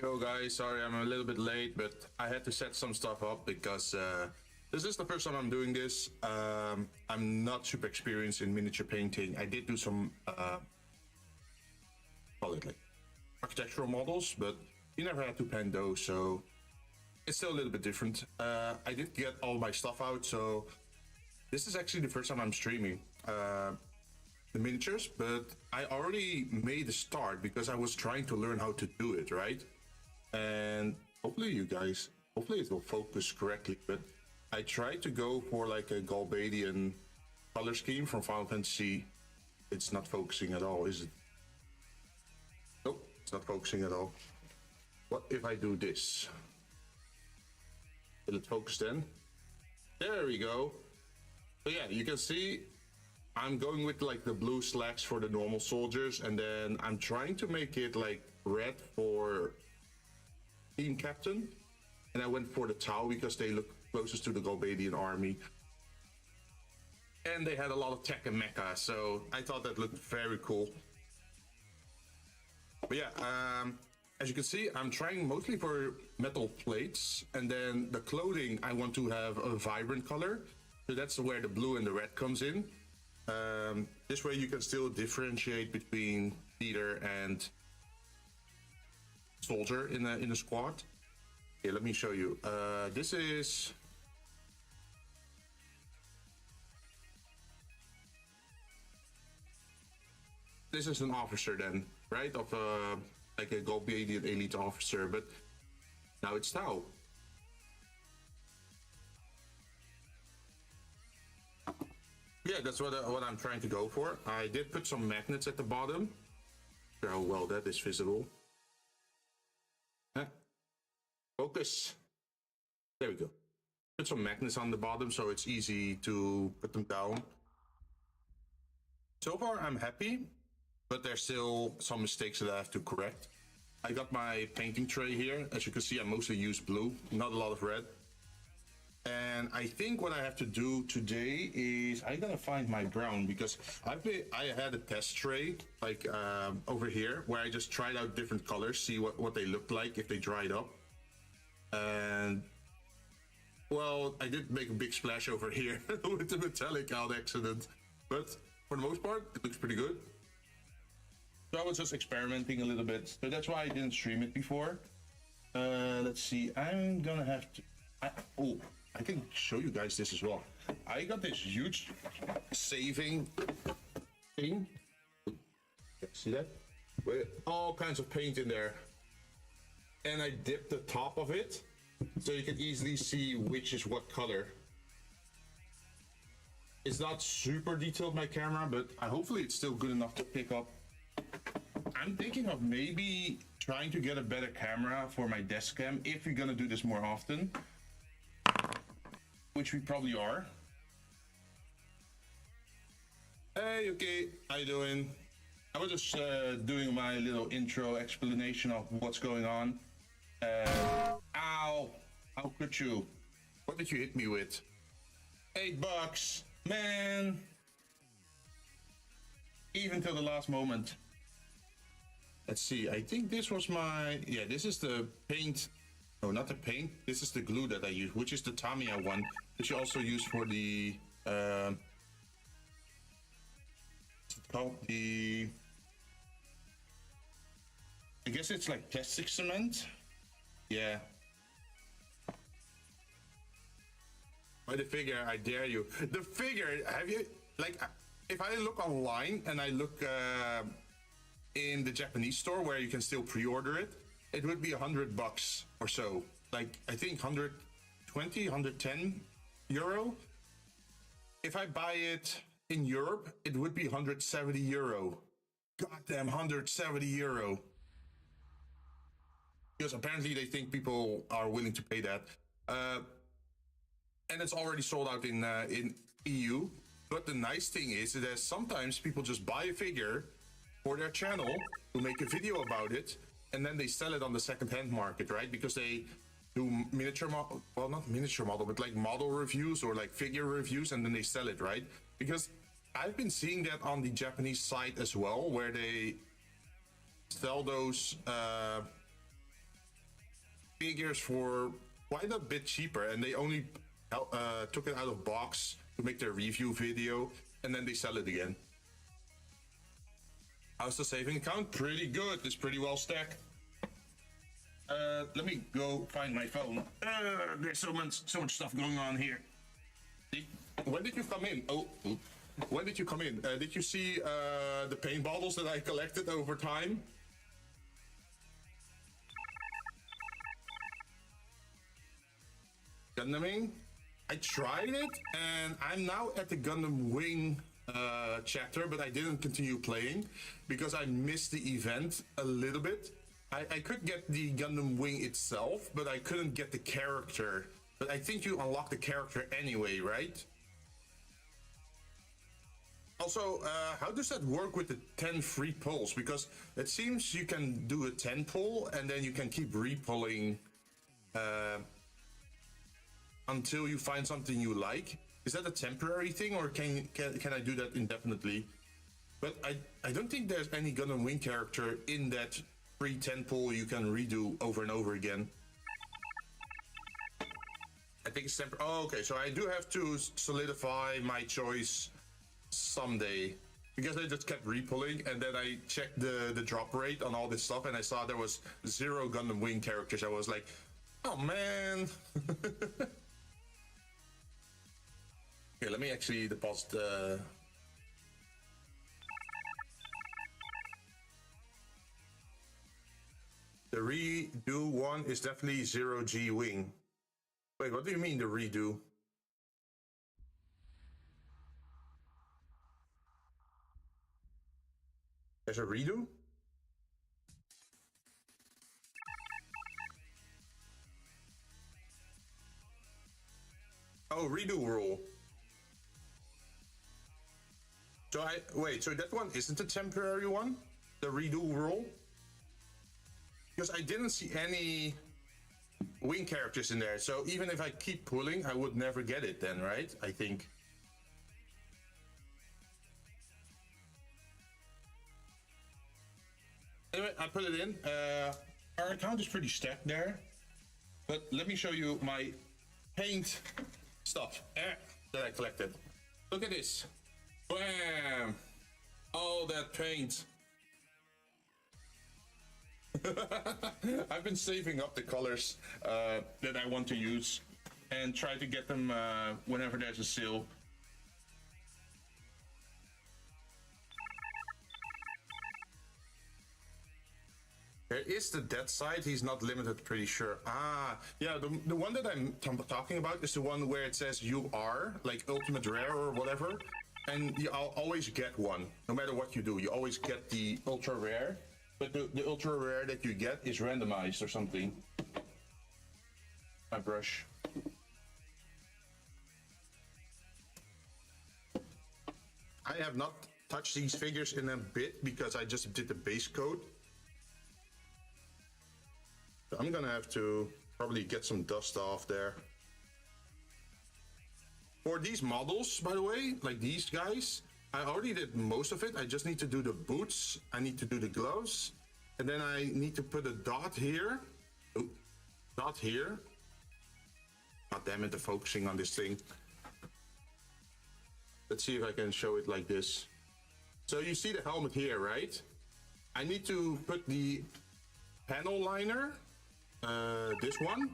Yo guys, sorry I'm a little bit late, but I had to set some stuff up because this is the first time I'm doing this. I'm not super experienced in miniature painting. I did do some, call it like architectural models, but you never had to paint those, so it's still a little bit different. I did get all my stuff out, so this is actually the first time I'm streaming the miniatures, but I already made a start because I was trying to learn how to do it, right? And hopefully it will focus correctly, but I tried to go for like a Galbadian color scheme from Final Fantasy. It's not focusing at all, is it? Nope, it's not focusing at all. What if I do this? Will it focus then? There we go. So yeah, you can see I'm going with like the blue slacks for the normal soldiers, and then I'm trying to make it like red for team captain, and I went for the Tau because they look closest to the Galbadian army, and they had a lot of tech and mecha, so I thought that looked very cool. But yeah, as you can see, I'm trying mostly for metal plates, and then the clothing I want to have a vibrant color, so that's where the blue and the red comes in. This way you can still differentiate between leader and soldier in a squad. Here, let me show you. This is an officer then, right? Of like a Galbadian elite officer, but now it's Tau. Yeah, that's what I'm trying to go for. I did put some magnets at the bottom. How well that is visible. Focus. There we go. Put some magnets on the bottom so it's easy to put them down. So far I'm happy, but there's still some mistakes that I have to correct. I got my painting tray here. As you can see, I mostly use blue, not a lot of red. And I think what I have to do today is I gotta find my brown, because I had a test tray like over here where I just tried out different colors, see what they looked like if they dried up. And well, I did make a big splash over here with the metallic out accident, but for the most part it looks pretty good. So I was just experimenting a little bit, so that's why I didn't stream it before. Let's see, I'm gonna have to I can show you guys this as well. I got this huge saving thing. See that? With all kinds of paint in there. And I dipped the top of it so you can easily see which is what color. It's not super detailed, my camera, but hopefully it's still good enough to pick up. I'm thinking of maybe trying to get a better camera for my desk cam if we're gonna do this more often, which we probably are. Hey, okay, how you doing? I was just doing my little intro explanation of what's going on. Ow, how could you? What did you hit me with? $8, man. Even till the last moment. Let's see, I think this was my, yeah, this is the paint. No, not the paint. This is the glue that I use, which is the Tamiya one that you also use for the what's it called? I guess it's like plastic cement. Yeah. By the figure, I dare you. The figure, have you, like, if I look online and I look in the Japanese store where you can still pre-order it, it would be $100 or so. Like, I think 120, 110 euro. If I buy it in Europe, it would be 170 euro. Goddamn, 170 euro. Because apparently they think people are willing to pay that. And it's already sold out in EU. But the nice thing is that sometimes people just buy a figure for their channel to make a video about it, and then they sell it on the second-hand market, right? Because they do miniature model, well, not miniature model, but like model reviews or like figure reviews, and then they sell it, right? Because I've been seeing that on the Japanese site as well, where they sell those figures for quite a bit cheaper, and they only took it out of box to make their review video, and then they sell it again. How's the saving account? Pretty good. It's pretty well stacked. Let me go find my phone. There's so much stuff going on here. When did you come in? Oh, when did you come in? Did you see the paint bottles that I collected over time? Gundaming? I tried it, and I'm now at the Gundam Wing chapter, but I didn't continue playing because I missed the event a little bit. I could get the Gundam Wing itself, but I couldn't get the character. But I think you unlock the character anyway, right? Also, how does that work with the 10 free pulls? Because it seems you can do a 10 pull and then you can keep re-pulling until you find something you like. Is that a temporary thing, or can I do that indefinitely? But I don't think there's any Gundam Wing character in that free 10 pull you can redo over and over again. I think it's temporary. Oh, okay, so I do have to solidify my choice someday, because I just kept re-pulling, and then I checked the drop rate on all this stuff, and I saw there was 0 Gundam Wing characters. I was like, oh man. Here, let me actually deposit the redo one is definitely 0G Wing. Wait, what do you mean the redo? There's a redo? Oh, redo rule. So wait, so that one isn't a temporary one? The redo rule? Because I didn't see any wing characters in there, so even if I keep pulling, I would never get it then, right? I think. Anyway, I put it in. Our account is pretty stacked there, but let me show you my paint stuff that I collected. Look at this. Bam! All that paint. I've been saving up the colors that I want to use and try to get them whenever there's a sale. There is the dead side. He's not limited, pretty sure. Ah, yeah, the one that I'm talking about is the one where it says you are, like ultimate rare or whatever. And I'll always get one, no matter what you do. You always get the ultra rare, but the ultra rare that you get is randomized or something. My brush. I have not touched these figures in a bit because I just did the base coat. So I'm gonna have to probably get some dust off there. For these models, by the way, like these guys, I already did most of it. I just need to do the boots. I need to do the gloves. And then I need to put a dot here. Oh, dot here. God damn it, the focusing on this thing. Let's see if I can show it like this. So you see the helmet here, right? I need to put the panel liner, this one,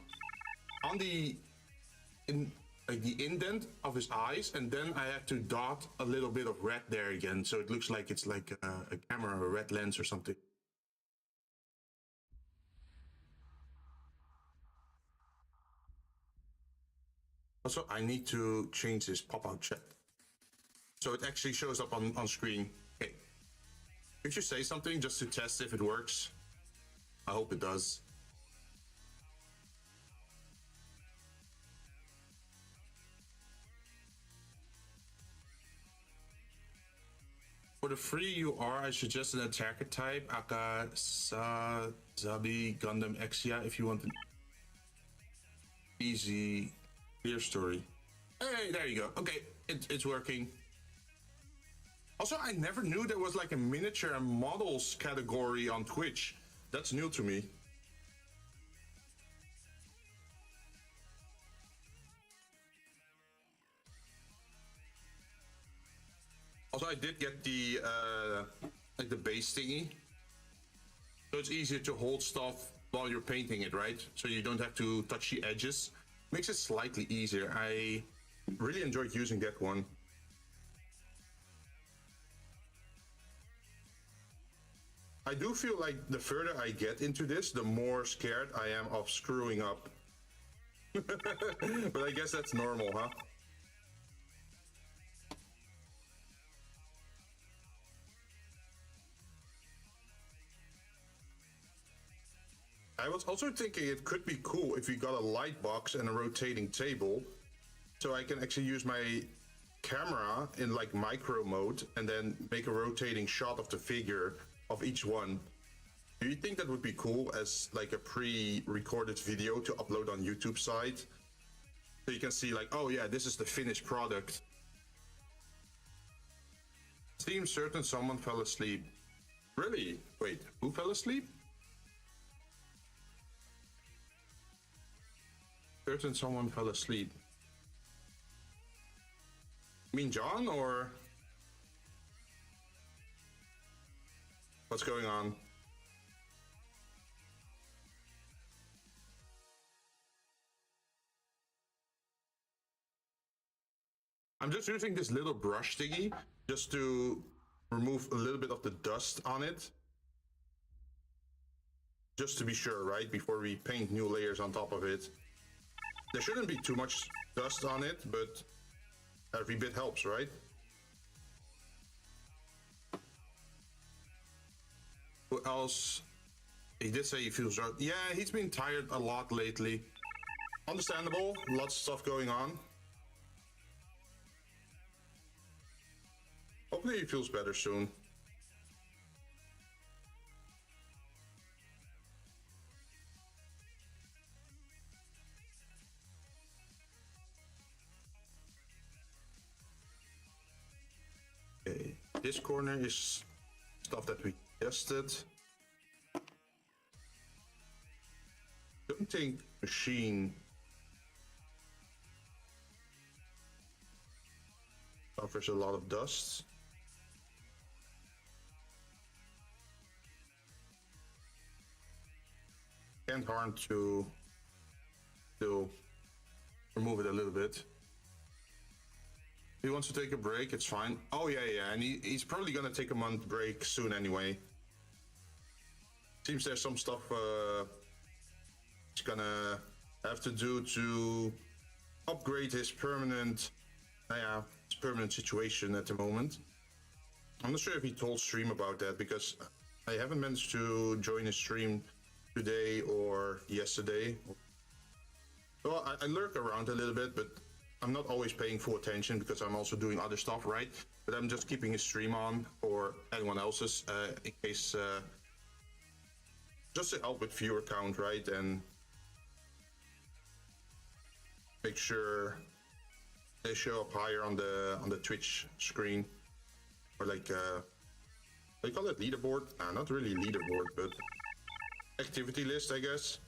on the indent of his eyes, and then I have to dot a little bit of red there again, so it looks like it's like a camera or a red lens or something. Also, I need to change this pop-out chat so it actually shows up on screen. Okay. Could you say something just to test if it works? I hope it does. For the free UR, I suggest an attacker type, aka Zabi Gundam Exia, if you want an easy, clear story. Hey, there you go. Okay, it's working. Also, I never knew there was like a miniature and models category on Twitch. That's new to me. Also, I did get the like the base thingy, so it's easier to hold stuff while you're painting it, right? So you don't have to touch the edges. Makes it slightly easier. I really enjoyed using that one. I do feel like the further I get into this, the more scared I am of screwing up. But I guess that's normal, huh? I was also thinking it could be cool if we got a light box and a rotating table, so I can actually use my camera in like micro mode and then make a rotating shot of the figure of each one. Do you think that would be cool as like a pre-recorded video to upload on YouTube site? So you can see like, oh yeah, this is the finished product. Seems certain someone fell asleep. Really? Wait, who fell asleep? Certain someone fell asleep. You mean John, or what's going on? I'm just using this little brush thingy just to remove a little bit of the dust on it. Just to be sure, right? Before we paint new layers on top of it. There shouldn't be too much dust on it, but every bit helps, right? Who else? He did say he feels right. Yeah, he's been tired a lot lately. Understandable, lots of stuff going on. Hopefully he feels better soon. Okay, this corner is stuff that we tested. Don't think machine offers a lot of dust. Can't harm to still remove it a little bit. If he wants to take a break, it's fine. Oh yeah, and he's probably gonna take a month break soon anyway. Seems there's some stuff he's gonna have to do to upgrade his permanent situation at the moment. I'm not sure if he told stream about that because I haven't managed to join his stream today or yesterday. Well, I lurk around a little bit, but I'm not always paying full attention because I'm also doing other stuff, right? But I'm just keeping his stream on or anyone else's in case, just to help with viewer count, right? And make sure they show up higher on the Twitch screen, or like they call it leaderboard. Nah, not really leaderboard, but activity list, I guess.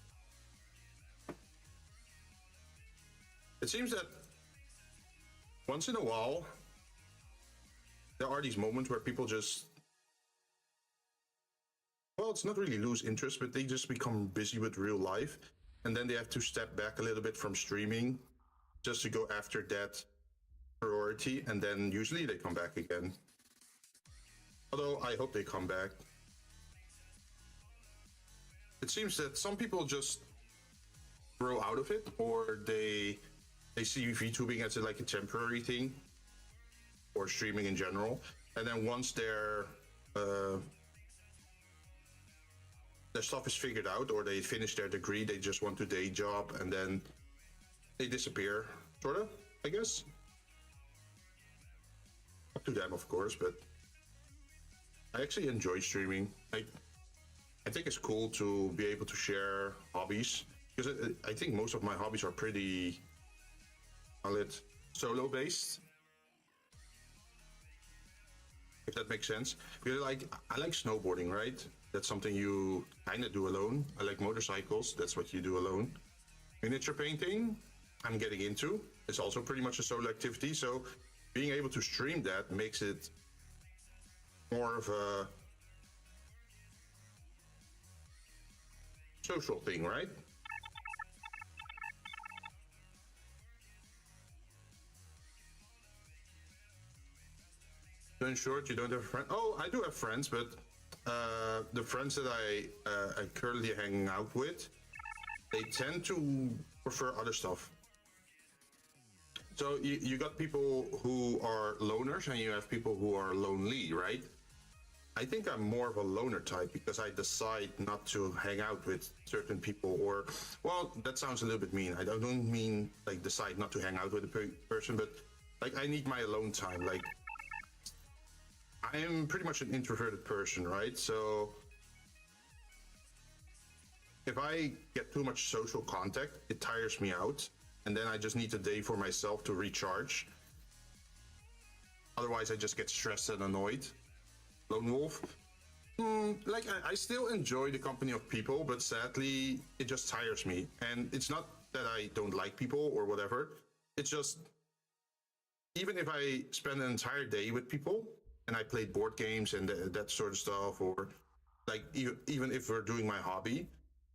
It seems that once in a while there are these moments where people just, well, it's not really lose interest, but they just become busy with real life, and then they have to step back a little bit from streaming just to go after that priority, and then usually they come back again. Although I hope they come back. It seems that some people just grow out of it, or they see VTubing as like a temporary thing, or streaming in general, and then once their stuff is figured out, or they finish their degree, they just want to day job, and then they disappear, sort of, I guess. Up to them, of course, but I actually enjoy streaming. I think it's cool to be able to share hobbies, because I think most of my hobbies are pretty, call it, solo based, if that makes sense. Because I like snowboarding, right? That's something you kind of do alone. I like motorcycles, that's what you do alone. Miniature painting, I'm getting into. It's also pretty much a solo activity, so being able to stream that makes it more of a social thing, right? So in short, you don't have a friend. Oh, I do have friends, but the friends that I currently hang out with, they tend to prefer other stuff. So you got people who are loners and you have people who are lonely, right? I think I'm more of a loner type because I decide not to hang out with certain people, or, well, that sounds a little bit mean. I don't mean like decide not to hang out with a person, but like I need my alone time. Like I am pretty much an introverted person, right? So if I get too much social contact, it tires me out, and then I just need a day for myself to recharge. Otherwise, I just get stressed and annoyed. Lone wolf. Like I still enjoy the company of people, but sadly, it just tires me. And it's not that I don't like people or whatever. It's just, even if I spend an entire day with people and I played board games and that sort of stuff, or like even if we're doing my hobby,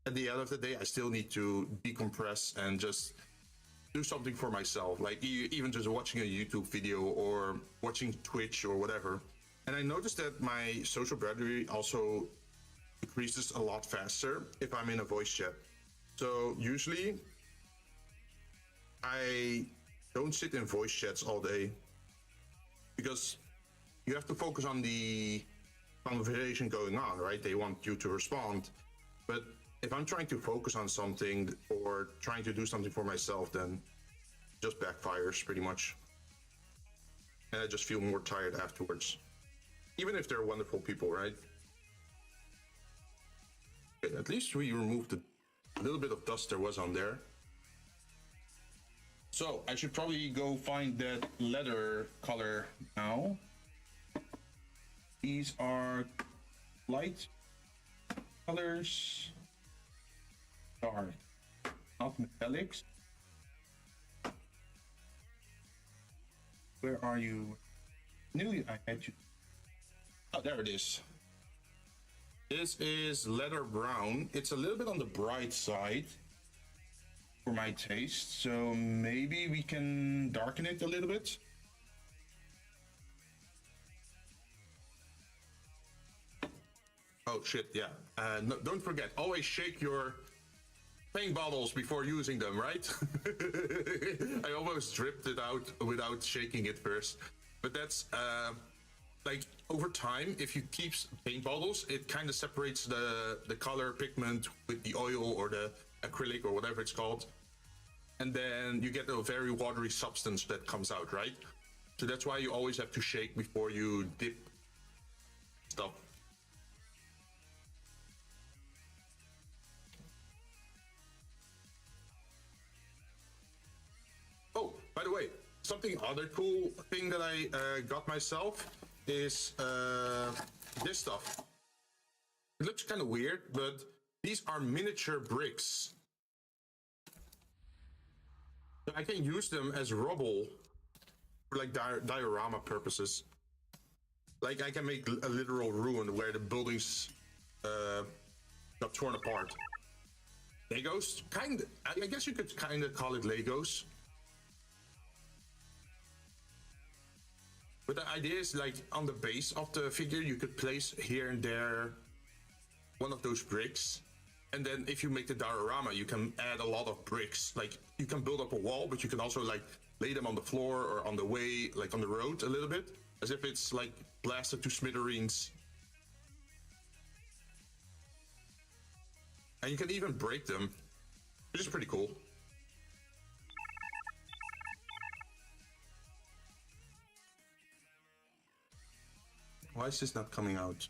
at the end of the day, I still need to decompress and just do something for myself. Like even just watching a YouTube video or watching Twitch or whatever. And I noticed that my social battery also decreases a lot faster if I'm in a voice chat. So usually I don't sit in voice chats all day because you have to focus on the conversation going on, right? They want you to respond. But if I'm trying to focus on something or trying to do something for myself, then it just backfires pretty much. And I just feel more tired afterwards. Even if they're wonderful people, right? Okay, at least we removed the little bit of dust there was on there. So I should probably go find that leather color now. These are light colors, dark, not metallics. Where are you? Knew I had you. Oh, there it is. This is leather brown. It's a little bit on the bright side for my taste, so maybe we can darken it a little bit. Oh shit, yeah. No, don't forget, always shake your paint bottles before using them, right? I almost dripped it out without shaking it first. But that's like over time, if you keep paint bottles, it kind of separates the color pigment with the oil or the acrylic or whatever it's called. And then you get a very watery substance that comes out, right? So that's why you always have to shake before you dip stuff. Oh, by the way, something other cool thing that I got myself is this stuff. It looks kind of weird, but these are miniature bricks. So I can use them as rubble for like diorama purposes. Like I can make a literal ruin where the buildings got torn apart. Legos, kind of. I guess you could kind of call it Legos. But the idea is, like, on the base of the figure, you could place here and there one of those bricks. And then if you make the diorama, you can add a lot of bricks. Like, you can build up a wall, but you can also, like, lay them on the floor or on the way, like on the road a little bit. As if it's, like, blasted to smithereens. And you can even break them, which is pretty cool. Why is this not coming out?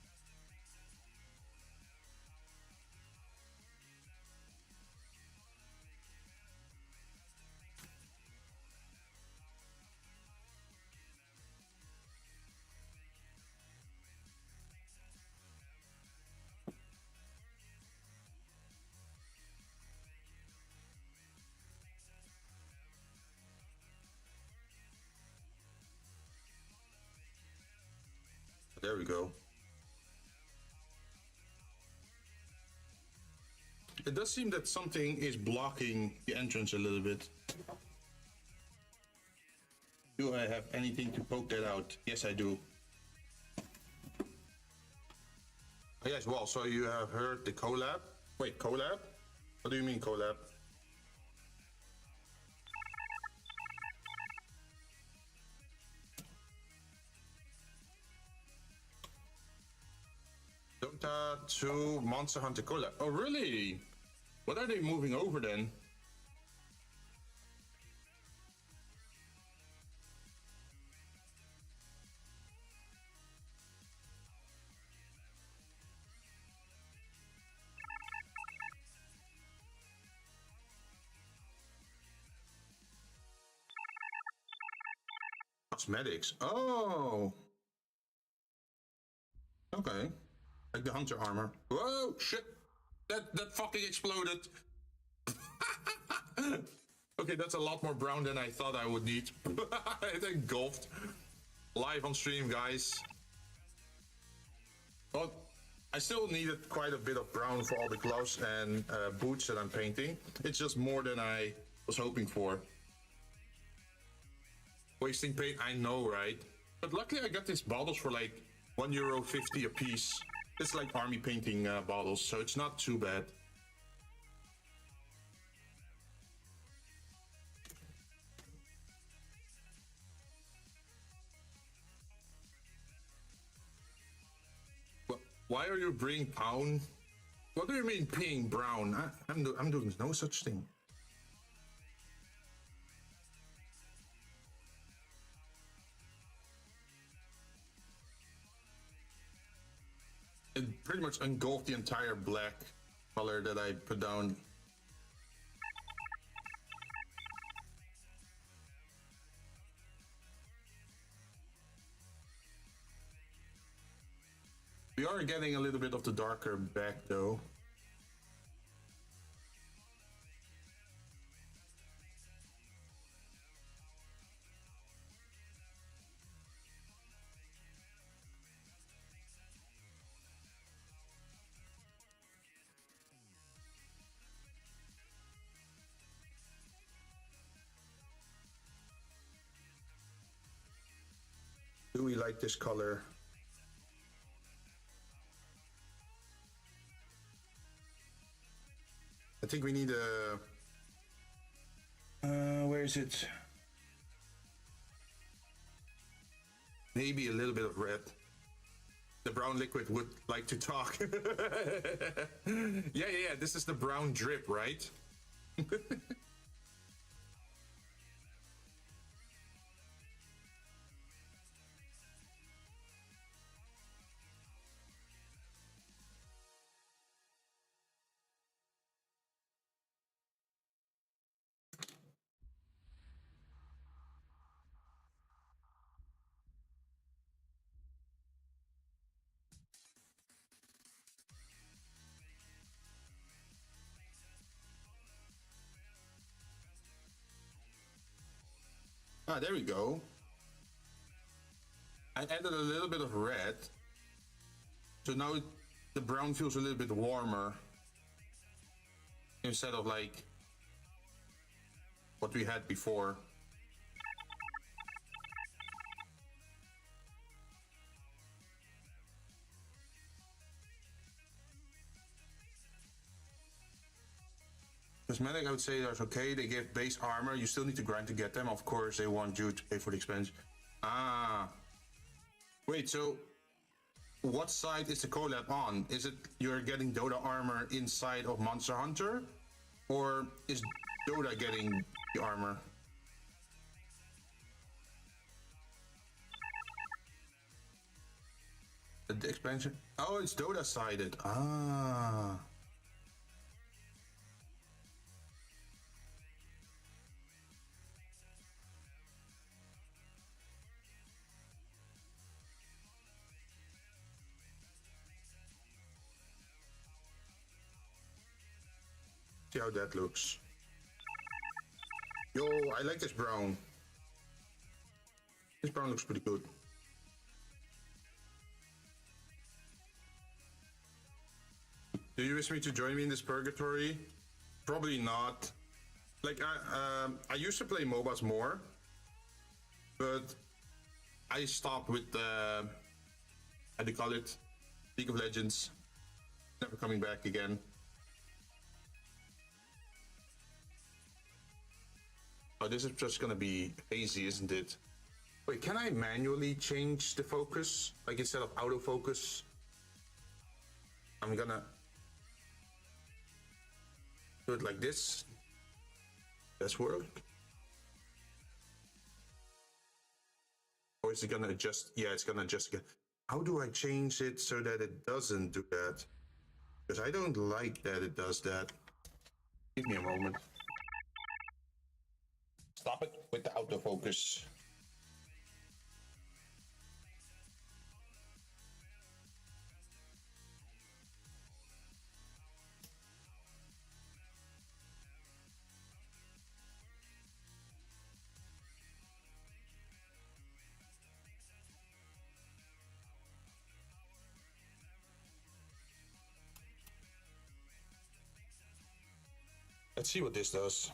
There we go. It does seem that something is blocking the entrance a little bit. Do I have anything to poke that out? Yes, I do. Oh, yes, well, so you have heard the collab. Wait, collab? What do you mean collab? Dota 2 Monster Hunter collab. Oh, really? What are they moving over then? Cosmetics. Oh. Okay. Like the hunter armor. Whoa, shit. That fucking exploded. Okay, that's a lot more brown than I thought I would need. It engulfed. Live on stream, guys. Well, I still needed quite a bit of brown for all the gloves and boots that I'm painting. It's just more than I was hoping for. Wasting paint, I know, right? But luckily I got these bottles for like €1.50 a piece. It's like army painting bottles, so it's not too bad. Why are you bringing brown? What do you mean being brown? I'm doing no such thing. It pretty much engulfed the entire black color that I put down. We are getting a little bit of the darker back though. Do we like this color? I think we need a... where is it? Maybe a little bit of red. The brown liquid would like to talk. Yeah, this is the brown drip, right? Ah, there we go. I added a little bit of red. So now the brown feels a little bit warmer. Instead of like what we had before. Cosmetic, I would say that's okay. They give base armor. You still need to grind to get them. Of course, they want you to pay for the expense. Ah. Wait, so what side is the collab on? Is it you're getting Dota armor inside of Monster Hunter? Or is Dota getting the armor? The expansion? Oh, it's Dota sided. Ah. See how that looks. Yo, I like this brown. This brown looks pretty good. Do you wish me to join me in this purgatory? Probably not. Like, I used to play MOBAs more, but I stopped with, how do you call it? League of Legends. Never coming back again. Oh, this is just gonna be hazy, isn't it? Wait, can I manually change the focus? Like instead of autofocus? I'm gonna do it like this. Does work? Or is it gonna adjust? Yeah, it's gonna adjust again. How do I change it so that it doesn't do that? Because I don't like that it does that. Give me a moment. Stop it with the autofocus. Let's see what this does.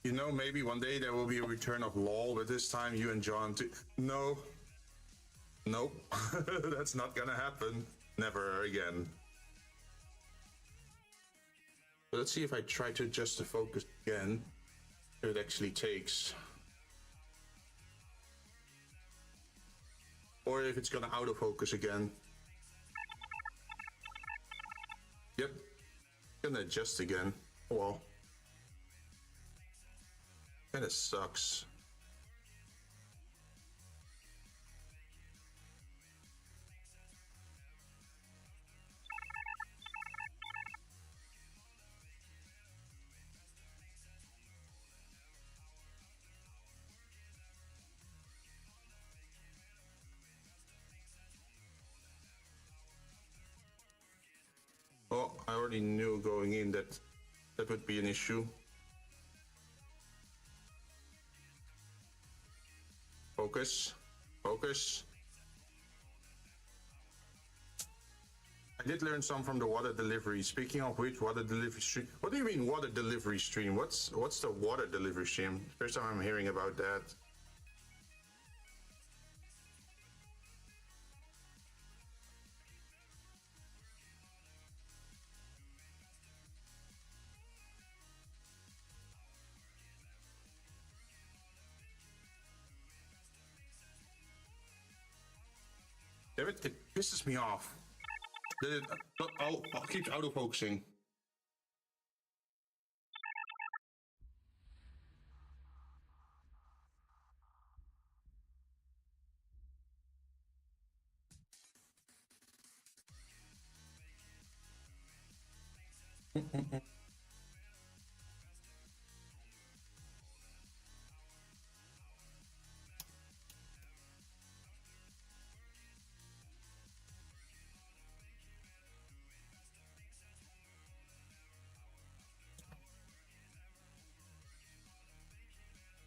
You know, maybe one day there will be a return of LOL, but this time you and John too. No. Nope. That's not gonna happen. Never again. But let's see if I try to adjust the focus again. If it actually takes. Or if it's gonna autofocus again. Yep. Gonna adjust again. Oh well. Kinda sucks. Oh, I already knew going in that that would be an issue. Focus. Focus. I did learn some from the water delivery. Speaking of which, water delivery stream. What do you mean water delivery stream? What's the water delivery stream? First time I'm hearing about that. Damn it, it pisses me off. I'll keep auto-focusing.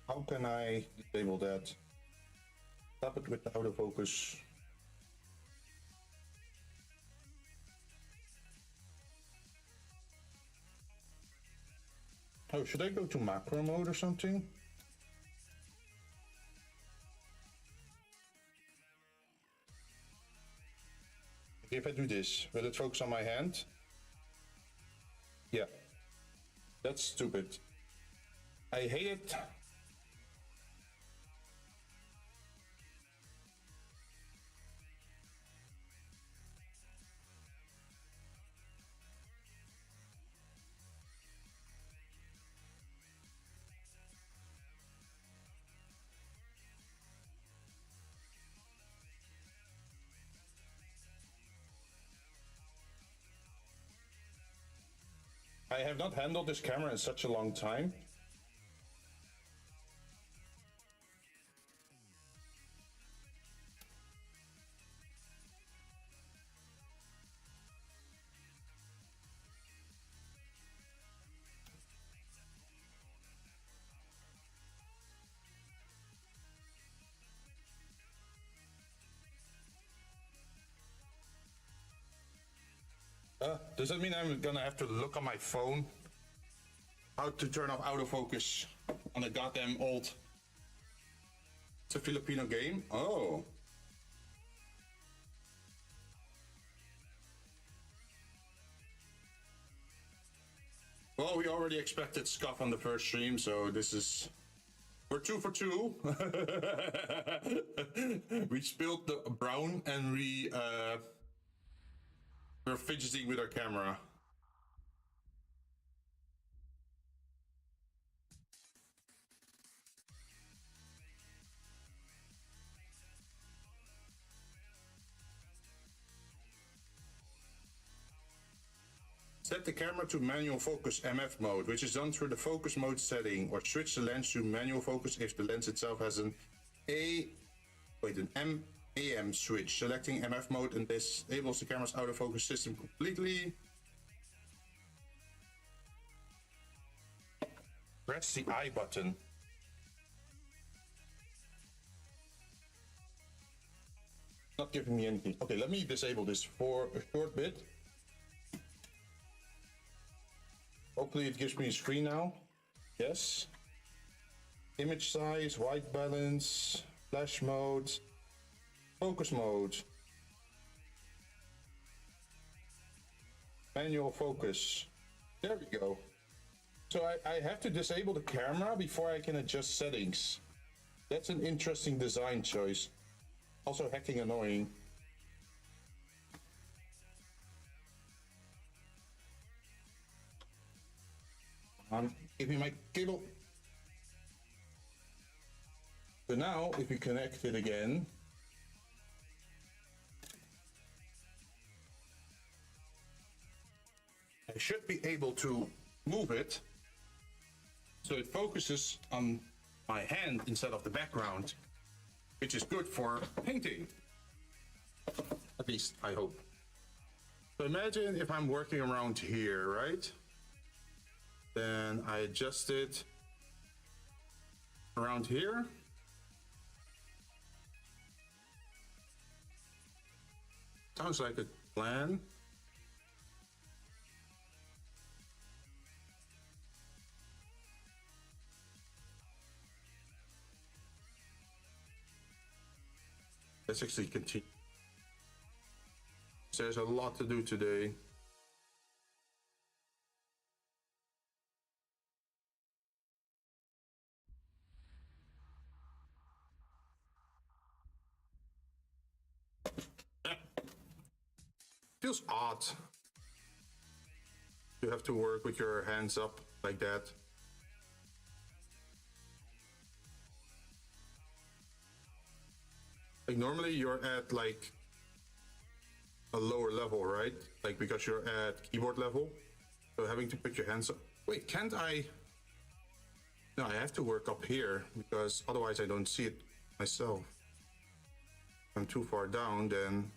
How can I disable that? Stop it with the autofocus. Oh, should I go to macro mode or something? If I do this, will it focus on my hand? Yeah. That's stupid. I hate it. I have not handled this camera in such a long time. Does that mean I'm gonna have to look on my phone how to turn off autofocus on a goddamn old... It's a Filipino game? Oh. Well, we already expected scuff on the first stream, so this is... We're 2 for 2. We spilled the brown and we're fidgeting with our camera. Set the camera to manual focus MF mode, which is done through the focus mode setting, or switch the lens to manual focus if the lens itself has an AM switch. Selecting MF mode and disables the camera's autofocus system completely. Press the I button. Not giving me anything. Okay, let me disable this for a short bit. Hopefully it gives me a screen now. Yes. Image size, white balance, flash mode, focus mode, manual focus. There we go. So I have to disable the camera before I can adjust settings. That's an interesting design choice. Also hacking annoying. Give me my cable. So now, if we connect it again, I should be able to move it so it focuses on my hand instead of the background, which is good for painting. At least, I hope. So imagine if I'm working around here, right? Then I adjust it around here. Sounds like a plan. Let's actually continue. There's a lot to do today. Feels odd to have to work with your hands up like that. Like normally you're at like a lower level, right? Like because you're at keyboard level. So having to put your hands up. Wait, can't I? No, I have to work up here because otherwise I don't see it myself. If I'm too far down, then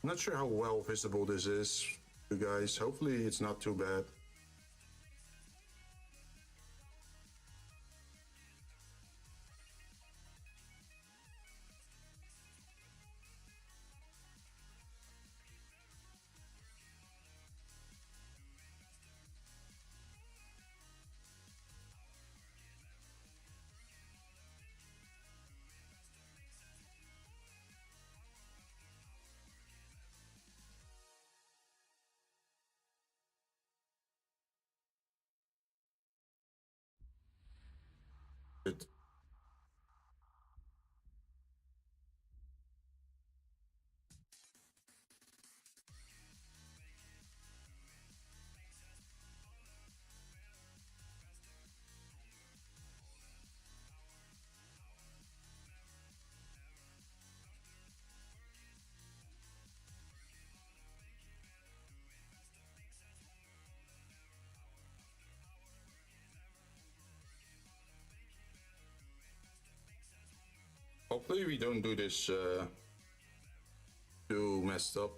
I'm not sure how well visible this is, you guys. Hopefully it's not too bad. it. Hopefully we don't do this too messed up.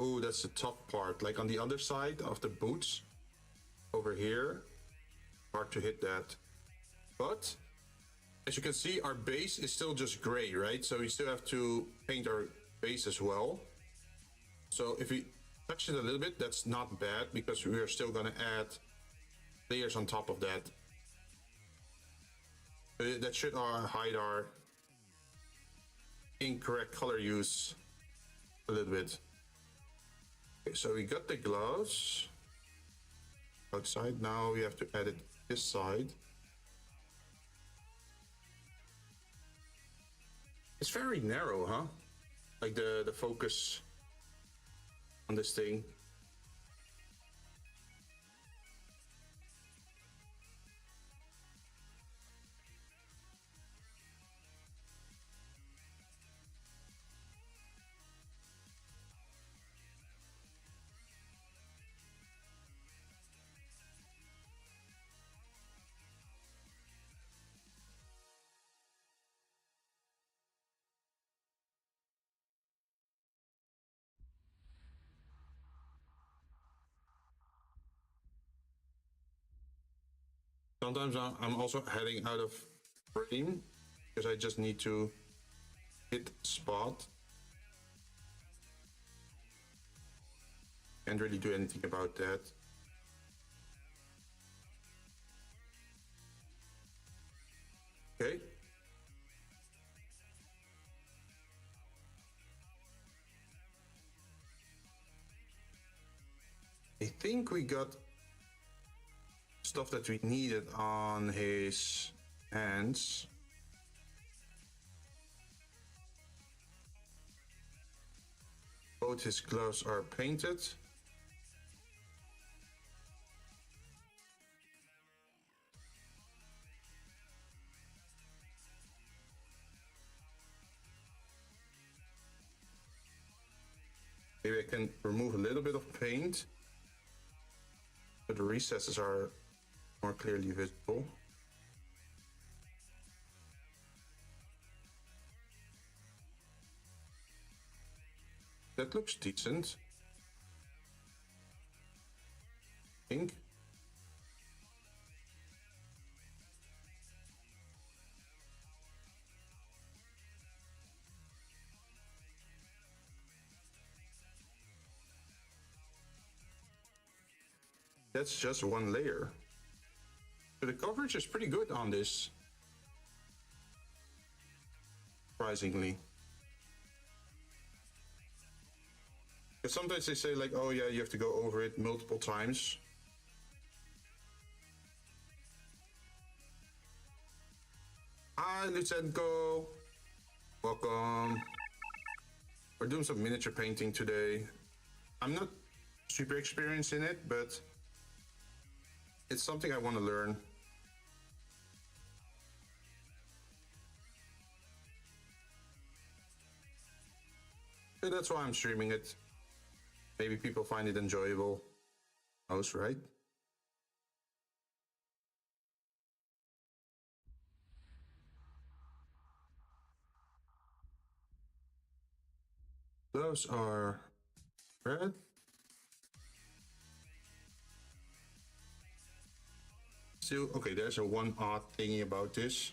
Oh, that's the top part. Like on the other side of the boots, over here, hard to hit that. But as you can see, our base is still just gray, right? So we still have to paint our base as well. So if we touch it a little bit, that's not bad because we are still gonna add layers on top of that. That should hide our incorrect color use a little bit. Okay, so we got the gloves outside. Now we have to edit this side. It's very narrow, huh? Like the focus on this thing. Sometimes I'm also heading out of frame because I just need to hit spot. Can't really do anything about that. Okay. I think we got stuff that we needed on his hands. Both his gloves are painted. Maybe I can remove a little bit of paint, but the recesses are more clearly visible. That looks decent, I think. That's just one layer. So the coverage is pretty good on this, surprisingly. Because sometimes they say like, oh yeah, you have to go over it multiple times. Hi, Lutsenko. Welcome. We're doing some miniature painting today. I'm not super experienced in it, but it's something I want to learn. So that's why I'm streaming it. Maybe people find it enjoyable. Most, right? Those are red. still okay. There's a one odd thingy about this.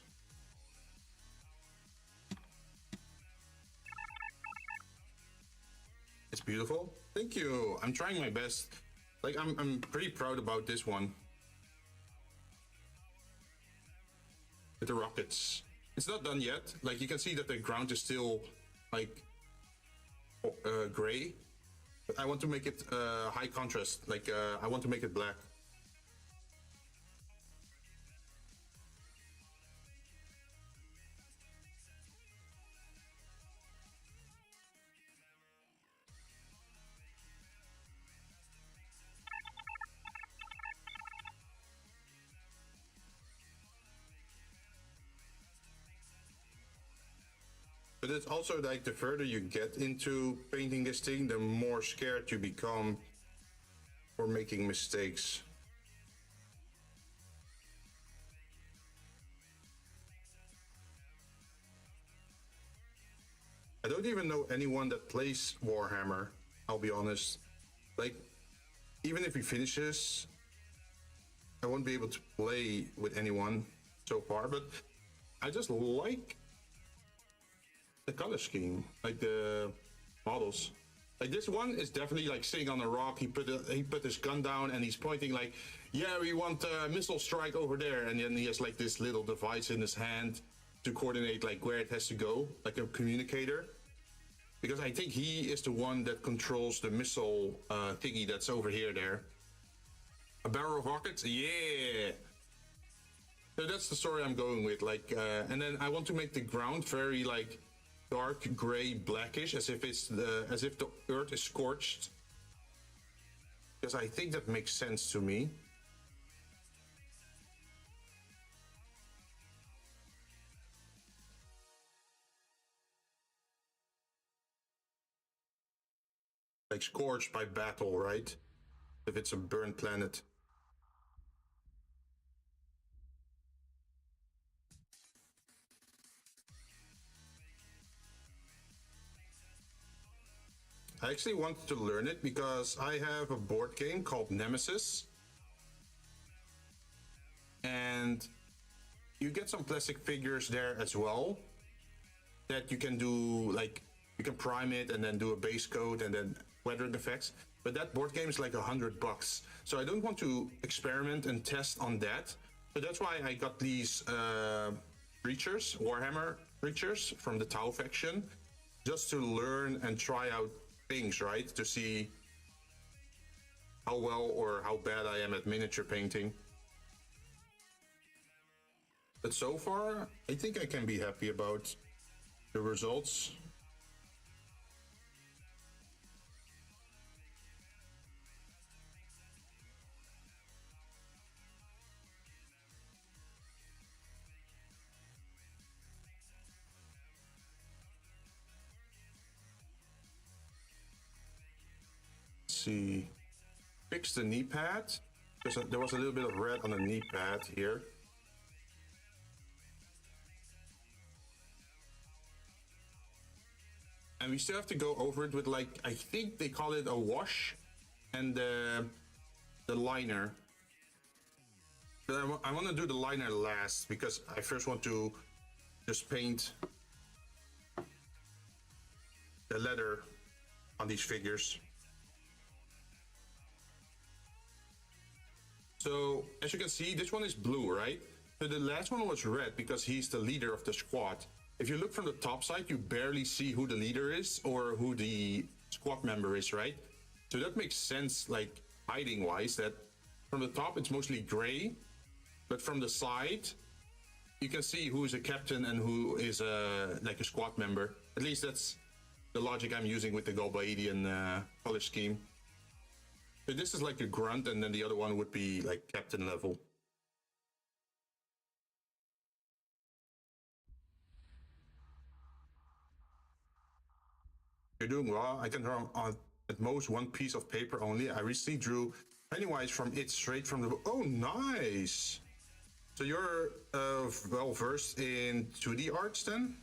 It's beautiful. Thank you. I'm trying my best. Like I'm pretty proud about this one. With the rockets. It's not done yet. Like you can see that the ground is still like gray. But I want to make it high contrast. Like I want to make it black. But it's also like the further you get into painting this thing, the more scared you become for making mistakes. I don't even know anyone that plays Warhammer, I'll be honest. Like, even if he finishes, I won't be able to play with anyone so far, but I just like the color scheme, like the models. Like this one is definitely like sitting on a rock. He put his gun down and he's pointing like, yeah, we want a missile strike over there. And then he has like this little device in his hand to coordinate like where it has to go, like a communicator. Because I think he is the one that controls the missile thingy that's over here there. A barrel of rockets, yeah. So that's the story I'm going with. Like, and then I want to make the ground very like dark gray blackish, as if the earth is scorched, because I think that makes sense to me. Like scorched by battle, right? If it's a burned planet. I actually wanted to learn it because I have a board game called Nemesis. And you get some plastic figures there as well that you can do, like, you can prime it and then do a base coat and then weathering effects. But that board game is like $100. So I don't want to experiment and test on that. So that's why I got these creatures, Warhammer creatures from the Tau faction, just to learn and try out things, right? To see how well or how bad I am at miniature painting. But so far, I think I can be happy about the results. See, fix the knee pad. There was a little bit of red on the knee pad here. And we still have to go over it with, like, I think they call it a wash and the liner. But I want to do the liner last because I first want to just paint the leather on these figures. So, as you can see, this one is blue, right? So the last one was red because he's the leader of the squad. If you look from the top side, you barely see who the leader is or who the squad member is, right? So that makes sense, like, hiding-wise, that from the top, it's mostly gray. But from the side, you can see who is a captain and who is like a squad member. At least that's the logic I'm using with the Galbadian color scheme. So this is like a grunt, and then the other one would be like captain level. You're doing well. I can draw on at most one piece of paper only. I recently drew Pennywise from it straight from the book. Oh, nice. So you're well versed in 2D arts then?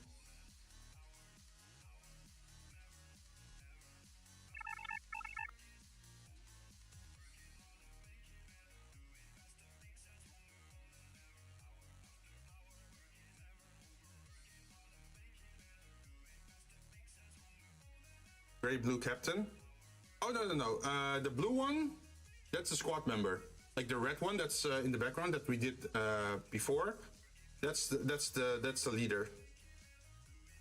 Gray blue captain. Oh no. The blue one, that's a squad member. Like the red one that's in the background that we did before. That's the leader.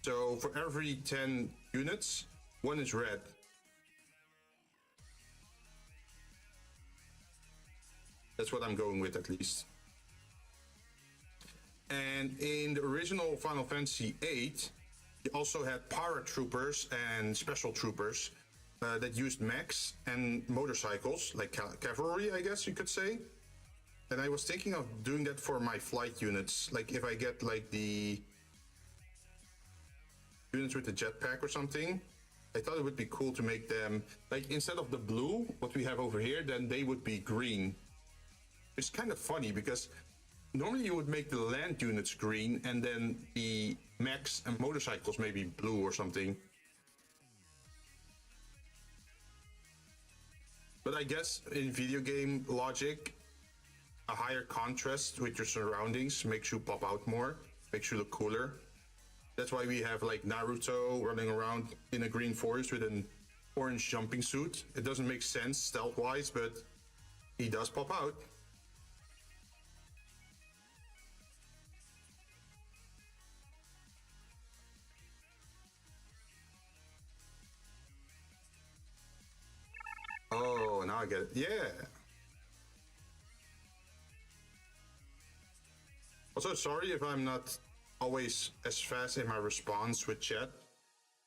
So for every 10 units, one is red. That's what I'm going with, at least. And in the original Final Fantasy VIII, you also had paratroopers and special troopers that used mechs and motorcycles, like cavalry, I guess you could say. And I was thinking of doing that for my flight units. Like if I get like the units with the jetpack or something, I thought it would be cool to make them, like instead of the blue, what we have over here, then they would be green. It's kind of funny because normally you would make the land units green and then the mechs and motorcycles maybe blue or something. But I guess in video game logic, a higher contrast with your surroundings makes you pop out more, makes you look cooler. That's why we have like Naruto running around in a green forest with an orange jumping suit. It doesn't make sense stealth-wise, but he does pop out. Oh, now I get it. Yeah. Also, sorry if I'm not always as fast in my response with chat,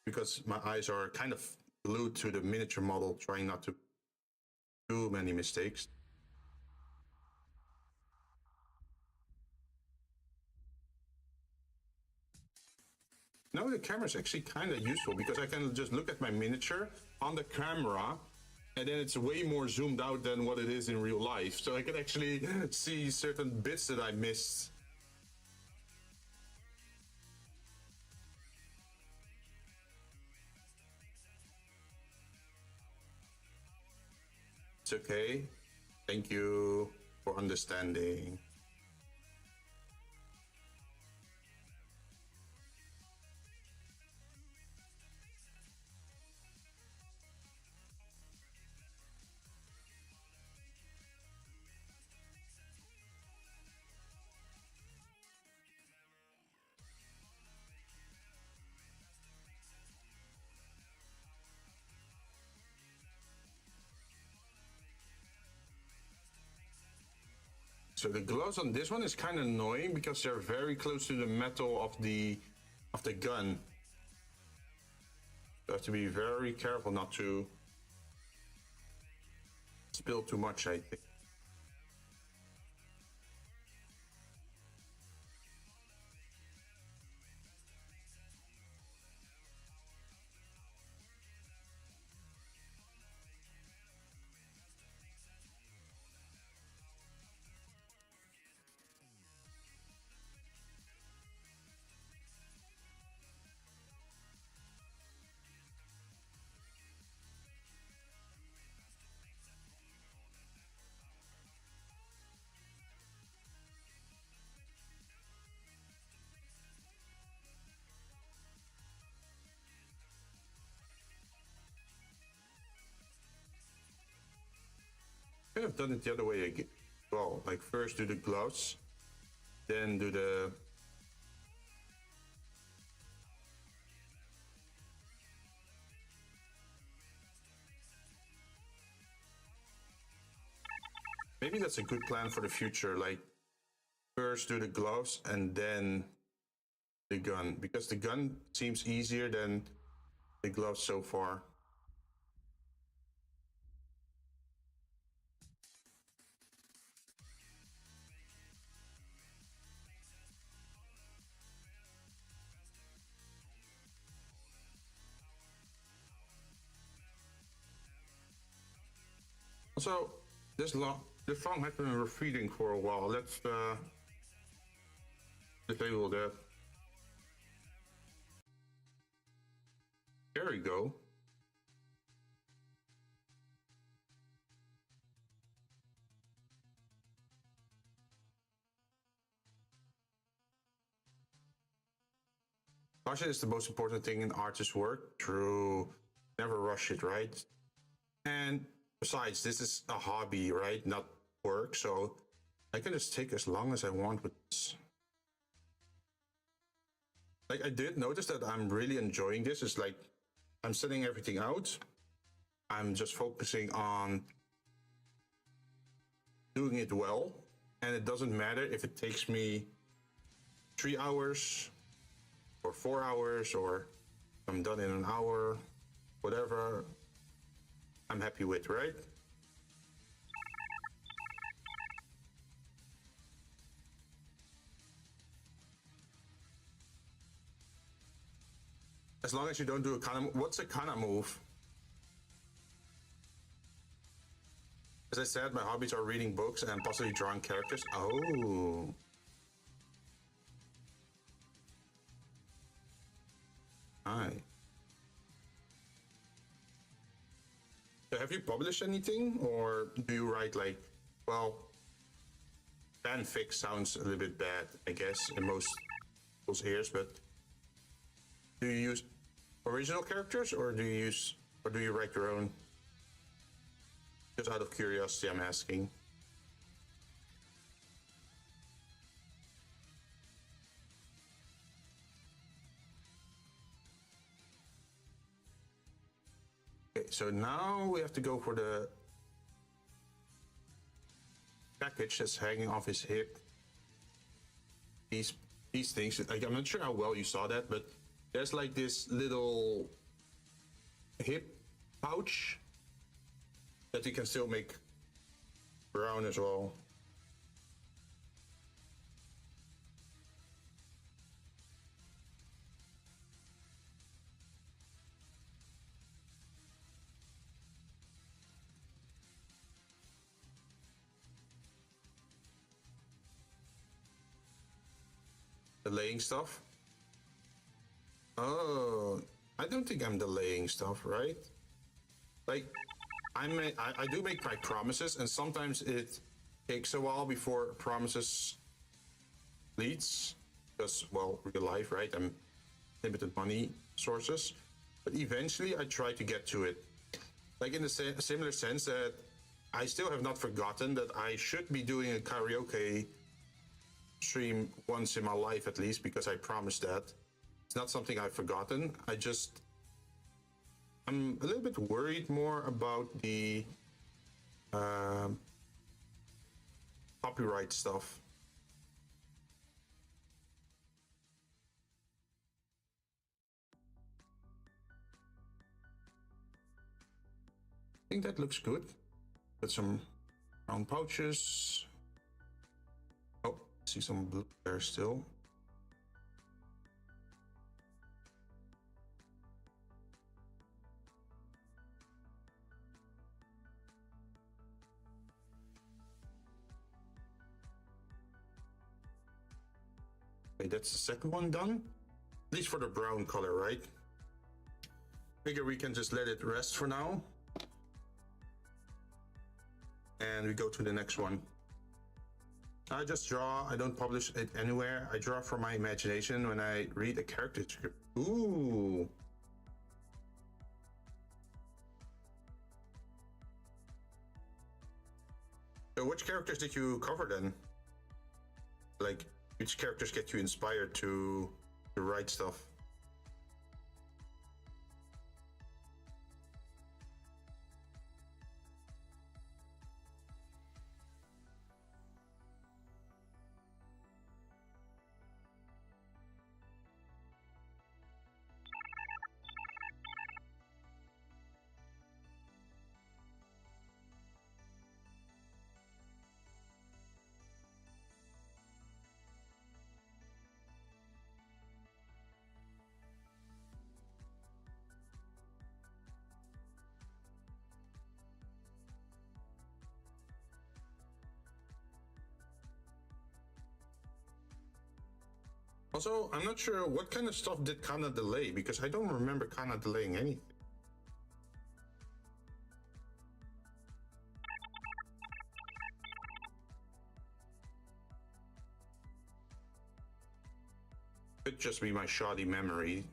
because my eyes are kind of glued to the miniature model, trying not to do many mistakes. Now the camera is actually kind of useful because I can just look at my miniature on the camera and then it's way more zoomed out than what it is in real life. So I can actually see certain bits that I missed. It's okay. Thank you for understanding. So the gloves on this one is kind of annoying because they're very close to the metal of the gun. You have to be very careful not to spill too much, I think. Could have done it the other way again. Well, like first do the gloves, then do the maybe that's a good plan for the future. Like first do the gloves and then the gun, because the gun seems easier than the gloves so far. Also, this song has been repeating for a while. Let's disable that. There we go. Passion is the most important thing in artist's work. True. Never rush it, right? And besides, this is a hobby, right? Not work, so I can just take as long as I want with this. Like, I did notice that I'm really enjoying this. It's like I'm setting everything out. I'm just focusing on doing it well. And it doesn't matter if it takes me 3 hours or 4 hours, or I'm done in an hour, whatever I'm happy with, right? As long as you don't do a kana. What's a kana move? As I said, my hobbies are reading books and possibly drawing characters. Oh. Hi. So have you published anything, or do you write like, well, fanfic sounds a little bit bad, I guess, in most people's ears, but do you use original characters, or do you write your own? Just out of curiosity, I'm asking. Okay, so now we have to go for the package that's hanging off his hip. These things, like, I'm not sure how well you saw that, but there's like this little hip pouch that you can still make brown as well. Delaying stuff. Oh, I don't think I'm delaying stuff, right? Like, I do make my promises, and sometimes it takes a while before promises leads, because, well, real life, right? I'm limited money sources, but eventually I try to get to it. Like, in the similar sense that I still have not forgotten that I should be doing a karaoke stream once in my life at least, because I promised that. It's not something I've forgotten. I'm a little bit worried more about the copyright stuff. I think that looks good. Got some round pouches. Oh, I see some blue there still. Okay, that's the second one done. At least for the brown color, right? Figure we can just let it rest for now. And we go to the next one. I just draw. I don't publish it anywhere. I draw from my imagination when I read a character script. Ooh. So which characters did you cover then? Like, which characters get you inspired to write stuff? Also, I'm not sure what kind of stuff did Kana delay, because I don't remember Kana delaying anything. Could just be my shoddy memory.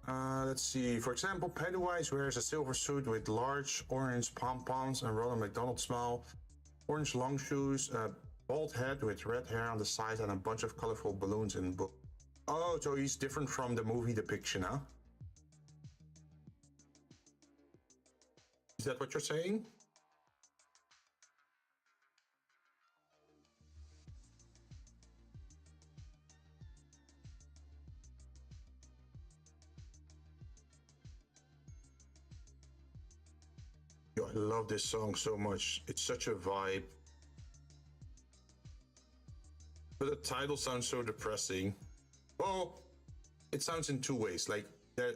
Let's see. For example, Pennywise wears a silver suit with large orange pom-poms and Ronald McDonald smile, orange long shoes, a bald head with red hair on the side, and a bunch of colorful balloons in the book. Oh, so he's different from the movie depiction, huh? Is that what you're saying? Yo, I love this song so much. It's such a vibe. But the title sounds so depressing. Well, it sounds in two ways. Like,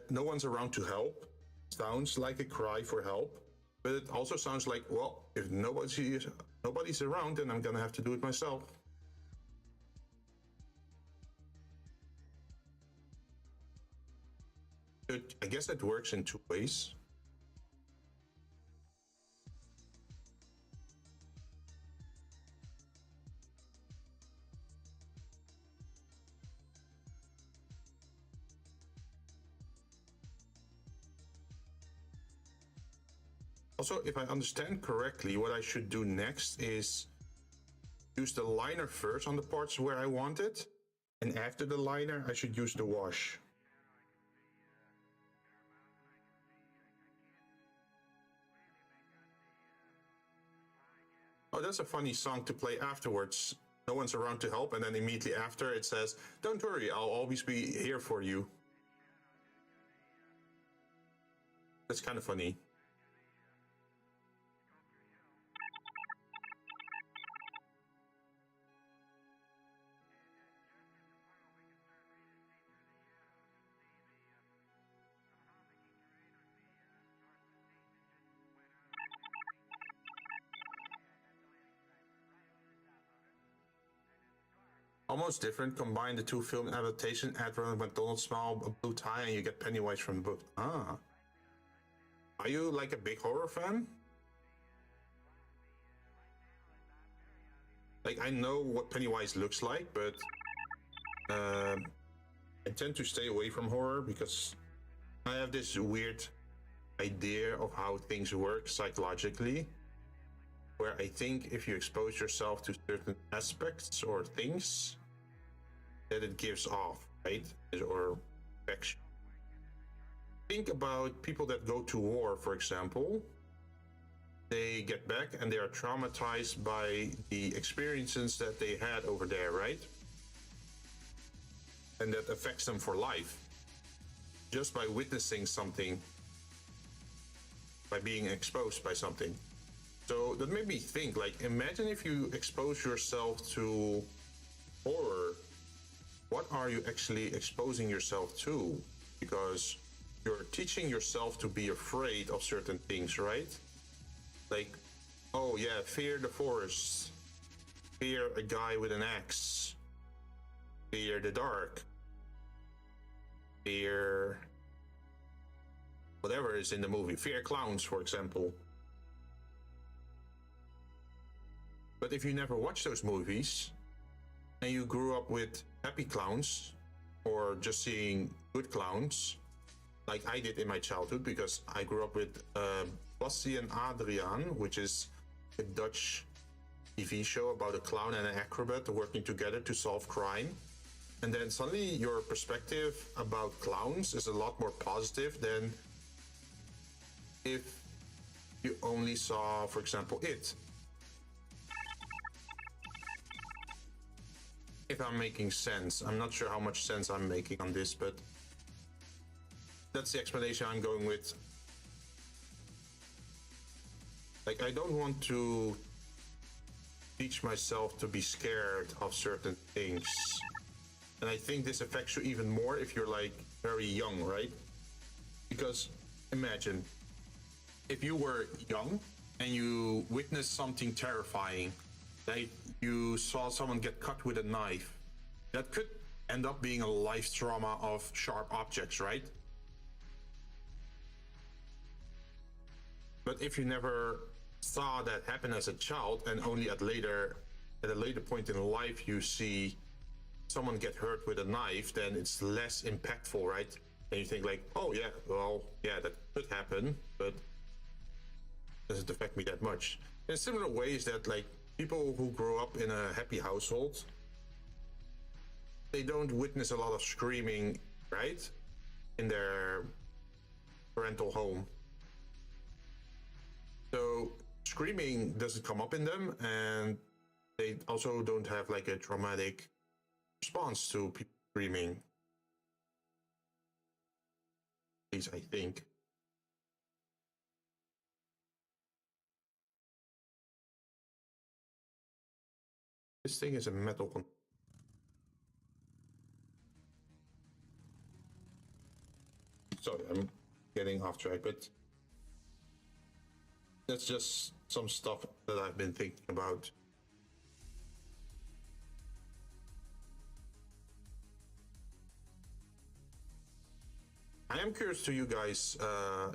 no one's around to help. Sounds like a cry for help. But it also sounds like, well, if nobody's around, then I'm gonna have to do it myself. I guess that works in two ways. Also, if I understand correctly, what I should do next is use the liner first on the parts where I want it, and after the liner, I should use the wash. Oh, that's a funny song to play afterwards. No one's around to help, and then immediately after it says, "Don't worry, I'll always be here for you." That's kind of funny. Almost different. Combine the two film adaptation, add Ronald McDonald smile, a blue tie, and you get Pennywise from the book. Ah. Are you like a big horror fan? Like, I know what Pennywise looks like, but I tend to stay away from horror because I have this weird idea of how things work psychologically, where I think if you expose yourself to certain aspects or things, that it gives off, right? Or affection. Think about people that go to war, for example. They get back and they are traumatized by the experiences that they had over there, right? And that affects them for life. Just by witnessing something, by being exposed by something. So that made me think, like, imagine if you expose yourself to horror, what are you actually exposing yourself to? Because you're teaching yourself to be afraid of certain things, right? Like, oh yeah, fear the forest, fear a guy with an axe, fear the dark, fear whatever is in the movie, fear clowns, for example. But if you never watched those movies and you grew up with happy clowns or just seeing good clowns, like I did in my childhood, because I grew up with Bassie and Adriaan, which is a Dutch TV show about a clown and an acrobat working together to solve crime. And then suddenly your perspective about clowns is a lot more positive than if you only saw, for example, It. If I'm making sense. I'm not sure how much sense I'm making on this, but that's the explanation I'm going with. Like, I don't want to teach myself to be scared of certain things. And I think this affects you even more if you're like very young, right? Because imagine if you were young and you witnessed something terrifying, like you saw someone get cut with a knife, that could end up being a life trauma of sharp objects, right? But if you never saw that happen as a child and only at a later point in life you see someone get hurt with a knife, then it's less impactful, right? And you think like, oh yeah, well, yeah, that could happen, but does it affect me that much? In similar ways that like people who grow up in a happy household, they don't witness a lot of screaming, right? In their parental home. So screaming doesn't come up in them, and they also don't have like a traumatic response to people screaming. At least I think. This thing is a metal sorry, I'm getting off track, but that's just some stuff that I've been thinking about. I am curious to you guys'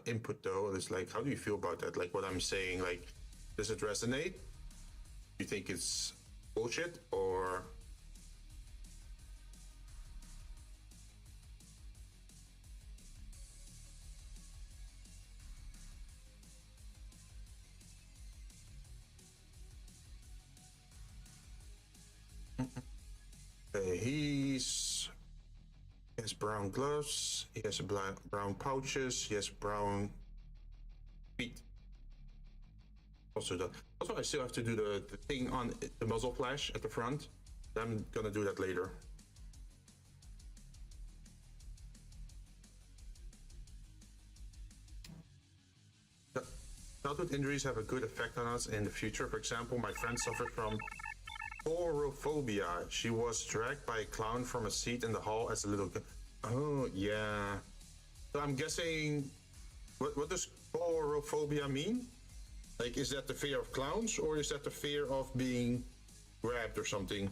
input though. It's like, how do you feel about that? Like what I'm saying, like, does it resonate? Do you think it's bullshit or? He has brown gloves, he has brown pouches, he has brown feet. Also, I still have to do the thing on the muzzle flash at the front. I'm gonna do that later. Childhood injuries have a good effect on us in the future. For example, my friend suffered from Phorophobia. She was dragged by a clown from a seat in the hall as a little girl. Oh, yeah. So I'm guessing, what does phorophobia mean? Like, is that the fear of clowns, or is that the fear of being grabbed or something?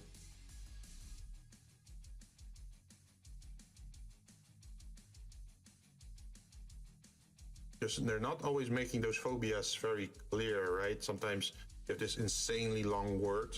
Because they're not always making those phobias very clear, right? Sometimes you have this insanely long word.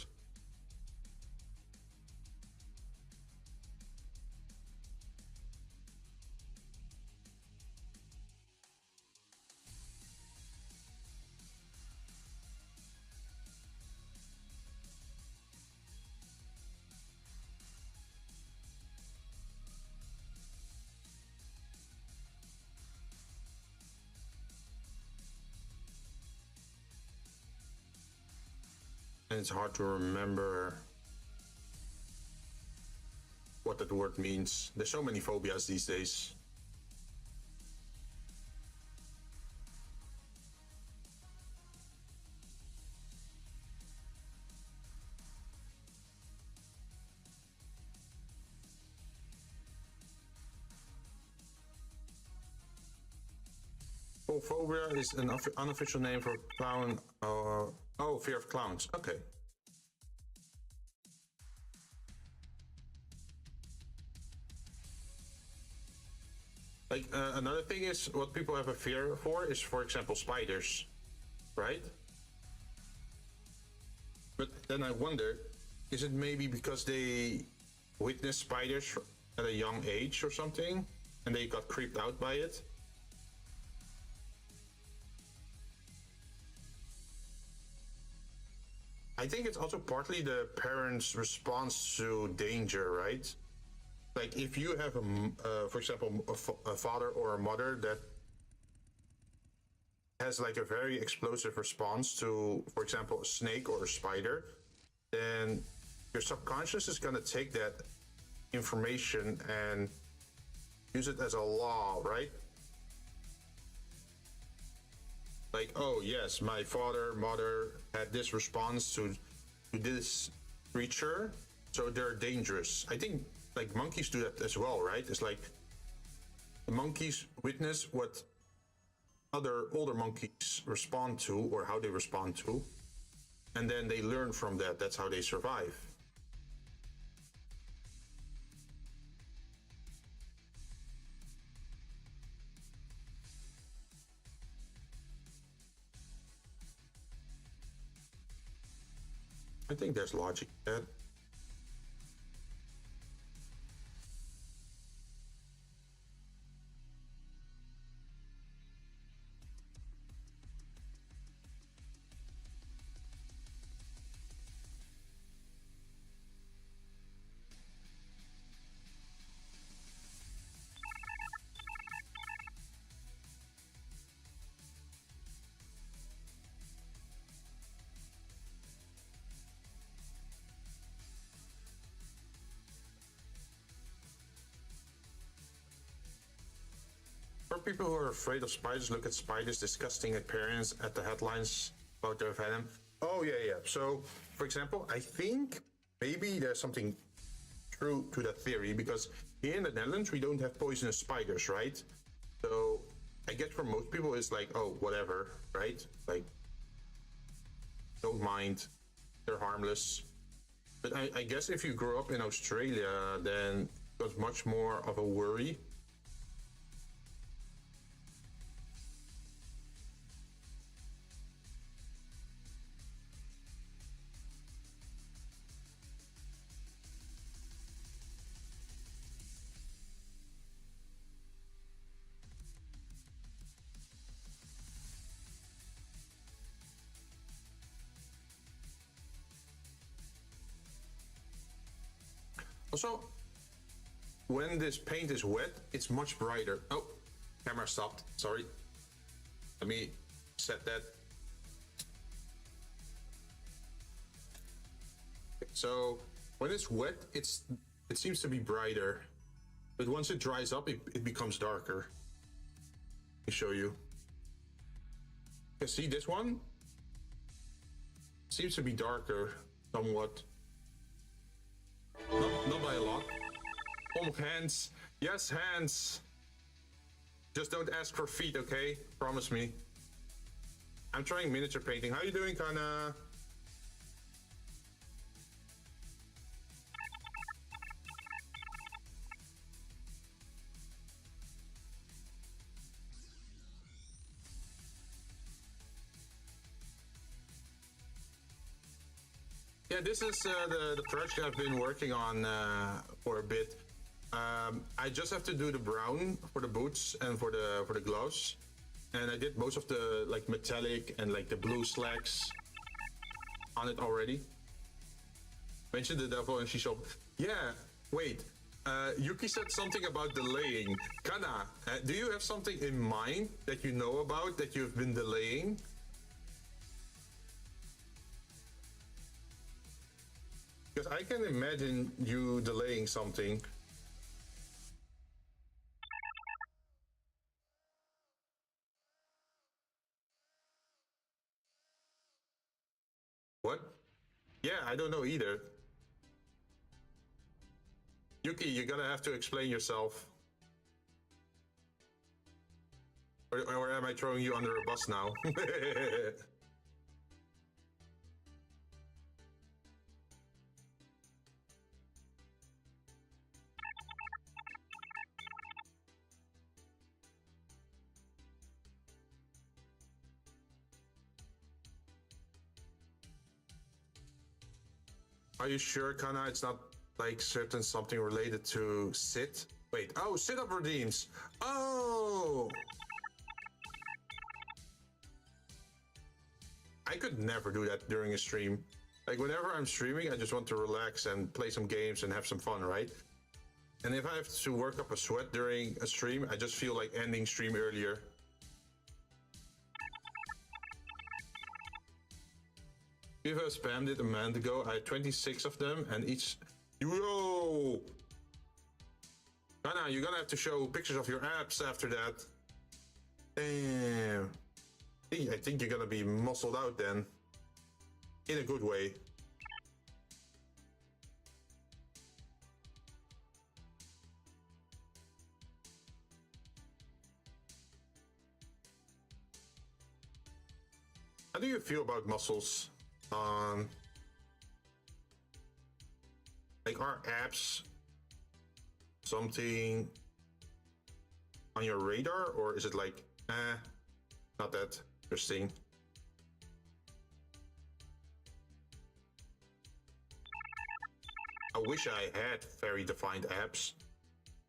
And it's hard to remember what that word means. There's so many phobias these days. Phobia is an unofficial name for clown. Oh, fear of clowns. Okay. Like another thing is what people have a fear for is, for example, spiders, right? But then I wonder, is it maybe because they witnessed spiders at a young age or something, and they got creeped out by it? I think it's also partly the parents' response to danger, right? Like if you have for example, a father or a mother that has like a very explosive response to, for example, a snake or a spider, then your subconscious is going to take that information and use it as a law, right? Like, oh yes, my father, mother had this response to this creature, so they're dangerous. I think like monkeys do that as well, right? It's like the monkeys witness what other older monkeys respond to or how they respond to, and then they learn from that. That's how they survive. I think there's logic in that. people who are afraid of spiders look at spiders' disgusting appearance at the headlines about their venom. Oh, yeah. So, for example, I think maybe there's something true to that theory, because here in the Netherlands, we don't have poisonous spiders, right? So, I guess for most people, it's like, oh, whatever, right? Like, don't mind, they're harmless. But I guess if you grow up in Australia, then it was much more of a worry. Also, when this paint is wet, it's much brighter. Oh, camera stopped. Sorry. Let me set that. So when it's wet, it seems to be brighter, but once it dries up, it becomes darker. Let me show you. You see this one? Seems to be darker somewhat. Not by a lot. Oh, hands. Yes, hands. Just don't ask for feet, okay? Promise me. I'm trying miniature painting. How you doing, Kana? Yeah, this is the project I've been working on for a bit. I just have to do the brown for the boots and for the gloves, and I did most of the like metallic and like the blue slacks on it already. Mentioned the devil and she showed. Yeah, wait. Yuki said something about delaying. Kana, do you have something in mind that you know about that you've been delaying? Because I can imagine you delaying something. What? Yeah, I don't know either. Yuki, you're gonna have to explain yourself. Or am I throwing you under a bus now? Are you sure, Kana? It's not like certain something related to sit? Wait, oh, sit-up redeems. Oh! I could never do that during a stream. Like, whenever I'm streaming, I just want to relax and play some games and have some fun, right? And if I have to work up a sweat during a stream, I just feel like ending stream earlier. If I spammed it a minute ago, I had 26 of them, and each... Yo! Anna, you're gonna have to show pictures of your abs after that. Damn. I think you're gonna be muscled out then. In a good way. How do you feel about muscles? Like, are abs something on your radar, or is it like, not that interesting? I wish I had very defined abs,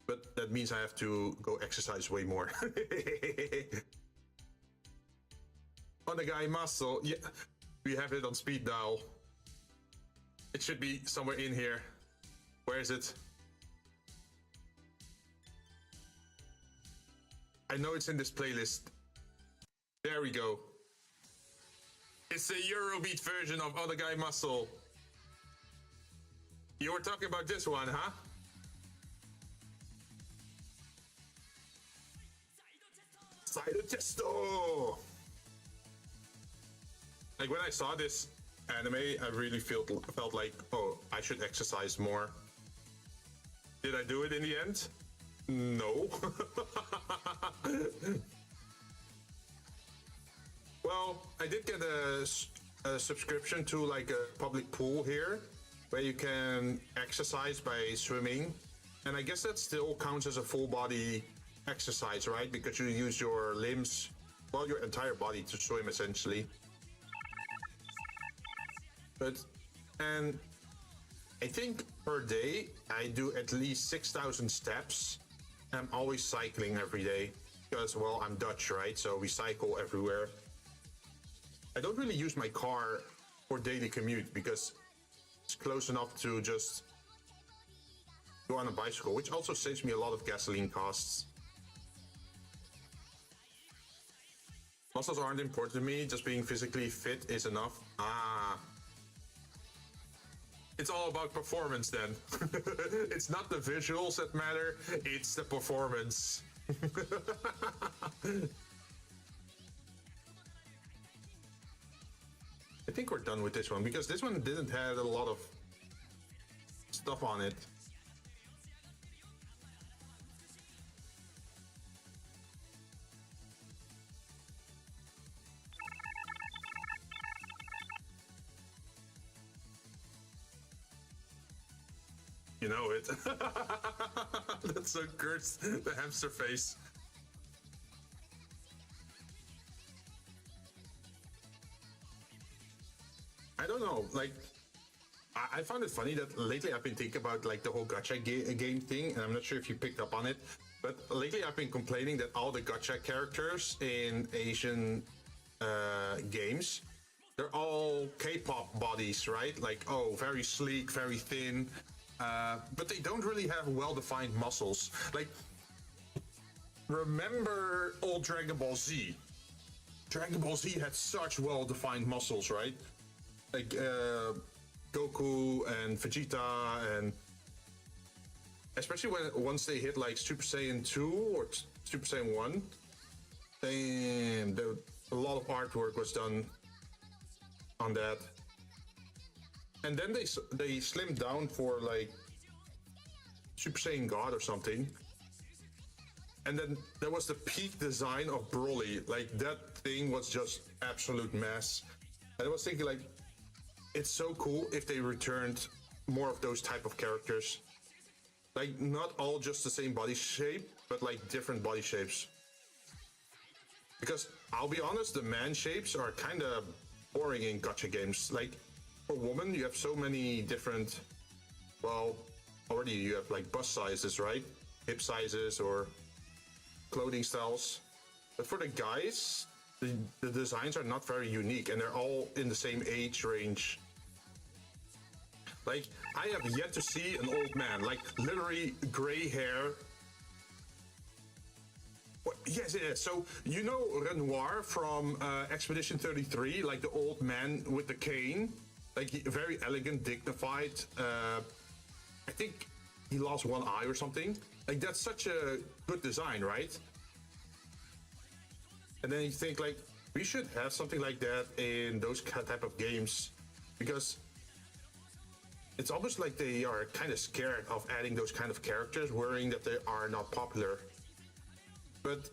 but that means I have to go exercise way more. On the guy muscle, yeah. We have it on speed dial. It should be somewhere in here. Where is it? I know it's in this playlist. There we go. It's the Eurobeat version of Other Guy Muscle. You were talking about this one, huh? Cider Testo! Like when I saw this anime, I really felt like, oh, I should exercise more. Did I do it in the end? No. Well, I did get a subscription to like a public pool here where you can exercise by swimming. And I guess that still counts as a full body exercise, right? Because you use your limbs, well, your entire body to swim essentially. And I think per day I do at least 6,000 steps. I'm always cycling every day because, well, I'm Dutch, right? So we cycle everywhere. I don't really use my car for daily commute because it's close enough to just go on a bicycle, which also saves me a lot of gasoline costs. Muscles aren't important to me, just being physically fit is enough. It's all about performance then. It's not the visuals that matter, it's the performance. I think we're done with this one because this one didn't have a lot of stuff on it. You know it. That's so cursed. The hamster face. I don't know. Like, I found it funny that lately I've been thinking about like the whole gacha game thing, and I'm not sure if you picked up on it, but lately I've been complaining that all the gacha characters in Asian games, they're all K-pop bodies, right? Like, oh, very sleek, very thin. But they don't really have well-defined muscles. Like, remember old Dragon Ball Z? Dragon Ball Z had such well-defined muscles, right? Like Goku and Vegeta, and especially once they hit like Super Saiyan 2 or Super Saiyan 1, damn, a lot of artwork was done on that. And then they slimmed down for like Super Saiyan God or something. And then there was the peak design of Broly. Like that thing was just absolute mess. And I was thinking like, it's so cool if they returned more of those type of characters. Like not all just the same body shape, but like different body shapes. Because I'll be honest, the man shapes are kind of boring in gacha games. Like, for women, you have so many different, well, already you have like bust sizes, right? Hip sizes or clothing styles. But for the guys, the designs are not very unique and they're all in the same age range. Like, I have yet to see an old man, like literally gray hair. Yes, yes. So, you know Renoir from Expedition 33, like the old man with the cane? Like, very elegant, dignified. I think he lost one eye or something. Like, that's such a good design, right? And then you think, like, we should have something like that in those type of games. Because it's almost like they are kind of scared of adding those kind of characters, worrying that they are not popular. But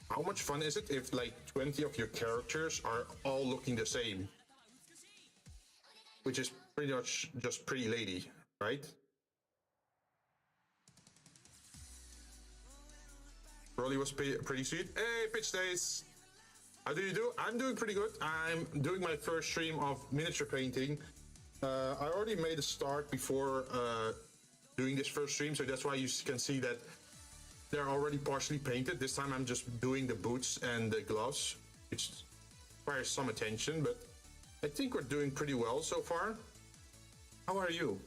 how much fun is it if, like, 20 of your characters are all looking the same? Which is pretty much just Pretty Lady, right? Broly was pretty sweet. Hey, Pitch Days! How do you do? I'm doing pretty good. I'm doing my first stream of miniature painting. I already made a start before doing this first stream, so that's why you can see that they're already partially painted. This time I'm just doing the boots and the gloves, which requires some attention, but I think we're doing pretty well so far. How are you?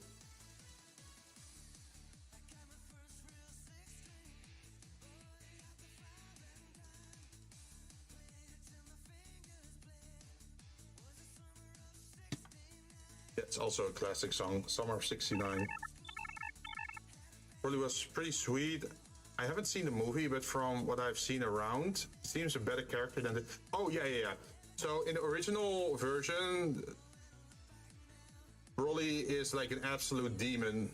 That's also a classic song, Summer of '69. Broly was pretty sweet. I haven't seen the movie, but from what I've seen around, seems a better character than the. Oh yeah. So in the original version, Broly is like an absolute demon,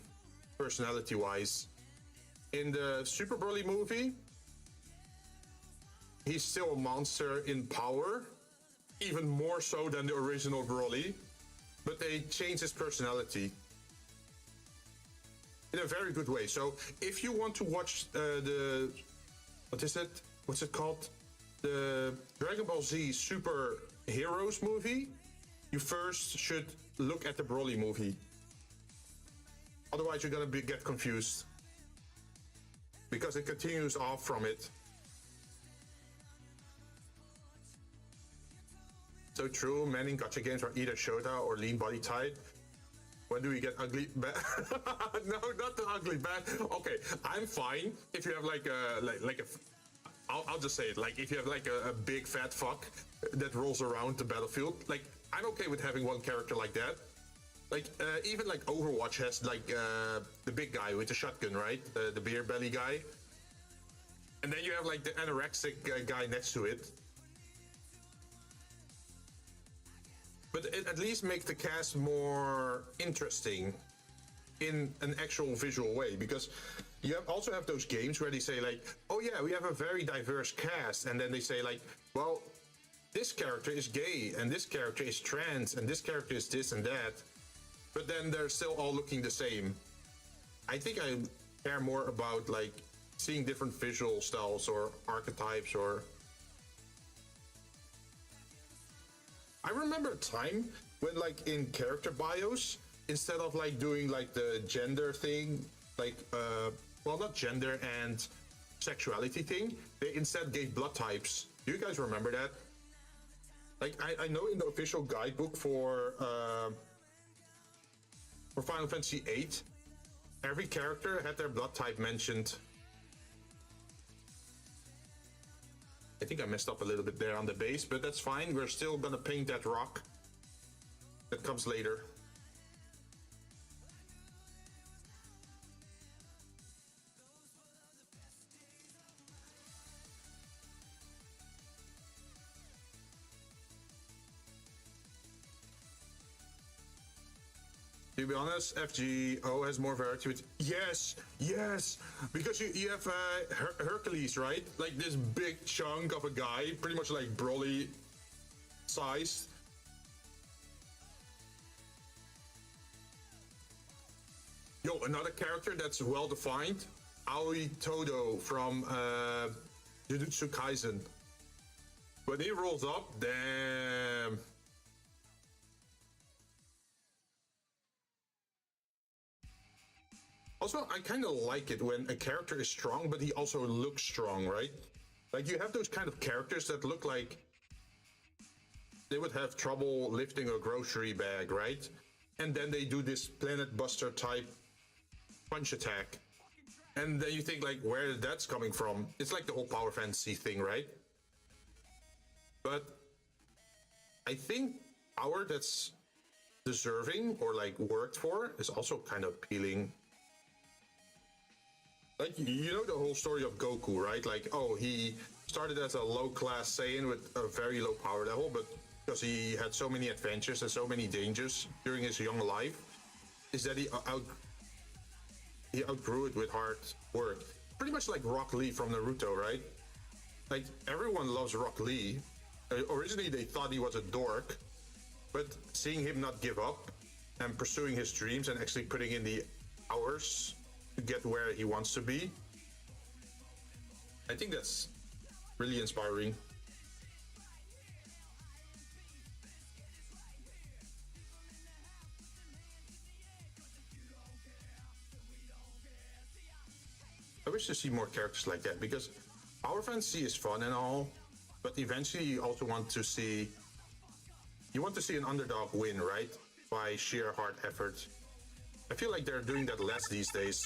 personality-wise. In the Super Broly movie, he's still a monster in power, even more so than the original Broly, but they changed his personality in a very good way. So if you want to watch what's it called? The Dragon Ball Z Super Heroes movie, you first should look at the Broly movie. Otherwise, you're gonna get confused because it continues off from it. So true, men in gacha games are either Shota or lean body type. When do we get ugly bad? No, not the ugly bad. Okay, I'm fine if you have I'll just say it, like if you have like a big fat fuck that rolls around the battlefield, like I'm okay with having one character like that. Like even like Overwatch has like the big guy with the shotgun, right? The beer belly guy. And then you have like the anorexic guy next to it. But it at least makes the cast more interesting in an actual visual way, because you also have those games where they say like, oh yeah, we have a very diverse cast, and then they say like, well, this character is gay, and this character is trans, and this character is this and that, but then they're still all looking the same. I think I care more about like seeing different visual styles or archetypes. Or I remember a time when like in character bios, instead of like doing like the gender thing, like well, not gender and sexuality thing, they instead gave blood types. Do you guys remember that? Like I know in the official guidebook for Final Fantasy VIII, every character had their blood type mentioned. I think I messed up a little bit there on the base, but that's fine. We're still gonna paint that rock. That comes later. To be honest, FGO has more variety with... Yes, because you have Hercules, right? Like this big chunk of a guy, pretty much like Broly sized. Yo, another character that's well defined, Aoi Todo from Jujutsu Kaisen. When he rolls up, damn. Also, I kind of like it when a character is strong, but he also looks strong, right? Like you have those kind of characters that look like they would have trouble lifting a grocery bag, right? And then they do this Planet Buster type punch attack. And then you think like, where that's coming from? It's like the whole Power Fantasy thing, right? But I think power that's deserving or like worked for is also kind of appealing. Like, you know the whole story of Goku, right? Like, oh, he started as a low-class Saiyan with a very low power level, but because he had so many adventures and so many dangers during his young life, is that he outgrew it with hard work. Pretty much like Rock Lee from Naruto, right? Like, everyone loves Rock Lee. Originally, they thought he was a dork, but seeing him not give up and pursuing his dreams and actually putting in the hours to get where he wants to be, I think that's really inspiring. I wish to see more characters like that, because Power Fantasy is fun and all, but eventually you also want to see an underdog win, right? By sheer hard effort. I feel like they're doing that less these days.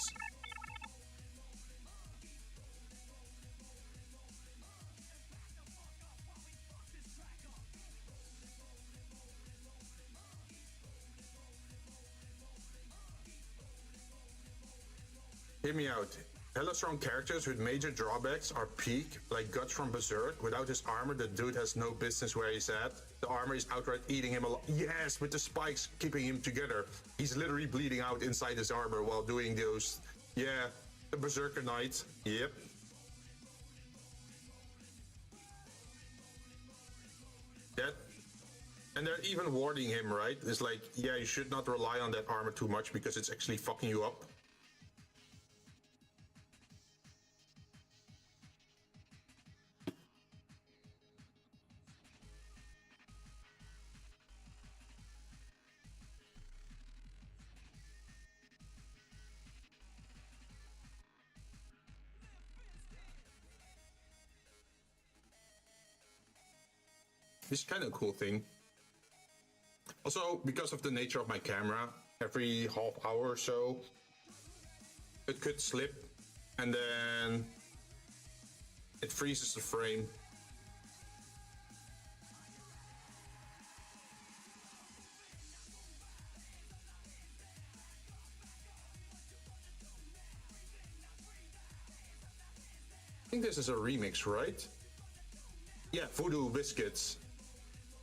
Hear me out. hella strong characters with major drawbacks are peak, like Guts from Berserk. Without his armor, the dude has no business where he's at. The armor is outright eating him alive. Yes, with the spikes keeping him together. He's literally bleeding out inside his armor while doing those. Yeah, the Berserker Knight. Yep. That. And they're even warning him, right? It's like, yeah, you should not rely on that armor too much because it's actually fucking you up. It's kind of a cool thing. Also, because of the nature of my camera, every half hour or so, it could slip and then it freezes the frame. I think this is a remix, right? Yeah, Voodoo Biscuits.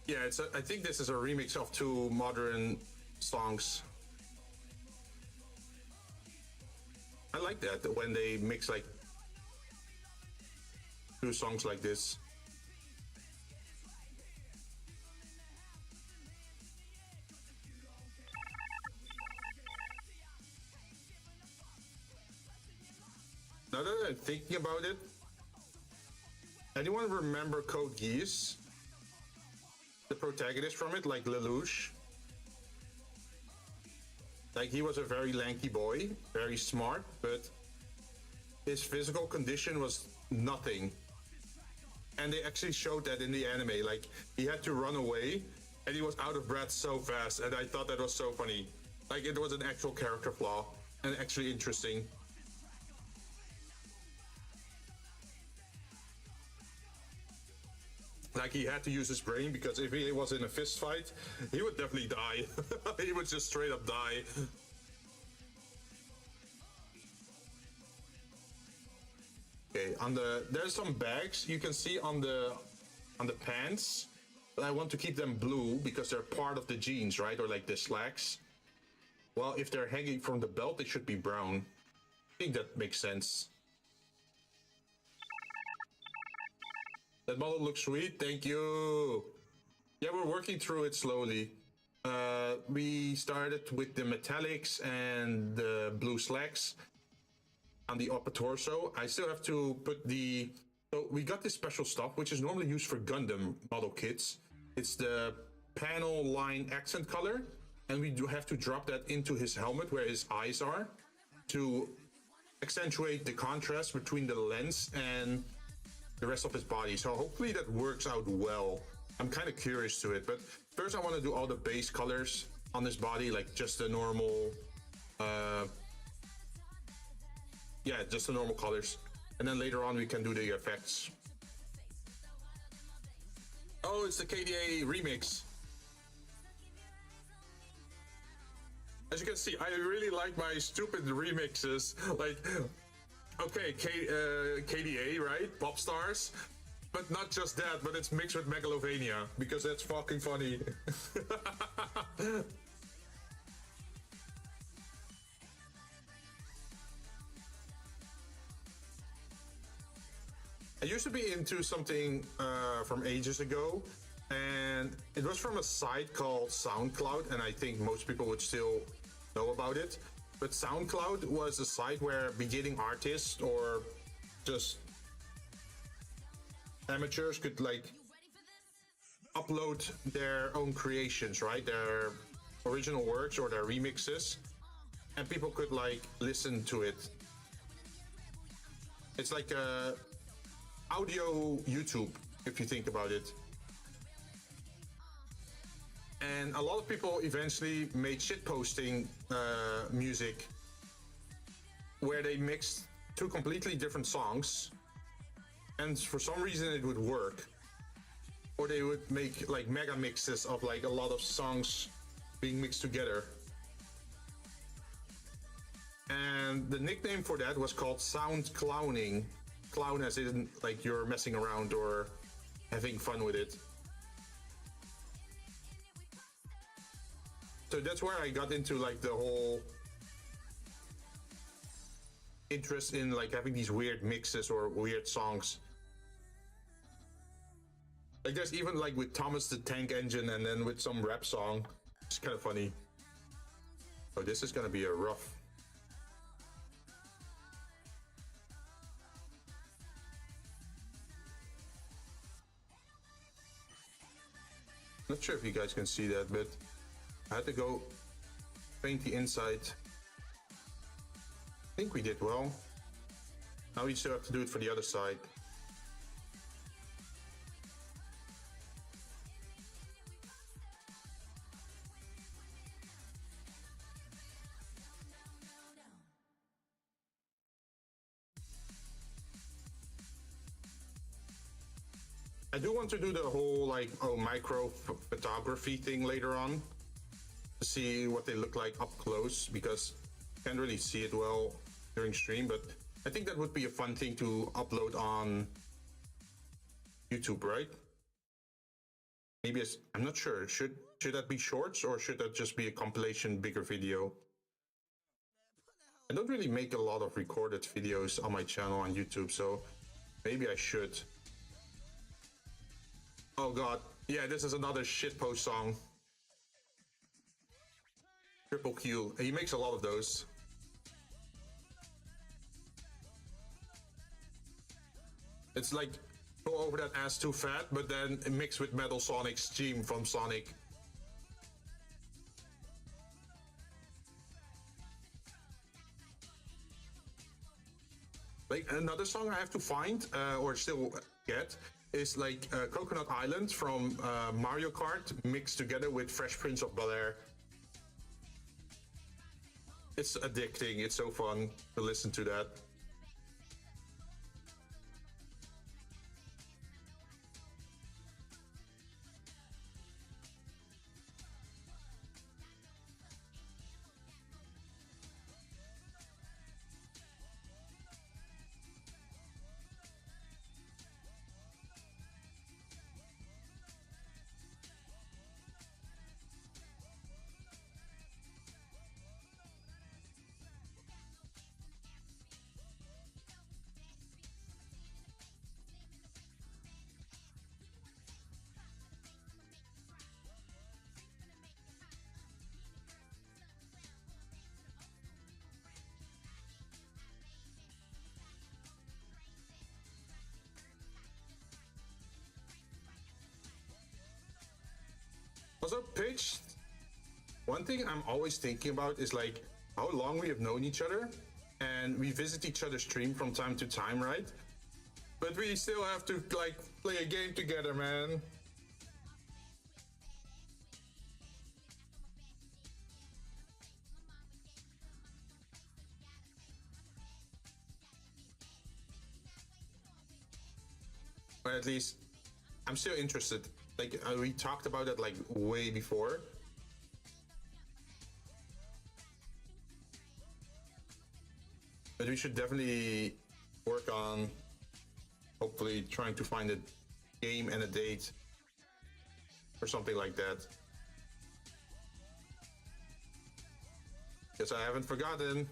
Yeah, I think this is a remix of two modern songs. I like that when they mix like two songs like this. Now that I'm thinking about it, anyone remember Code Geass? The protagonist from it, like Lelouch. Like, he was a very lanky boy, very smart, but his physical condition was nothing. And they actually showed that in the anime. Like, he had to run away, and he was out of breath so fast, and I thought that was so funny. Like, it was an actual character flaw, and actually interesting. Like, he had to use his brain, because if he was in a fist fight, he would definitely die. He would just straight up die. Okay, there's some bags you can see on the pants, but I want to keep them blue because they're part of the jeans, right? Or like the slacks. Well, if they're hanging from the belt, they should be brown. I think that makes sense. That model looks sweet, thank you. Yeah, we're working through it slowly. We started with the metallics and the blue slacks on the upper torso. I still have to put so we got this special stuff, which is normally used for Gundam model kits. It's the panel line accent color, and we do have to drop that into his helmet where his eyes are to accentuate the contrast between the lens and the rest of his body. So hopefully that works out well. I'm kind of curious to it, but first I want to do all the base colors on this body, like just the normal, yeah, just the normal colors. And then later on we can do the effects. Oh, it's the KDA remix. As you can see, I really like my stupid remixes. Like, okay, KDA, right? Pop stars. But not just that, but it's mixed with Megalovania, because that's fucking funny. I used to be into something from ages ago, and it was from a site called SoundCloud, and I think most people would still know about it. But SoundCloud was a site where beginning artists or just amateurs could like upload their own creations, right? Their original works or their remixes, and people could like listen to it. It's like a audio YouTube, if you think about it. And a lot of people eventually made shitposting music where they mixed two completely different songs, and for some reason it would work. Or they would make like mega mixes of like a lot of songs being mixed together. And the nickname for that was called sound clowning. Clown as in like you're messing around or having fun with it. So that's where I got into like the whole interest in like having these weird mixes or weird songs. Like there's even like with Thomas the Tank Engine and then with some rap song. It's kind of funny. Oh, this is gonna be a rough. Not sure if you guys can see that, but I had to go paint the inside. I think we did well. Now we still have to do it for the other side. I do want to do the whole like micro photography thing later on to see what they look like up close, because I can't really see it well during stream, but I think that would be a fun thing to upload on YouTube, right? Maybe I'm not sure. Should that be shorts or should that just be a compilation bigger video? I don't really make a lot of recorded videos on my channel on YouTube, so maybe I should. Oh god, yeah, this is another shitpost song. Triple Q, he makes a lot of those. It's like, go over that ass too fat, but then mixed with Metal Sonic's theme from Sonic. Like another song I have to find, or still get, is like Coconut Island from Mario Kart mixed together with Fresh Prince of Bel-Air. It's addicting, it's so fun to listen to that. Also, Pitch, one thing I'm always thinking about is like how long we have known each other, and we visit each other's stream from time to time, right? But we still have to like play a game together, man. Or at least I'm still interested. Like we talked about it like way before. But we should definitely work on hopefully trying to find a game and a date or something like that. Because I haven't forgotten.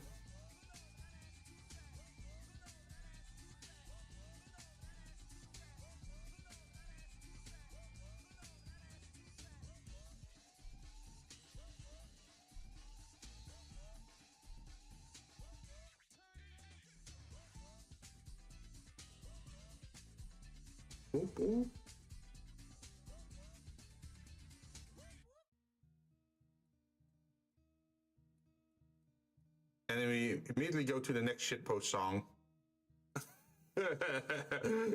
Oop, oop. And then we immediately go to the next shitpost song.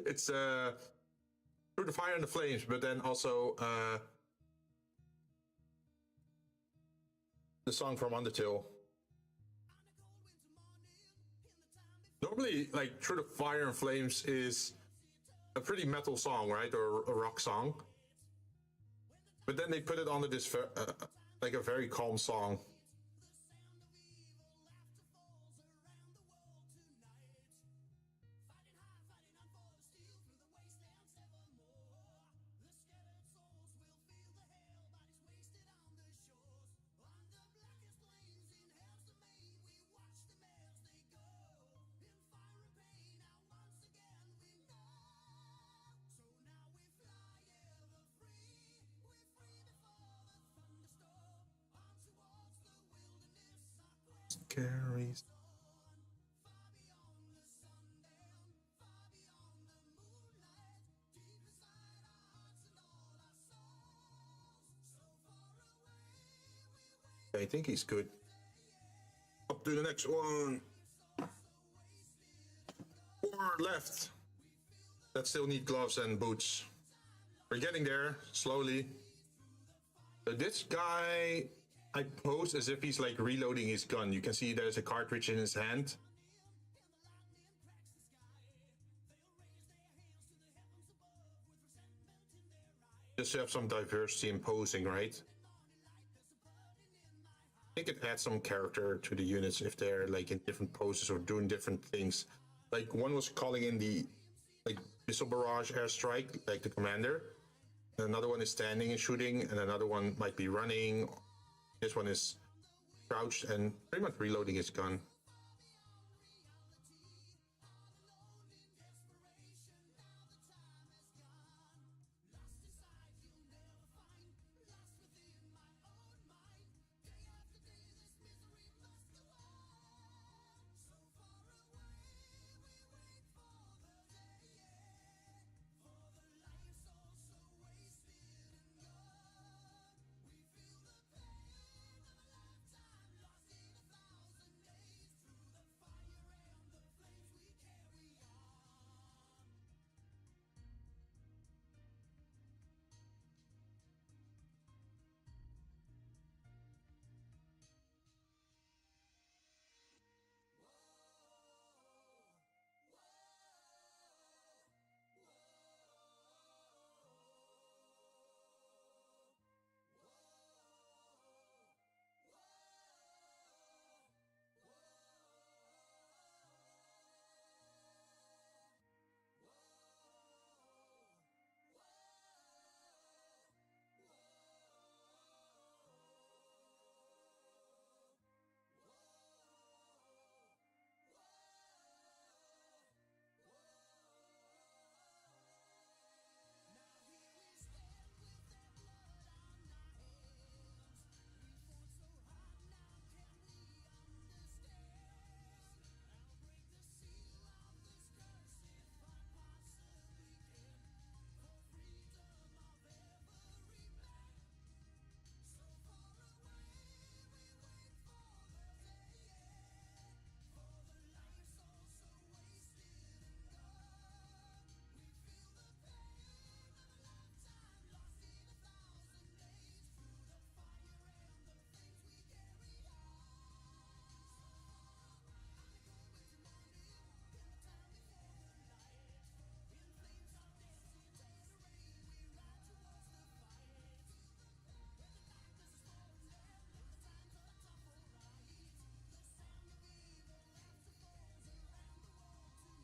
It's Through the Fire and the Flames, but then also the song from Undertale. Normally, like Through the Fire and Flames is a pretty metal song, right, or a rock song. But then they put it under this like a very calm song. Carries. I think he's good. Up to the next one. 4 left. That still need gloves and boots. We're getting there, slowly. So this guy, I pose as if he's like reloading his gun. You can see there's a cartridge in his hand. Just to have some diversity in posing, right? I think it adds some character to the units if they're like in different poses or doing different things. Like one was calling in the like missile barrage airstrike, like the commander. And another one is standing and shooting, and another one might be running. This one is crouched and pretty much reloading his gun.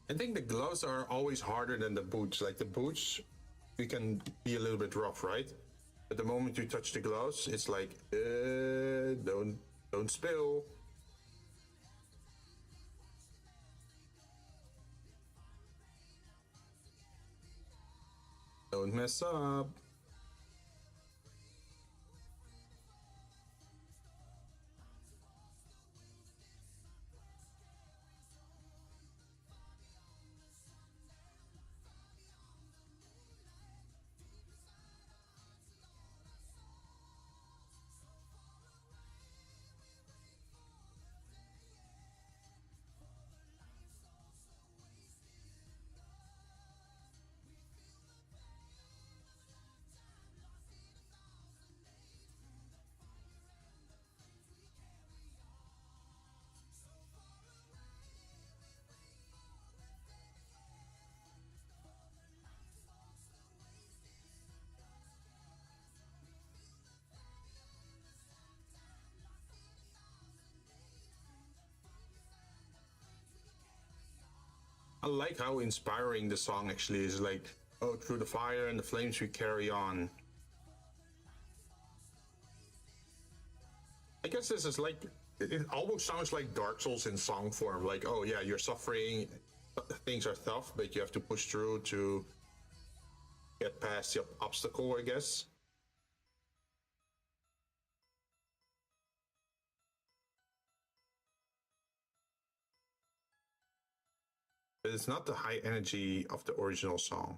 I think the gloves are always harder than the boots. Like the boots, you can be a little bit rough, right? But the moment you touch the gloves, it's like, don't spill. Don't mess up. I like how inspiring the song actually is. Like, oh, through the fire and the flames we carry on. I guess this is like, it almost sounds like Dark Souls in song form. Like, oh yeah, you're suffering, things are tough, but you have to push through to get past the obstacle, I guess. but it's not the high energy of the original song.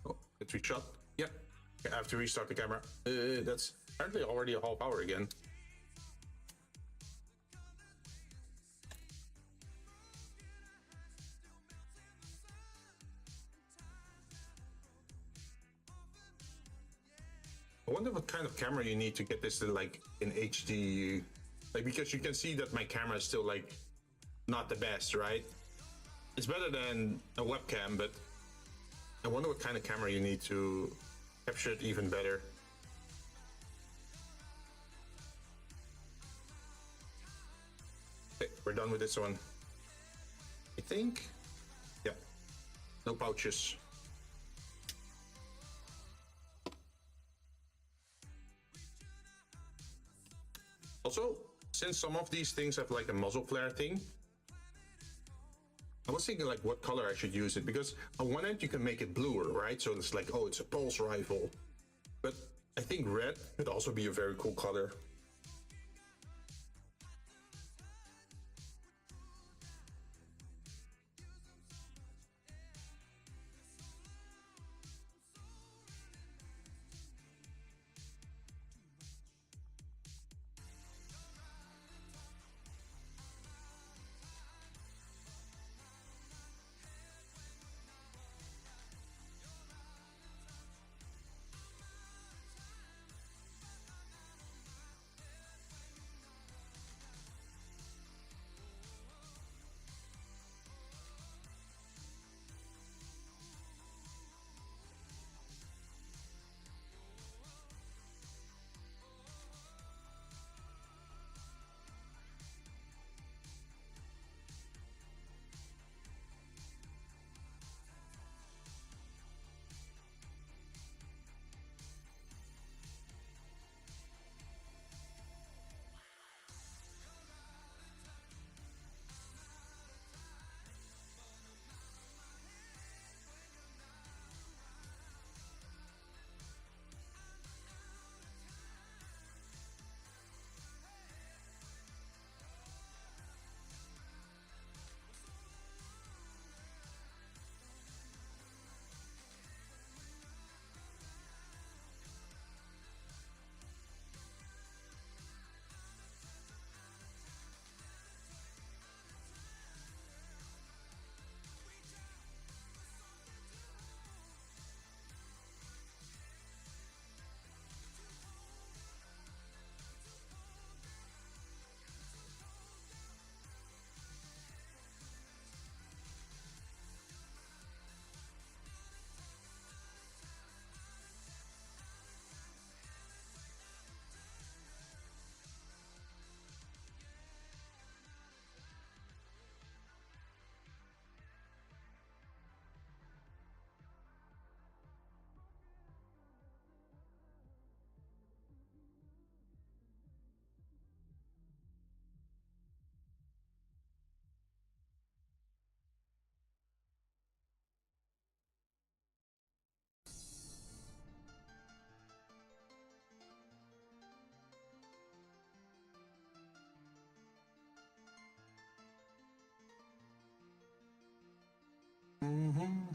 Oh, it's reshot. Yep. I have to restart the camera. That's apparently already a half hour again. I wonder what kind of camera you need to get this to like in HD, like, because you can see that my camera is still like not the best, right? It's better than a webcam, but I wonder what kind of camera you need to capture it even better. Okay, we're done with this one. I think, yeah, no pouches. Also, since some of these things have like a muzzle flare thing, I was thinking like what color I should use it, because on one end you can make it bluer, right? So it's like, oh, it's a pulse rifle. But I think red could also be a very cool color. Mm-hmm.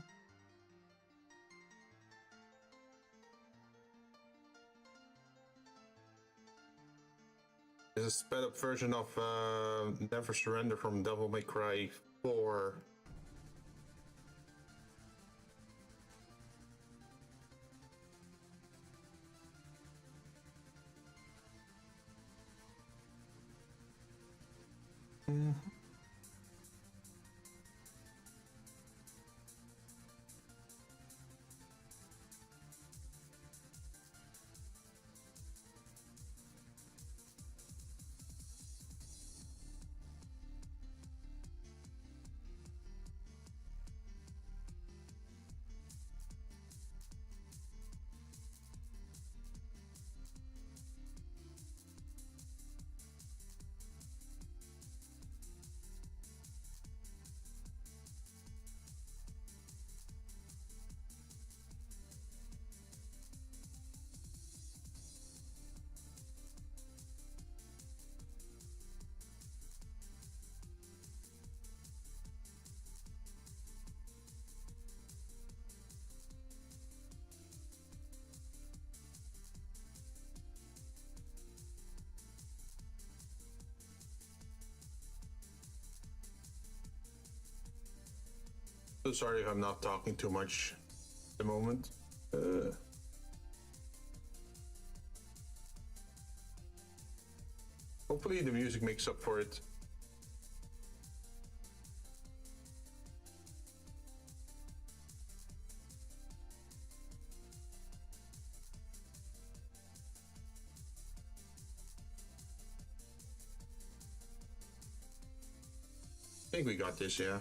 It's a sped up version of Never Surrender from Devil May Cry 4. Mm-hmm. So sorry if I'm not talking too much at the moment. Hopefully the music makes up for it. I think we got this, yeah.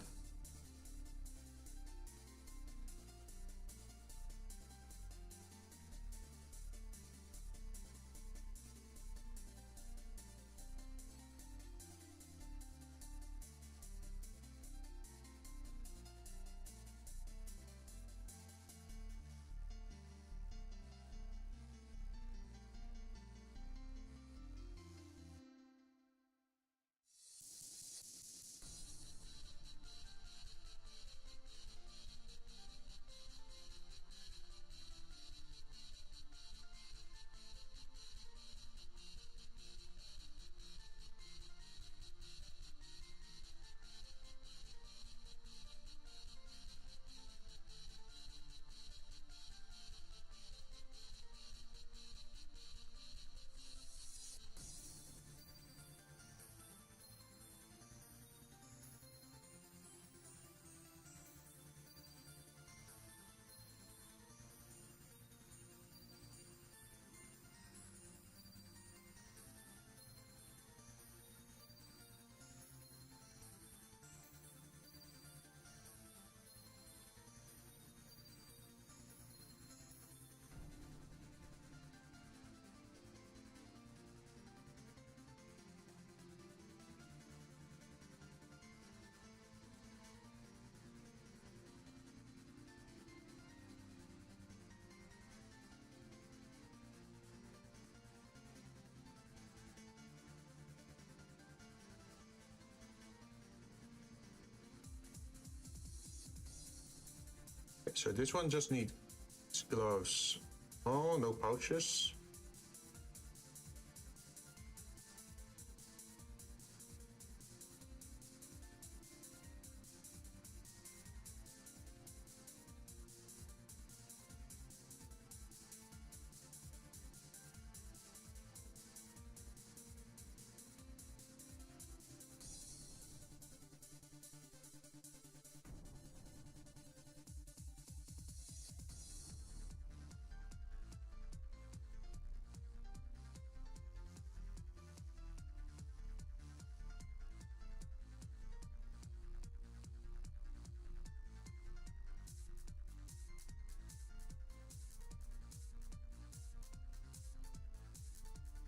So this one just needs gloves. Oh, no pouches.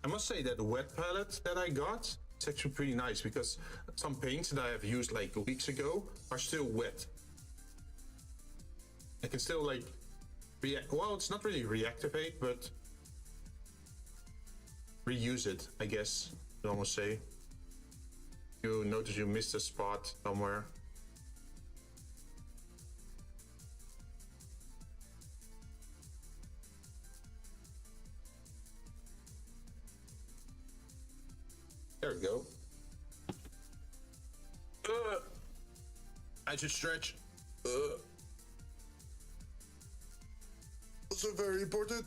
I must say that the wet palette that I got is actually pretty nice because some paints that I have used like weeks ago are still wet. I can still like well, it's not really reactivate, but reuse it, I guess you'd almost say. You notice you missed a spot somewhere. There we go. I should stretch. Also very important.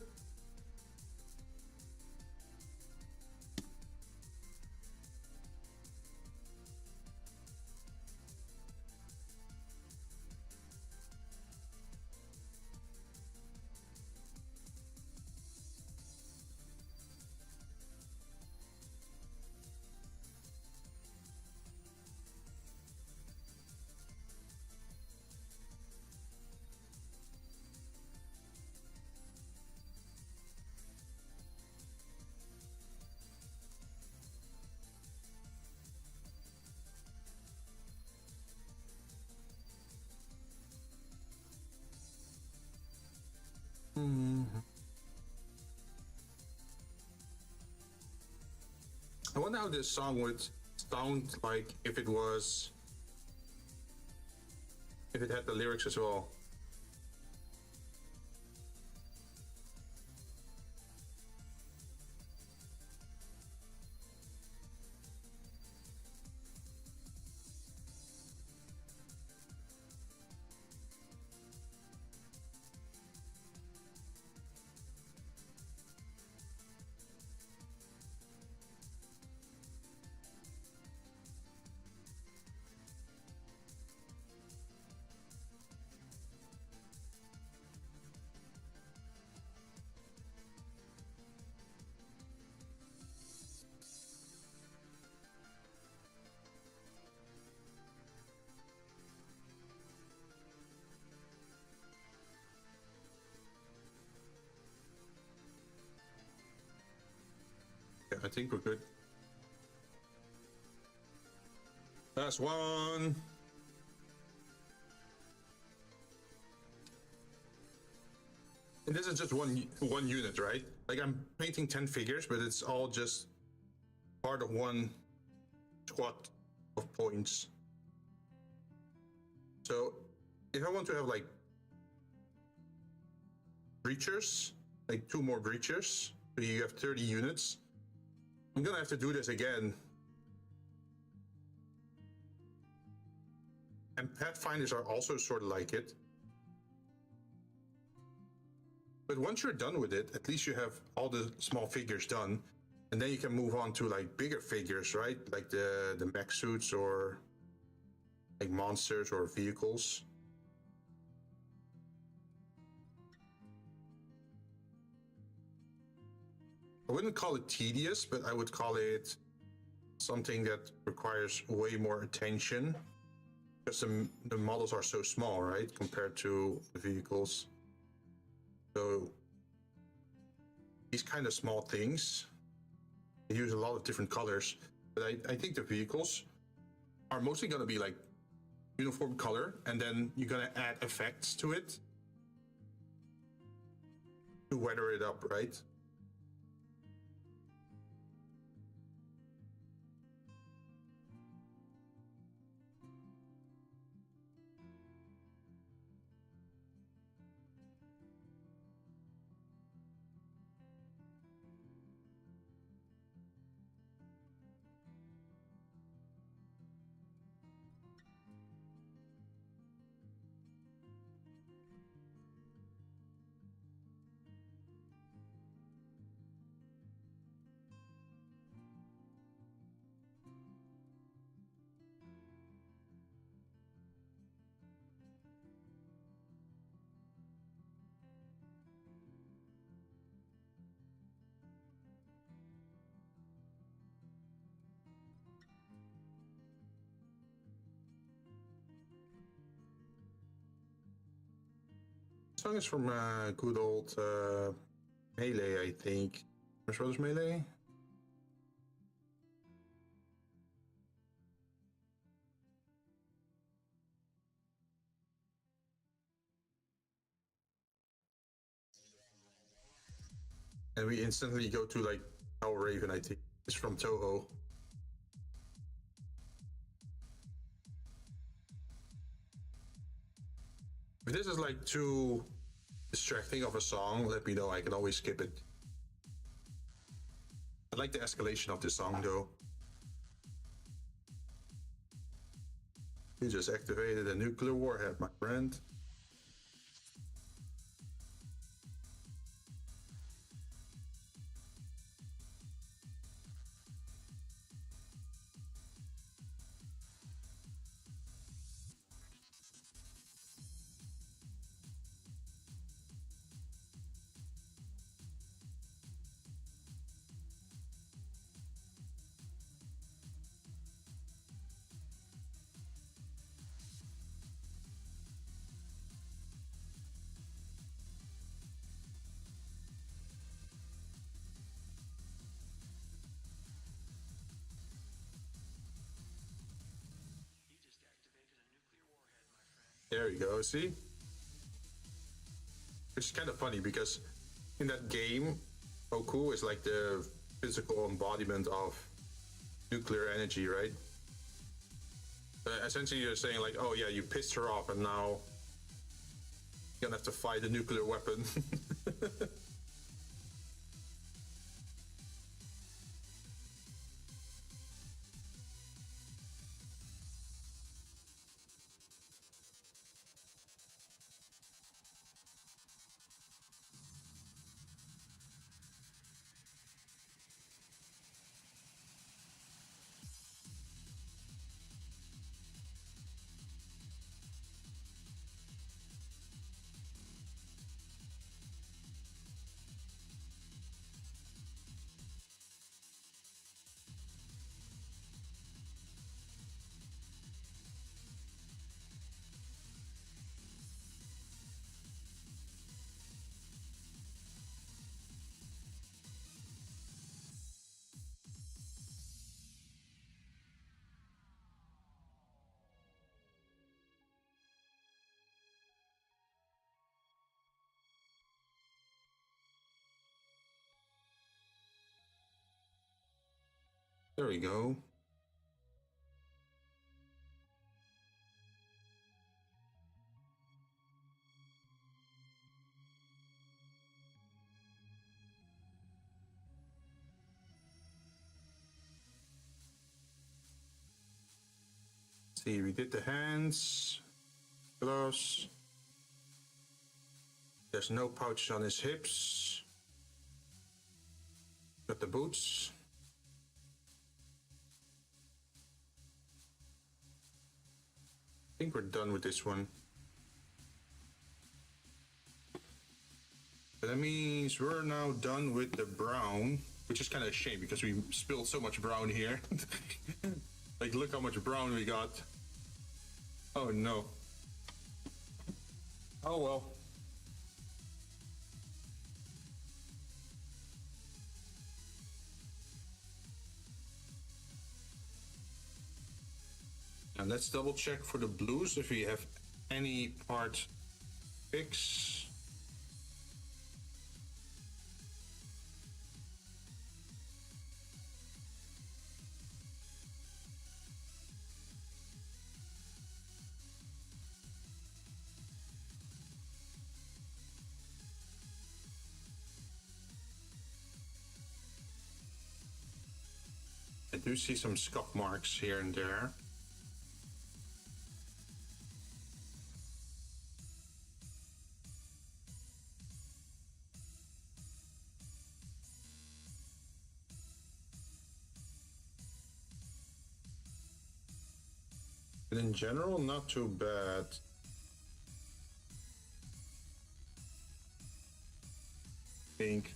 I wonder how this song would sound like if it had the lyrics as well. think we're good. Last one. And this is just one unit, right? Like I'm painting 10 figures, but it's all just part of one squad of points. So if I want to have like breachers, like 2 more breachers, so you have 30 units, I'm gonna have to do this again. And Pathfinders are also sort of like it. But once you're done with it, at least you have all the small figures done, and then you can move on to like bigger figures, right? Like the mech suits or like monsters or vehicles. I wouldn't call it tedious, but I would call it something that requires way more attention, because the models are so small, right, compared to the vehicles. So these kind of small things, they use a lot of different colors, but I think the vehicles are mostly going to be like uniform color, and then you're going to add effects to it to weather it up, right? This song is from good old Melee, I think. Smash Brothers Melee? And we instantly go to like Hell Raven, I think. It's from Toho. If this is like too distracting of a song, let me know. I can always skip it. I like the escalation of this song though. You just activated a nuclear warhead, my friend. There you go, see? Which is kind of funny because in that game, Oku is like the physical embodiment of nuclear energy, right? Essentially, you're saying like, oh yeah, you pissed her off and now you're gonna have to fight a nuclear weapon. There we go. See, we did the hands, gloves. There's no pouch on his hips. Got the boots. I think we're done with this one. But that means we're now done with the brown, which is kind of a shame because we spilled so much brown here. Like, look how much brown we got. Oh no. Oh well. And let's double check for the blues if we have any part fix. I do see some scuff marks here and there. But in general, not too bad. I think.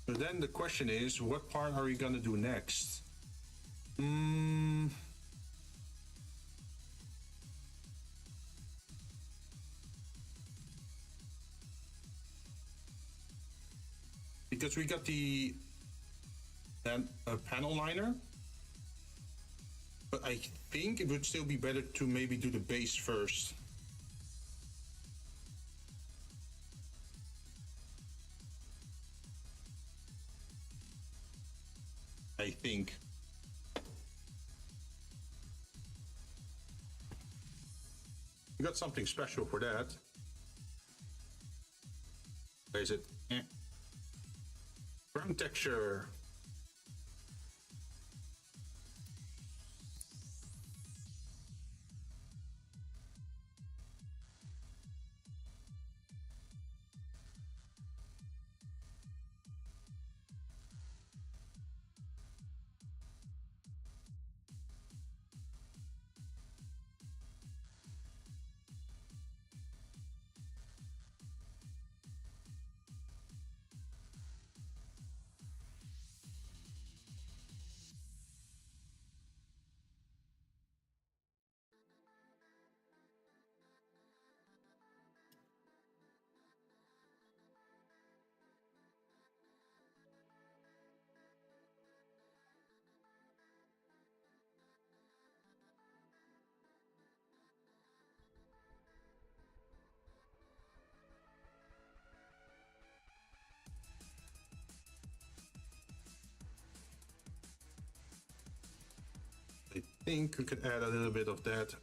So then the question is, what part are we gonna do next? Because we got the panel liner, but I think it would still be better to maybe do the base first. I think. We got something special for that. Where is it? Ground texture. I think we could add a little bit of that.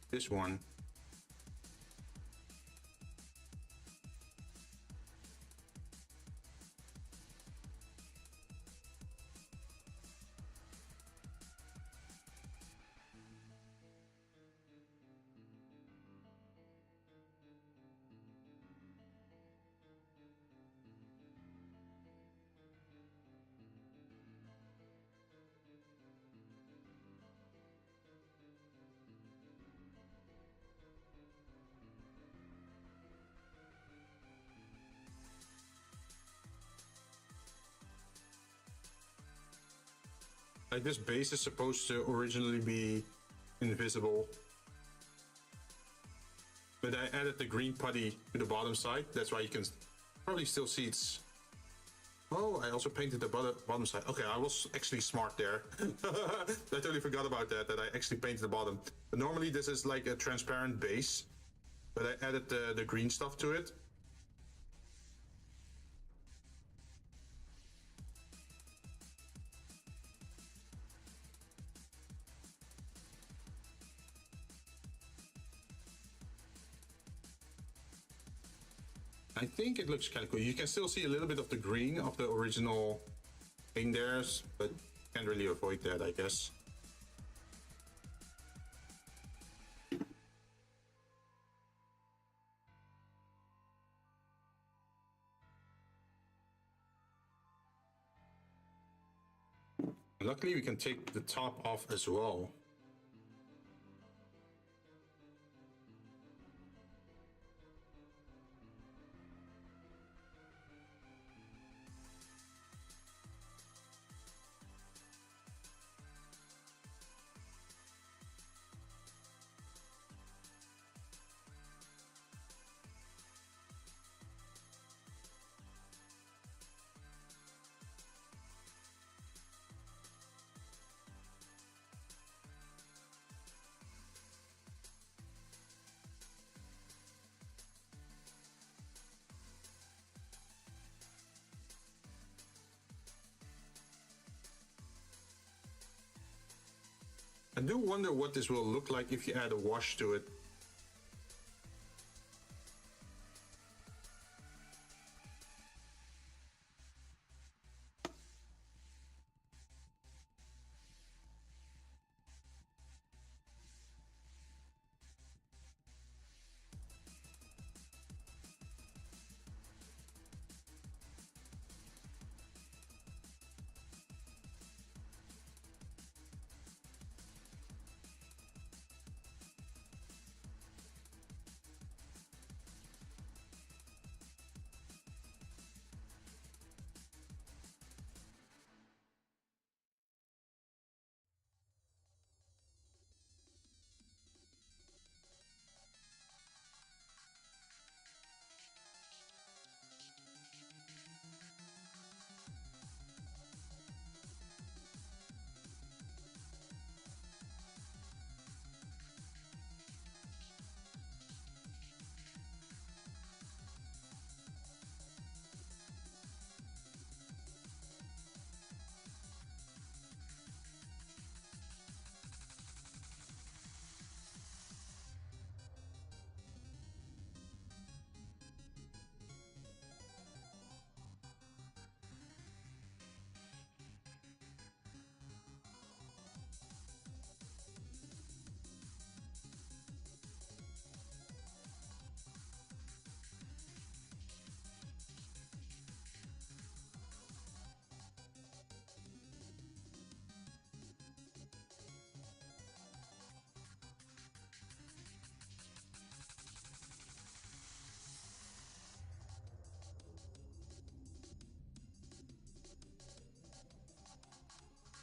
This one. Like, this base is supposed to originally be invisible. But I added the green putty to the bottom side. That's why you can probably still see it's... Oh, I also painted the bottom side. Okay, I was actually smart there. I totally forgot about that I actually painted the bottom. But normally this is like a transparent base. but I added the green stuff to it. I think it looks kind of cool. You can still see a little bit of the green of the original thing there, but can't really avoid that, I guess. Luckily, we can take the top off as well. I do wonder what this will look like if you add a wash to it.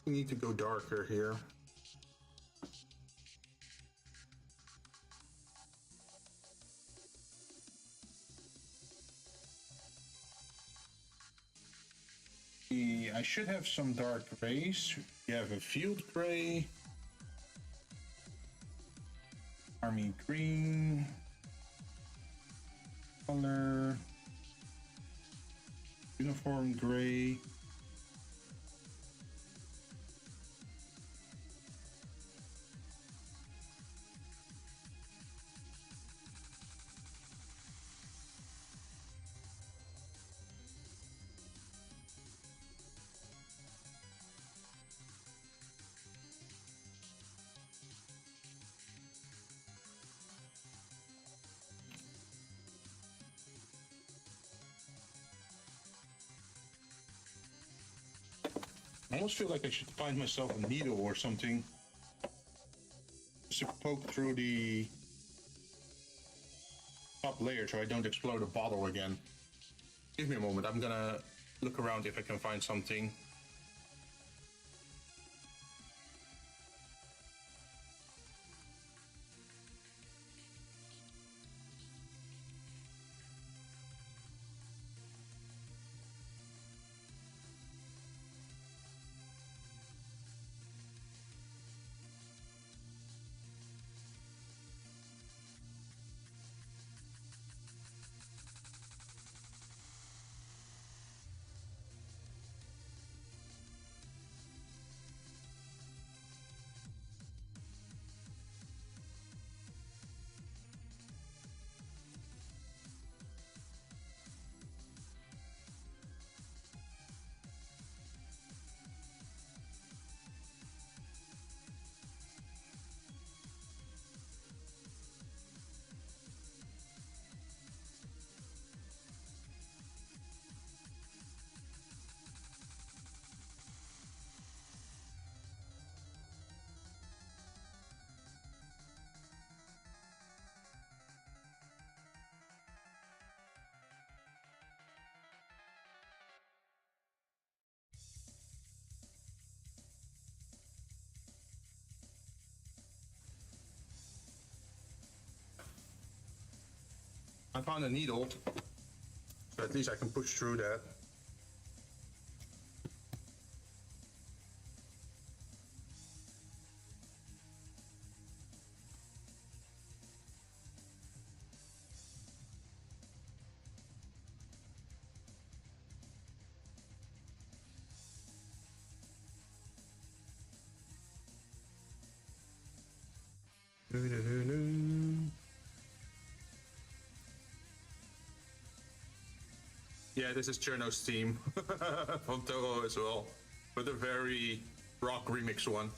We need to go darker here. I should have some dark grays. You have a field gray, army green, color, uniform gray. I almost feel like I should find myself a needle or something just to poke through the top layer so I don't explode a bottle again. Give me a moment, I'm gonna look around if I can find something. I found a needle, so at least I can push through that. Yeah, this is Cherno's theme from Toho as well, but a very rock remix one.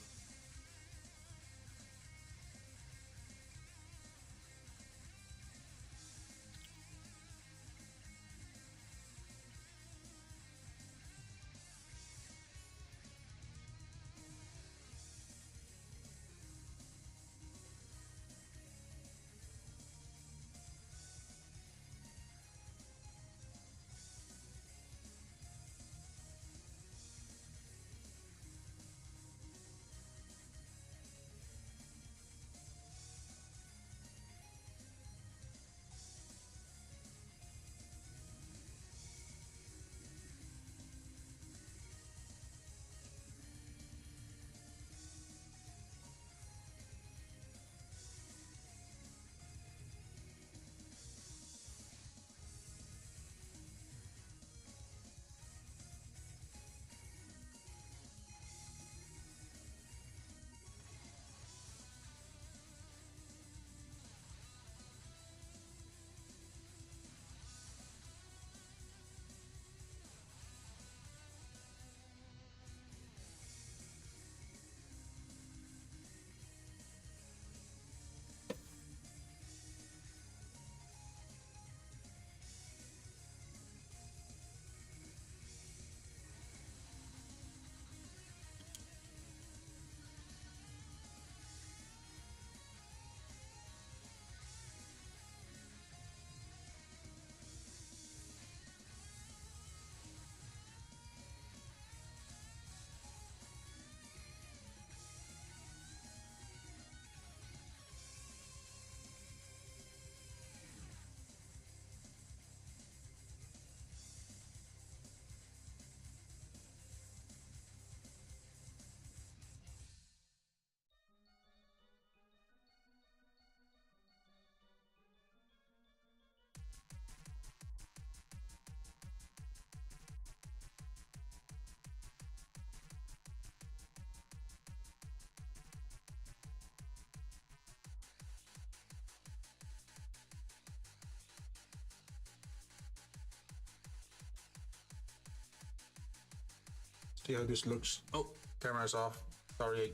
See how this looks. Oh, camera's off. Sorry.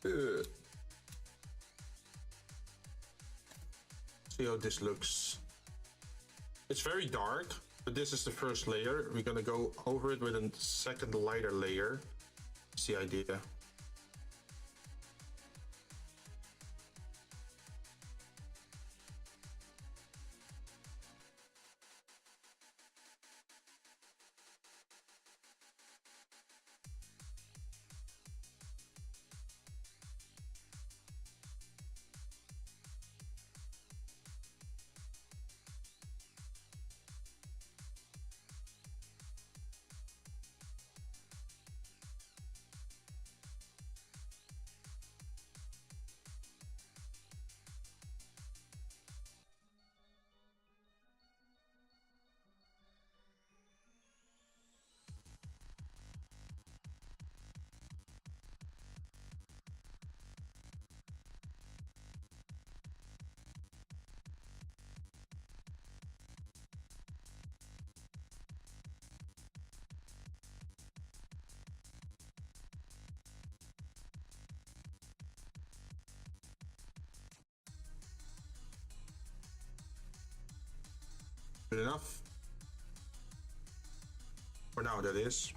See how this looks. It's very dark, but this is the first layer. We're gonna go over it with a second lighter layer. That's the idea. Good enough. For now, that is.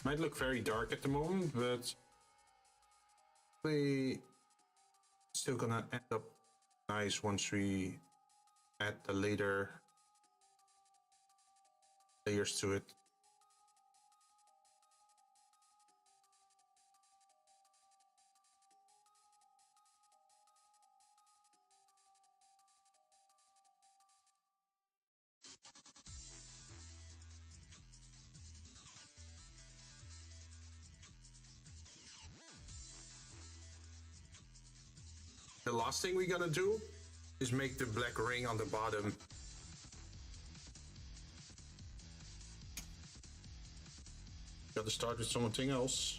Might look very dark at the moment, but we still gonna end up nice once we add the later layers to it. The last thing we're gonna do is make the black ring on the bottom. Gotta start with something else.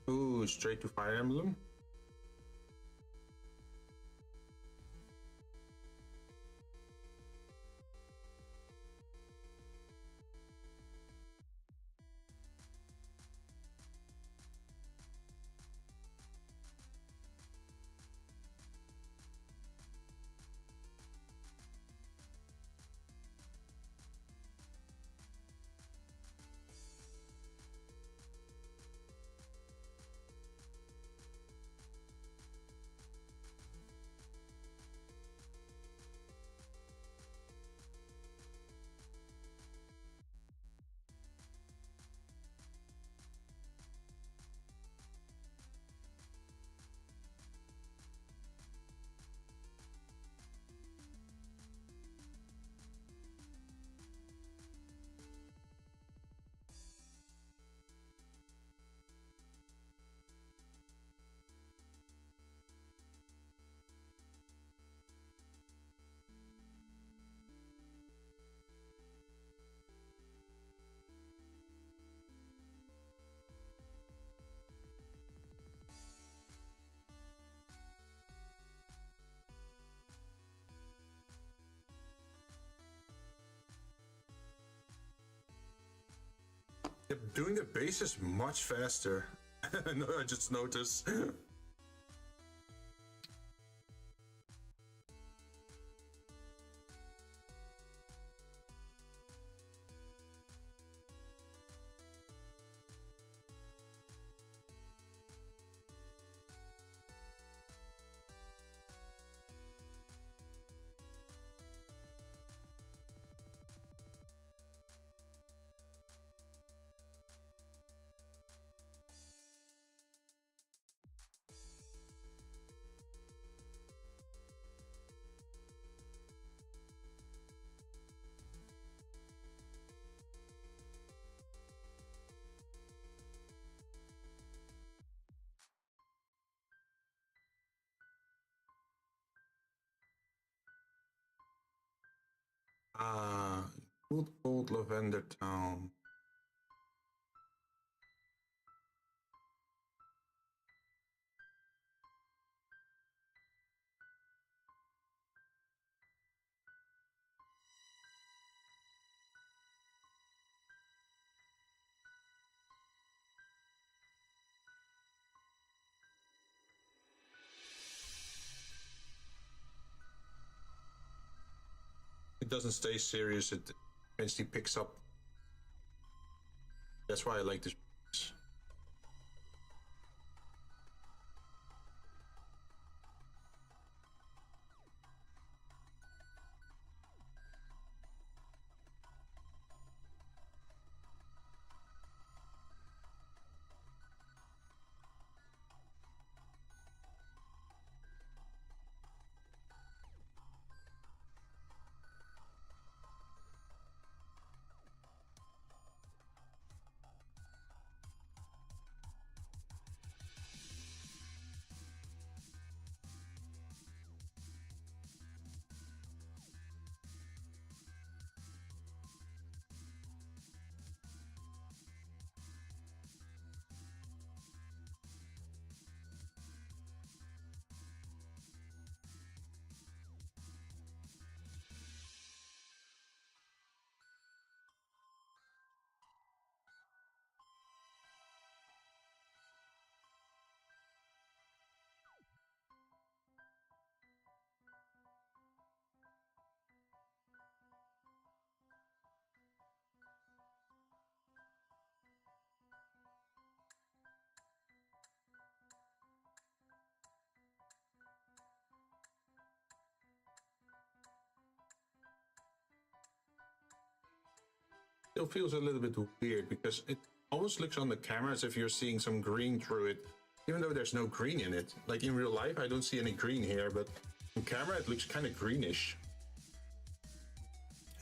Ooh, straight to Fire Emblem. doing the base is much faster. I just noticed. Ah, good old Lavender Town. It doesn't stay serious, it eventually picks up. That's why I like this. Still feels a little bit weird because it almost looks on the camera as if you're seeing some green through it, even though there's no green in it. Like in real life, I don't see any green here, but on camera it looks kind of greenish.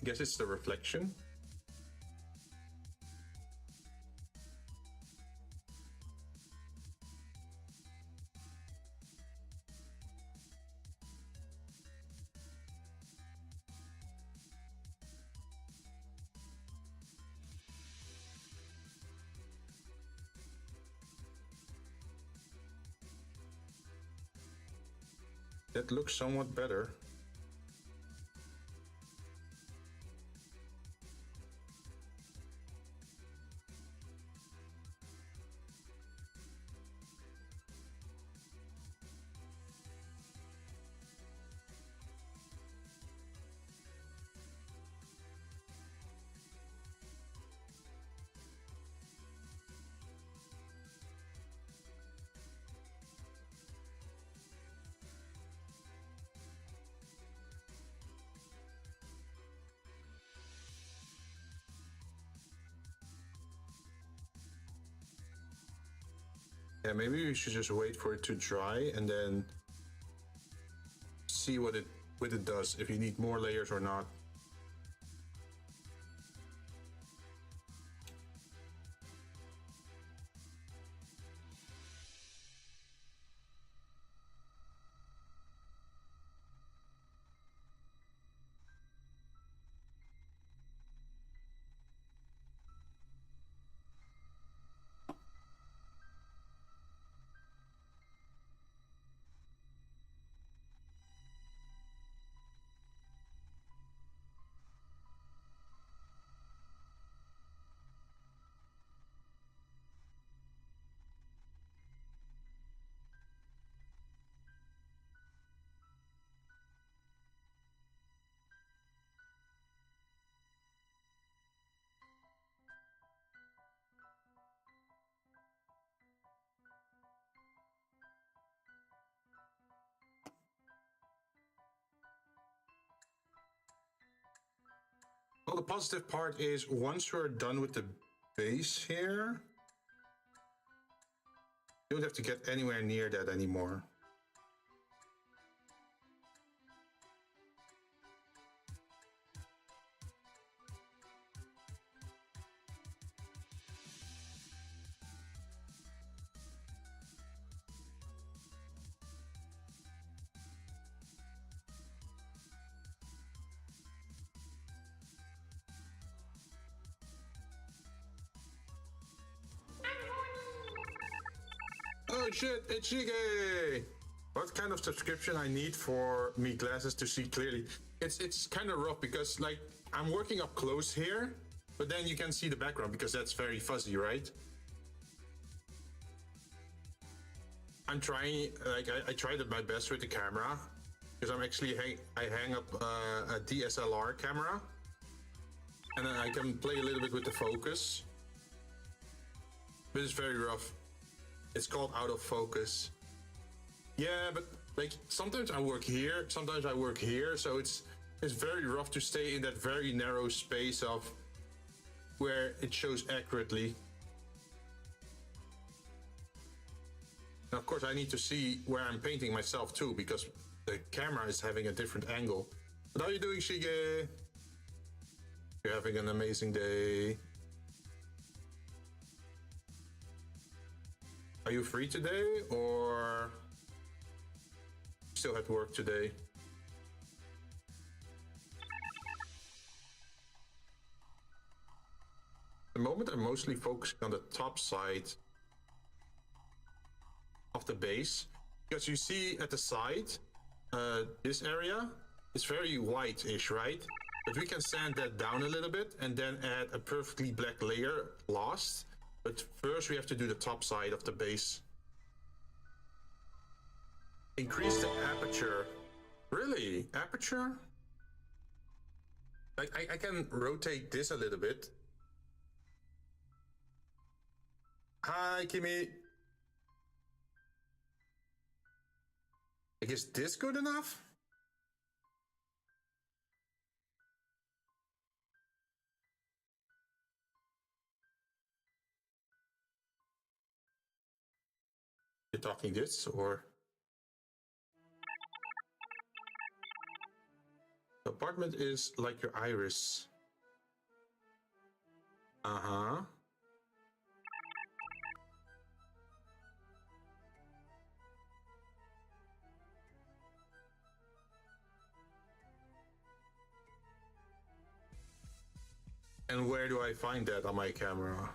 I guess it's the reflection. That looks somewhat better. Yeah, maybe we should just wait for it to dry and then see what it does, if you need more layers or not. positive part is once we're done with the base here, you don't have to get anywhere near that anymore. Oh shit, it's Shige! What kind of subscription I need for me glasses to see clearly? It's kind of rough because like I'm working up close here, but then you can see the background because that's very fuzzy, right? I'm trying, like I tried my best with the camera because I'm actually I hang up a DSLR camera, and then I can play a little bit with the focus. But it's very rough. It's called out of focus. Yeah, but like sometimes I work here, sometimes I work here, so it's very rough to stay in that very narrow space of where it shows accurately. And of course I need to see where I'm painting myself too, because the camera is having a different angle. But how are you doing, Shige? You're having an amazing day. Are you free today, or still at work today? At the moment I'm mostly focusing on the top side of the base, because you see at the side, this area is very white-ish, right? But we can sand that down a little bit and then add a perfectly black layer last. But first we have to do the top side of the base. Increase the aperture. Really? Aperture? Like I can rotate this a little bit. Hi, Kimmy. Like, is this good enough? You're talking this, or? The apartment is like your iris. Uh-huh. And where do I find that on my camera?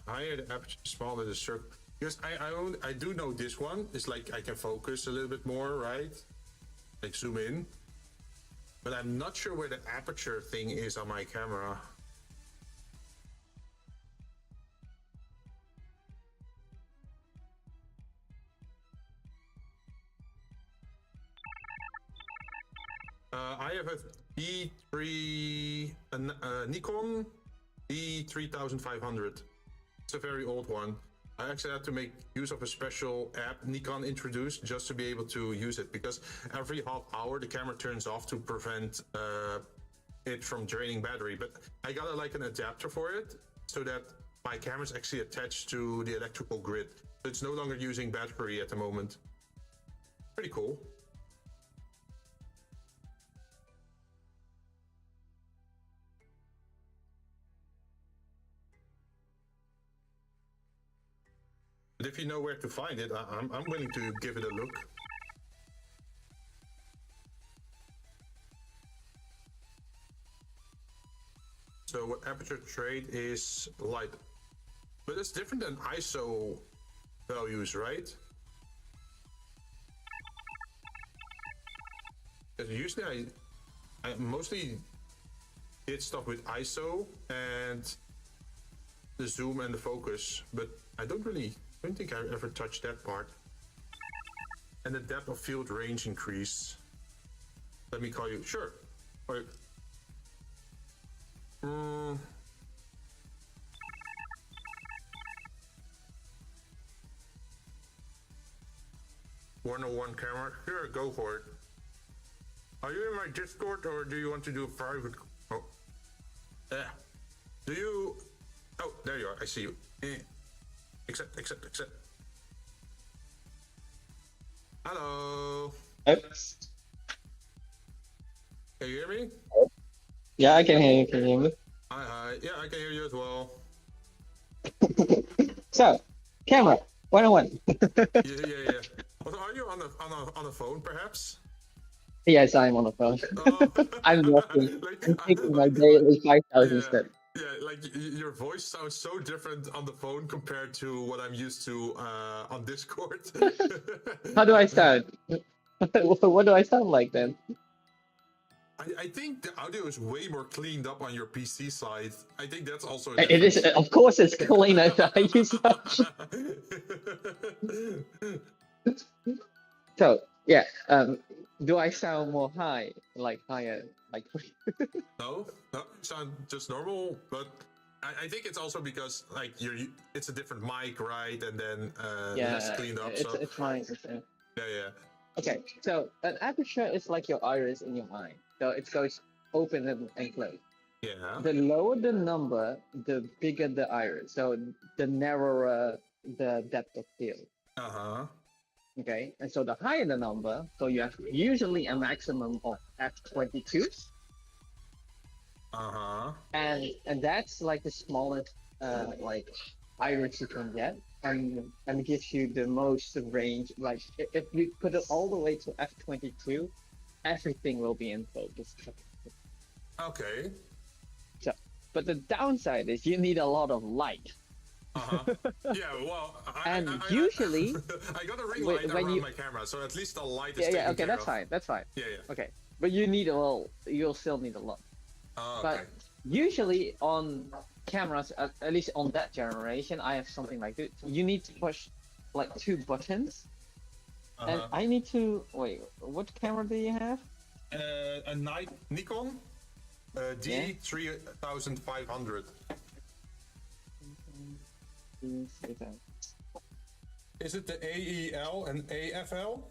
Higher the aperture, smaller the circle. Because I do know this one is like I can focus a little bit more, right? Like zoom in. But I'm not sure where the aperture thing is on my camera. I have a Nikon D3500. It's a very old one. I actually had to make use of a special app Nikon introduced just to be able to use it, because every half hour the camera turns off to prevent it from draining battery. But I got like an adapter for it so that my camera is actually attached to the electrical grid. So it's no longer using battery at the moment. Pretty cool. But if you know where to find it, I'm willing to give it a look. So what aperture trade is light, but it's different than ISO values, right? Because usually I mostly did stuff with ISO and the zoom and the focus, but I don't think I ever touched that part. And the depth of field range increase. Let me call you. Sure. Wait. 101 camera. Sure, go for it. Are you in my Discord or do you want to do a private? Oh, yeah. Do you? Oh, there you are. I see you. Accept. Hello. Oops. Can you hear me? Yeah, I can hear you. Can you hear me? Hi. Yeah, I can hear you as well. So, camera 101. Yeah. Also, are you on the phone, perhaps? Yes, I'm on the phone. Oh. I'm walking. Like, I'm taking my daily 5,000 yeah, steps. like your voice sounds so different on the phone compared to what I'm used to on Discord. How do I sound? What do I sound like then? I think the audio is way more cleaned up on your PC side. I think that's also a It is, difference. of course, it's clean as I use. So, yeah. Do I sound more high, like higher, like? No, sound just normal. But I think it's also because like it's a different mic, right? And then less cleaned up. It's fine. Yeah. Okay, so an aperture is like your iris in your eye. So it goes open and closed. Yeah. The lower the number, the bigger the iris. So the narrower the depth of field. Okay, and so the higher the number, so you have usually a maximum of f22. And that's like the smallest like iris you can get, and gives you the most range. Like if we put it all the way to f22, everything will be in focus. Okay. So, but the downside is you need a lot of light. Yeah, well, usually I got a ring light around my camera, so at least the light is taken okay, care that's of. fine. That's fine. Yeah. Okay, but you need you'll still need a lot. Okay. But usually on cameras, at least on that generation, I have something like this. You need to push like 2 buttons. And I need to wait. What camera do you have? A Nikon D3500. Is it the AEL and AFL?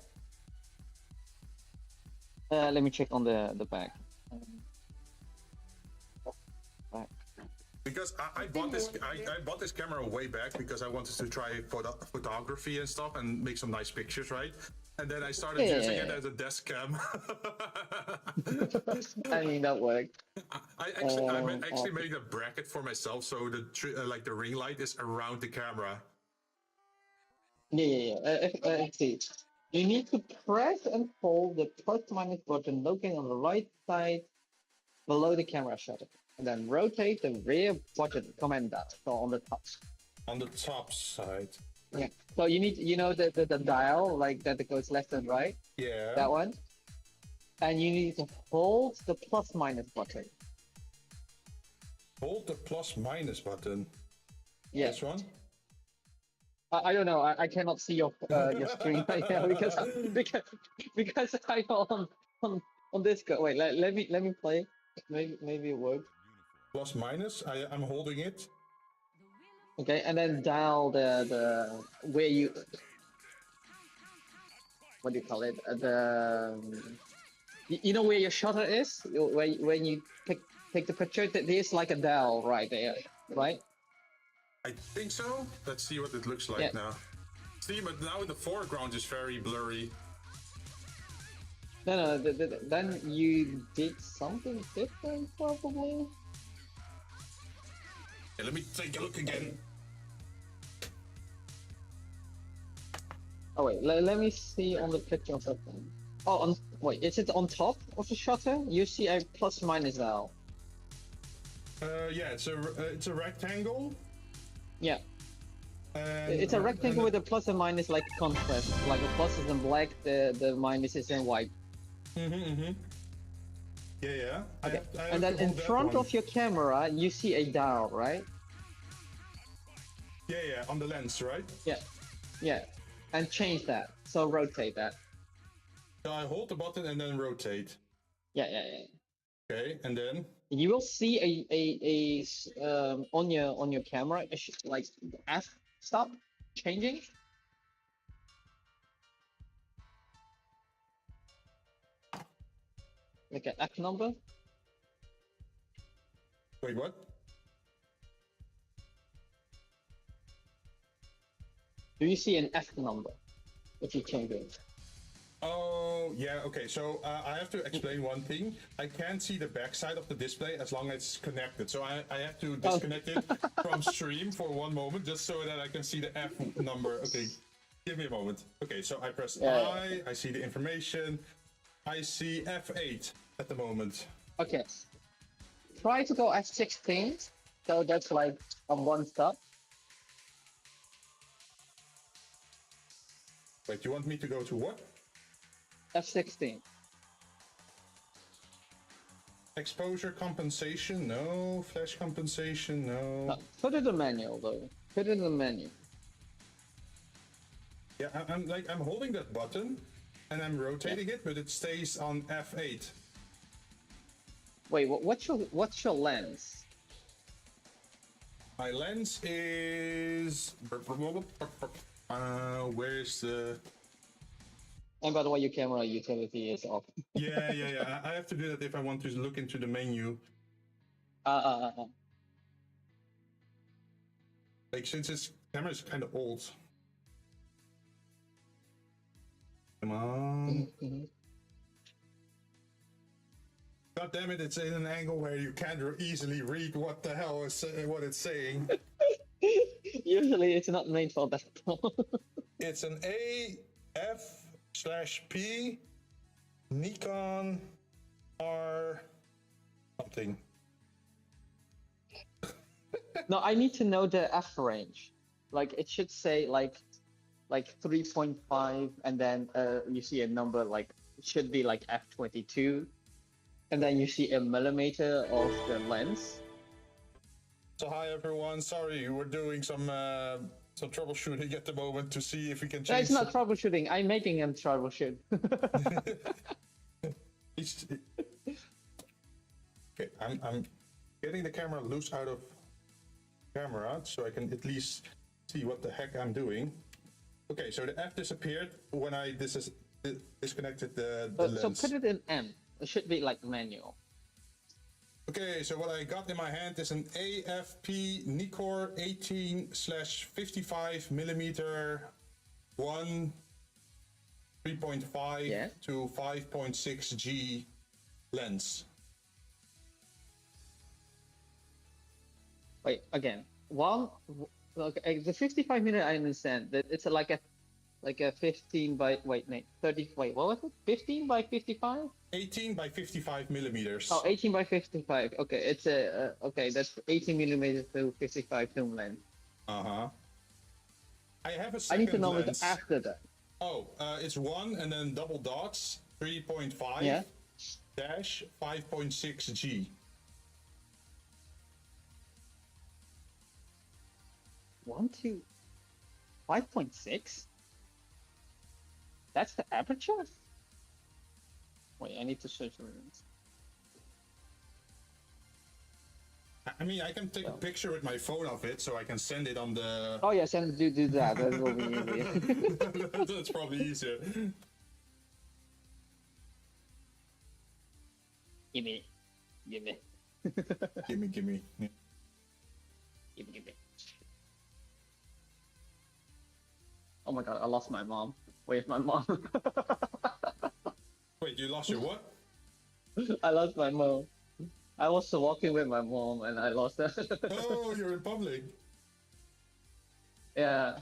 Let me check on the back. Because I bought this camera way back because I wanted to try photography and stuff and make some nice pictures, right? And then I started using it as a desk cam. I mean that worked. I actually made a bracket for myself so the ring light is around the camera. Let's see. You need to press and hold the plus minus button located on the right side below the camera shutter, and then rotate the rear button command down, so on the top. On the top side. Yeah. So you need, the dial like that goes left and right. Yeah. That one. And you need to hold the plus minus button. Hold the plus minus button. Yeah. This one. I don't know. I cannot see your screen right now because I'm on Discord. Wait, let me play. Maybe it works. Plus minus. I'm holding it. Okay, and then dial the where you, what do you call it? You know where your shutter is? When you take the picture, there's like a dial right there, right? I think so. Let's see what it looks like now. See, but now the foreground is very blurry. No, then you did something different, probably. Yeah, let me take a look again. Oh wait, let me see on the picture of that one. Oh, wait, is it on top of the shutter? You see a plus minus dial. Yeah, it's a rectangle. Yeah. It's a rectangle with a plus and minus like contrast. Like the plus is in black, the minus is in white. Yeah. Okay. And then in front of your camera, you see a dial, right? Yeah, on the lens, right? Yeah. And change that. So rotate that. So I hold the button and then rotate. Yeah. Okay, and then you will see a on your camera like f stop changing. Like an F number? Wait, what? Do you see an F number if you change it? Oh, yeah, okay. So I have to explain one thing. I can't see the backside of the display as long as it's connected. So I have to disconnect it from stream for one moment just so that I can see the F number. Okay, give me a moment. Okay, so I press I see the information. I see F8 at the moment. Okay. Try to go F16. So that's like on one stop. Wait, you want me to go to what? F16. Exposure compensation, no. Flash compensation, no. Put it in manual though. Put it in the menu. Yeah, I'm holding that button and I'm rotating it, but it stays on F8. Wait, what's your lens? My lens is where's the... And by the way, your camera utility is off. yeah. I have to do that if I want to look into the menu. Like, since this camera is kind of old. Come on. God damn it, it's in an angle where you can't easily read what the hell is what it's saying. Usually it's not made for that. It's an AF/P Nikon R something. No, I need to know the F range. Like it should say like 3.5 and then you see a number like it should be like F22 and then you see a millimeter of the lens. So hi everyone, sorry, we're doing some troubleshooting at the moment to see if we can change. No, it's not troubleshooting. I'm making him troubleshoot. Okay, I'm getting the camera loose out of camera so I can at least see what the heck I'm doing. Okay, so the F disappeared when I disconnected the lens. So put it in M. It should be like manual. Okay, so what I got in my hand is an AFP Nikkor 18/55 millimeter 1 3.5 to 5.6 G lens. Wait, again. Okay, the 55 minute I understand that it's like a 15 by 30 what was it? 15 by 55? 18 by 55 millimeters. Oh, 18 by 55. Okay, it's a okay. That's 18 millimeters to 55 film length. I have a second I need to know lens. it after that. Oh, it's 1 and then double dots 3.5 dash 5.6 G. 1 to 5.6. That's the aperture? Wait, I need to search for it. I mean, I can take a picture with my phone of it, so I can send it on the... Oh yeah, do that. That will be easier. That's probably easier. Gimme. Gimme. Gimme. Oh my god, I lost my mom. Where's my mom? Wait, you lost your what? I lost my mom. I was walking with my mom and I lost her. Oh, you're in public. Yeah.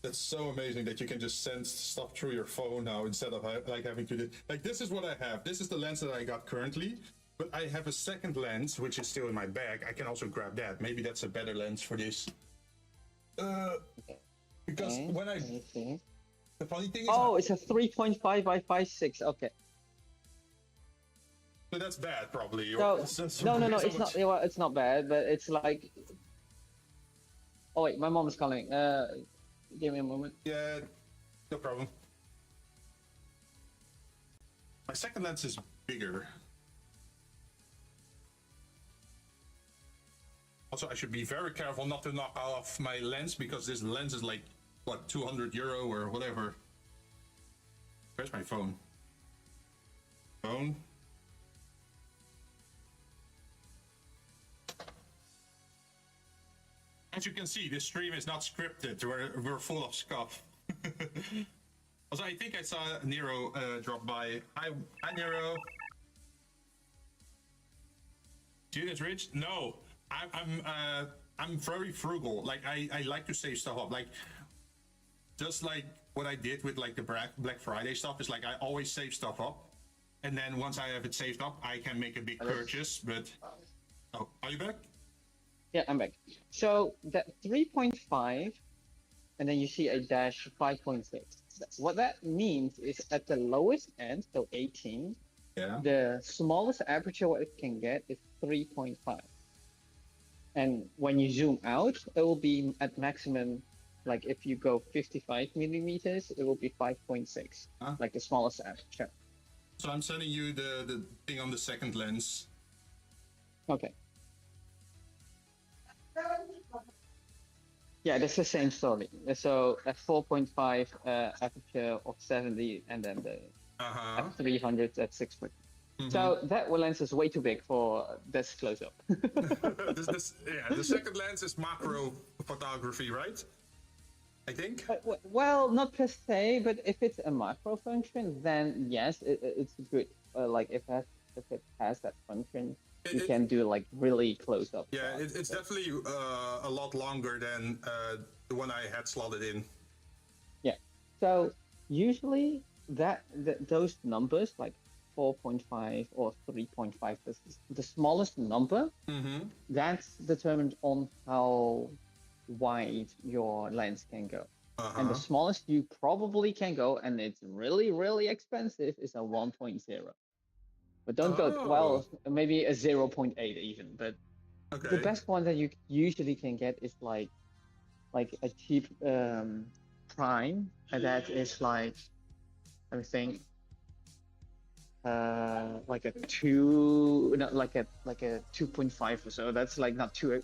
That's so amazing that you can just send stuff through your phone now instead of like having to do... Like, this is what I have. This is the lens that I got currently. But I have a second lens, which is still in my bag. I can also grab that. Maybe that's a better lens for this. Because when I... The funny thing is... Oh, it's a 3.5 by 5.6. Okay. So that's bad, probably. No, it's not. It's not bad, but it's like... Oh wait, my mom is calling. Give me a moment. Yeah, no problem. My second lens is bigger. Also, I should be very careful not to knock off my lens because this lens is like, what, 200 euro or whatever. Where's my phone? Phone. As you can see, this stream is not scripted. We're full of stuff. Also, I think I saw Nero drop by. Hi, Nero. Jinn is rich? No, I'm very frugal. Like I like to save stuff up. Like just like what I did with like the Black Friday stuff is like I always save stuff up, and then once I have it saved up, I can make a big purchase. But oh, are you back? Yeah, I'm back. So that 3.5, and then you see a dash 5.6. What that means is at the lowest end, so 18, Yeah. the smallest aperture what it can get is 3.5. And when you zoom out, it will be at maximum, like if you go 55 millimeters, it will be 5.6, like the smallest aperture. So I'm sending you the thing on the second lens. Okay. Yeah, that's the same story. So at 4.5 aperture of 70, and then the at 300 at 6 foot. So that lens is way too big for this close up. Yeah, the second lens is macro photography, right? I think. Well, not per se, but if it's a macro function, then yes, it's good. Like if it has that function, you can do like really close up. Yeah, it's definitely a lot longer than the one I had slotted in. Yeah. So usually those numbers like 4.5 or 3.5, the smallest number, that's determined on how wide your lens can go. And the smallest you probably can go, and it's really, really expensive, is a 1.0. But don't go, well, maybe a 0.8 even. But the best one that you usually can get is like a cheap prime, and that is like, let me think, like a 2.5 or so. That's like not too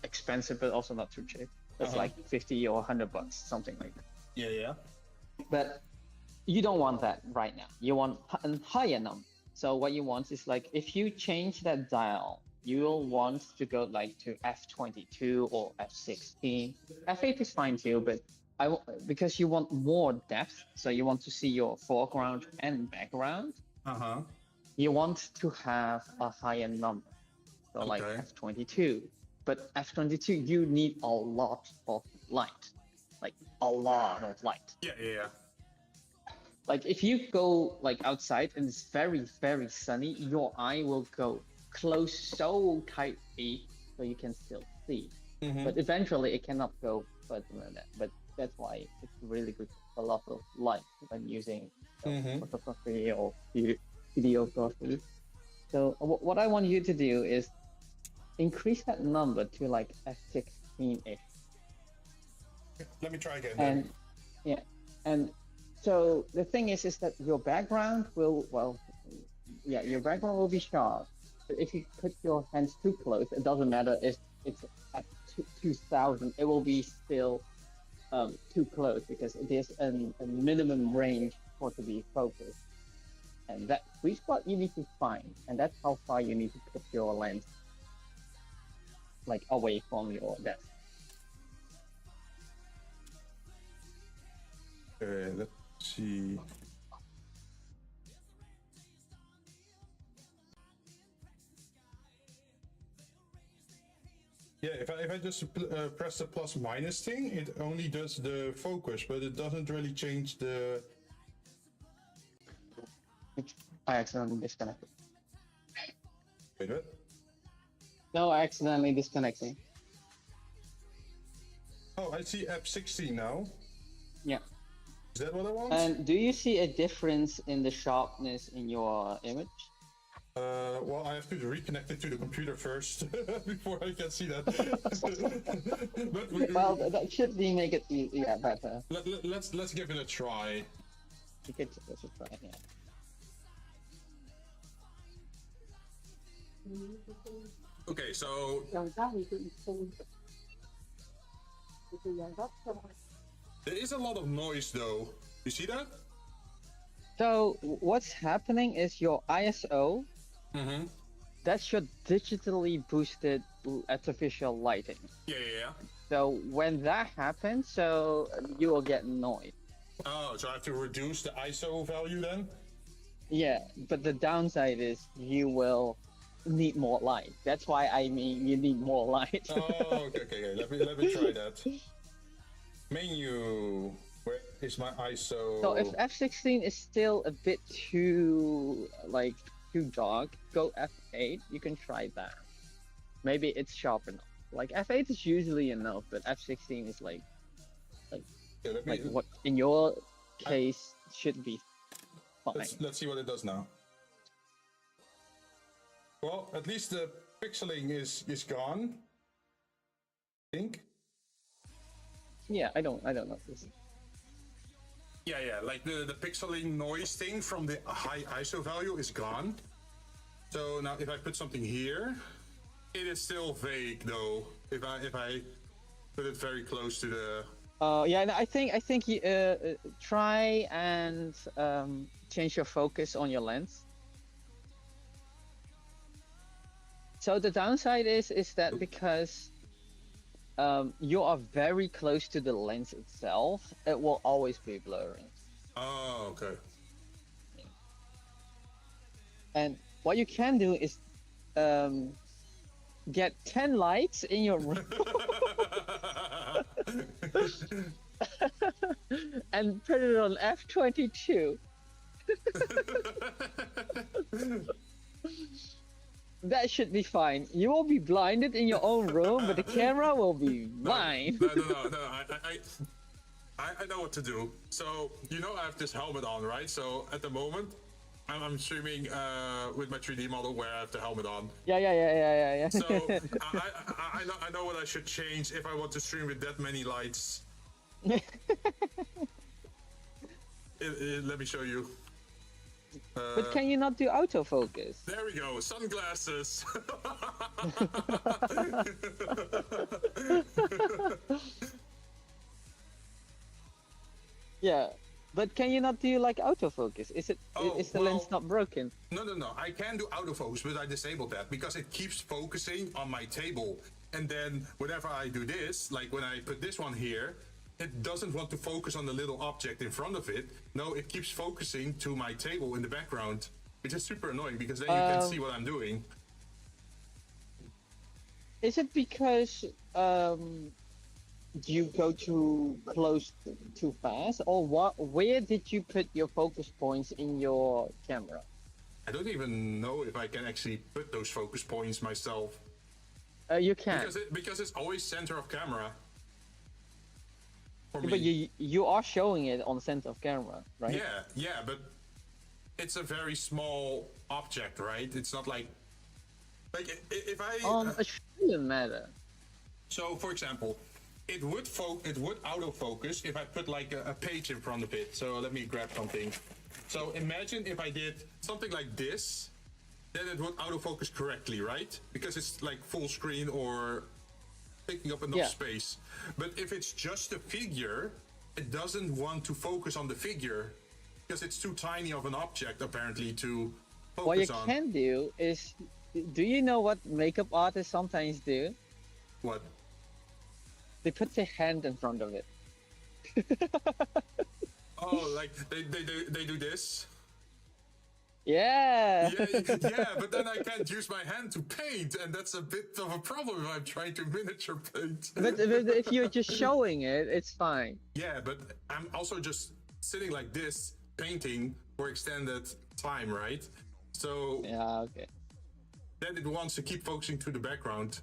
expensive, but also not too cheap. That's like 50 or 100 bucks, something like that. Yeah, yeah. But you don't want that right now. You want a higher number. So what you want is like, if you change that dial, you will want to go like to f22 or f16. f8 is fine too, but because you want more depth, so you want to see your foreground and background. You want to have a higher number, so like f22. But f22, you need a lot of light, like a lot of light. Yeah, yeah, yeah. Like if you go like outside and it's very, very sunny, your eye will go close so tightly so you can still see. But eventually it cannot go further than that. But that's why it's really good for a lot of light when using photography or videography. So what I want you to do is increase that number to like f16-ish. Let me try again. And yeah, and so the thing is that your background will, your background will be sharp. But if you put your hands too close, it doesn't matter if it's at 2000, it will be still too close, because it is a minimum range for it to be focused. And that sweet spot you need to find, and that's how far you need to put your lens like away from your desk. Let's see. Yeah, if I just press the plus minus thing, it only does the focus, but it doesn't really change the... I accidentally disconnected. Wait, what? No, I accidentally disconnected. Oh, I see F16 now. Yeah. Is that what I want? And do you see a difference in the sharpness in your image? Well, I have to reconnect it to the computer first before I can see that. Well, that should be make it better. Let's give it a try. You could give it a try, yeah. Okay, so there is a lot of noise though. You see that? So what's happening is your ISO, Mm-hmm. that's your digitally boosted artificial lighting. Yeah, yeah, yeah. So when that happens, so you will get noise. Oh, so I have to reduce the ISO value then? Yeah, but the downside is you will need more light. That's why I mean you need more light. Oh, okay, okay, okay. Let me try that. Menu. Where is my So if ISO? F16 is still a bit too like too dark, go F8. You can try that. Maybe it's sharp enough. Like F8 is usually enough, but F16 is like Yeah, let me. like what in your I, case should be fine. let's see what it does now. Well, at least the pixeling is gone. I think. Yeah, I don't know this. Yeah, yeah. Like the pixeling noise thing from the high ISO value is gone. So now if I put something here, it is still vague though. If I put it very close to the. Yeah, and I think you try and change your focus on your lens. So the downside is that because you are very close to the lens itself, it will always be blurry. Oh, okay. And what you can do is um, get 10 lights in your room and put it on F22. That should be fine. You will be blinded in your own room, but the camera will be mine. No. I know what to do. So you know I have this helmet on, right? So at the moment, I'm streaming with my 3D model where I have the helmet on. Yeah. So I know what I should change if I want to stream with that many lights. Let me show you. But can you not do autofocus? There we go, sunglasses. Yeah, but can you not do like autofocus? Is the lens not broken? No. I can do autofocus, but I disabled that because it keeps focusing on my table. And then whenever I do this, like when I put this one here, it doesn't want to focus on the little object in front of it. No, it keeps focusing to my table in the background, which is super annoying because then you can see what I'm doing. Is it because you go too close too fast, or what? Where did you put your focus points in your camera? I don't even know if I can actually put those focus points myself. You can. Because it's always center of camera. For But me. you are showing it on center of camera, right? Yeah, but it's a very small object, right? It's not like if I. It shouldn't matter. So, for example, it would autofocus if I put like a page in front of it. So let me grab something. So imagine if I did something like this, then it would autofocus correctly, right? Because it's like full screen or taking up enough space. But if it's just a figure, it doesn't want to focus on the figure because it's too tiny of an object apparently to focus What you on. can do is, do you know what makeup artists sometimes do? What? They put their hand in front of it. Oh, like they do this? Yeah. Yeah, but then I can't use my hand to paint, and that's a bit of a problem if I'm trying to miniature paint. But if you're just showing it, it's fine. Yeah, but I'm also just sitting like this, painting for extended time, right? So Yeah, okay. then it wants to keep focusing to the background.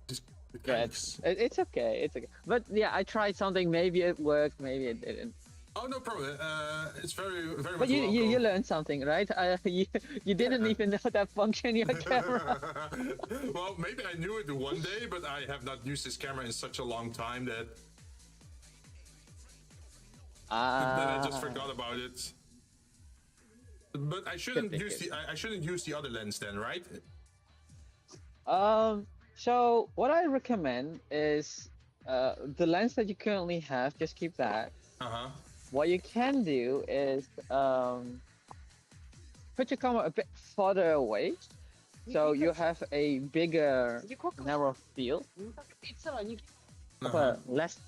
Just Yeah, it's okay. It's okay. But yeah, I tried something. Maybe it worked. Maybe it didn't. Oh, no problem. It's very much But you welcome. learned something, right? You didn't even know that function in your camera. Well, maybe I knew it one day, but I have not used this camera in such a long time that I just forgot about it. But I shouldn't use the other lens then, right? So what I recommend is the lens that you currently have. Just keep that. Uh huh. what you can do is put your camera a bit farther away, so you have a bigger narrow field, of a less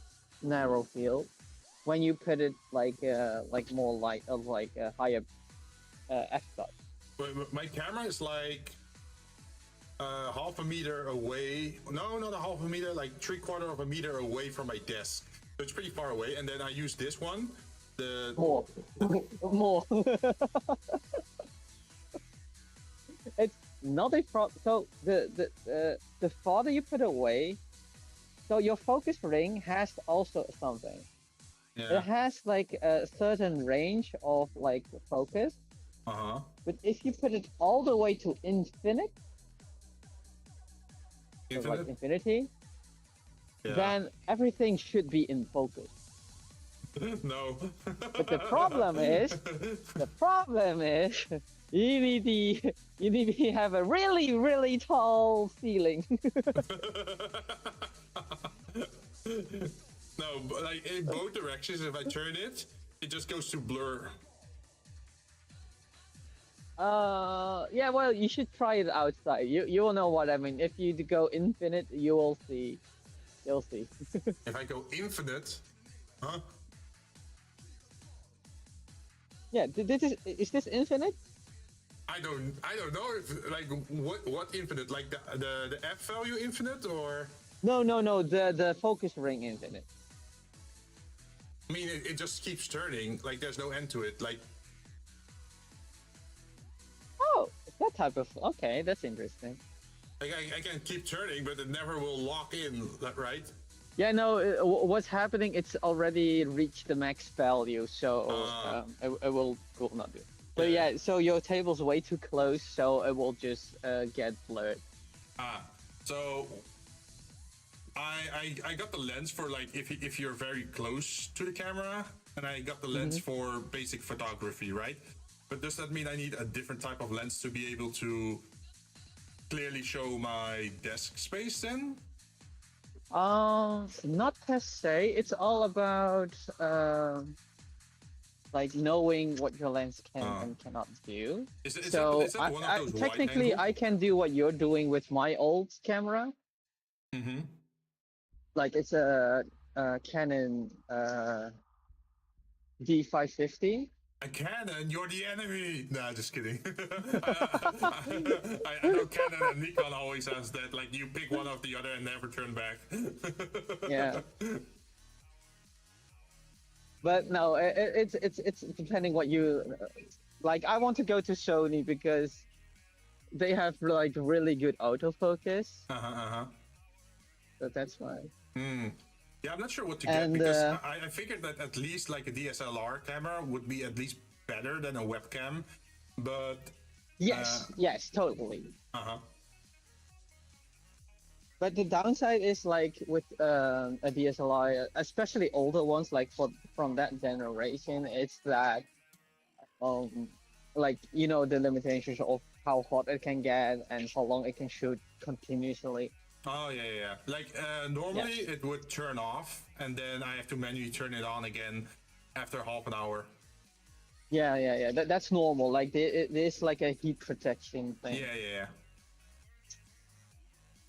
narrow field. When you put it like more like a higher f dot. My camera is like half a meter away. No, not a half a meter, like 3/4 of a meter away from my desk. So it's pretty far away. And then I use this one. The more, more. It's not a problem. So the farther you put away, so your focus ring has also something. Yeah. It has like a certain range of like focus. But if you put it all the way to infinite, so like infinity, then everything should be in focus. No. But the problem is, you need to have a really tall ceiling. No, but like in both directions, if I turn it, it just goes to blur. Yeah, well, you should try it outside. You will know what I mean. If you go infinite, you will see. You'll see. If I go infinite, huh? Yeah, is this infinite? I don't know if like what infinite, like the F value infinite or. No, the focus ring infinite. I mean, it just keeps turning. Like there's no end to it. Like. Oh, that type of. Okay, that's interesting. Like I can keep turning, but it never will lock in, right? Yeah, no. What's happening? It's already reached the max value, so it will not do. But yeah, so your table's way too close, so it will just get blurred. So I got the lens for like if you're very close to the camera, and I got the lens for basic photography, right? But does that mean I need a different type of lens to be able to clearly show my desk space then? Not per se. It's all about like knowing what your lens can and cannot do. Is that one of those technically, I can do what you're doing with my old camera. Like it's a Canon D550. A Canon? You're the enemy! Nah, just kidding. I know Canon and Nikon always has that, like you pick one of the other and never turn back. Yeah. But no, it's depending what you like. I want to go to Sony because they have like really good autofocus. So that's why. Yeah, I'm not sure what to get because I figured that at least like a DSLR camera would be at least better than a webcam, but yes, totally. But the downside is like with a DSLR, especially older ones, like from that generation, it's that like you know the limitations of how hot it can get and how long it can shoot continuously. Oh yeah. Like normally it would turn off, and then I have to manually turn it on again after half an hour. Yeah. That's normal. Like there's like a heat protection thing. Yeah.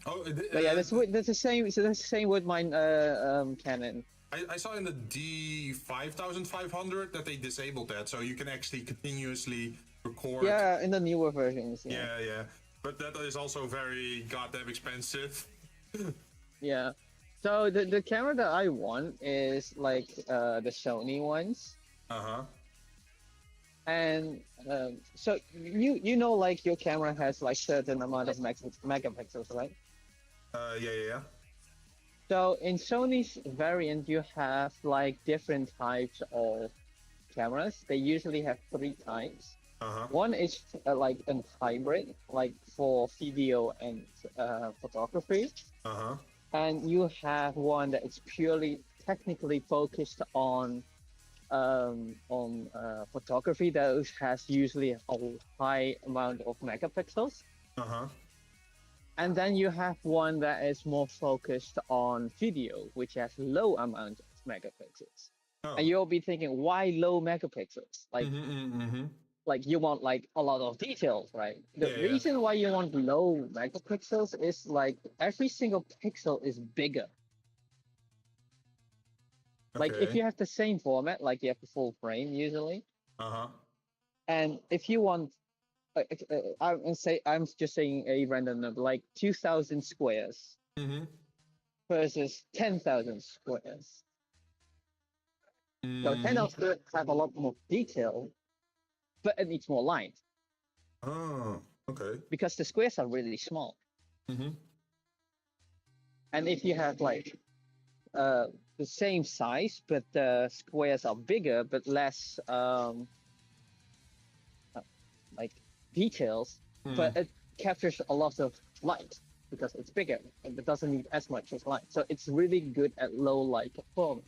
Oh, but yeah, that's the same. So that's the same with my Canon. I saw in the D5500 that they disabled that, so you can actually continuously record. Yeah, in the newer versions. Yeah. But that is also very goddamn expensive. Yeah. So the camera that I want is like the Sony ones. And so you know like your camera has like certain amount of megapixels, right? Yeah. So in Sony's variant, you have like different types of cameras. They usually have 3 types. One is like a hybrid, like for video and photography. And you have one that is purely technically focused on photography. That has usually a high amount of megapixels. And then you have one that is more focused on video, which has low amount of megapixels. Oh. And you'll be thinking, why low megapixels? Like you want like a lot of details, right? The Yeah, yeah. reason why you want low megapixels is like every single pixel is bigger. Like if Okay. you have the same format, like you have the full frame usually, Uh-huh. and if you want, I'm just saying a random number, like 2,000 squares versus 10,000 squares. So 10,000 squares have a lot more detail, but it needs more lines Oh, okay. because the squares are really small. And if you have like the same size, but the squares are bigger but less like details, but it captures a lot of light because it's bigger and it doesn't need as much as light. So it's really good at low light performance.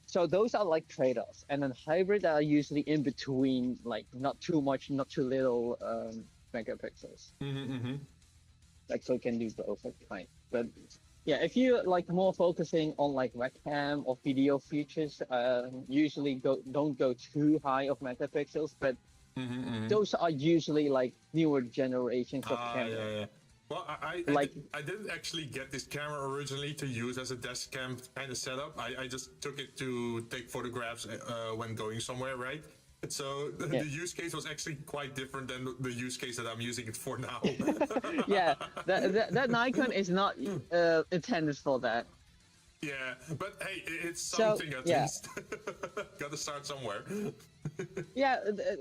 So those are like trade-offs, and then hybrid are usually in between, like not too much, not too little megapixels. Like so, you can do both. That's fine. But yeah, if you like more focusing on like webcam or video features, usually don't go too high of megapixels, but those are usually like newer generations of cameras. Yeah. Well, I didn't actually get this camera originally to use as a desk cam kind of setup. I just took it to take photographs when going somewhere, right? So the use case was actually quite different than the use case that I'm using it for now. Yeah, that Nikon is not intended for that. Yeah, but hey, it's something at least. Got to start somewhere. Yeah,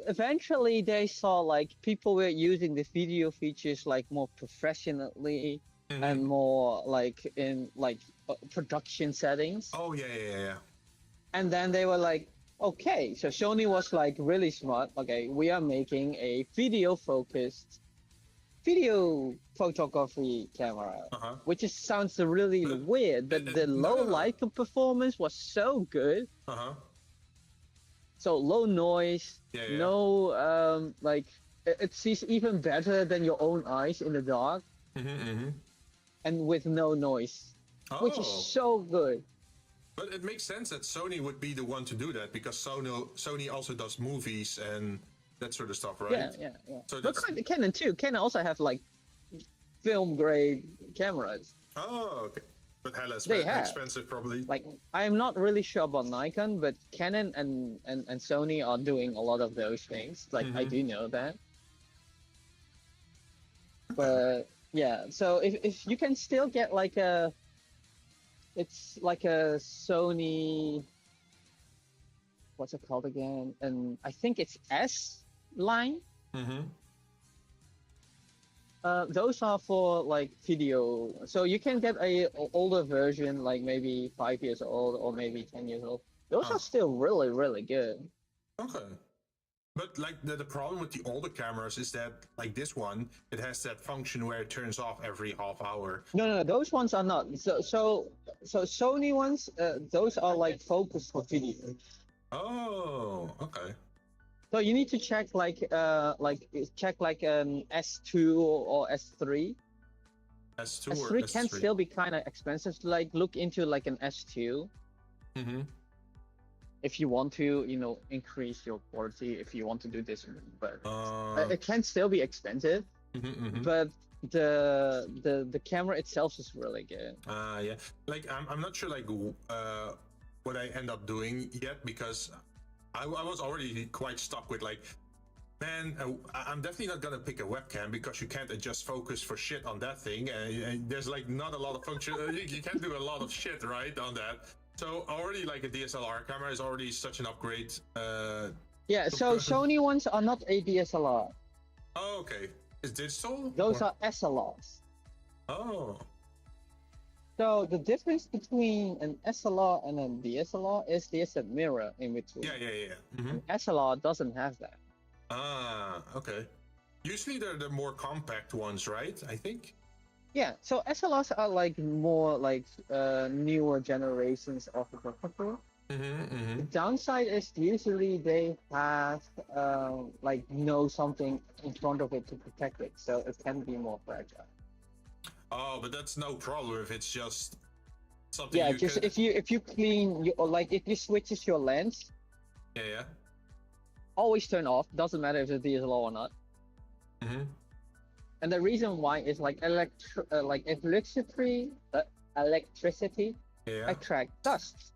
eventually they saw like people were using the video features like more professionally and more like in like production settings. Oh yeah. And then they were like, okay, so Sony was like really smart. Okay, we are making a video focused video photography camera, which is, sounds really weird, but the low light performance was so good. So low noise, no like it sees even better than your own eyes in the dark, and with no noise, which is so good. But it makes sense that Sony would be the one to do that because Sony also does movies and that sort of stuff, right? Yeah. So but Canon too. Canon also have like film grade cameras. Oh, okay. But hella expensive probably. Like I'm not really sure about Nikon, but Canon and Sony are doing a lot of those things. Like I do know that. But yeah, so if you can still get like it's like a Sony, what's it called again? And I think it's S line. Those are for like video, so you can get a older version, like maybe 5 years old or maybe 10 years old. Those are still really good. Okay. But like the problem with the older cameras is that like this one, it has that function where it turns off every half hour. No, those ones are not. So Sony ones, those are like focused for video. Oh, okay. So you need to check like an S2 or S3. S3 can still be kind of expensive. Like look into like an S2. If you want to, increase your quality, if you want to do this, but it can still be expensive. But the camera itself is really good. Yeah. Like I'm not sure like what I end up doing yet because I was already quite stuck with like, man, I'm definitely not gonna pick a webcam because you can't adjust focus for shit on that thing, and there's like not a lot of function. You can't do a lot of shit right on that. So already like a DSLR camera is already such an upgrade. Yeah. So Sony ones are not a DSLR. Oh, okay. Is digital? Those are SLRs. Oh. So the difference between an SLR and a DSLR is there's a mirror in between. Yeah. SLR doesn't have that. Ah, okay. Usually they're the more compact ones, right? I think. Yeah, so SLRs are like more like newer generations of the processor. The downside is usually they have like something in front of it to protect it, so it can be more fragile. Oh, but that's no problem if it's just Something Yeah, you just can... if you clean your, or like if you switches your lens, Yeah, yeah. always turn off. Doesn't matter if the DSLR or not. Mm-hmm. And the reason why is like electricity Yeah. attract dust.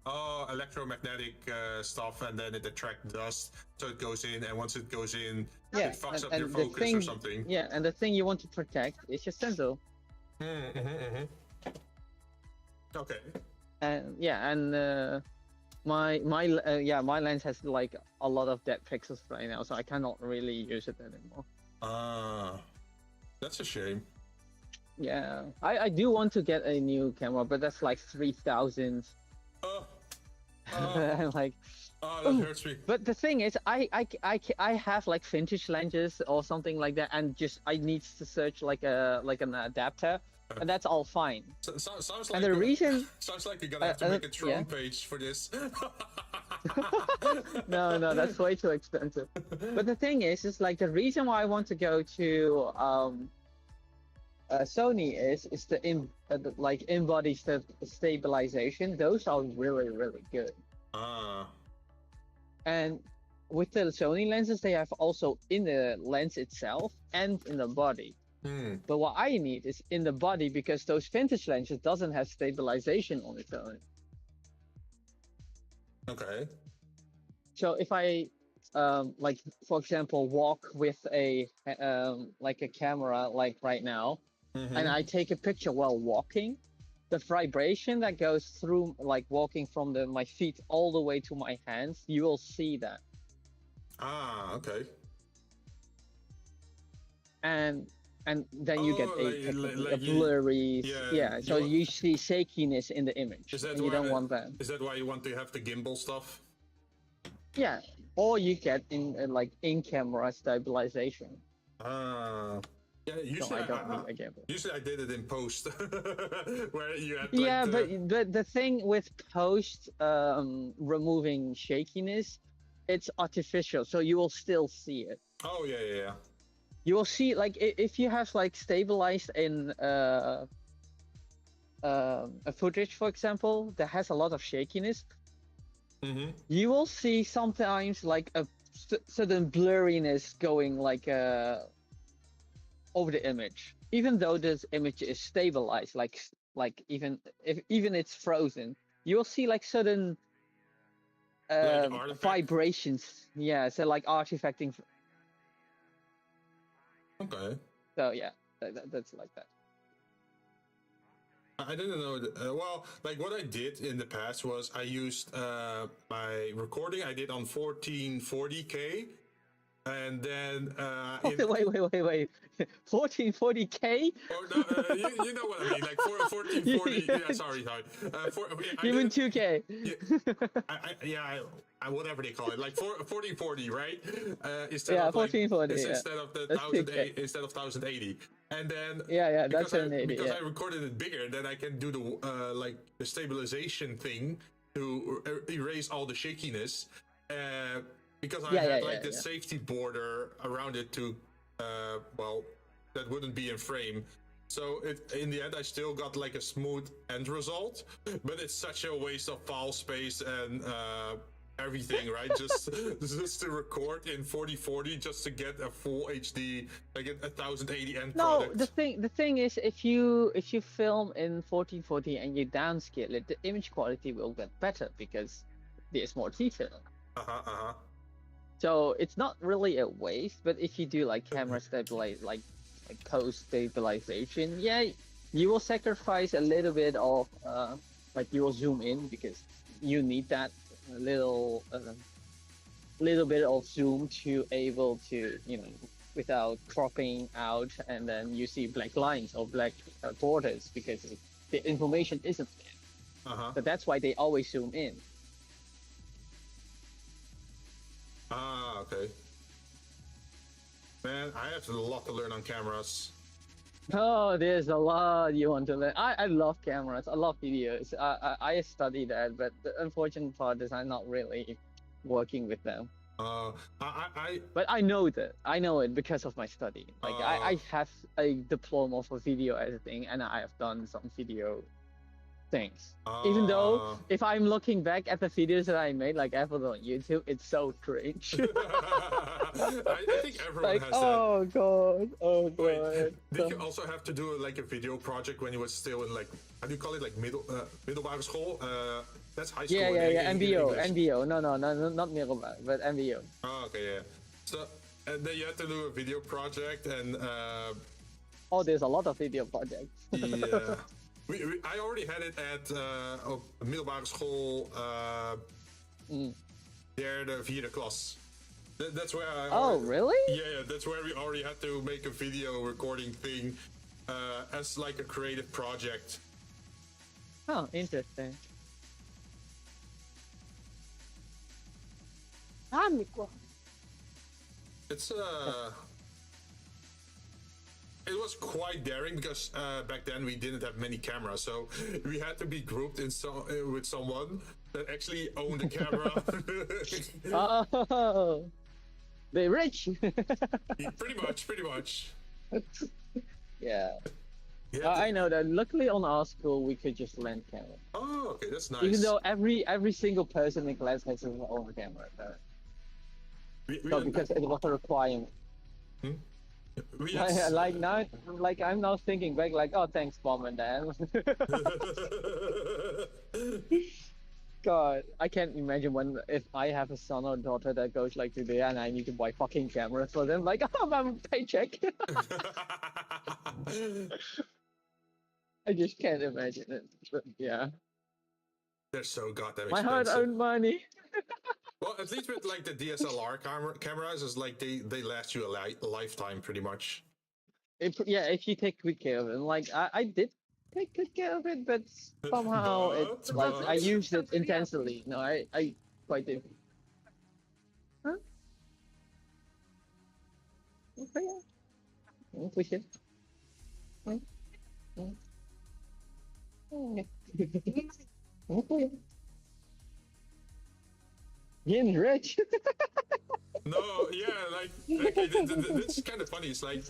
Oh, electromagnetic stuff, and then it attracts dust, so it goes in, and once it goes in, Yeah, it fucks up and your the focus thing, or something. yeah, and the thing you want to protect is your sensor. Mm-hmm, mm-hmm. Okay. And yeah, and my lens has like a lot of dead pixels right now, so I cannot really use it anymore. That's a shame. Yeah, I do want to get a new camera, but that's like 3,000. Like, that hurts me. but the thing is, I have like vintage lenses or something like that, and just I need to search like an adapter, and that's all fine. Sounds like And the reason sounds like you're gonna have to make a Tron page for this. no, that's way too expensive. But the thing is like the reason why I want to go to Sony is the in-body stabilization. Those are really good. And with the Sony lenses, they have also in the lens itself and in the body. But what I need is in the body, because those vintage lenses doesn't have stabilization on its own. Okay. So if I like for example walk with a like a camera like right now, and I take a picture while walking, the vibration that goes through like walking from my feet all the way to my hands, you will see that. Okay. And then you get a blurry, so you see shakiness in the image, and you don't want that. Is that why you want to have the gimbal stuff? Yeah, or you get like in-camera stabilization. Yeah, usually usually I did it in post, where you had like but the thing with post removing shakiness, it's artificial, so you will still see it. Oh yeah. You will see like if you have like stabilized in a footage, for example, that has a lot of shakiness. You will see sometimes like a sudden blurriness going like over the image, even though this image is stabilized. Like even if it's frozen, you will see like sudden vibrations. Yeah, so like artifacting. Okay. So yeah, that's like that. I didn't know. Well, like what I did in the past was I used my recording I did on 1440K, and then wait, 1440K? Oh no, you know what I mean, like 1440. Yeah, sorry. Even 2K. Whatever they call it, like 1440, right? Instead of 1440. Instead of the 1080, instead of 1080, and then that's 1080. Because I recorded it bigger, then I can do the like the stabilization thing to erase all the shakiness. Because I had like the safety border around it to, well, that wouldn't be in frame. So in the end, I still got like a smooth end result, but it's such a waste of file space and everything, right? just to record in 4040 just to get a full HD, like a 1080 end product. The thing is, if you film in 1440 and you downscale it, the image quality will get better because there's more detail. So it's not really a waste, but if you do like camera stabilize, like post stabilization, you will sacrifice a little bit of like you will zoom in because you need that little bit of zoom to able to, you know, without cropping out, and then you see black lines or black borders because the information isn't there. So that's why they always zoom in. Okay. Man, I have a lot to learn on cameras. Oh, there's a lot you want to learn. I love cameras. I love videos. I study that, but the unfortunate part is I'm not really working with them. But I know that. I know it because of my study. Like I have a diploma for video editing, and I have done some video things. Even Ah. though if I'm looking back at the videos that I made, like ever on YouTube, it's so cringe. I think everyone Like, has that. oh god, oh Wait, god. did you also have to do like a video project when you was still in like, how do you call it, like middelbare school? That's high school. Yeah. in MBO, English. MBO. No, not Mirabel, but MBO. Oh, okay, yeah. So, and then you had to do a video project, and Oh, there's a lot of video projects. yeah, I already had it at middelbare school. There, the vierde klas. That's where I. Oh, really? Yeah, that's where we already had to make a video recording thing as like a creative project. Oh, interesting. It's it was quite daring because back then we didn't have many cameras, so we had to be grouped in with someone that actually owned a camera. Oh, they rich. pretty much. Yeah. Yeah, I know that. Luckily, on our school, we could just lend camera. Oh, okay, that's nice. Even though every single person in class has his own camera, so because it was a requirement. We had- Like now, like I'm now thinking back, like, oh, thanks, mom and dad. God, I can't imagine if I have a son or daughter that goes like to there and I need to buy fucking cameras for them. Like, oh, my paycheck. I just can't imagine it. But yeah, They're so goddamn my expensive. hard-earned money. Well, at least with like the DSLR cameras, is like they last you a lifetime pretty much. Yeah, if you take good care of it. Like I did take good care of it, but somehow it's like I used it intensely. No, I quite did. Huh? Okay. Yeah. Push it. Okay. Jinn rich. No, yeah, like okay, this is kind of funny. It's like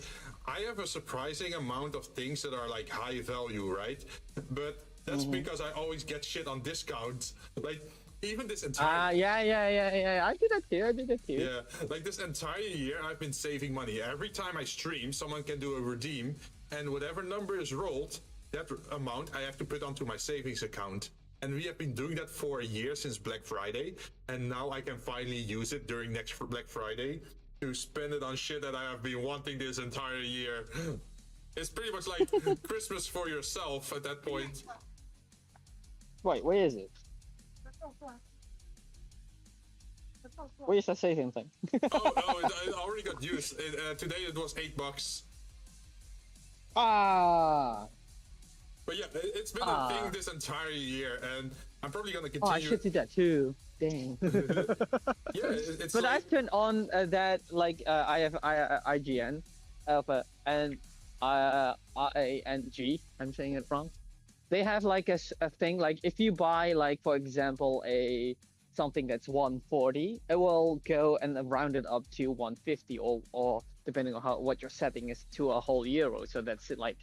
I have a surprising amount of things that are like high value, right? But that's because I always get shit on discount. Like even this entire Yeah. I did that too. yeah, like this entire year I've been saving money. Every time I stream, someone can do a redeem, and whatever number is rolled, that amount I have to put onto my savings account. And we have been doing that for a year since Black Friday, and now I can finally use it during next Black Friday to spend it on shit that I have been wanting this entire year. It's pretty much like Christmas for yourself at that point. Wait, where is it? Where is that saving thing? Oh no, it already got used. Today it was $8. Ah. But yeah, it's been a thing this entire year, and I'm probably gonna Oh, I continue. should do that too. Dang. Yeah, it's But like, I've turned on that like I have IGN, Alpha and RANG. I'm saying it wrong. They have like a thing like if you buy like for example something that's 140, it will go and round it up to 150 or depending on what your setting is to a whole euro. So that's it. Like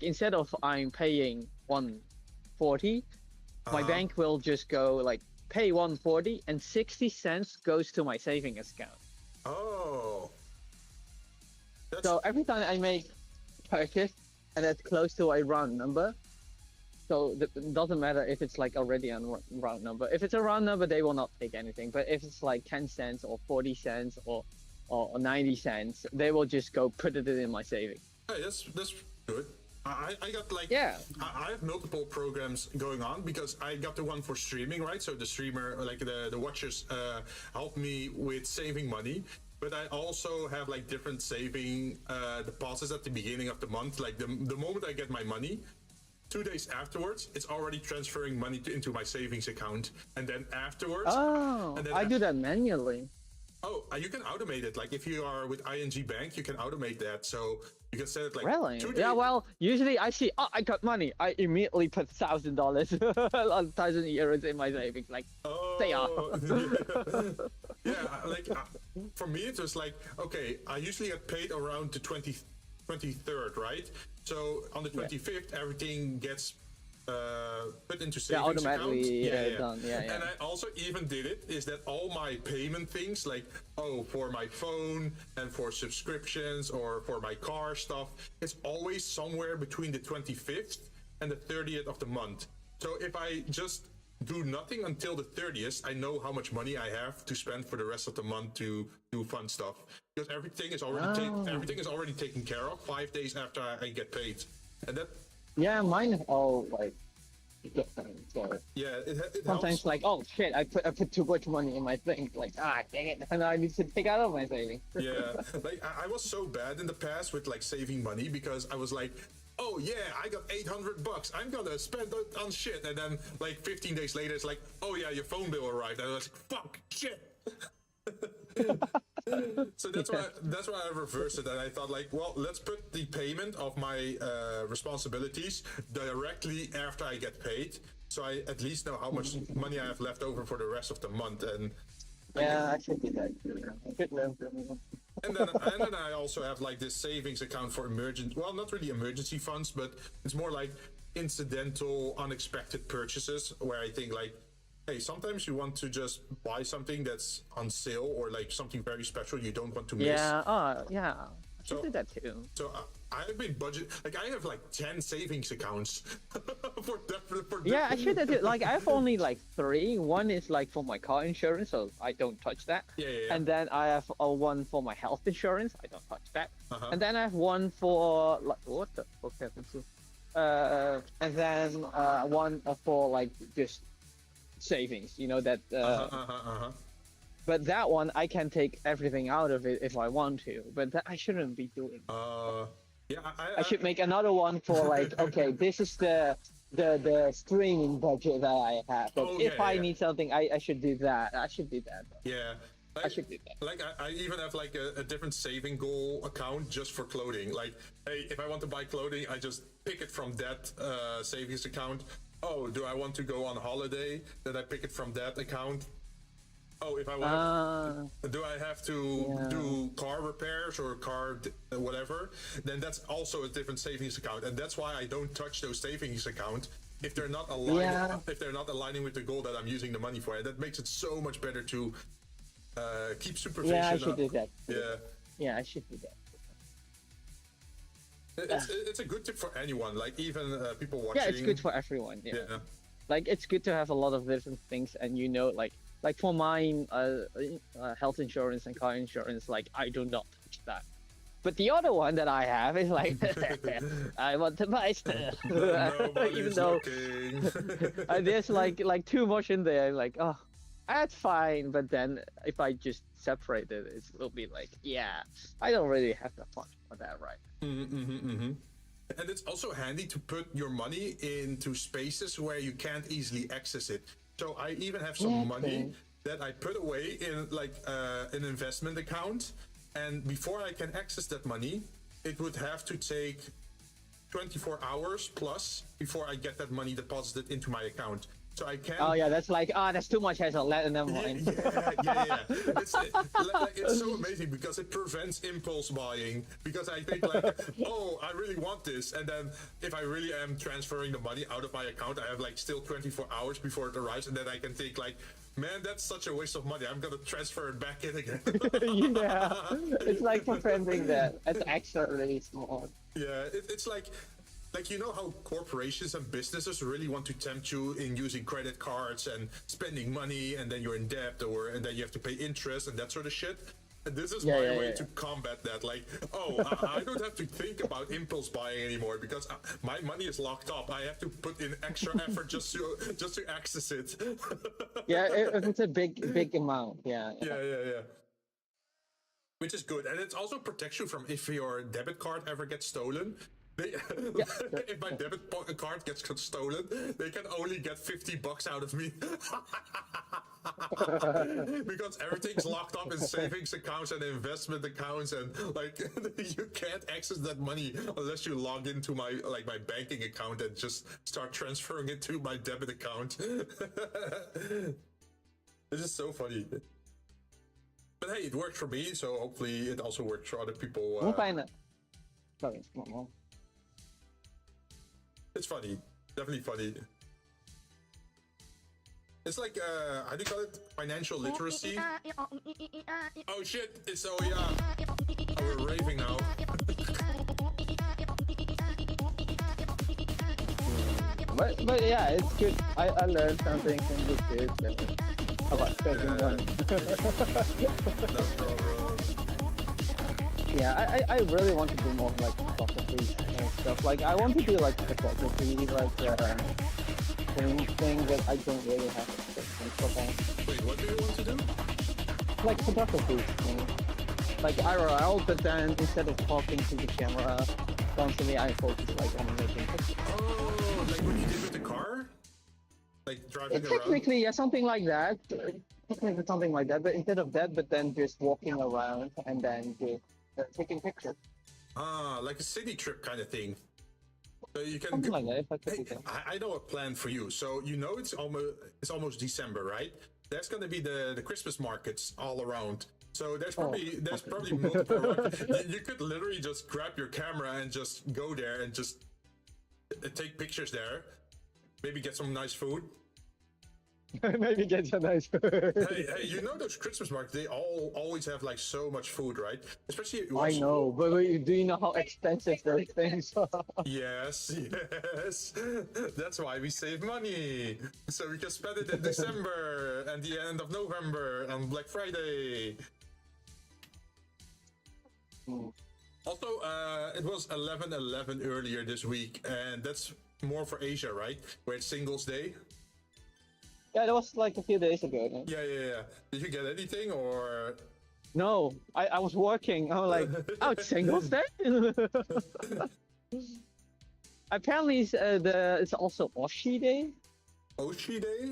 instead of I'm paying 140, my bank will just go like pay 140 and 60 cents goes to my savings account. oh. That's, So every time I make purchase and that's close to a round number, so it doesn't matter if it's like already a round number. If it's a round number, they will not take anything. But if it's like 10 cents or 40 cents or 90 cents, they will just go put it in my savings. hey, that's good. I got like I have multiple programs going on because I got the one for streaming, right? So the streamer, like the watchers, help me with saving money. But I also have like different saving deposits at the beginning of the month. Like the moment I get my money, 2 days afterwards, it's already transferring money into my savings account, and then afterwards, I do that manually. Oh, you can automate it. Like if you are with ING Bank, you can automate that. So you can set it like Really? 2 days. Yeah. Well, usually I see, I got money. I immediately put $1,000, 1,000 euros in my savings. Like, stay off. Yeah, like for me, it was like, okay, I usually get paid around the 23rd, right? So on the 25th, everything gets put into savings automatically account. done. Yeah. And I also even did it is that all my payment things, like for my phone and for subscriptions or for my car stuff, it's always somewhere between the 25th and the 30th of the month. So if I just do nothing until the 30th, I know how much money I have to spend for the rest of the month to do fun stuff, because everything is already taken care of 5 days after I get paid. And that mine is all like different. So it sometimes helps. like, oh shit, I put too much money in my thing. Like, dang it, and I need to take out of my savings. Yeah, like I was so bad in the past with like saving money, because I was like, oh yeah, I got $800. I'm gonna spend it on shit. And then like 15 days later, it's like, oh yeah, your phone bill arrived. And I was like, fuck, shit. So that's why I reversed it. And I thought like, well, let's put the payment of my responsibilities directly after I get paid. So I at least know how much money I have left over for the rest of the month. And Yeah, I should do that. I should learn from you. And then I also have like this savings account for not really emergency funds, but it's more like incidental, unexpected purchases, where I think like, hey, sometimes you want to just buy something that's on sale or like something very special you don't want to miss. Yeah, I should do that too. So I've been I have like 10 savings accounts for Yeah, I should do it. Like I have only like 3. One is like for my car insurance, so I don't touch that. Yeah. And then I have one for my health insurance. I don't touch that. Uh-huh. And then I have one for like what the fuck happened to? And then one for like just savings. You know that. But that one I can take everything out of it if I want to. But that I shouldn't be doing. Yeah, I should make another one for like, okay, this is the streaming budget that I have. But if I need something, I should do that. I should do that. Yeah. Like, I should do that. Like I even have like a different saving goal account just for clothing. Like, hey, if I want to buy clothing, I just pick it from that savings account. Oh, do I want to go on holiday? Then I pick it from that account. Oh, if I want, do I have to do car repairs or car whatever? Then that's also a different savings account, and that's why I don't touch those savings accounts if they're not aligned. If they're not aligning with the goal that I'm using the money for, and that makes it so much better to keep supervision. Yeah, I should do that. Yeah, I should do that. It's a good tip for anyone, like even people watching. Yeah, it's good for everyone. Yeah. Like it's good to have a lot of different things, and you know, like for mine, health insurance and car insurance, like I do not touch that. But the other one that I have is like, I want to buy stuff, even though there's like too much in there. Like, oh, that's fine. But then if I just separate it, it will be like, yeah, I don't really have that much for that, right? And it's also handy to put your money into spaces where you can't easily access it. So I even have some money that I put away in like an investment account, and before I can access that money, it would have to take 24 hours plus before I get that money deposited into my account. So I can. Oh yeah, that's like that's too much hassle. Let them mind. Yeah. It's so amazing because it prevents impulse buying. Because I think like, oh, I really want this, and then if I really am transferring the money out of my account, I have like still 24 hours before it arrives, and then I can think like, man, that's such a waste of money. I'm gonna transfer it back in again. Yeah, it's like preventing that. It's actually smart. Yeah, it's like you know how corporations and businesses really want to tempt you in using credit cards and spending money, and then you're in debt, and then you have to pay interest and that sort of shit. And this is my way to combat that. Like, oh, I don't have to think about impulse buying anymore because my money is locked up. I have to put in extra effort just to access it. Yeah, if it's a big amount. Yeah. Which is good, and it also protects you from if your debit card ever gets stolen. If my debit card gets stolen, they can only get $50 out of me. Because everything's locked up in savings accounts and investment accounts, and like you can't access that money unless you log into my banking account and just start transferring it to my debit account. This is so funny. But hey, it worked for me, so hopefully it also works for other people. Sorry, It's funny. definitely funny. It's like how do you call it? Financial literacy. Oh shit! It's oh yeah. Oh, we're raving now. But yeah, it's good. I learned something from this dude about spending money. No problem. Yeah, I really want to do more like photography and stuff. Like I want to do like photography, like thing that I don't really have experience for that. Wait, what do you want to do? Like photography, like IRL, but then instead of talking to the camera constantly, I focus like on making pictures. Oh, like what you did with the car? Like driving around? Technically, yeah, something like that. Technically, something like that. But instead of that, but then just walking around and then just taking pictures. Ah, like a city trip kind of thing. So you can Something like that. If I could Hey, do that. I know a plan for you. So you know it's almost December, right? There's gonna be the Christmas markets all around. So there's probably multiple. You could literally just grab your camera and just go there and just take pictures there. Maybe get some nice food. Maybe get some nice food. Hey, you know those Christmas markets? They always have like so much food, right? Especially I know, but do you know how expensive those things are? Yes. That's why we save money, so we can spend it in December and the end of November and Black Friday. Also, it was 11/11 earlier this week, and that's more for Asia, right? Where it's Singles Day. Yeah, that was like a few days ago. No? Yeah. Did you get anything or? No, I was working. I was like, oh, it's Singles Day? Apparently, it's also Oshi Day. Oshi Day?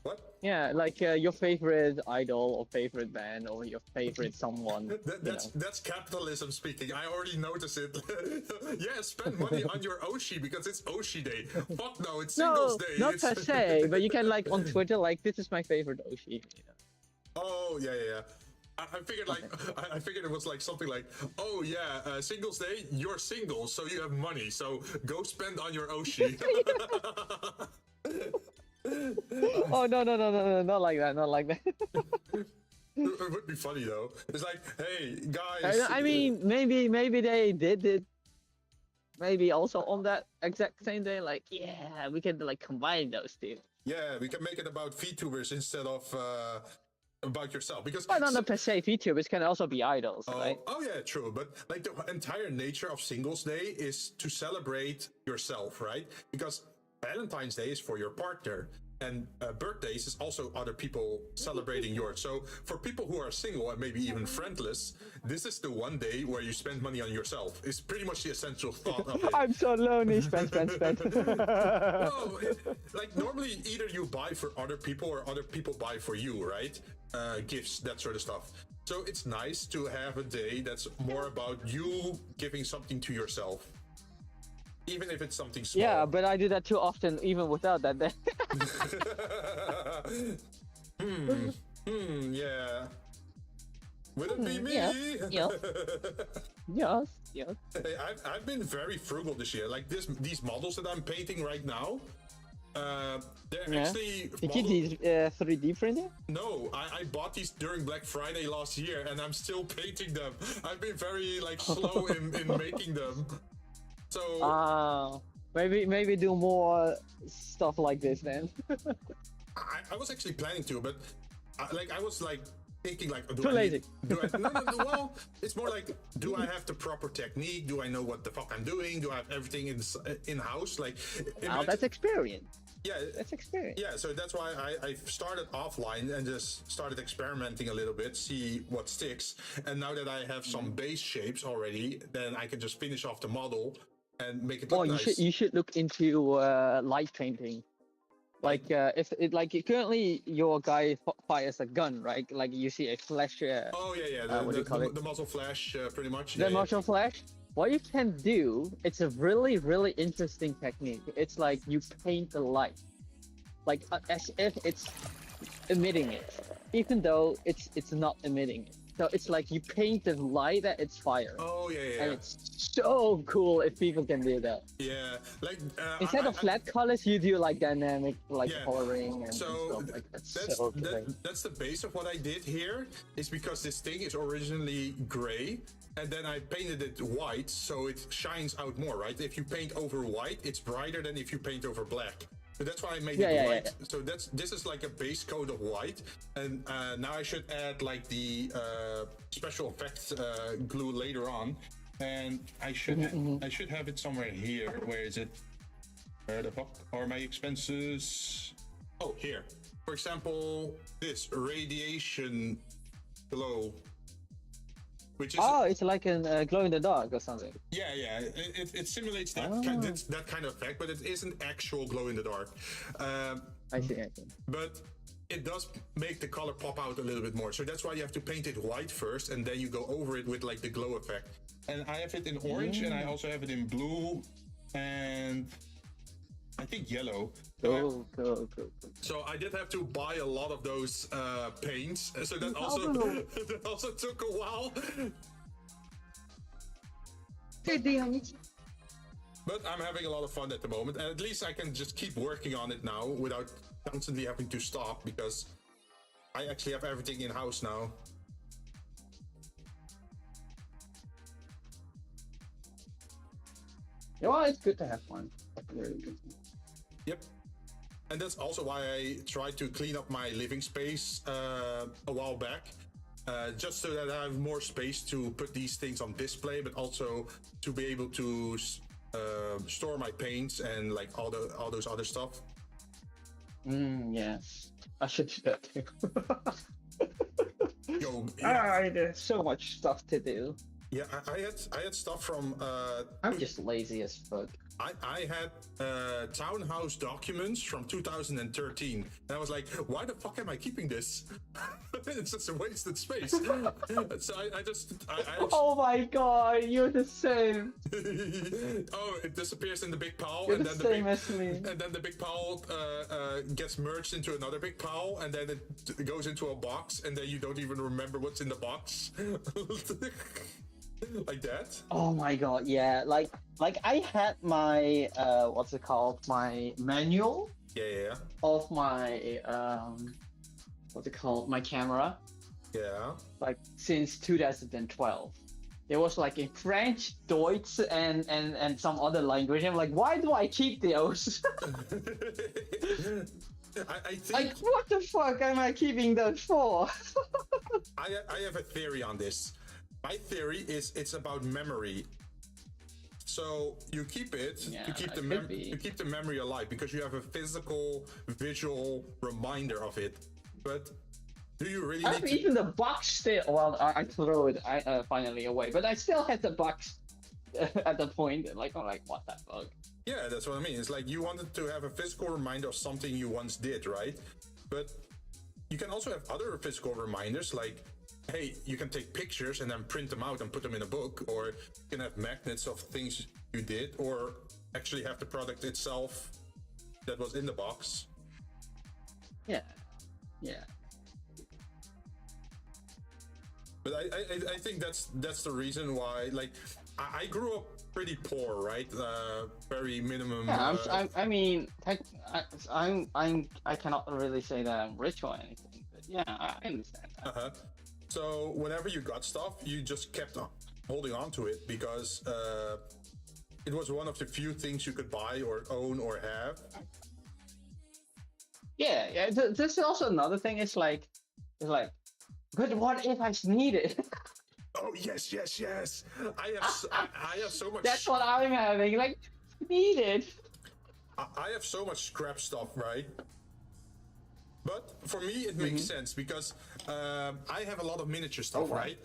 What? Yeah, like your favorite idol or favorite band or your favorite someone. That's capitalism speaking. I already noticed it. Yeah, spend money on your Oshi because it's Oshi Day. Fuck no, it's Singles Day. Not per se, but you can like on Twitter like this is my favorite Oshi. Oh yeah. I figured I figured it was like something like, oh yeah, Singles Day, you're single, so you have money, so go spend on your Oshi. Oh no, not like that, not like that. It would be funny though. It's like, hey guys. I mean, maybe they did it. Maybe also on that exact same day, like yeah, we can like combine those two. Yeah, we can make it about VTubers instead of about yourself because. Well, not per se VTubers can also be idols, right? Oh yeah, true. But like the entire nature of Singles Day is to celebrate yourself, right? Because Valentine's Day is for your partner, and birthdays is also other people celebrating yours. So for people who are single and maybe even friendless, this is the one day where you spend money on yourself. It's pretty much the essential thought of it. I'm so lonely. Spend. No, like normally either you buy for other people or other people buy for you, right? Gifts, that sort of stuff. So it's nice to have a day that's more about you giving something to yourself. Even if it's something small. Yeah, but I do that too often, even without that. Yeah. Would it be me? Yes. Hey, I've been very frugal this year. Like these models that I'm painting right now, they're actually. Did you 3D print it? No, I bought these during Black Friday last year, and I'm still painting them. I've been very like slow in making them. So maybe do more stuff like this then. I was actually planning to, but I was like thinking like, too lazy. No. Well, it's more like, do I have the proper technique? Do I know what the fuck I'm doing? Do I have everything in house? Like, That's experience. Yeah, that's experience. Yeah, so that's why I started offline and just started experimenting a little bit, see what sticks. And now that I have some base shapes already, then I can just finish off the model and make it look nice. You should look into light painting. Like if it like currently your guy fires a gun, right? Like you see a flash. Oh yeah. What do you call it? The muzzle flash, pretty much. The muzzle flash. What you can do, it's a really interesting technique. It's like you paint the light, like as if it's emitting it, even though it's not emitting it. So it's like you paint the light that it's fire. Oh yeah. And it's so cool if people can do that. Yeah, like instead of flat colors, you do like dynamic, like coloring and so stuff. Like that's the base of what I did here. Is because this thing is originally gray, and then I painted it white, so it shines out more, right? If you paint over white, it's brighter than if you paint over black. So that's why I made it white. Yeah. So this is like a base coat of white, and now I should add like the special effects glue later on, and I should have it somewhere here. Where is it? Where the fuck are my expenses? Oh, here. For example, this radiation glow. Which is, it's like a glow in the dark or something. Yeah, it simulates that kind of effect, but it isn't actual glow in the dark. I see. But it does make the color pop out a little bit more. So that's why you have to paint it white first, and then you go over it with like the glow effect. And I have it in orange, and I also have it in blue, and I think yellow. Cool. So I did have to buy a lot of those paints. So that also took a while. But I'm having a lot of fun at the moment, and at least I can just keep working on it now without constantly having to stop, because I actually have everything in house now. Yeah, well, it's good to have fun. Very good. Yep. And that's also why I tried to clean up my living space a while back, just so that I have more space to put these things on display, but also to be able to store my paints and like all those other stuff. Yeah, I should do that too. Yo, yeah. There's so much stuff to do. Yeah, I had stuff from. I'm just lazy as fuck. I had townhouse documents from 2013, and I was like, why the fuck am I keeping this? It's just a wasted space. So I just oh my god, you're the same. Oh, it disappears in the big pile, you're and then the same as me. And then the big pile gets merged into another big pile, and then it goes into a box, and then you don't even remember what's in the box. Like that. Oh my god, yeah. Like I had my what's it called? My manual. Yeah. Of my what's it called? My camera. Yeah. Like since 2012. There was like in French, Deutsch, and some other language. I'm like, why do I keep those? I think. Like, what the fuck am I keeping those for? I have a theory on this. My theory is it's about memory. So you keep it to keep the memory alive, because you have a physical, visual reminder of it. But do you really need even the box still? Well, I throw it finally away, but I still had the box at the point. Like I'm like, what the fuck? Yeah, that's what I mean. It's like you wanted to have a physical reminder of something you once did, right? But you can also have other physical reminders, like, hey, you can take pictures and then print them out and put them in a book, or you can have magnets of things you did, or actually have the product itself that was in the box. Yeah. But I think that's the reason why, like, I grew up pretty poor, right? Very minimum. Yeah, I mean, I cannot really say that I'm rich or anything, but yeah, I understand that. So whenever you got stuff, you just kept holding on to it, because it was one of the few things you could buy or own or have. Yeah. This is also another thing. It's like, but what if I need it? Oh yes. I have so much. That's what I'm having. Like, need it. I have so much scrap stuff, right? But for me, it makes sense, because I have a lot of miniature stuff, right?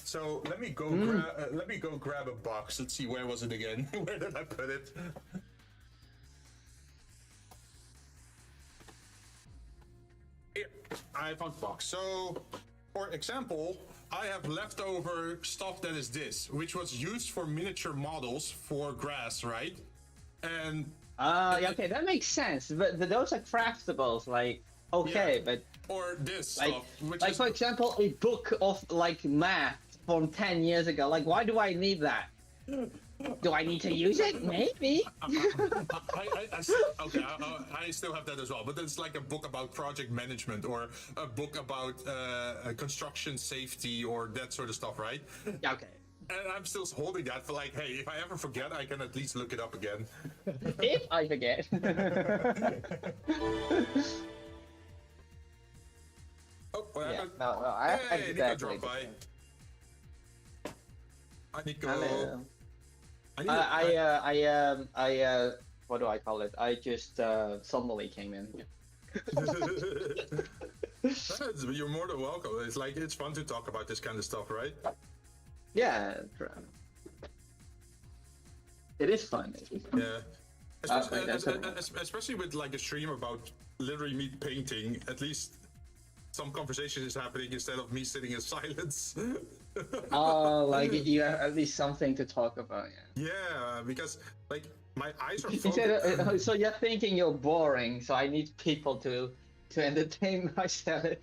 So let me go grab a box. Let's see, where was it again? Where did I put it? Here, I found a box. So, for example, I have leftover stuff that is this, which was used for miniature models for grass, right? And yeah, okay, that makes sense. But those are craftables, like, okay, but or this Like, stuff, which like is for example, a book of like math from 10 years ago. Like, why do I need that? Do I need to use it? Maybe. Okay, I still have that as well, but it's like a book about project management or a book about construction safety or that sort of stuff, right? Okay. And I'm still holding that for like, hey, if I ever forget, I can at least look it up again. If I forget. Oh, what happened? No, Hey, Nico exactly. dropped by. Hi, Nico. Hello. What do I call it? I just suddenly came in. You're more than welcome. It's like, it's fun to talk about this kind of stuff, right? Yeah, it is fun. Yeah. Especially, Especially with like a stream about literally me painting, at least some conversation is happening instead of me sitting in silence. oh, like you have at least something to talk about. Yeah. Yeah, because like my eyes are Instead focused. so you're thinking you're boring, so I need people to entertain myself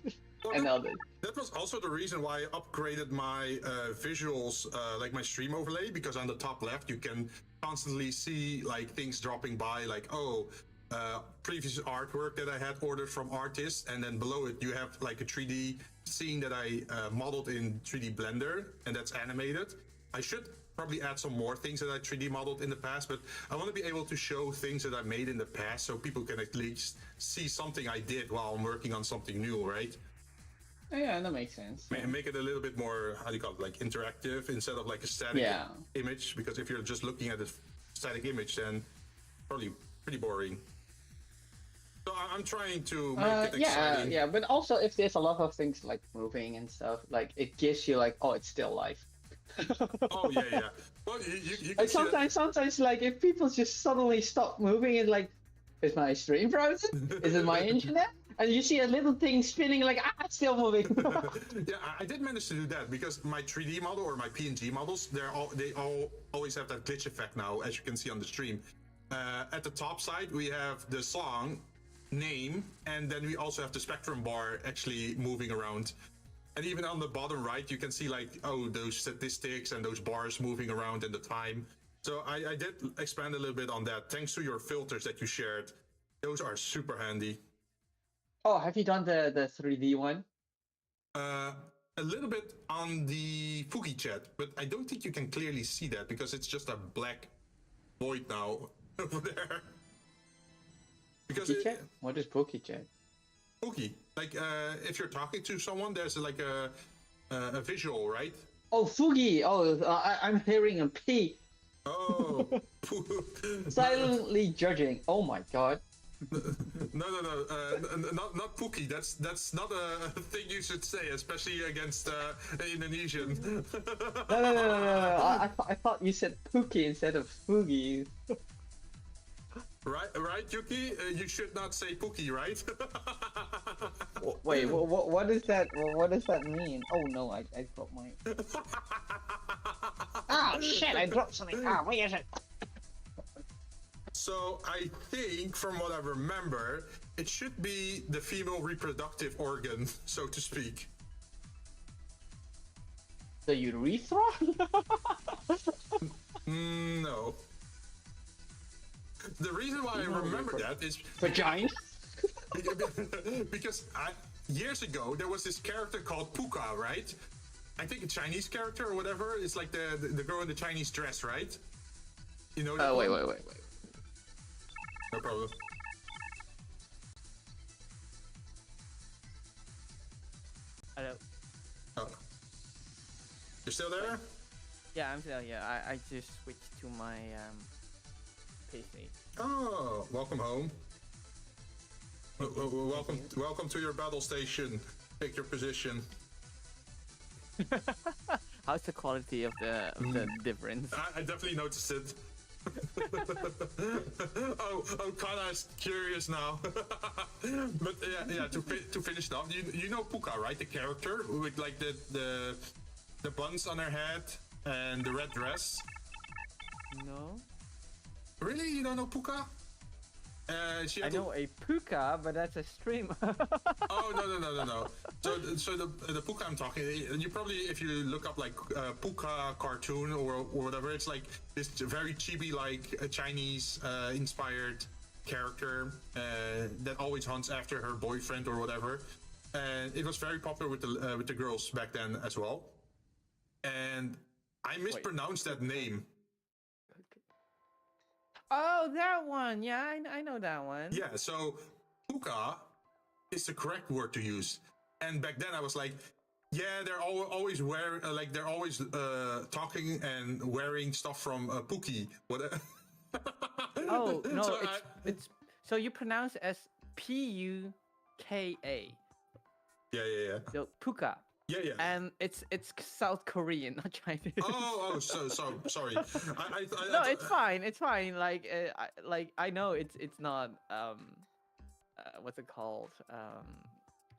and others. That was also the reason why I upgraded my visuals, like my stream overlay, because on the top left you can constantly see like things dropping by, like previous artwork that I had ordered from artists, and then below it you have like a 3D scene that I modeled in 3D Blender, and that's animated. I should probably add some more things that I 3D modeled in the past, but I want to be able to show things that I made in the past so people can at least see something I did while I'm working on something new, right? Yeah, that makes sense. Make it a little bit more, how do you call it, like interactive instead of like a static image, because if you're just looking at a static image, then probably pretty boring. So I'm trying to make it exciting. Yeah, but also if there's a lot of things like moving and stuff, like it gives you like, oh, it's still life. Oh yeah. Well, you can sometimes like if people just suddenly stop moving, and like, is my stream frozen? Is it my internet? And you see a little thing spinning, like, it's still moving. Yeah, I did manage to do that because my 3D model or my PNG models, they all always have that glitch effect now, as you can see on the stream. At the top side, we have the song name, and then we also have the spectrum bar actually moving around. And even on the bottom right, you can see like, oh, those statistics and those bars moving around and the time. So I did expand a little bit on that, thanks to your filters that you shared. Those are super handy. Oh, have you done the 3D one? A little bit on the Fuki chat, but I don't think you can clearly see that because it's just a black void now over there. Because Chat? What is Pookie chat? Fuki, like if you're talking to someone, there's like a visual, right? Oh, Fugi! Oh, I'm hearing a P. Oh, Silently judging. Oh my god. No, not Pookie. That's not a thing you should say, especially against Indonesian. No. I thought you said Pookie instead of Fugi. Right, Yuki. You should not say Pookie, right? Wait, what is that? What does that mean? Oh no, I dropped my. Ah shit! I dropped something. Ah, where is it? So I think, from what I remember, it should be the female reproductive organ, so to speak. The urethra? No. The reason why I remember that is vagina. Because years ago there was this character called Puka, right? I think a Chinese character or whatever. It's like the girl in the Chinese dress, right? You know? Oh wait. No problem. Hello. Oh. You're still there? Yeah, I'm still here. I just switched to my PC. Oh, welcome home. Welcome to your battle station. Take your position. How's the quality of the difference? I definitely noticed it. oh, Kana is curious now. But yeah. To finish it off, you know Puka, right? The character with like the buns on her head and the red dress. No. Really, you don't know Puka? She I had know a puka, but that's a streamer. Oh no. So the puka I'm talking, you probably, if you look up like puka cartoon or whatever, it's like this very chibi like Chinese inspired character that always hunts after her boyfriend or whatever, and it was very popular with the girls back then as well. And I mispronounced that name. Oh, that one. Yeah, I know that one. Yeah, so puka is the correct word to use. And back then I was like, yeah, they're always wearing, like they're always talking and wearing stuff from Pookie. What? Oh no, So it's so you pronounce as Puka. Yeah. So puka. Yeah. And it's South Korean, not Chinese. Oh, so sorry. I No, it's fine. It's fine. Like I know it's not what's it called?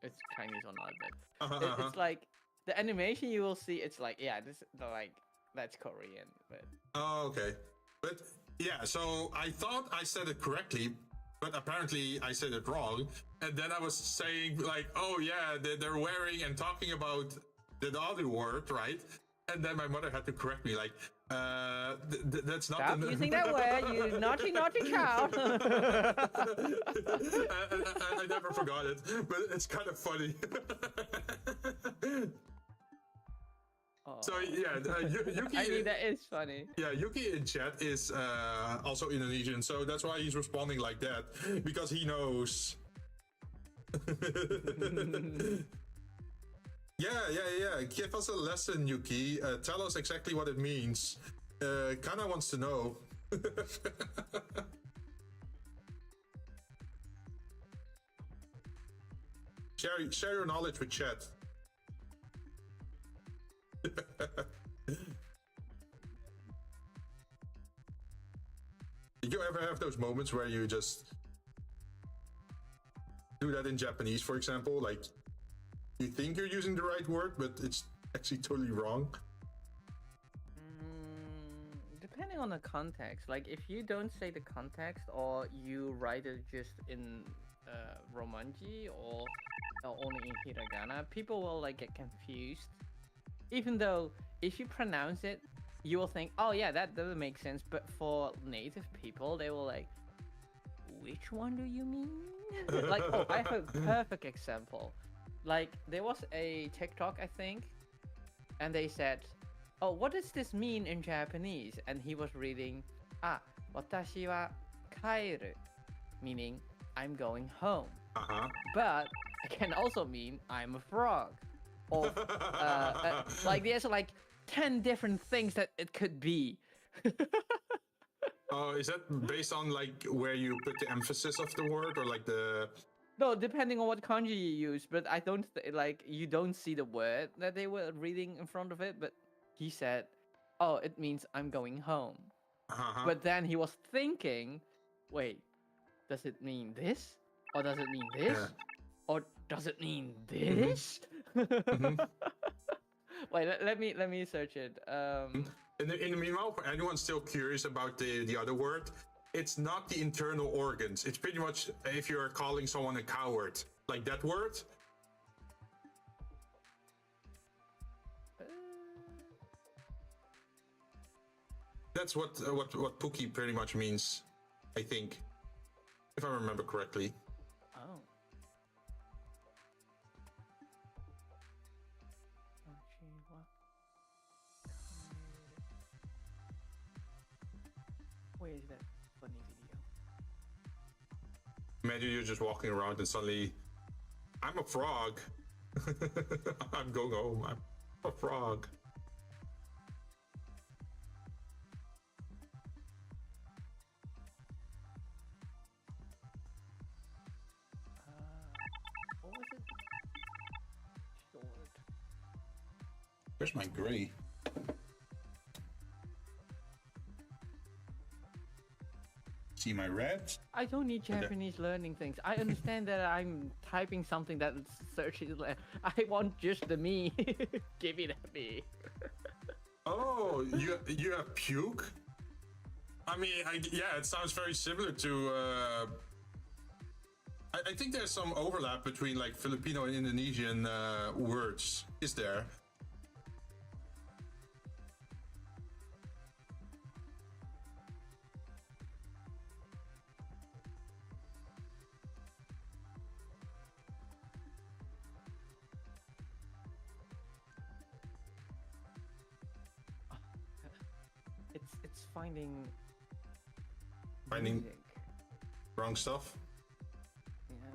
It's Chinese or not, but it's like the animation you will see. It's like that's Korean, but Oh, okay. But yeah, so I thought I said it correctly, but apparently I said it wrong. And then I was saying like, oh yeah, they're wearing and talking about the other word, right? And then my mother had to correct me, like, that's not stop using that word, you naughty child. I never forgot it, but it's kind of funny. Oh. So yeah, Yuki. I mean, that is funny. Yeah, Yuki in chat is also Indonesian, so that's why he's responding like that, because he knows. Yeah. Give us a lesson, Yuki. Tell us exactly what it means. Kana wants to know. Share your knowledge with chat. Did you ever have those moments where you just do that in Japanese, for example? Like, you think you're using the right word, but it's actually totally wrong? Depending on the context. Like, if you don't say the context, or you write it just in Romanji or only in Hiragana, people will like get confused. Even though if you pronounce it, you will think, oh yeah, that doesn't make sense. But for native people, they will like, which one do you mean? Like, oh, I have a perfect example. Like, there was a TikTok, I think, and they said, oh, what does this mean in Japanese? And he was reading, watashi wa kairu, meaning I'm going home. But it can also mean I'm a frog. Or, like, there's like 10 different things that it could be. Oh, is that based on like where you put the emphasis of the word, or like the? No, depending on what kanji you use, but I don't like, you don't see the word that they were reading in front of it. But he said, "Oh, it means I'm going home." But then he was thinking, "Wait, does it mean this, or does it mean this, or does it mean this?" Wait, let me search it. In the meanwhile, for anyone still curious about the other word, it's not the internal organs. It's pretty much if you're calling someone a coward, like that word. That's what Pookie pretty much means, I think, if I remember correctly. Oh. Where is that funny video? Imagine you're just walking around and suddenly, I'm a frog. I'm going home. I'm a frog. What was it? Short. Where's my gray? See my red? I don't need Japanese learning things. I understand that I'm typing something that searches. I want just the me. Give it at me. Oh, you have puke? I mean, yeah, it sounds very similar to I think there's some overlap between like Filipino and Indonesian words. Is there? It's finding Finding music. wrong stuff. Yeah.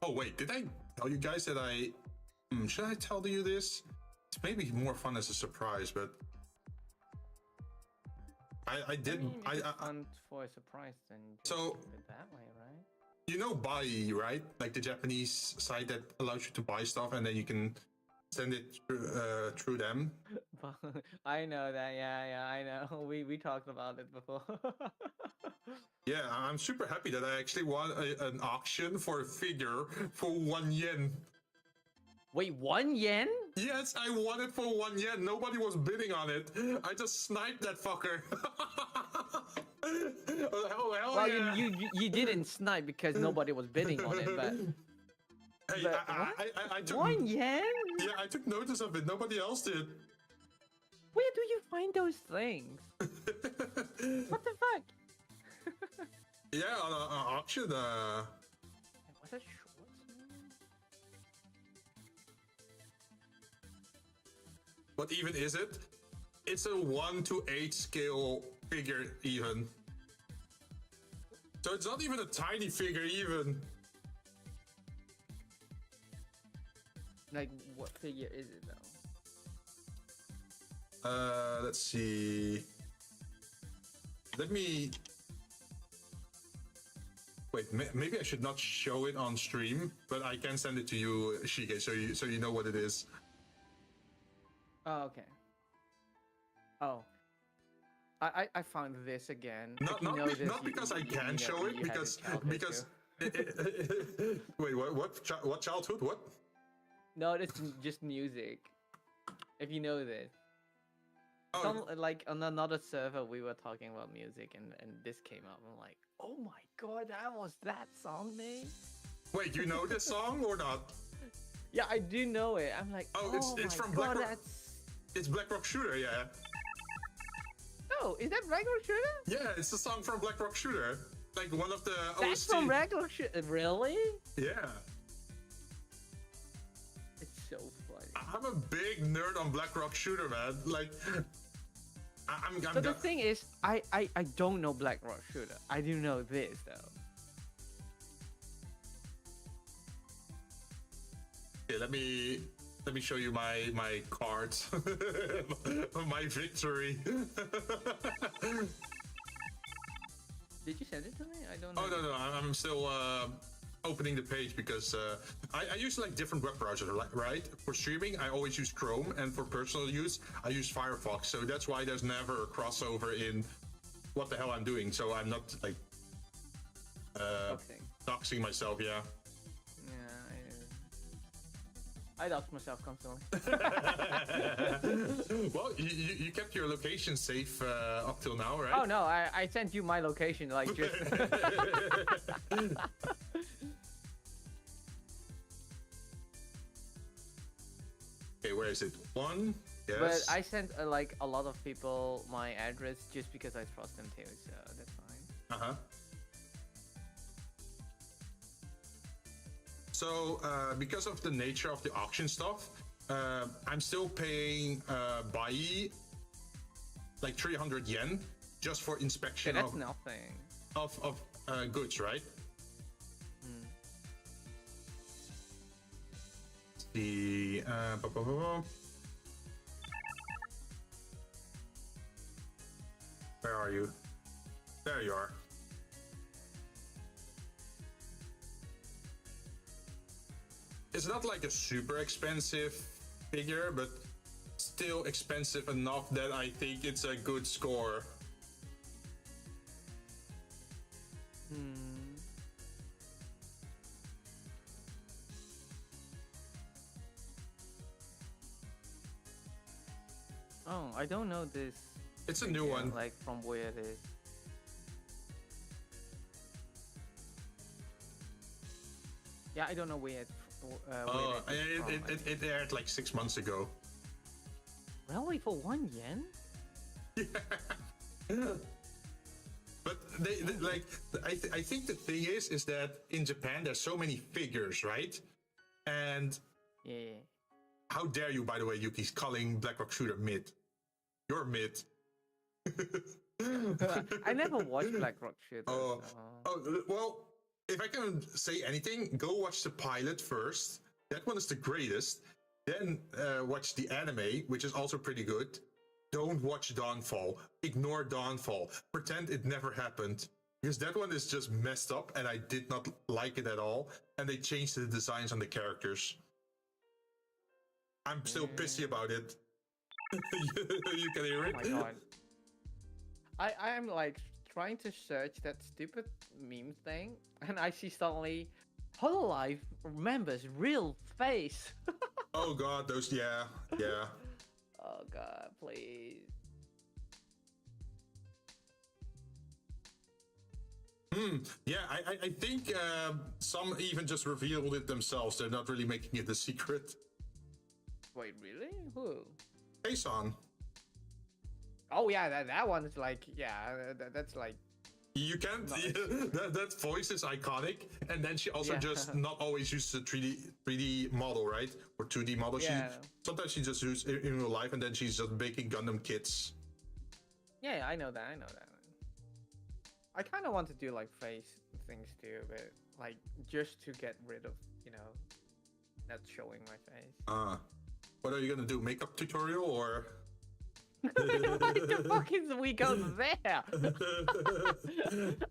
Oh wait, did I tell you guys that I? Should I tell you this? It's maybe more fun as a surprise, but I did. I mean, if I it's fun for a surprise, then just So- keep it that way, right? you know Bai, right? Like the Japanese site that allows you to buy stuff and then you can send it through them. I know that. Yeah, I know. We talked about it before. Yeah, I'm super happy that I actually won an auction for a figure for 1 yen. Wait, 1 yen? Yes, I won it for 1 yen. Nobody was bidding on it. I just sniped that fucker. Oh, hell Well, yeah. you didn't snipe because nobody was bidding on it, but Hey, but I took 1 yen? Yeah, I took notice of it. Nobody else did. Where do you find those things? What the fuck? Yeah, on an auction. Was that shorts? What even is it? It's a 1:8 scale figure even. So it's not even a tiny figure even. Like, what figure is it though? Let's see. Let me. Wait, maybe I should not show it on stream, but I can send it to you, Shige, so you know what it is. Oh, okay. Oh. I found this again. Not, If you not, know be- this, not because I can know show it, you had because childhood because. too. Wait, what childhood? What? No, it's just music. If you know this. Oh, Some, like on another server we were talking about music and this came up. I'm like, oh my god, that was that song name? wait, you know this song or not? Yeah, I do know it. I'm like, Oh, oh, it's my from god, Black Rock. that's... It's Black Rock Shooter, yeah. Oh, is that regular shooter? Yeah, it's the song from Black Rock Shooter. Like one of the That's OST. from regular shooter? Really? Yeah. It's so funny. I'm a big nerd on Black Rock Shooter, man. Like, I'm So the thing is, I don't know Black Rock Shooter. I do know this though. Okay, let me show you my cards. My victory. Did you send it to me? I don't know. Oh no, I'm still opening the page because I use like different web browsers, right? For streaming, I always use Chrome, and for personal use, I use Firefox. So that's why there's never a crossover in what the hell I'm doing. So I'm not like Okay. doxing myself. Yeah. Yeah, I dox myself constantly. Well, you kept your location safe up till now, right? Oh no, I sent you my location like just. Okay, where is it? One. Yes. But I sent like a lot of people my address just because I trust them too, so that's fine. Uh-huh. So, because of the nature of the auction stuff, I'm still paying Bai like 300 yen just for Okay, inspection that's nothing. of goods, right? The where are you? There you are. It's not like a super expensive figure, but still expensive enough that I think it's a good score. Oh, I don't know this. It's a new one. Like from where it is. Yeah, I don't know where it. It aired like 6 months ago. Really, for 1 yen? Yeah. But they like I think the thing is that in Japan there's so many figures, right? And Yeah. how dare you, by the way, Yuki's calling Blackrock Shooter mid. You're mid. I never watched Blackrock Shooter. Oh, so. Well, if I can say anything, go watch the pilot first. That one is the greatest. Then watch the anime, which is also pretty good. Don't watch Dawnfall. Ignore Dawnfall. Pretend it never happened. Because that one is just messed up and I did not like it at all. And they changed the designs on the characters. I'm still pissy about it. You can hear it. Oh my god. I'm like trying to search that stupid meme thing and I see suddenly Hololive remembers real face. Oh god, those, yeah. Oh god, please. Yeah, I think some even just revealed it themselves. They're not really making it a secret. Wait, really? Who? Jason. Oh yeah, that one is like, yeah, that's like. You can't. That voice is iconic, and then she also just not always uses a 3D model, right? Or 2D model. Yeah. Sometimes she just uses it in real life, and then she's just making Gundam kits. Yeah, I know that. I kind of want to do like face things too, but like just to get rid of, not showing my face. What are you gonna do? Makeup tutorial or? Why the fuck is we go there?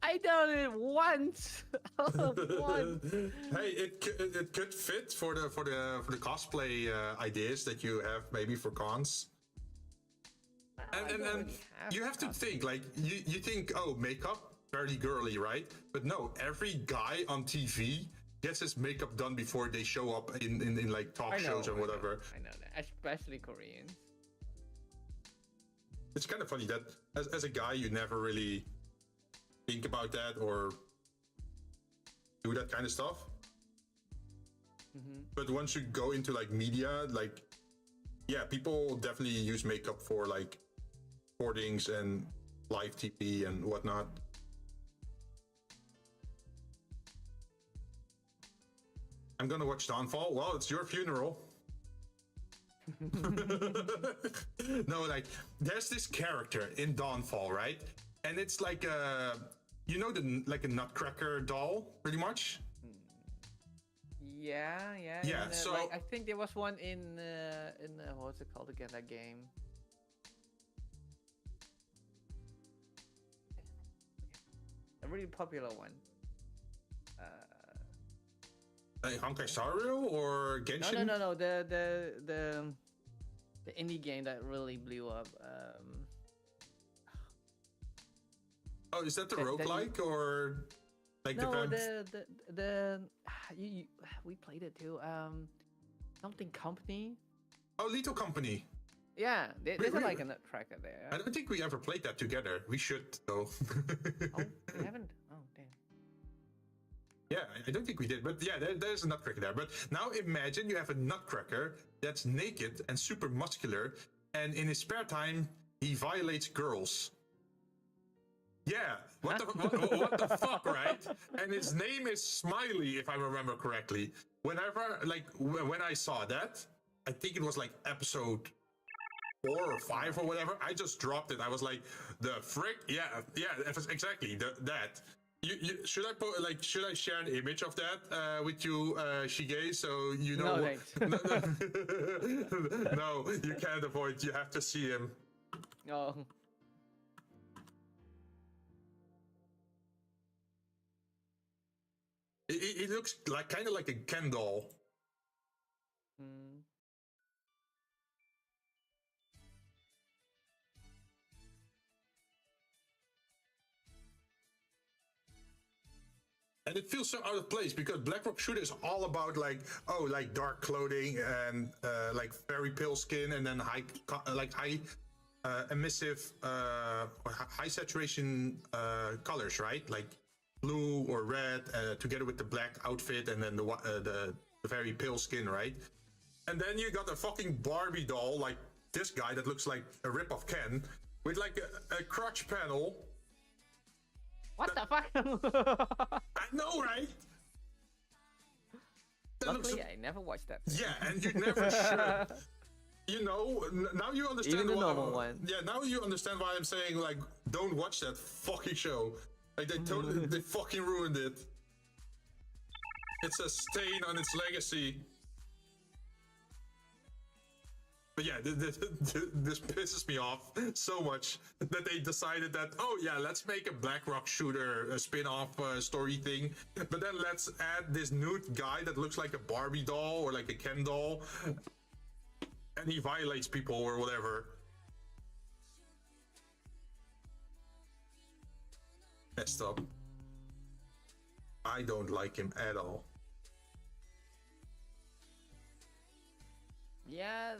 I done it once. Once. Hey, it could fit for the cosplay ideas that you have maybe for cons. And you have to think like you think, oh, makeup very girly, right? But no, every guy on TV gets his makeup done before they show up in like talk shows and whatever. I know that, especially Koreans. It's kind of funny that as a guy, you never really think about that or do that kind of stuff. But once you go into like media, like, yeah, people definitely use makeup for like recordings and live TV and whatnot. I'm gonna watch Dawnfall. Well, it's your funeral. No, like there's this character in Dawnfall, right? And it's like like a Nutcracker doll, pretty much. Yeah. So like, I think there was one in what's it called again? That game. A really popular one. Honkai Saru or Genshin? No. The indie game that really blew up. Oh, is that the roguelike or like no, the we played it too. Something company. Oh, Little Company. Yeah, there's like a Nutcracker there. I don't think we ever played that together. We should though. Oh, we haven't. Oh, damn. Yeah, I don't think we did, but yeah, there's a Nutcracker there. But now imagine you have a Nutcracker that's naked and super muscular, and in his spare time, he violates girls. Yeah, what the fuck, right? And his name is Smiley, if I remember correctly. Whenever, like, when I saw that, I think it was like episode 4 or 5 or whatever, I just dropped it. I was like, the frick? Yeah, exactly, that. Should I share an image of that with you, Shige, so you know? No, thanks. No, you can't avoid. You have to see him. Oh. It looks like kind of like a Ken doll. And it feels so out of place because Blackrock Shooter is all about like dark clothing and like very pale skin and then high emissive, high saturation colors, right? Like blue or red, together with the black outfit, and then the very pale skin, right? And then you got a fucking Barbie doll like this guy that looks like a rip of Ken with like a crotch panel. What the fuck? I know, right? Luckily, I never watched that. Yeah, and you never should. You know, now you understand. Even the normal one. Yeah, now you understand why I'm saying like, don't watch that fucking show. Like they totally, they fucking ruined it. It's a stain on its legacy. But yeah, this pisses me off so much that they decided that, oh yeah, let's make a Black Rock shooter, a spin-off story thing, but then let's add this nude guy that looks like a Barbie doll or like a Ken doll, and he violates people or whatever. Messed up. I don't like him at all. Yeah,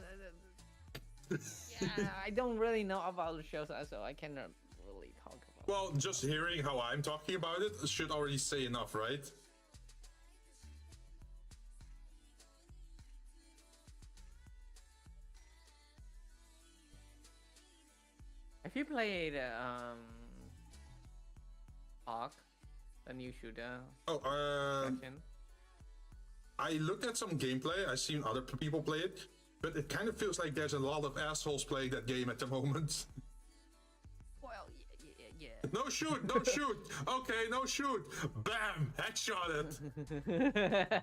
yeah, I don't really know about the show, so I cannot really talk about. Well, just hearing how I'm talking about it should already say enough, right? Have you played Ark, the new shooter? Oh, I looked at some gameplay. I've seen other people play it, but it kind of feels like there's a lot of assholes playing that game at the moment. Well, yeah. No shoot, no shoot. Okay, no shoot. Bam, headshot it.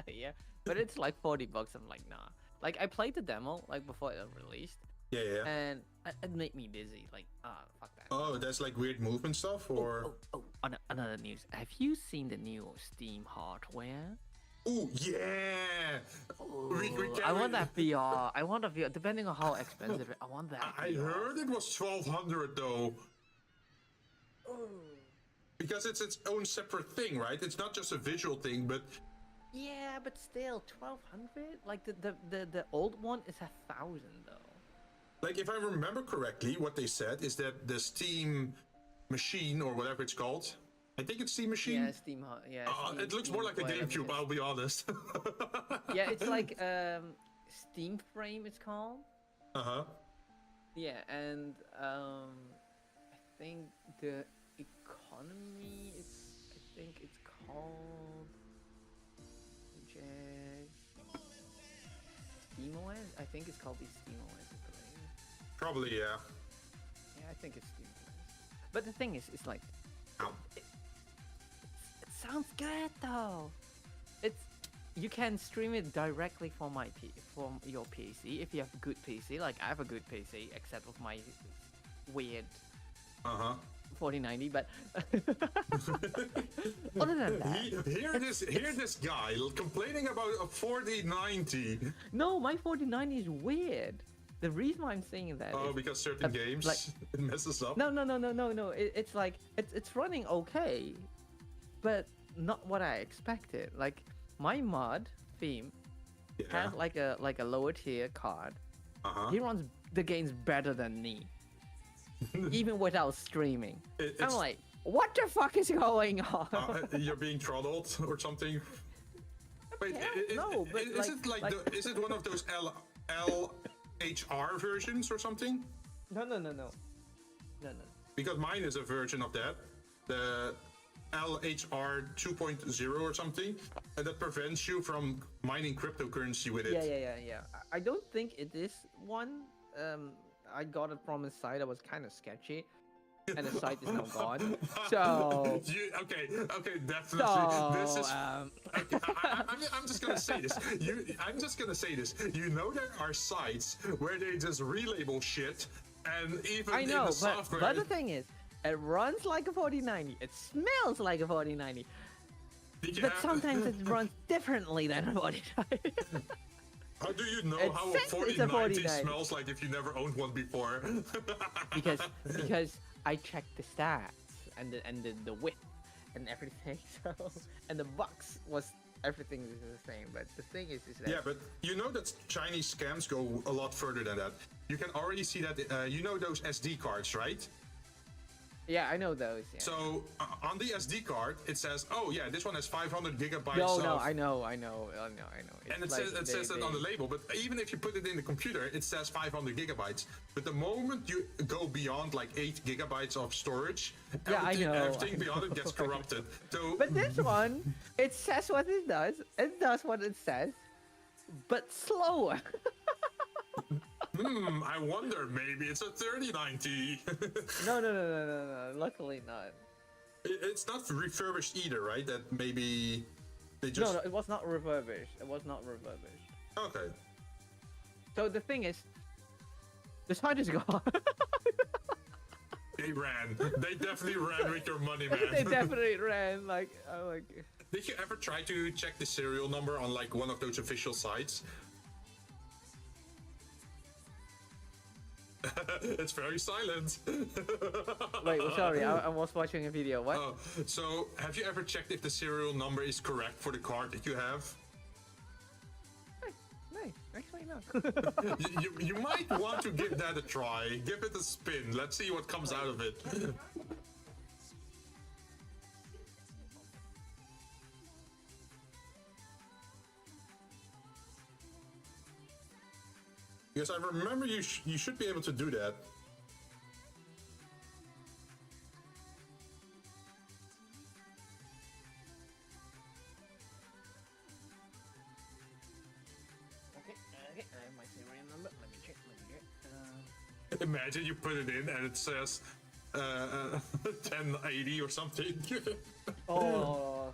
Yeah, but it's like $40. I'm like, nah. Like I played the demo like before it released. Yeah. And it made me dizzy. Like, fuck that. Oh, that's like weird movement stuff, or? Oh, another news. Have you seen the new Steam hardware? Oh yeah. I want that VR. I want a VR. Depending on how expensive it, I want that. I heard it was 1,200 though. Because it's its own separate thing, right? It's not just a visual thing, but. Yeah, but still 1,200. Like the old one is 1,000 though. Like, if I remember correctly, what they said is that the Steam machine, or whatever it's called, I think it's Steam machine. Yeah, Steam. Yeah. Steam, it looks more like a GameCube, I'll be honest. Yeah, it's like Steam Frame. It's called. Yeah, and I think the economy. I think it's called. SteamOS. I think it's called the SteamOS. Probably, yeah. Yeah, I think it's Steam. But the thing is, it's like, it sounds good though. You can stream it directly from from your PC if you have a good PC. Like I have a good PC, except of my weird 4090. But other than that, hear this guy complaining about a 4090. No, my 4090 is weird. The reason why I'm saying that is because certain games like, it messes up. No. It's like it's running okay, but not what I expected. Like my mod theme has like a lower tier card. He runs the games better than me, even without streaming. I'm like, what the fuck is going on? You're being throttled or something. Wait, no, but is it one of those LHR versions or something? No. Because mine is a version of that, the LHR 2.0 or something, and that prevents you from mining cryptocurrency with it. Yeah. I don't think it is one. I got it from a site that was kind of sketchy, and the site is now gone. So okay, definitely. This is. I'm just gonna say this. You know, there are sites where they just relabel shit, and even I know, in the software. But the thing is, it runs like a 4090. It smells like a 4090. But sometimes it runs differently than a 4090. How do you know how a 4090 smells like if you never owned one before? because I checked the stats and the width and everything. So and the box was everything is the same. But the thing is that Yeah, but you know that Chinese scams go a lot further than that. You can already see that. You know those SD cards, right? yeah, I know those. Yeah. So on the SD card, it says, "Oh yeah, this one has 500 gigabytes." No, of... I know. It's And it like says that on the label, but even if you put it in the computer, it says 500 gigabytes. But the moment you go beyond like 8 gigabytes of storage, Yeah, I know. everything beyond it gets corrupted. So, But this one, it says what it does. It does what it says, but slower. I wonder, maybe it's a 3090. No. Luckily not. It's not refurbished either, right? That maybe they just... No, it was not refurbished. Okay. So the thing is, the site is gone. They ran. They definitely ran with your money, man. They definitely ran. Did you ever try to check the serial number on like one of those official sites? It's very silent. Wait, sorry, I was watching a video. What? Oh, so have you ever checked if the serial number is correct for the card that you have? No, actually no. You might want to give that a try. Give it a spin. Let's see what comes out of it. Because I remember you should be able to do that. Okay, my serial number. Let me check. Imagine you put it in and it says 1080 or something. Oh.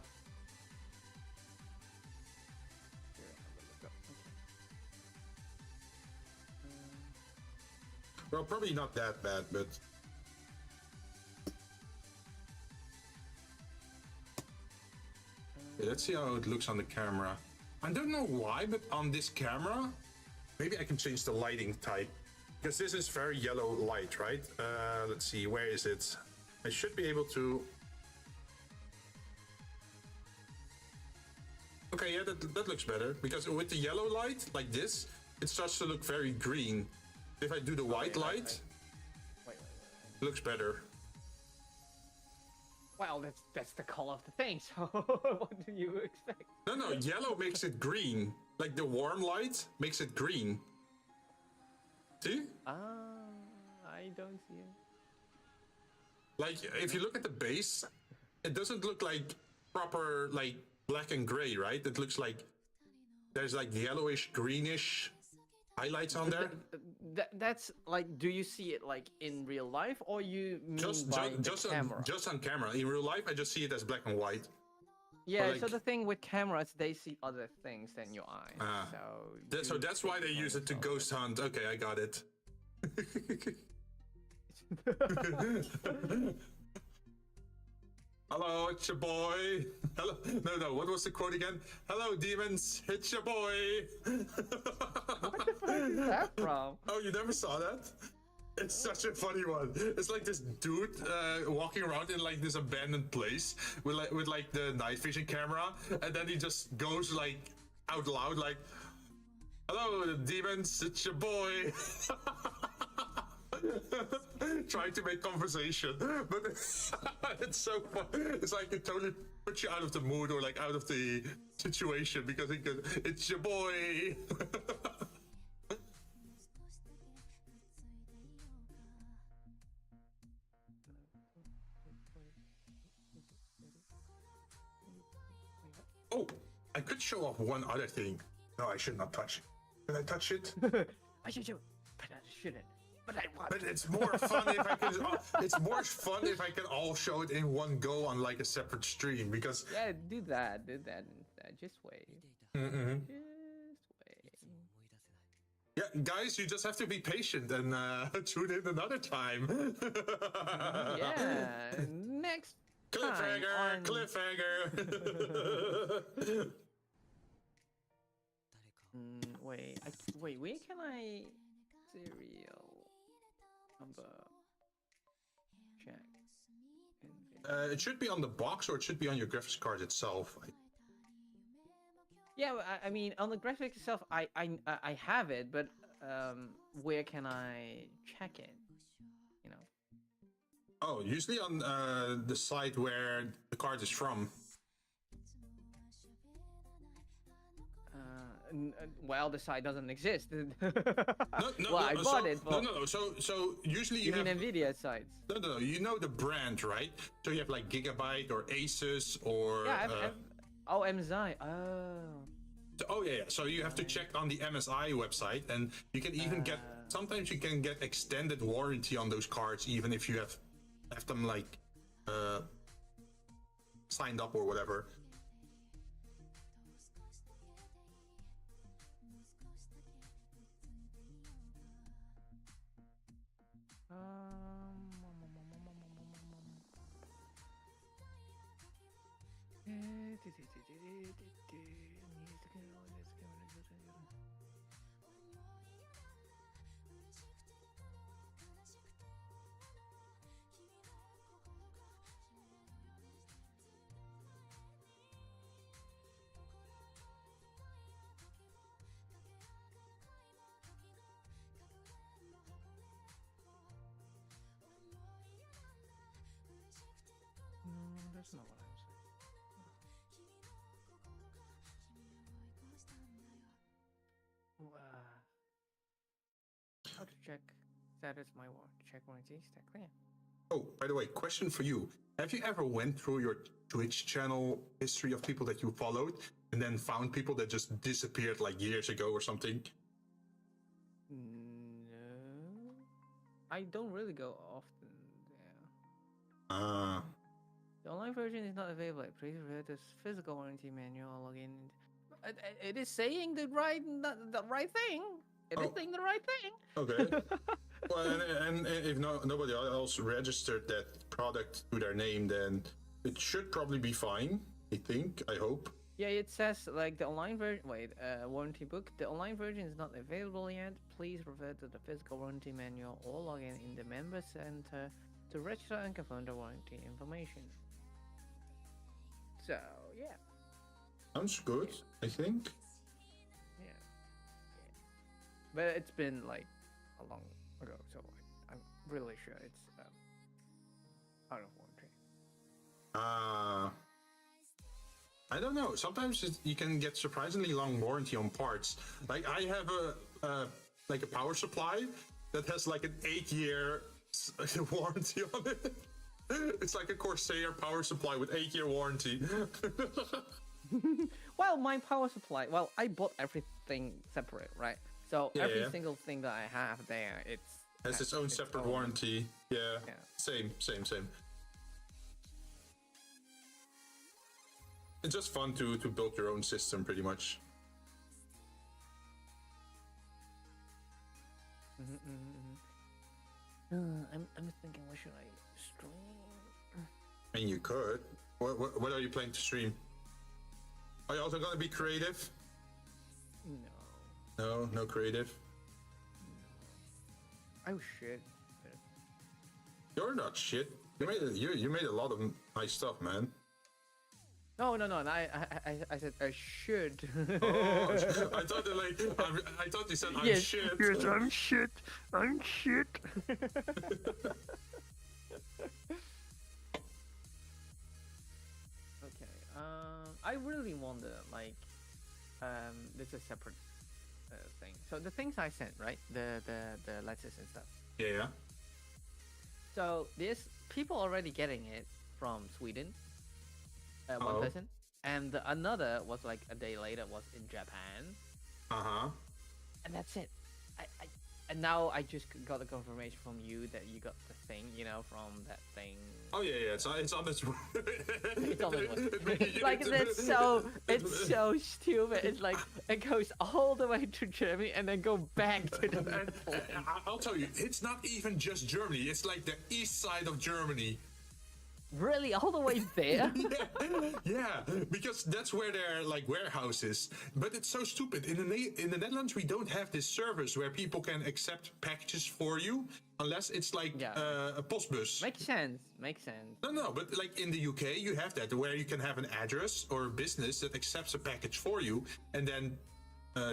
Well, probably not that bad, but... Okay, let's see how it looks on the camera. I don't know why, but on this camera, maybe I can change the lighting type. Because this is very yellow light, right? Let's see, where is it? I should be able to... Okay, yeah, that looks better. Because with the yellow light, like this, it starts to look very green. If I do the white light, Wait. it looks better. Well, that's the color of the thing. So what do you expect? No, yellow makes it green. Like the warm light makes it green. See? I don't see it. Like if you look at the base, it doesn't look like proper like black and gray, right? It looks like there's like yellowish, greenish highlights on there. That's like, do you see it like in real life, or you mean Just camera? Just on camera. In real life, I just see it as black and white. Yeah. Like, so the thing with cameras, they see other things than your eyes. So that's why they use it to ghost hunt. Okay, I got it. Hello, it's your boy. Hello. No. What was the quote again? Hello, demons. It's your boy. What the fuck is that from? Oh, you never saw that? It's such a funny one. It's like this dude walking around in like this abandoned place with like the night vision camera, and then he just goes like out loud like, "Hello, demons. It's your boy." Trying to make conversation, but it's so fun. It's like it totally puts you out of the mood or like out of the situation because it's your boy. Oh, I could show off one other thing. No, I should not touch it. Can I touch it? I should do it, but I shouldn't. But I want. But it's more fun if I can. It's more fun if I can all show it in one go on like a separate stream because. Yeah, do that instead. Just wait. Mm-hmm. Just wait. Yeah, guys, you just have to be patient and tune in another time. Yeah, next cliffhanger, time on... cliffhanger. Wait, where can I serial number check? It should be on the box or it should be on your graphics card itself. Yeah, I mean, on the graphics itself, I have it, but where can I check it? You know. Oh, usually on the site where the card is from. Well, the site doesn't exist. No, Well, I bought it. No, no, no. So usually You you mean have Nvidia sites? no, no, no. You know the brand, right? So you have like Gigabyte or Asus or Yeah, oh, MSI. Oh. oh yeah, yeah. So you have to check on the MSI website, and you can even get sometimes you can get extended warranty on those cards, even if you have them like signed up or whatever. That's not what I'm saying. How to check status my check warranty stack clear. Oh, by the way, question for you. Have you ever went through your Twitch channel history of people that you followed and then found people that just disappeared like years ago or something? No. I don't really go often there. The online version is not available. Please read this physical warranty manual. Log in. It is saying the right thing. It is saying the right thing. Okay. Well, and if nobody else registered that product to their name, then it should probably be fine. I think. I hope. Yeah, it says like the online version. Wait, warranty book. The online version is not available yet. Please refer to the physical warranty manual or log in the member center to register and confirm the warranty information. So yeah. Sounds good. I think. Yeah. But it's been like a long ago, so I'm really sure it's out of warranty. I don't know. Sometimes you can get surprisingly long warranty on parts. Like I have a power supply that has like an 8-year warranty on it. It's like a Corsair power supply with 8-year warranty. Well, my power supply. Well, I bought everything separate, right? So every single thing that I have there, has its own separate warranty. Yeah. Same. It's just fun to build your own system, pretty much. I'm thinking, what should I stream? I mean, you could. What are you planning to stream? Are you also gonna be creative? No. No creative. No. Oh shit. You're not shit. You made a lot of nice stuff, man. No. I said I should. Oh, I thought that I thought you said I'm shit. Yes, I'm shit. I'm shit. Okay. I really wonder, like, this is a separate thing. So the things I sent, right? The letters and stuff. Yeah. So this people already getting it from Sweden. One person, and another was like a day later was in Japan. And that's it. And now I just got the confirmation from you that you got the thing, from that thing. Oh yeah. It's on its way. It's on its way. Like it's so stupid. It's like it goes all the way to Germany and then go back to the I'll tell you, it's not even just Germany. It's like the east side of Germany. Really, all the way there? Yeah, because that's where their like warehouse is. But it's so stupid. In the Netherlands, we don't have this service where people can accept packages for you unless it's like a postbus. Makes sense. Makes sense. No, but like in the UK, you have that where you can have an address or a business that accepts a package for you and then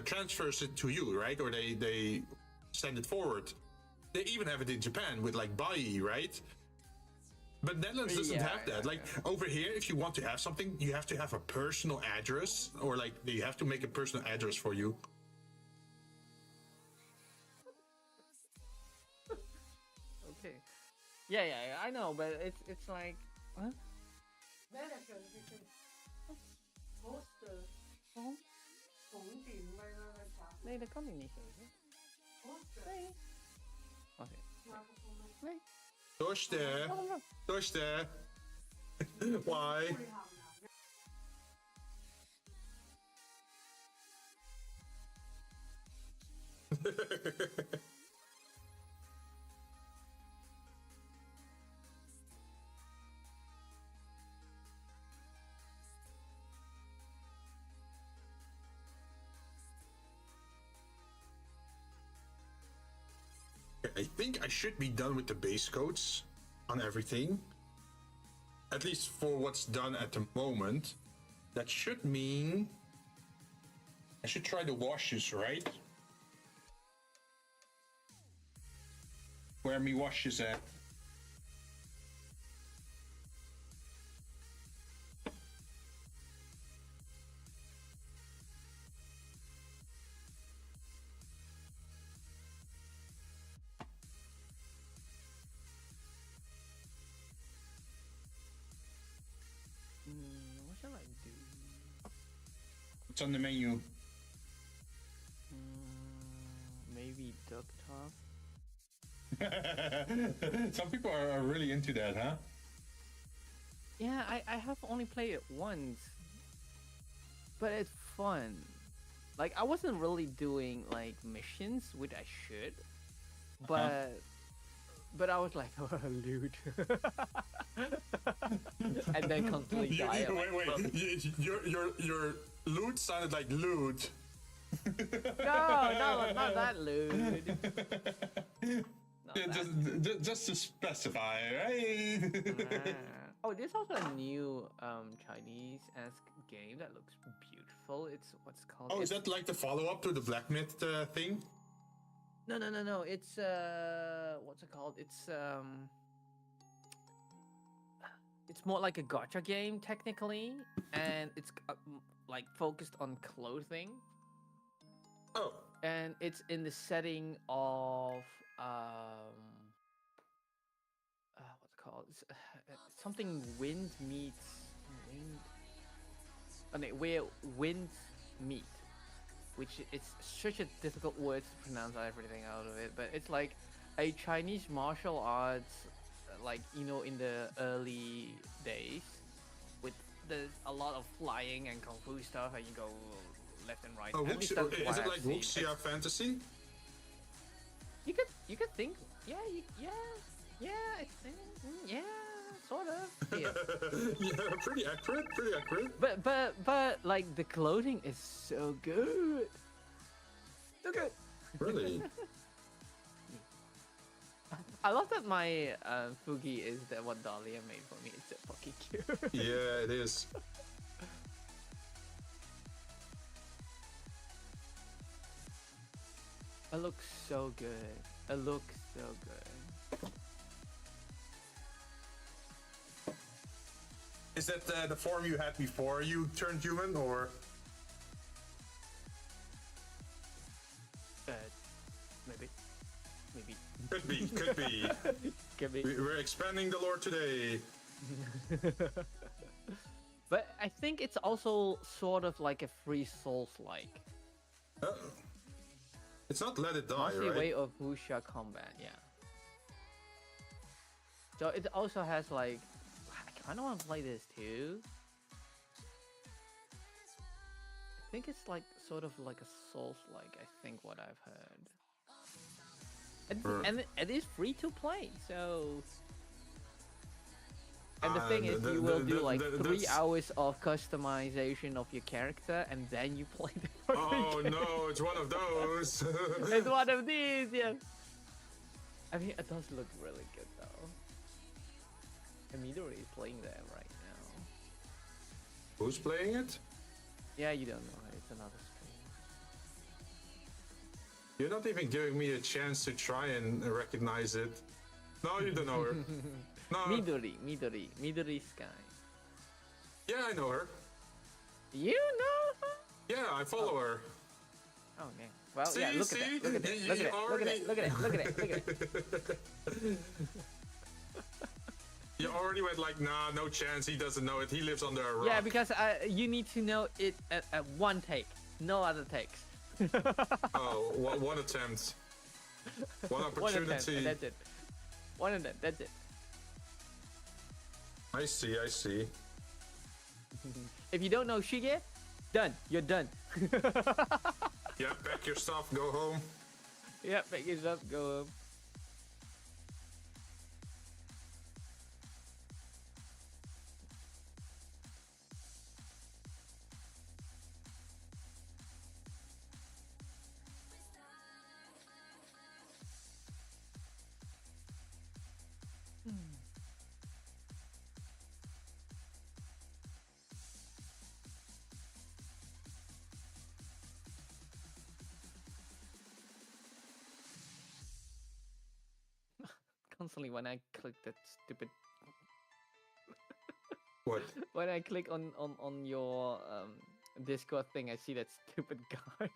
transfers it to you, right? Or they send it forward. They even have it in Japan with like Bai, right? But Netherlands doesn't have that. Like over here, if you want to have something, you have to have a personal address, or like they have to make a personal address for you. Okay. Yeah, I know, but it's like. Huh? Đây là con gì nhỉ? Đây. Okay. Đây. Push there. Why? I think I should be done with the base coats on everything. At least for what's done at the moment. That should mean I should try the washes, right? Where are me washes at? What shall I do? What's on the menu? Maybe duck top. Some people are really into that, huh? Yeah, I have only played it once, but it's fun. Like I wasn't really doing like missions, which I should, but I was like, oh, loot, and then completely die. Wait. Your loot sounded like loot. No, not that loot. Just to specify, right? Oh, there's also a new Chinese-esque game that looks beautiful. It's what's called. Oh, is that like the follow-up to the Black Myth thing? No. It's what's it called? It's more like a gacha game technically, and it's like focused on clothing. Oh. And it's in the setting of what's it called? It's, something wind meets wind. I mean, where winds meet, which it's such a difficult word to pronounce everything out of it. But it's like a Chinese martial arts, like in the early days, with there's a lot of flying and kung fu stuff, and you go left and right. Oh, is it like Wuxia Fantasy? You could think, yeah, I think, yeah, sort of. Yeah. Yeah, pretty accurate. But like the clothing is so good. So good. Really? I love that my Fugi is that what Dahlia made for me. It's so fucking cute. Yeah, it is. It looks so good. It looks so good. Is that the form you had before you turned human, or? Maybe. Could be. Could be. We're expanding the lore today. But I think it's also sort of like a Free Souls-like. It's not Let It Die, Mostly right? way of wuxia combat, yeah. So it also has like, I kind of want to play this too. I think it's like sort of like a Souls-like. I think what I've heard. And it is free to play, so And the thing is, you will do like 3 that's- hours of customization of your character, and then you play the fucking Oh game. no, it's one of those. It's one of these, yes. I mean, it does look really good though. And Midori is playing that right now. Who's playing it? Yeah, you don't know. It's another stream. You're not even giving me a chance to try and recognize it. No, you don't know her. No. Midori Sky. Yeah, I know her. You know her? Yeah, I follow her. Oh man. Well, See, yeah. Look see? at that. Look at that. You Look at that. Look at already- that. Look at that. Look at that. Look at that. You already went like, nah, no chance. He doesn't know it. He lives under a rock. Yeah, because you need to know it at one take, no other takes. Oh, one attempt. One One opportunity. attempt, and that's it. One attempt, that's it. I see, I see. If you don't know Shige, done. You're done. Yeah, pack your stuff, go home. Yeah, pick it up, go home. Constantly when I click that stupid What? when I click on your Discord thing, I see that stupid guy.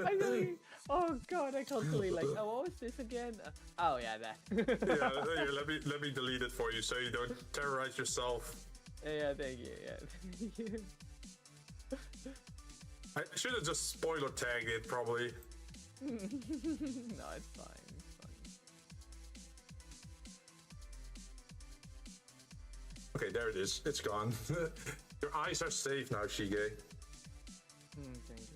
I really, oh god, I constantly like, oh, what was this again? Oh yeah, that. Yeah, here, let me delete it for you so you don't terrorize yourself. Yeah, thank you. Yeah, thank you. I should have just spoiler tagged it, probably. No, it's fine. It's fine. Okay, there it is. It's gone. Your eyes are safe now, Shige. Thank you.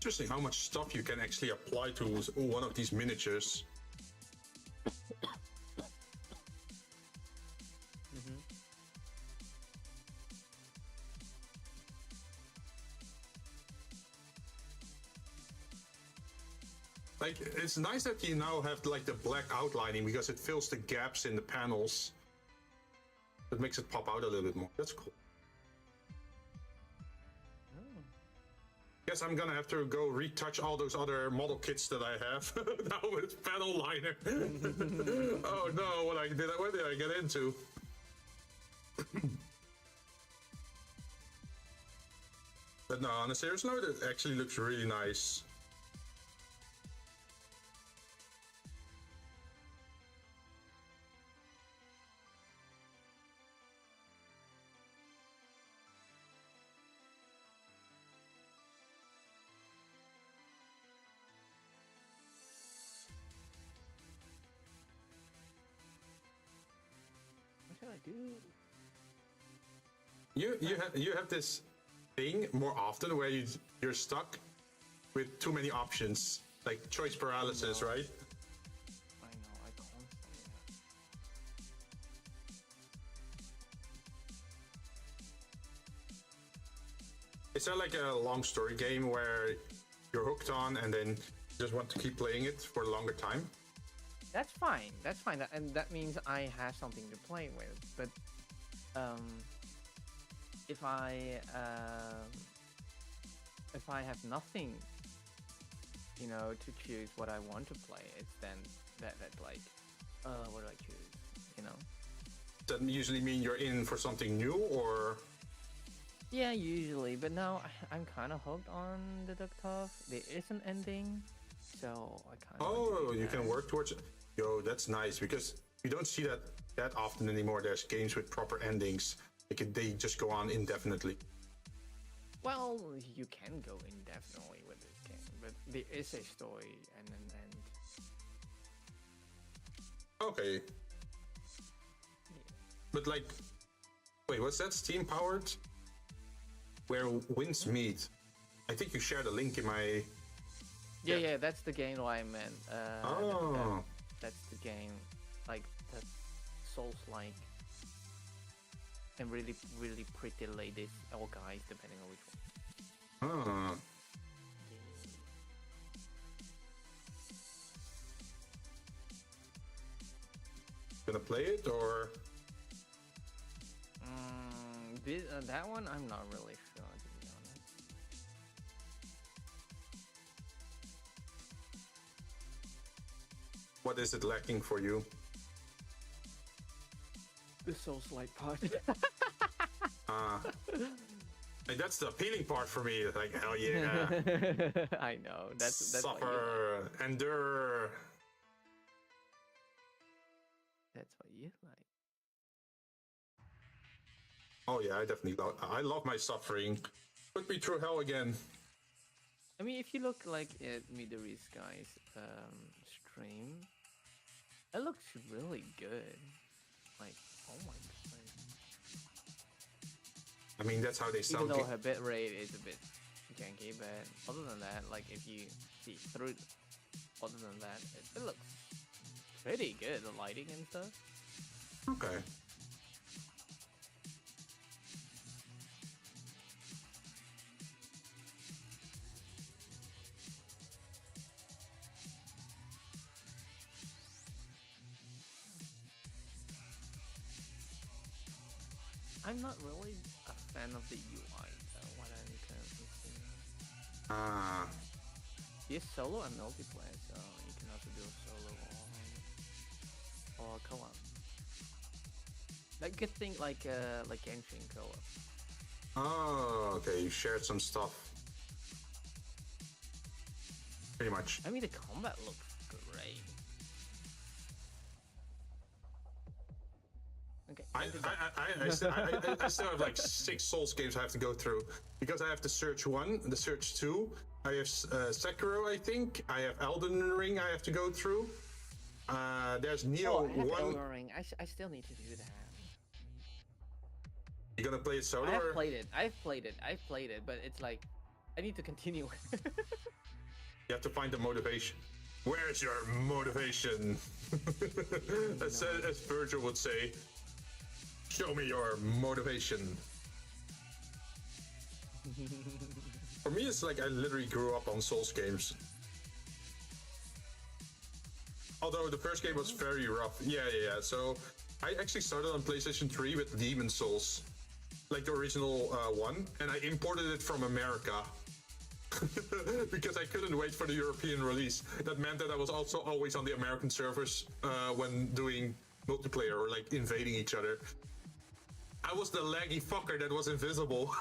Interesting how much stuff you can actually apply to one of these miniatures. Like, it's nice that you now have like the black outlining because it fills the gaps in the panels. It makes it pop out a little bit more. That's cool. Guess I'm gonna have to go retouch all those other model kits that I have now with panel liner. Oh no, what did I get into? But no, on a serious note, it actually looks really nice. What should I do? You have this thing more often where you're stuck with too many options, like choice paralysis, right? I know, I constantly have. Is that like a long story game where you're hooked on and then just want to keep playing it for a longer time? That's fine. That's fine. And that means I have something to play with. But if I have nothing, you know, to choose what I want to play, it's then that like, what do I choose? You know. Does that usually mean you're in for something new, or Yeah, usually, but now I'm kind of hooked on the Ducktop. There is an ending, so I kind of. Oh, you can work towards it. Yo, that's nice because you don't see that often anymore. There's games with proper endings. They just go on indefinitely. Well, you can go indefinitely with this game, but there is a story and an end. Okay. Yeah. But like, wait, what's that? Steam powered? Where winds meet. I think you shared a link in my. Yeah, that's the game I meant. Oh. That's the game, like that Souls-like, and really, really pretty ladies or guys, depending on which one. Ah. Gonna play it or? That one I'm not really sure, to be honest. What is it lacking for you? The Souls-like part. Like that's the appealing part for me. Like hell yeah. I know. That's Suffer, endure. That's what you like. Oh yeah, I definitely love my suffering. Put me through hell again. I mean, if you look like at Midori's guy's stream, it looks really good. Like, oh my god. I mean, that's how they sound. Even though her bit rate is a bit janky, but other than that, like if you see through it, other than that, it looks pretty good. The lighting and stuff. Okay. I'm not really a fan of the UI, though, what I'm currently seeing. Ah. Yes, solo and multiplayer, so you can also do solo or co-op. Like good thing like Genshin co-op. Oh, okay. You shared some stuff. Pretty much. I mean, the combat looks great. Okay. I still have like 6 Souls games I have to go through because I have the Search 1, the Search 2. I have Sekiro, I think. I have Elden Ring I have to go through. There's Neo 1. Elden Ring. I still need to do that. You gonna play it solo? I've played it, but it's like I need to continue. You have to find the motivation. Where's your motivation? As Virgil would say, show me your motivation. For me, it's like I literally grew up on Souls games. Although the first game was very rough. Yeah. So I actually started on PlayStation 3 with Demon Souls. Like the original one. And I imported it from America. Because I couldn't wait for the European release. That meant that I was also always on the American servers when doing multiplayer or like invading each other. I was the laggy fucker that was invisible.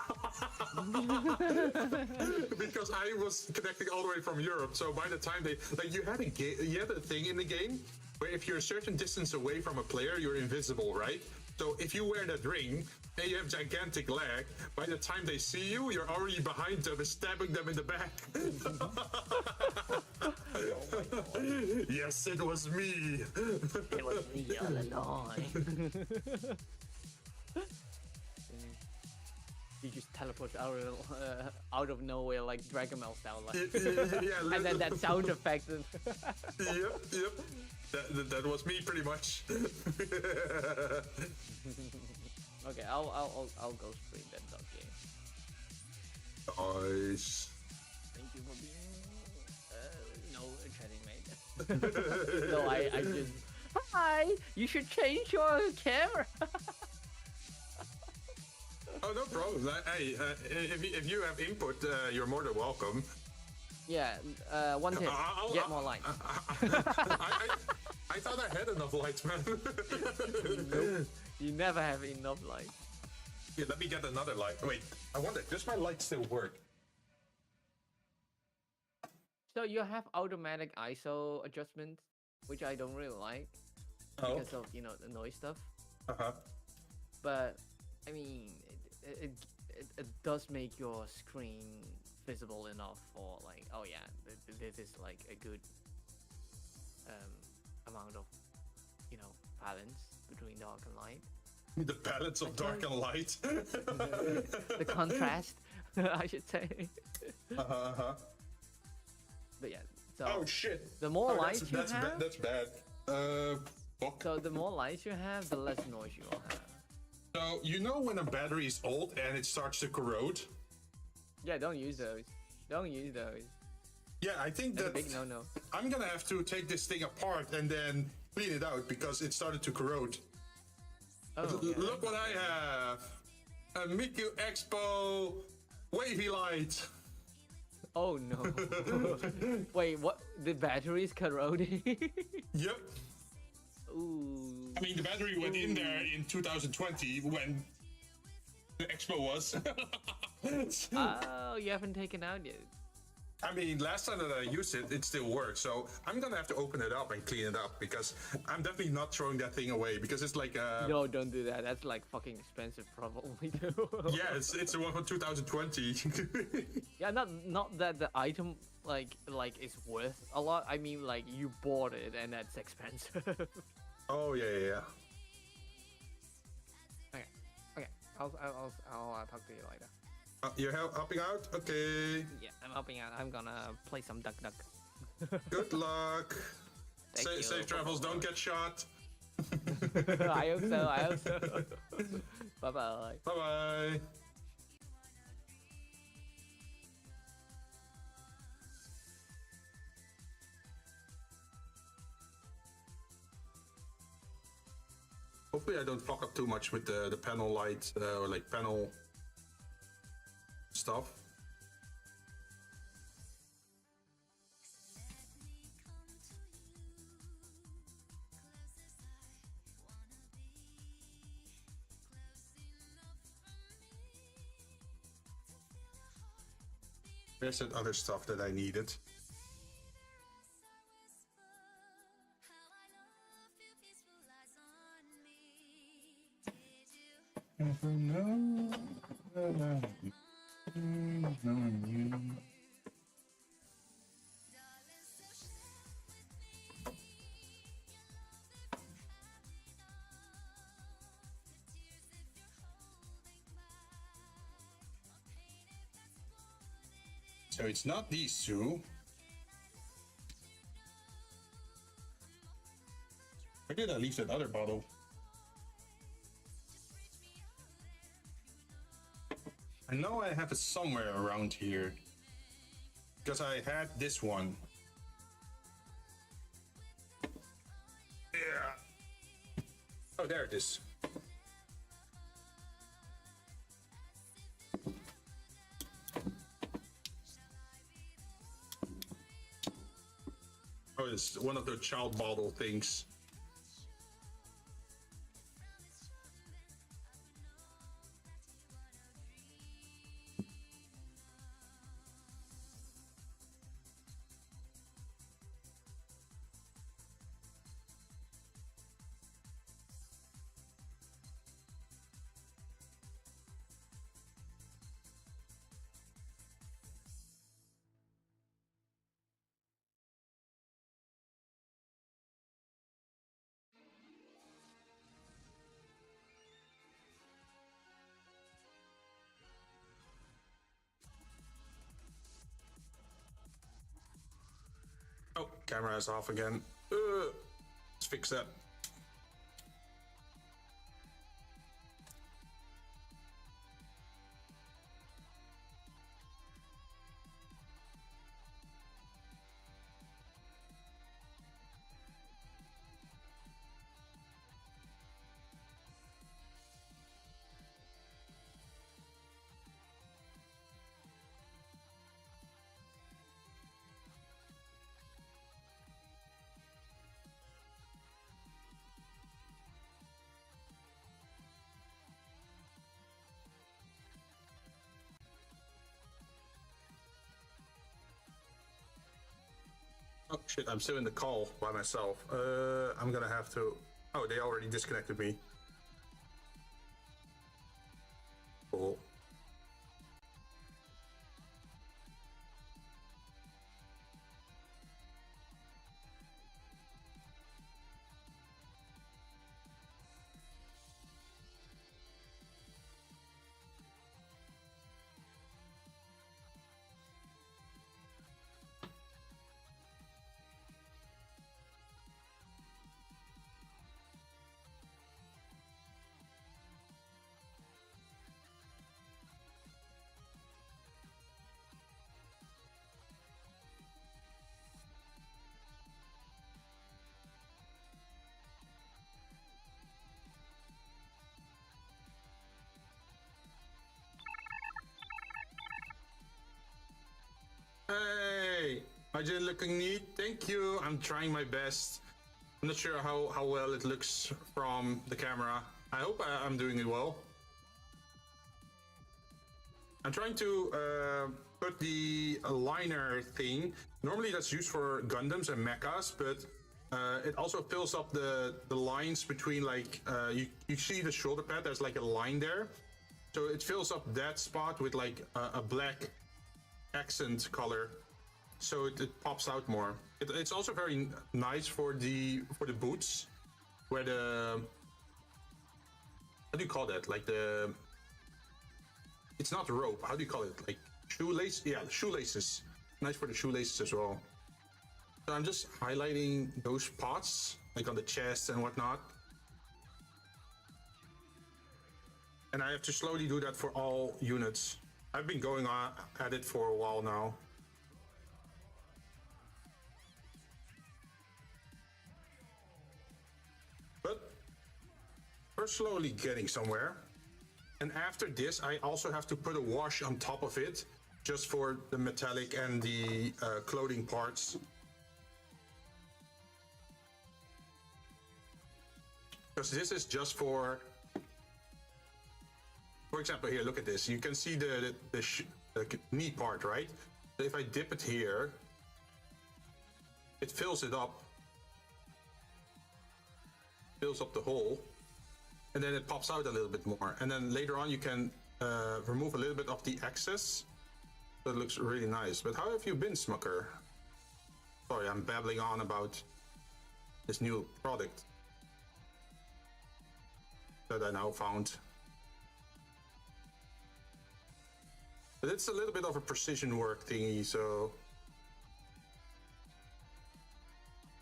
Because I was connecting all the way from Europe. So by the time you had a thing in the game where if you're a certain distance away from a player, you're invisible, right? So if you wear that ring and you have gigantic lag, by the time they see you, you're already behind them and stabbing them in the back. Oh yes, it was me. It was me all along. You just teleport out of nowhere like Dragon Ball style, like, yeah, and then that sound effect. Yep. That was me pretty much. Okay, I'll go stream that dog game. Nice. Thank you for being no chatting mate. No, I just hi. You should change your camera. Oh, no problem. Hey, if you have input, you're more than welcome. Yeah, one tip. Get more lights. I thought I had enough lights, man. Nope. You never have enough lights. Yeah, let me get another light. Wait, I wonder, does my light still work? So you have automatic ISO adjustment, which I don't really like because of the noise stuff. But I mean, it does make your screen visible enough for like, oh yeah, this is like a good amount of balance between dark and light. The balance of dark and light. The contrast, I should say. But yeah, so oh shit! The more lights you have, that's bad. Fuck. So the more lights you have, the less noise you will have. So you know when a battery is old and it starts to corrode? Yeah, don't use those. Don't use those. Yeah, I think that's a big no-no. I'm gonna have to take this thing apart and then clean it out because it started to corrode. Oh, Look what I have! A Miku Expo wavy light. Oh no! Wait, what? The battery is corroding? Yep. Ooh. I mean, the battery went in there in 2020 when the Expo was. Oh, you haven't taken out yet. I mean, last time that I used it, it still works. So I'm gonna have to open it up and clean it up because I'm definitely not throwing that thing away because it's like No, don't do that. That's like fucking expensive, probably too. Yeah, it's the one from 2020. Yeah, not that the item like is worth a lot. I mean, like you bought it and that's expensive. Oh yeah. Okay. I'll talk to you later. You're helping out? Okay. Yeah, I'm helping out. I'm gonna play some duck. Good luck. Thank you. Safe travels. Don't get shot. I hope so. Bye bye. Bye bye. Hopefully I don't fuck up too much with the panel light or like panel stuff. There's that other stuff that I needed. So it's not these two. Where did I leave that other bottle? I know I have it somewhere around here. Because I had this one. Yeah. Oh, there it is. Oh, it's one of the child bottle things. Oh, camera is off again. Let's fix that. Shit, I'm still in the call by myself. I'm gonna have to... Oh, they already disconnected me. Cool. Hey, I did looking neat. Thank you. I'm trying my best. I'm not sure how well it looks from the camera. I hope I'm doing it well. I'm trying to put the liner thing. Normally that's used for Gundams and mechas, but it also fills up the lines between, like, you see the shoulder pad, there's like a line there. So it fills up that spot with like a black accent color, so it pops out more. It's also very nice for the boots, where the, how do you call that, like the, it's not rope, how do you call it, like shoelace? Yeah, shoelaces. Nice for the shoelaces as well. So I'm just highlighting those spots, like on the chest and whatnot, and I have to slowly do that for all units. I've been going on at it for a while now. But we're slowly getting somewhere. And after this, I also have to put a wash on top of it, just for the metallic and the clothing parts. Because this is just for example, here, look at this. You can see the knee part, right? So if I dip it here, it fills it up. Fills up the hole. And then it pops out a little bit more. And then later on you can remove a little bit of the excess. So it looks really nice. But how have you been, Smucker? Sorry, I'm babbling on about this new product that I now found. But it's a little bit of a precision work thingy, so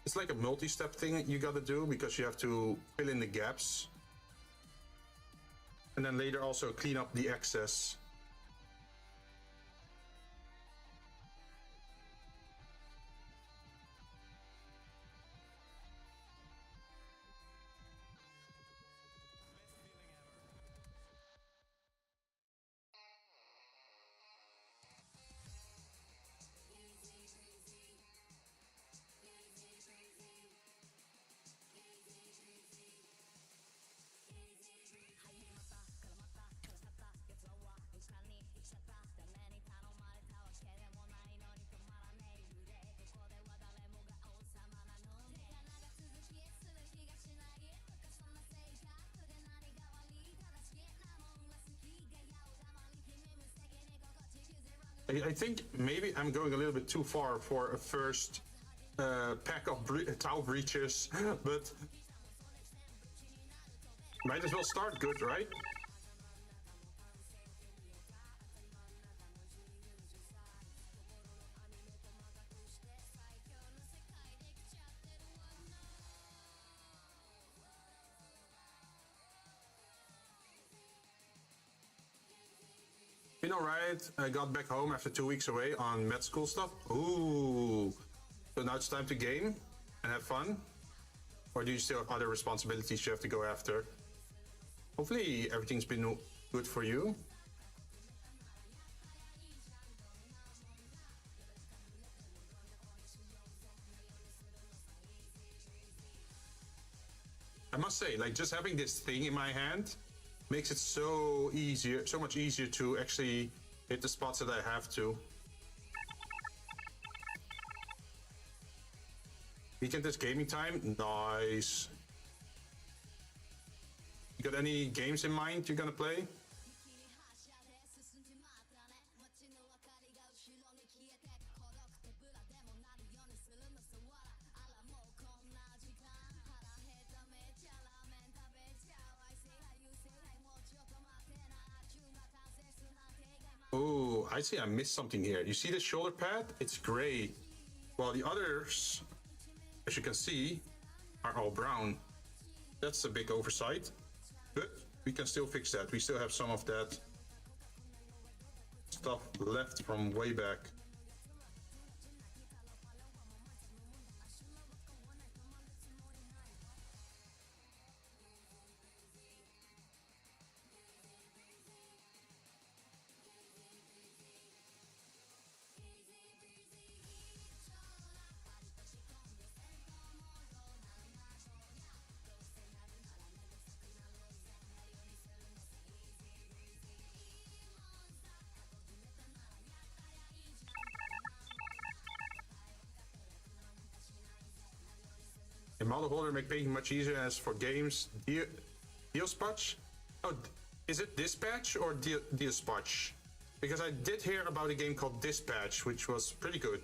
it's like a multi-step thing that you gotta do, because you have to fill in the gaps and then later also clean up the excess. I think maybe I'm going a little bit too far for a first pack of Tau breaches, but might as well start good, right? Been alright. I got back home after 2 weeks away on med school stuff. Ooh. So now it's time to game and have fun? Or do you still have other responsibilities you have to go after? Hopefully everything's been good for you. I must say, like, just having this thing in my hand makes it so much easier to actually hit the spots that I have to. Weekend is gaming time. Nice. You got any games in mind you're gonna play? Oh, I see I missed something here. You see the shoulder pad? It's gray. While the others, as you can see, are all brown. That's a big oversight. But we can still fix that. We still have some of that stuff left from way back. A model holder make painting much easier as for games. Dispatch? Oh, is it Dispatch or Dispatch? Because I did hear about a game called Dispatch, which was pretty good.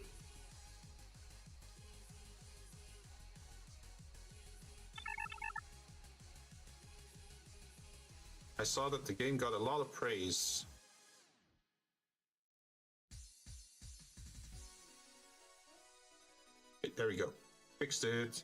I saw that the game got a lot of praise. Okay, there we go. Fixed it.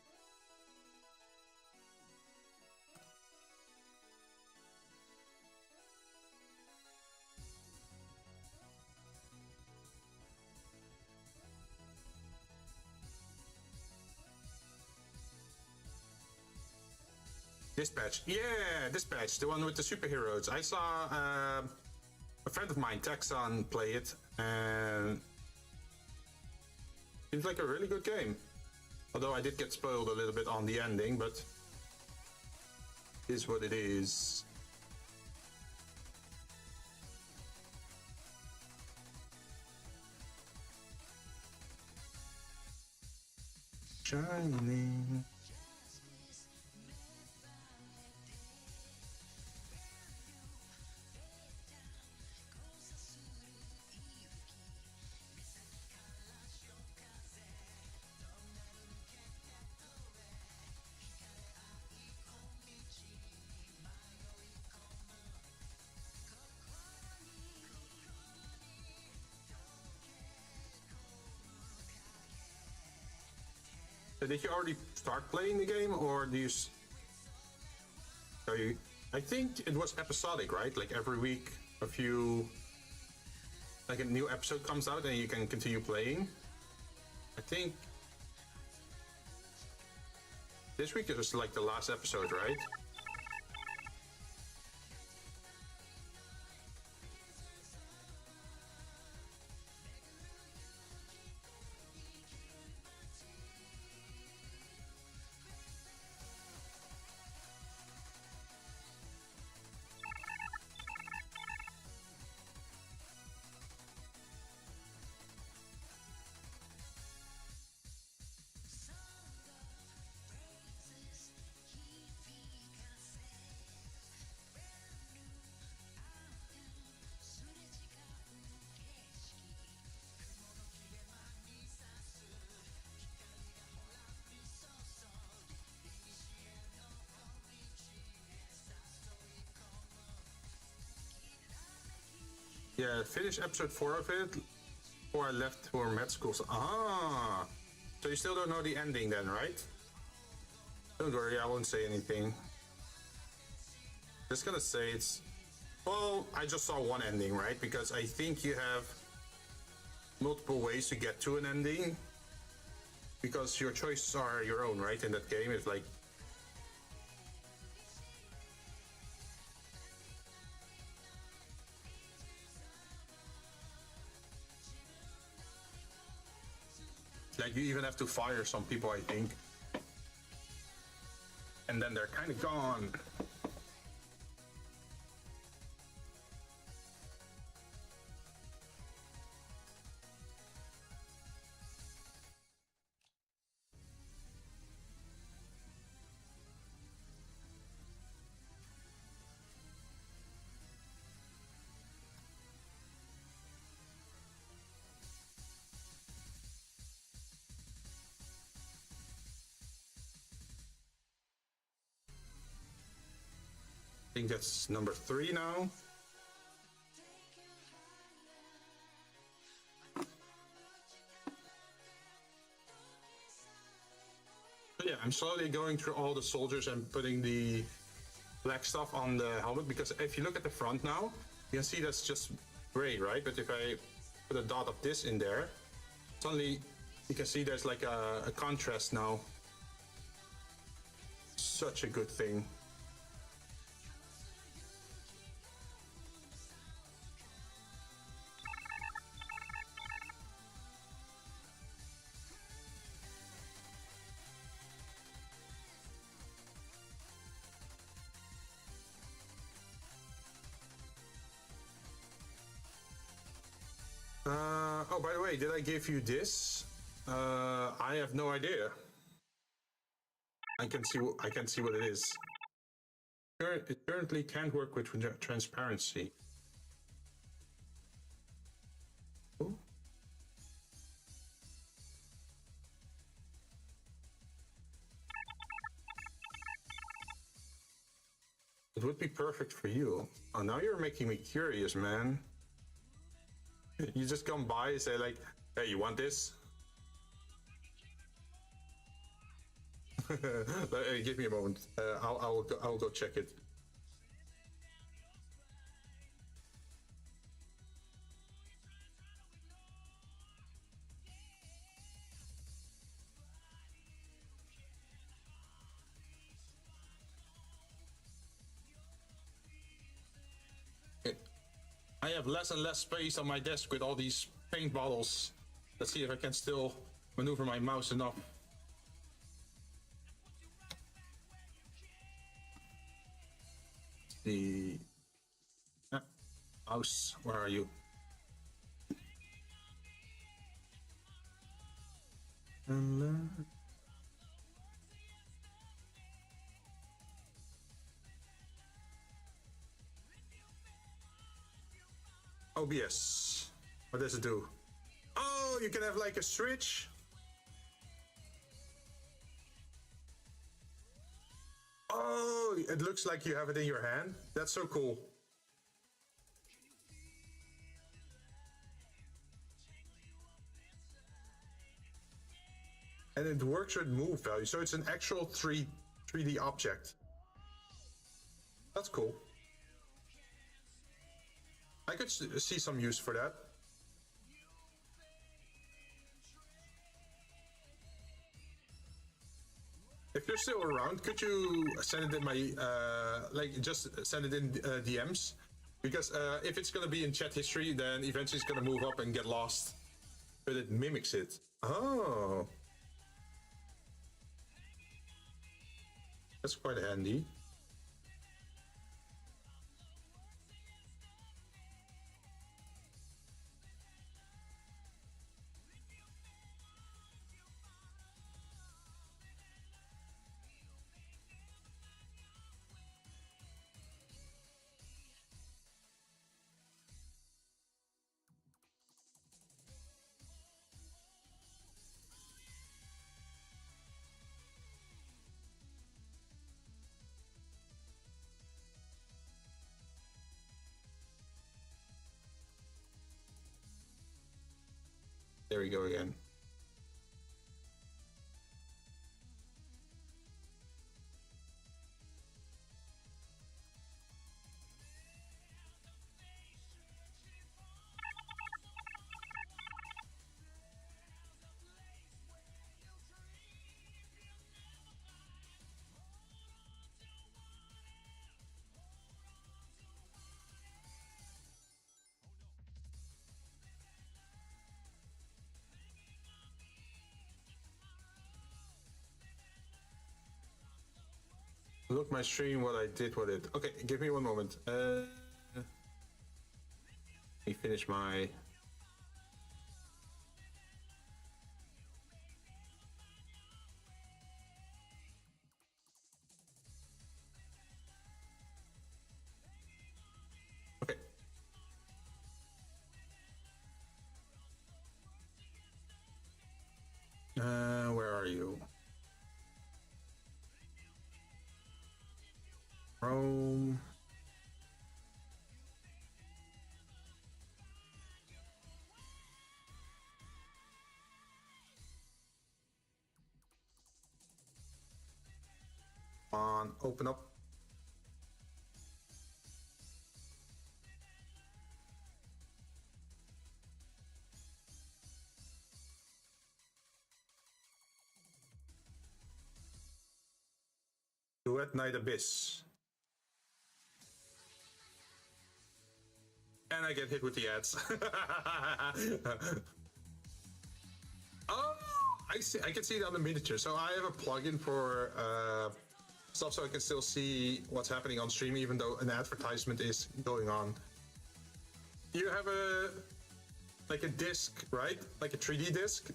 Dispatch, yeah, Dispatch, the one with the superheroes. I saw a friend of mine, Texan, play it, and seems like a really good game. Although I did get spoiled a little bit on the ending, but it is what it is. Shining. So did you already start playing the game, or do you? I think it was episodic, right? Like every week, like a new episode comes out, and you can continue playing. I think this week is like the last episode, right? Yeah, finished episode 4 of it before I left for med school. So, so you still don't know the ending then, right? Don't worry, I won't say anything. Just gonna say it's... Well, I just saw one ending, right? Because I think you have multiple ways to get to an ending. Because your choices are your own, right? In that game, it's like... Like, you even have to fire some people, I think. And then they're kind of gone. think that's number 3 now. But yeah, I'm slowly going through all the soldiers and putting the black stuff on the helmet, because if you look at the front now, you can see that's just gray, right? But if I put a dot of this in there, suddenly you can see there's like a contrast now. Such a good thing. Oh, by the way, did I give you this? I have no idea. I can see what it is. It currently can't work with transparency. Oh. It would be perfect for you. Oh, now you're making me curious, man. You just come by and say like, hey, you want this? Give me a moment. I'll go check it. I have less and less space on my desk with all these paint bottles. Let's see if I can still maneuver my mouse enough. The mouse, where are you? OBS. What does it do? Oh, you can have like a switch. Oh, it looks like you have it in your hand. That's so cool. And it works with move value, so it's an actual 3D object. That's cool. I could see some use for that. If you're still around, could you send it in my, just send it in DMs? Because if it's gonna be in chat history, then eventually it's gonna move up and get lost. But it mimics it. Oh. That's quite handy. There we go again. Look my stream, what I did with it. Okay, give me one moment. Let me finish my... Okay. Where are you? Rome. On, open up. Duet Night Abyss. And I get hit with the ads. Oh, I see. I can see it on the miniature. So I have a plugin for stuff, so I can still see what's happening on stream, even though an advertisement is going on. You have like a disc, right? Like a 3D disc.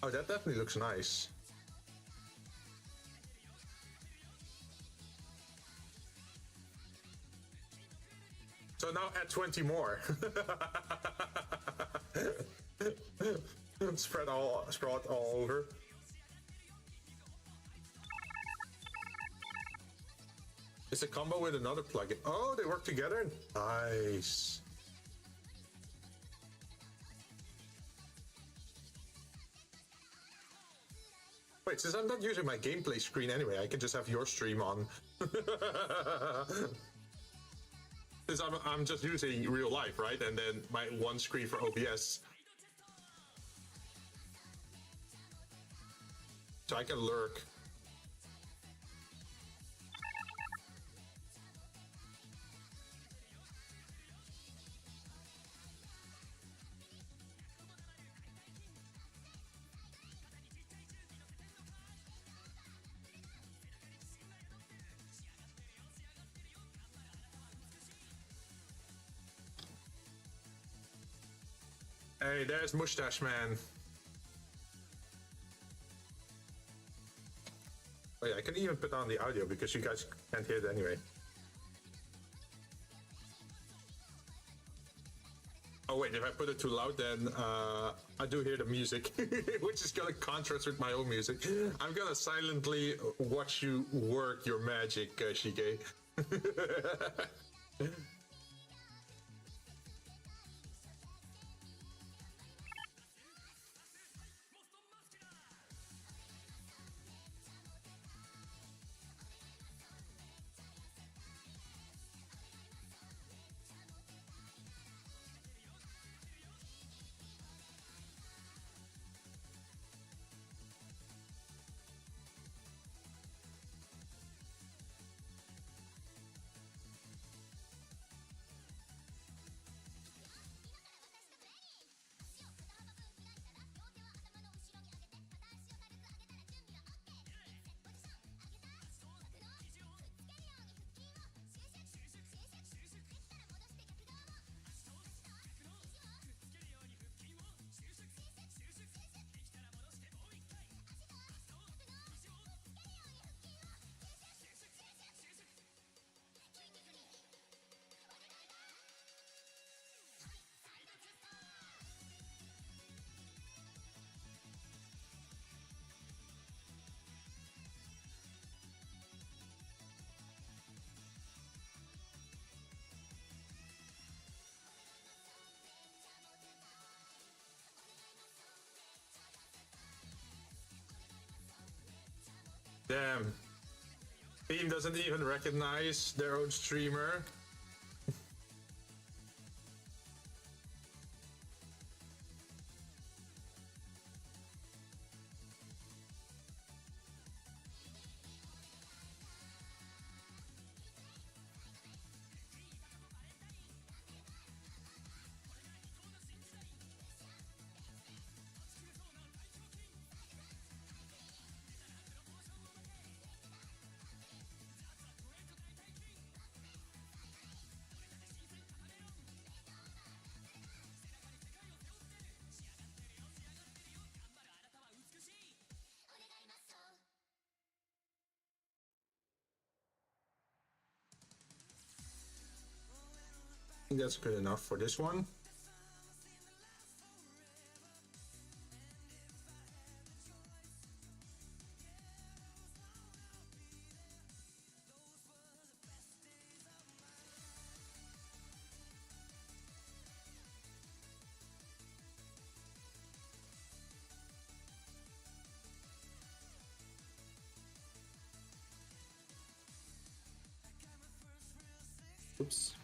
Oh, that definitely looks nice. So now add 20 more. spread all over. It's a combo with another plugin. Oh, they work together? Nice. Wait, since I'm not using my gameplay screen anyway, I can just have your stream on. Since I'm just using real life, right? And then my one screen for OBS. So I can lurk. Hey, there's Mustache Man. Oh yeah, I can even put on the audio because you guys can't hear it anyway. Oh wait, if I put it too loud, then I do hear the music, which is gonna contrast with my own music. I'm gonna silently watch you work your magic, Shige. Damn. Team doesn't even recognize their own streamer. I think that's good enough for this one. Oops.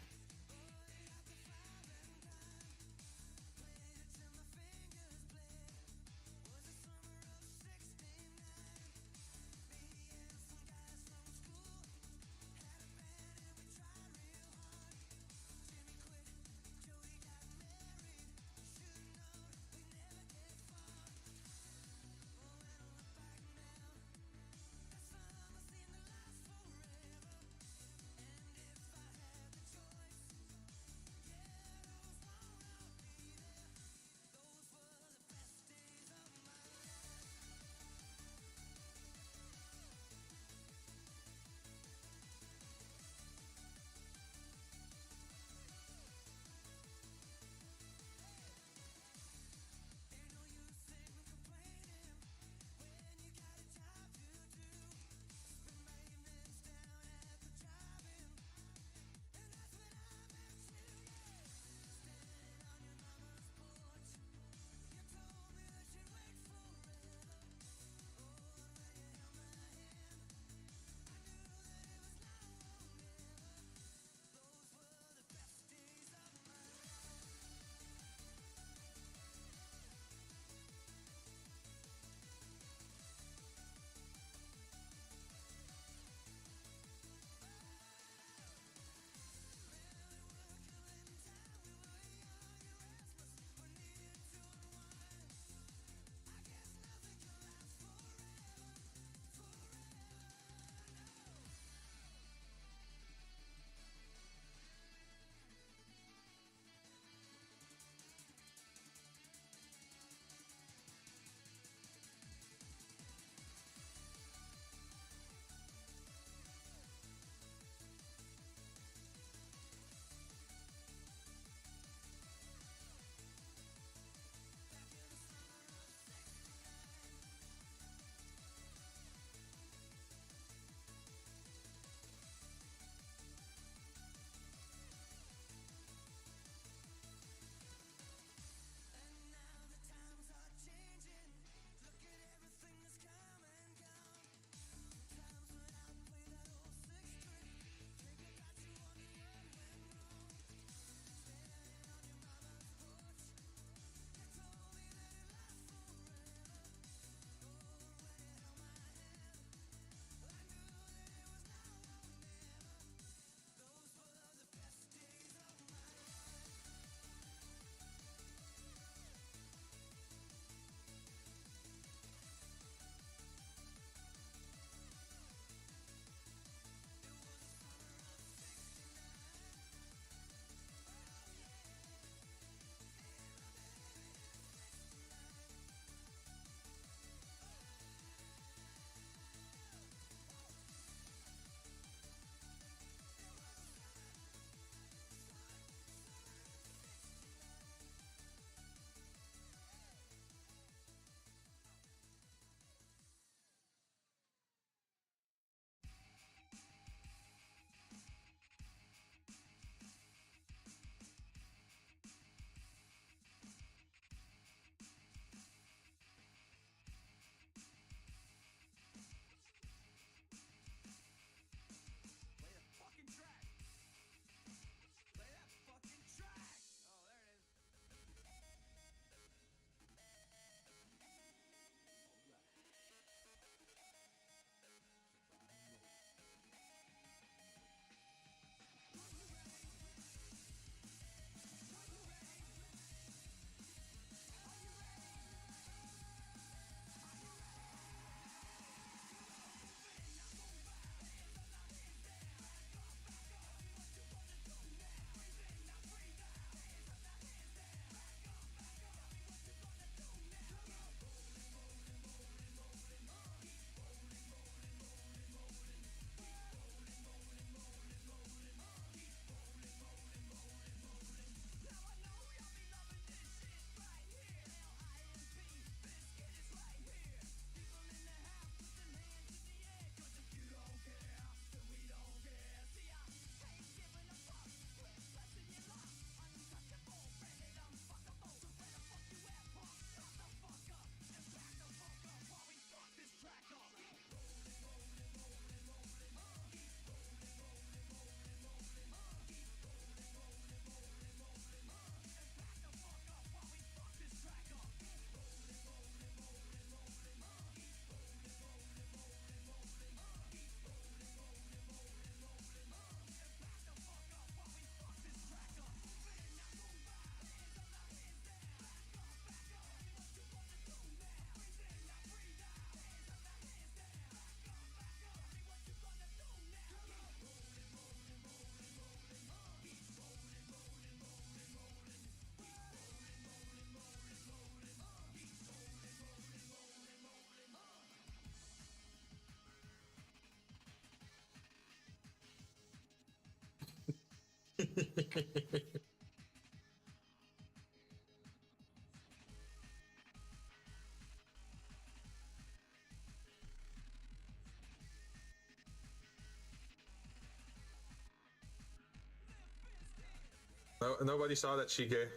No, nobody saw that, Shige.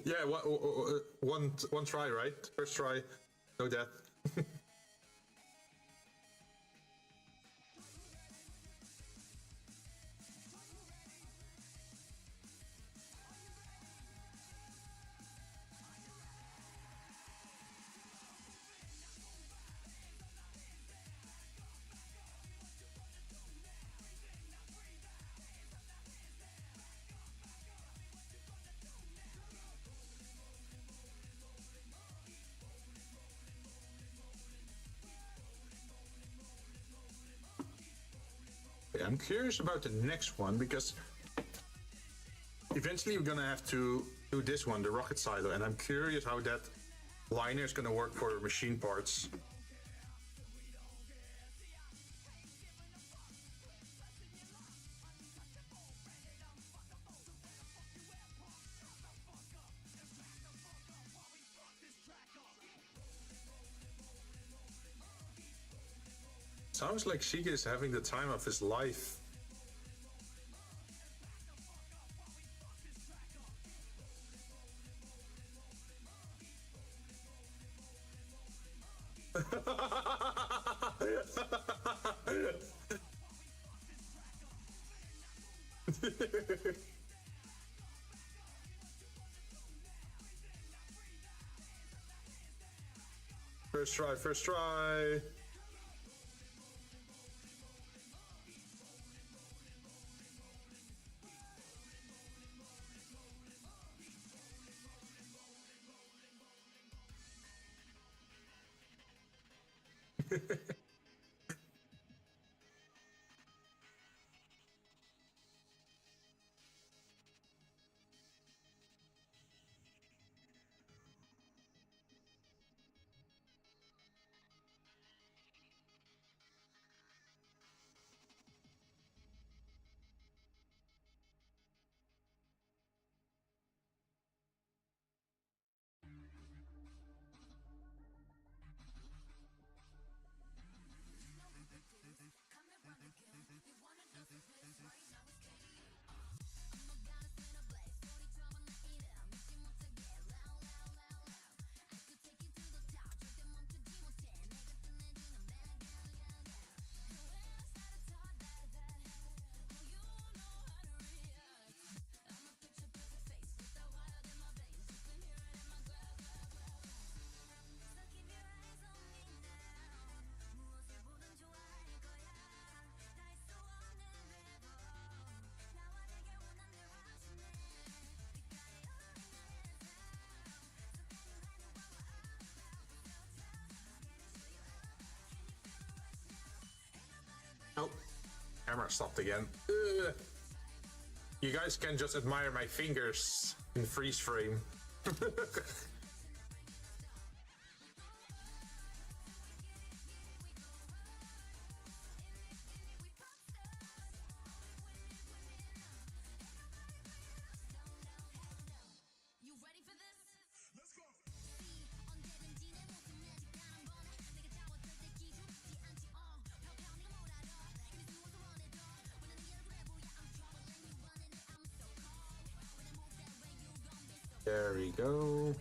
Yeah, one try, right? First try, no death. I'm curious about the next one because eventually we're gonna have to do this one, the rocket silo, and I'm curious how that liner is gonna work for machine parts. Sounds like Shiga is having the time of his life. First try, first try. Oh, camera stopped again. Ugh. You guys can just admire my fingers in freeze frame. There we go.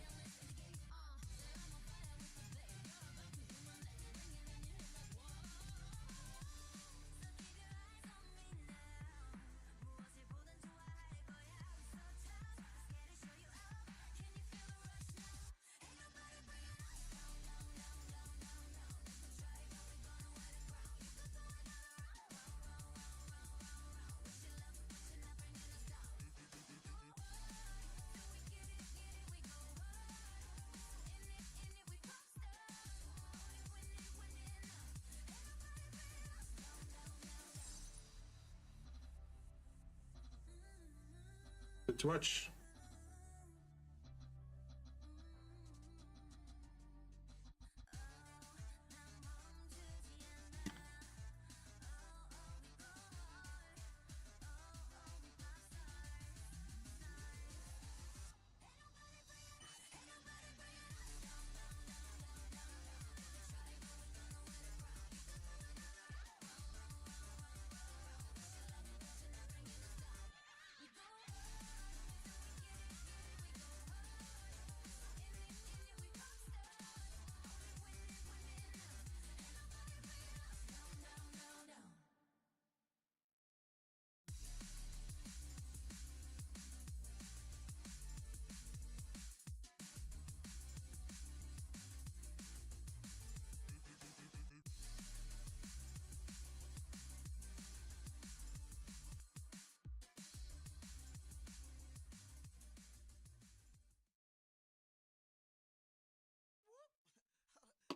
Bit too much.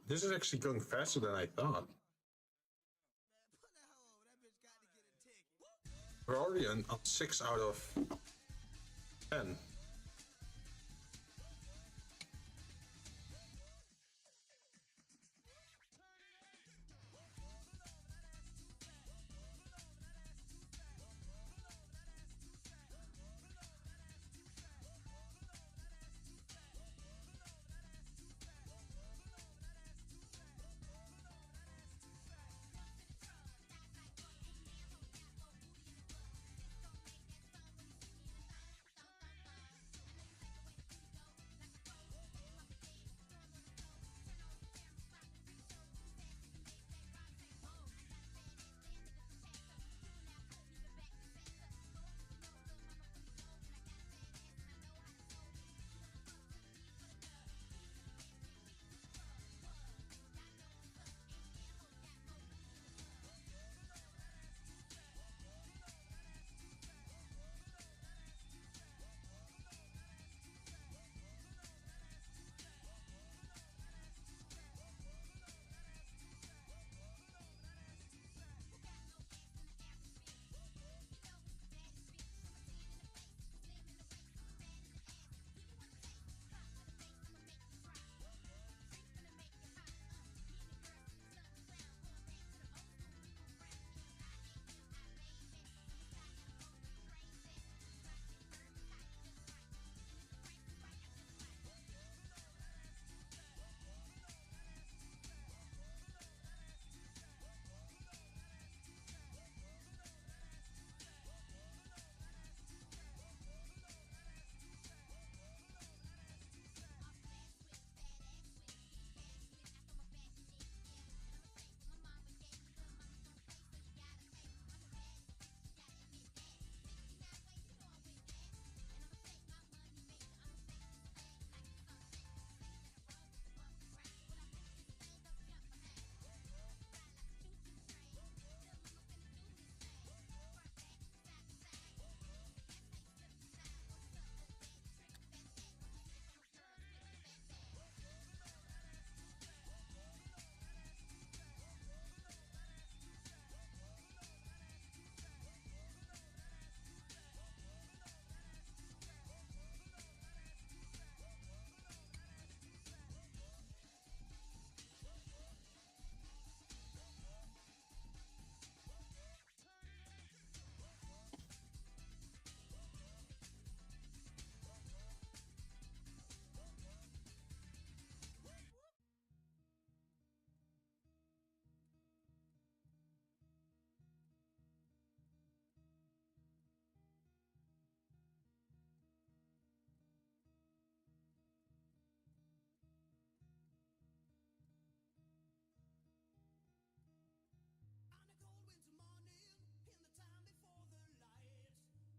This is actually going faster than I thought. We're already on 6 out of 10.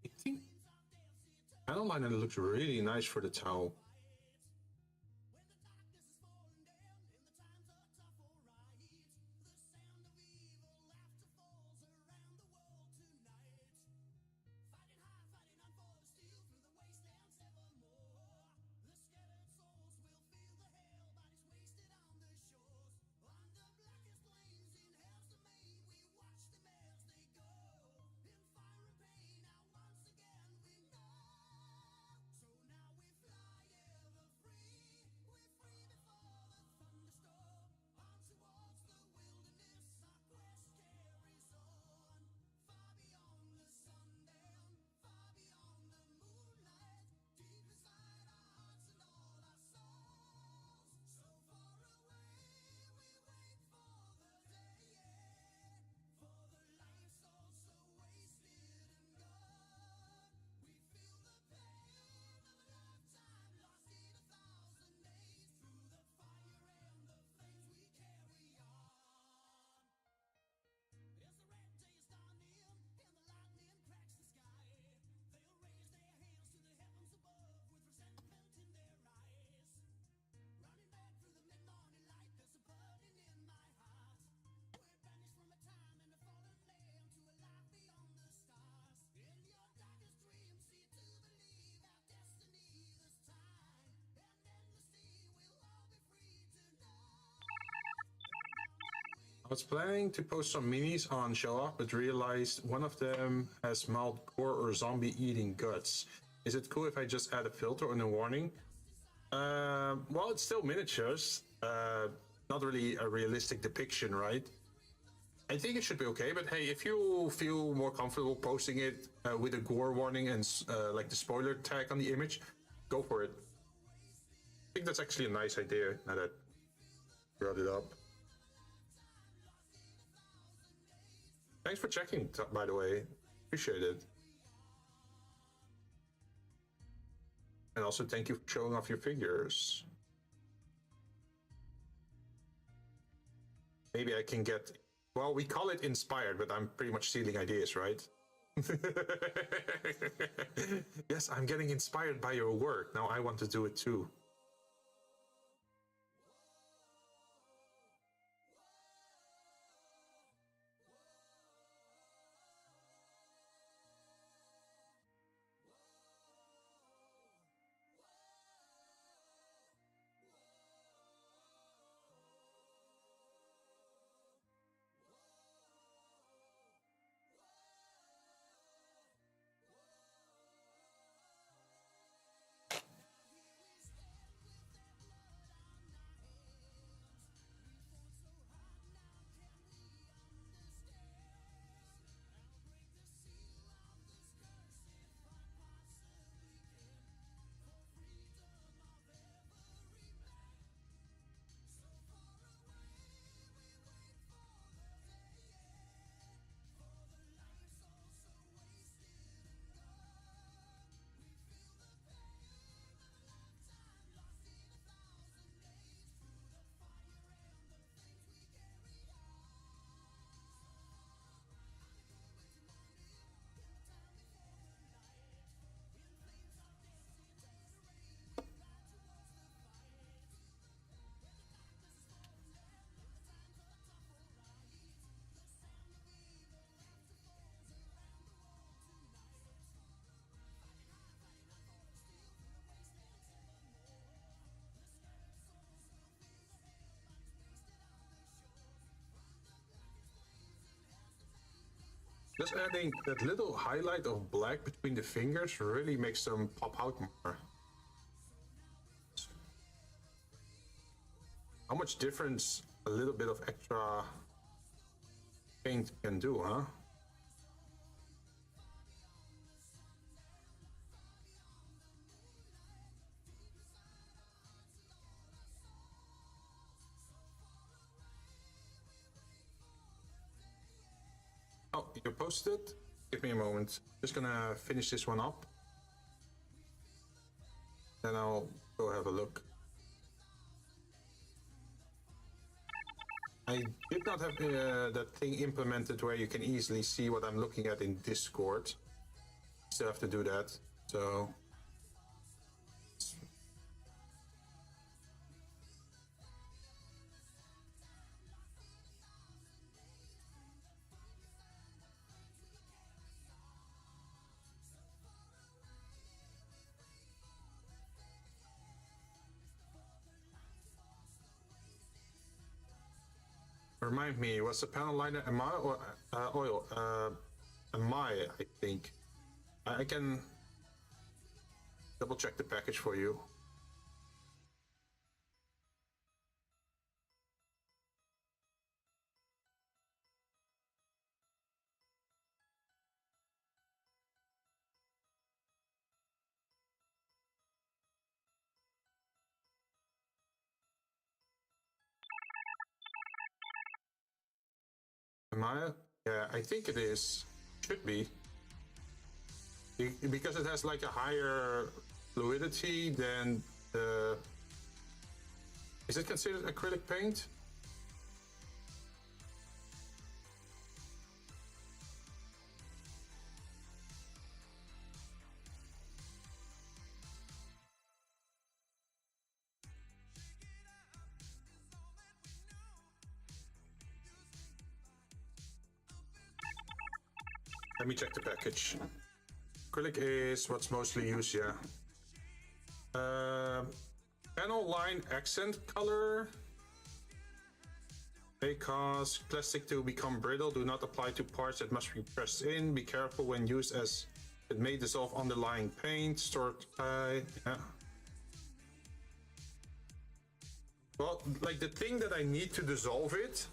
I think panel liner looks really nice for the towel. I was planning to post some minis on Show Off, but realized one of them has mild gore or zombie eating guts. Is it cool if I just add a filter and a warning? Well, it's still miniatures. Not really a realistic depiction, right? I think it should be okay, but hey, if you feel more comfortable posting it with a gore warning and like the spoiler tag on the image, go for it. I think that's actually a nice idea now that I brought it up. Thanks for checking, by the way. Appreciate it. And also thank you for showing off your figures. Maybe I can get... Well, we call it inspired, but I'm pretty much stealing ideas, right? Yes, I'm getting inspired by your work. Now I want to do it too. Just adding that little highlight of black between the fingers really makes them pop out more. How much difference a little bit of extra paint can do, huh? Oh, you posted? Give me a moment. Just gonna finish this one up. Then I'll go have a look. I did not have that thing implemented where you can easily see what I'm looking at in Discord. Still have to do that, so... Remind me, was the panel liner Amaya or oil? Amaya, I think. I can double check the package for you. Amaya? Yeah, I think it is. Should be. Because it has like a higher fluidity than the... Is it considered acrylic paint? Let me check the package. Acrylic is what's mostly used, yeah. Panel line accent color. May cause plastic to become brittle. Do not apply to parts that must be pressed in. Be careful when used as it may dissolve underlying paint. Stored yeah. Well, like the thing that I need to dissolve it,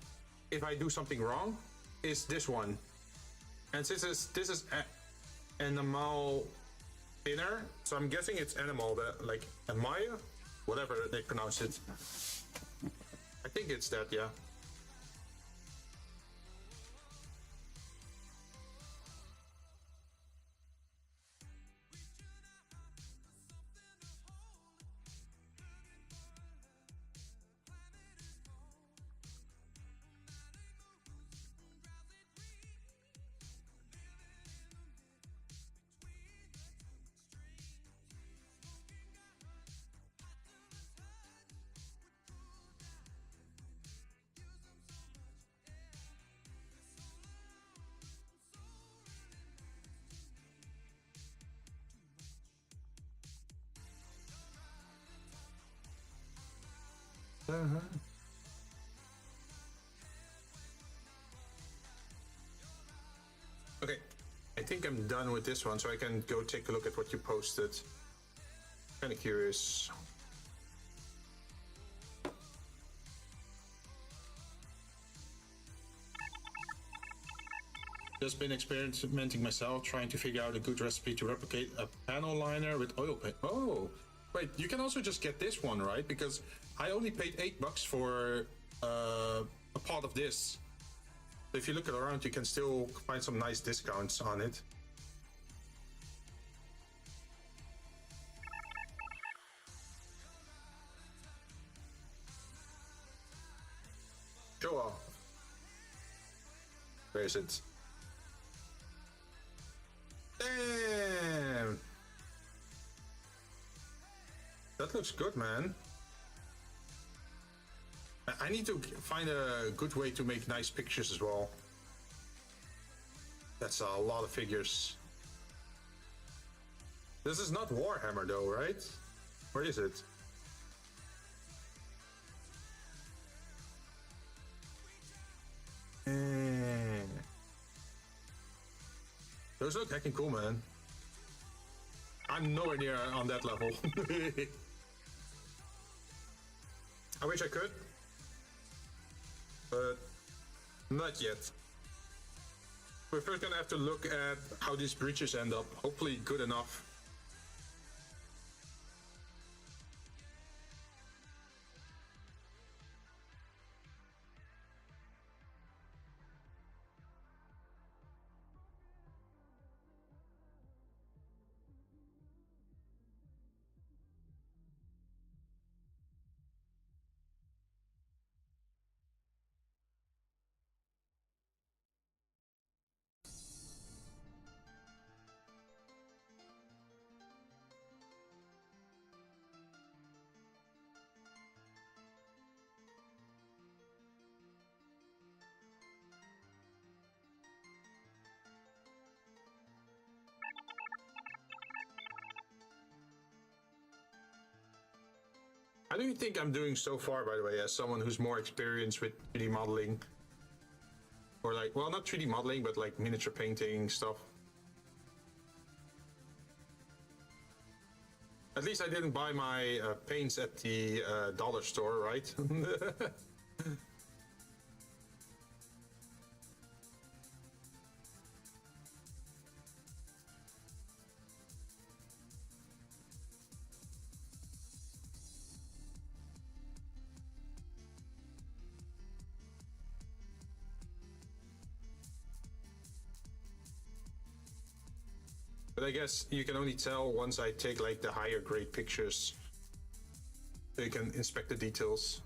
if I do something wrong, is this one. And since this is animal thinner, so I'm guessing it's animal, that like Amaya, whatever they pronounce it. I think it's that, yeah. Okay, I think I'm done with this one, so I can go take a look at what you posted. Kind of curious. Just been experimenting myself, trying to figure out a good recipe to replicate a panel liner with oil paint. Oh, wait, you can also just get this one, right? Because I only paid $8 for a pot of this. So if you look around, you can still find some nice discounts on it. Show off. Where is it? Damn! That looks good, man. I need to find a good way to make nice pictures as well. That's a lot of figures. This is not Warhammer though, right? Where is it? Those look heckin' cool, man. I'm nowhere near on that level. I wish I could, but not yet. We're first gonna have to look at how these breaches end up. Hopefully good enough. How do you think I'm doing so far, by the way, as someone who's more experienced with 3D modeling? Or like, well, not 3D modeling, but like miniature painting stuff. At least I didn't buy my paints at the dollar store, right? But I guess you can only tell once I take like the higher grade pictures, so you can inspect the details.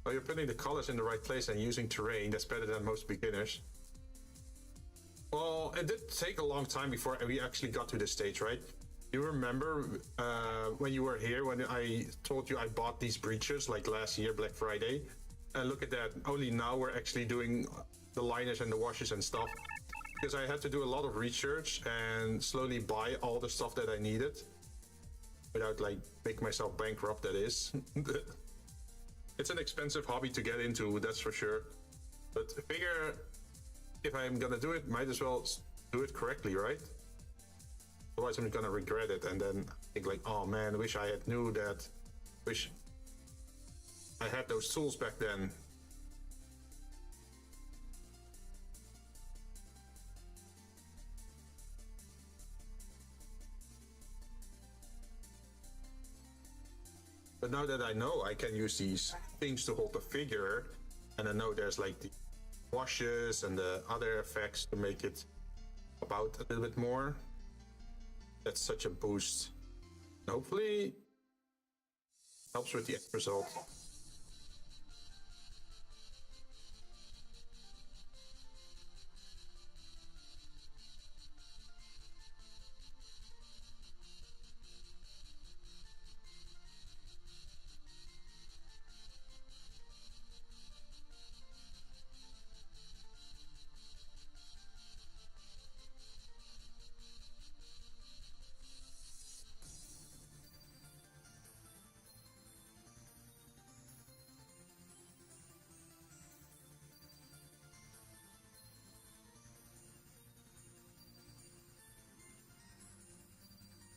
Well, you're putting the colors in the right place and using terrain. That's better than most beginners. Well, it did take a long time before we actually got to this stage, right? You remember when you were here, when I told you I bought these breaches like last year, Black Friday? And look at that, only now we're actually doing the liners and the washes and stuff. Because I had to do a lot of research and slowly buy all the stuff that I needed. Without like making myself bankrupt, that is. It's an expensive hobby to get into, that's for sure. But I figure if I'm gonna do it, might as well do it correctly, right? Otherwise I'm gonna regret it and then think like, oh man, wish I had knew that. Wish I had those tools back then. But now that I know I can use these things to hold the figure, and I know there's like the washes and the other effects to make it about a little bit more, that's such a boost. Hopefully helps with the end result.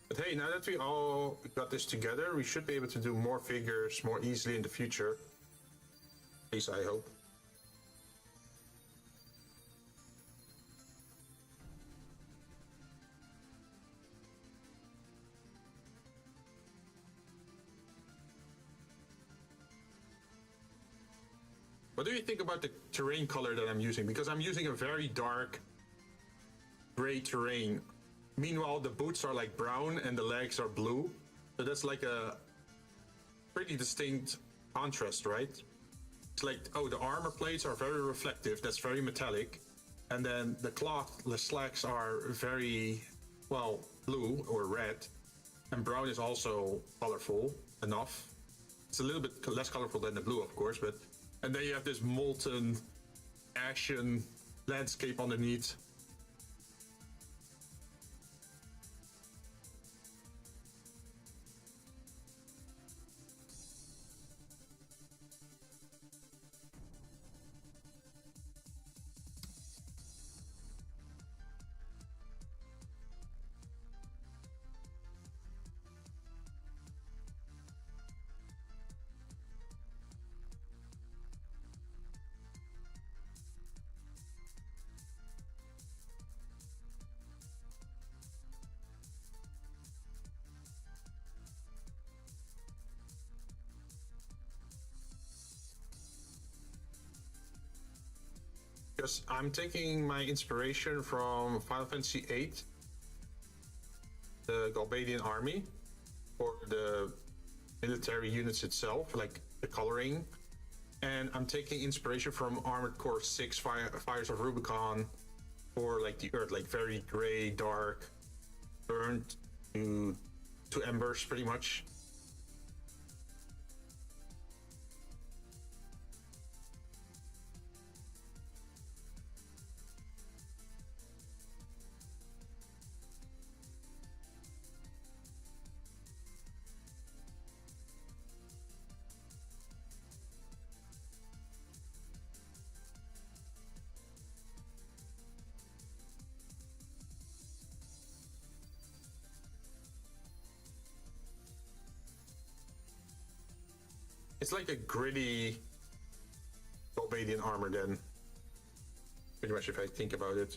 But hey, now that we all got this together, we should be able to do more figures more easily in the future. At least I hope. What do you think about the terrain color that I'm using? Because I'm using a very dark gray terrain. Meanwhile, the boots are like brown and the legs are blue. So that's like a pretty distinct contrast, right? It's like, oh, the armor plates are very reflective. That's very metallic. And then the cloth, the slacks are very, well, blue or red. And brown is also colorful enough. It's a little bit less colorful than the blue, of course, but... And then you have this molten, ashen landscape underneath. Because I'm taking my inspiration from Final Fantasy VIII, the Galbadian army, or the military units itself, like the coloring. And I'm taking inspiration from Armored Core 6 Fires of Rubicon, for like the earth, like very gray, dark, burnt to embers pretty much. It's like a gritty Galbadian armor then. Pretty much if I think about it.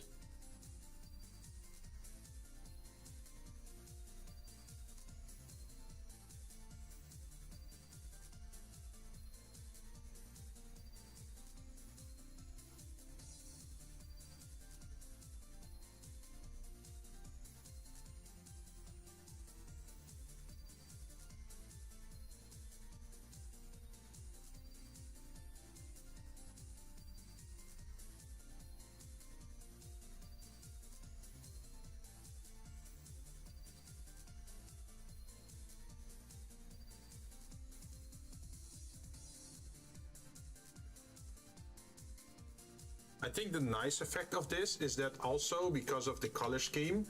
I think the nice effect of this is that also because of the color scheme,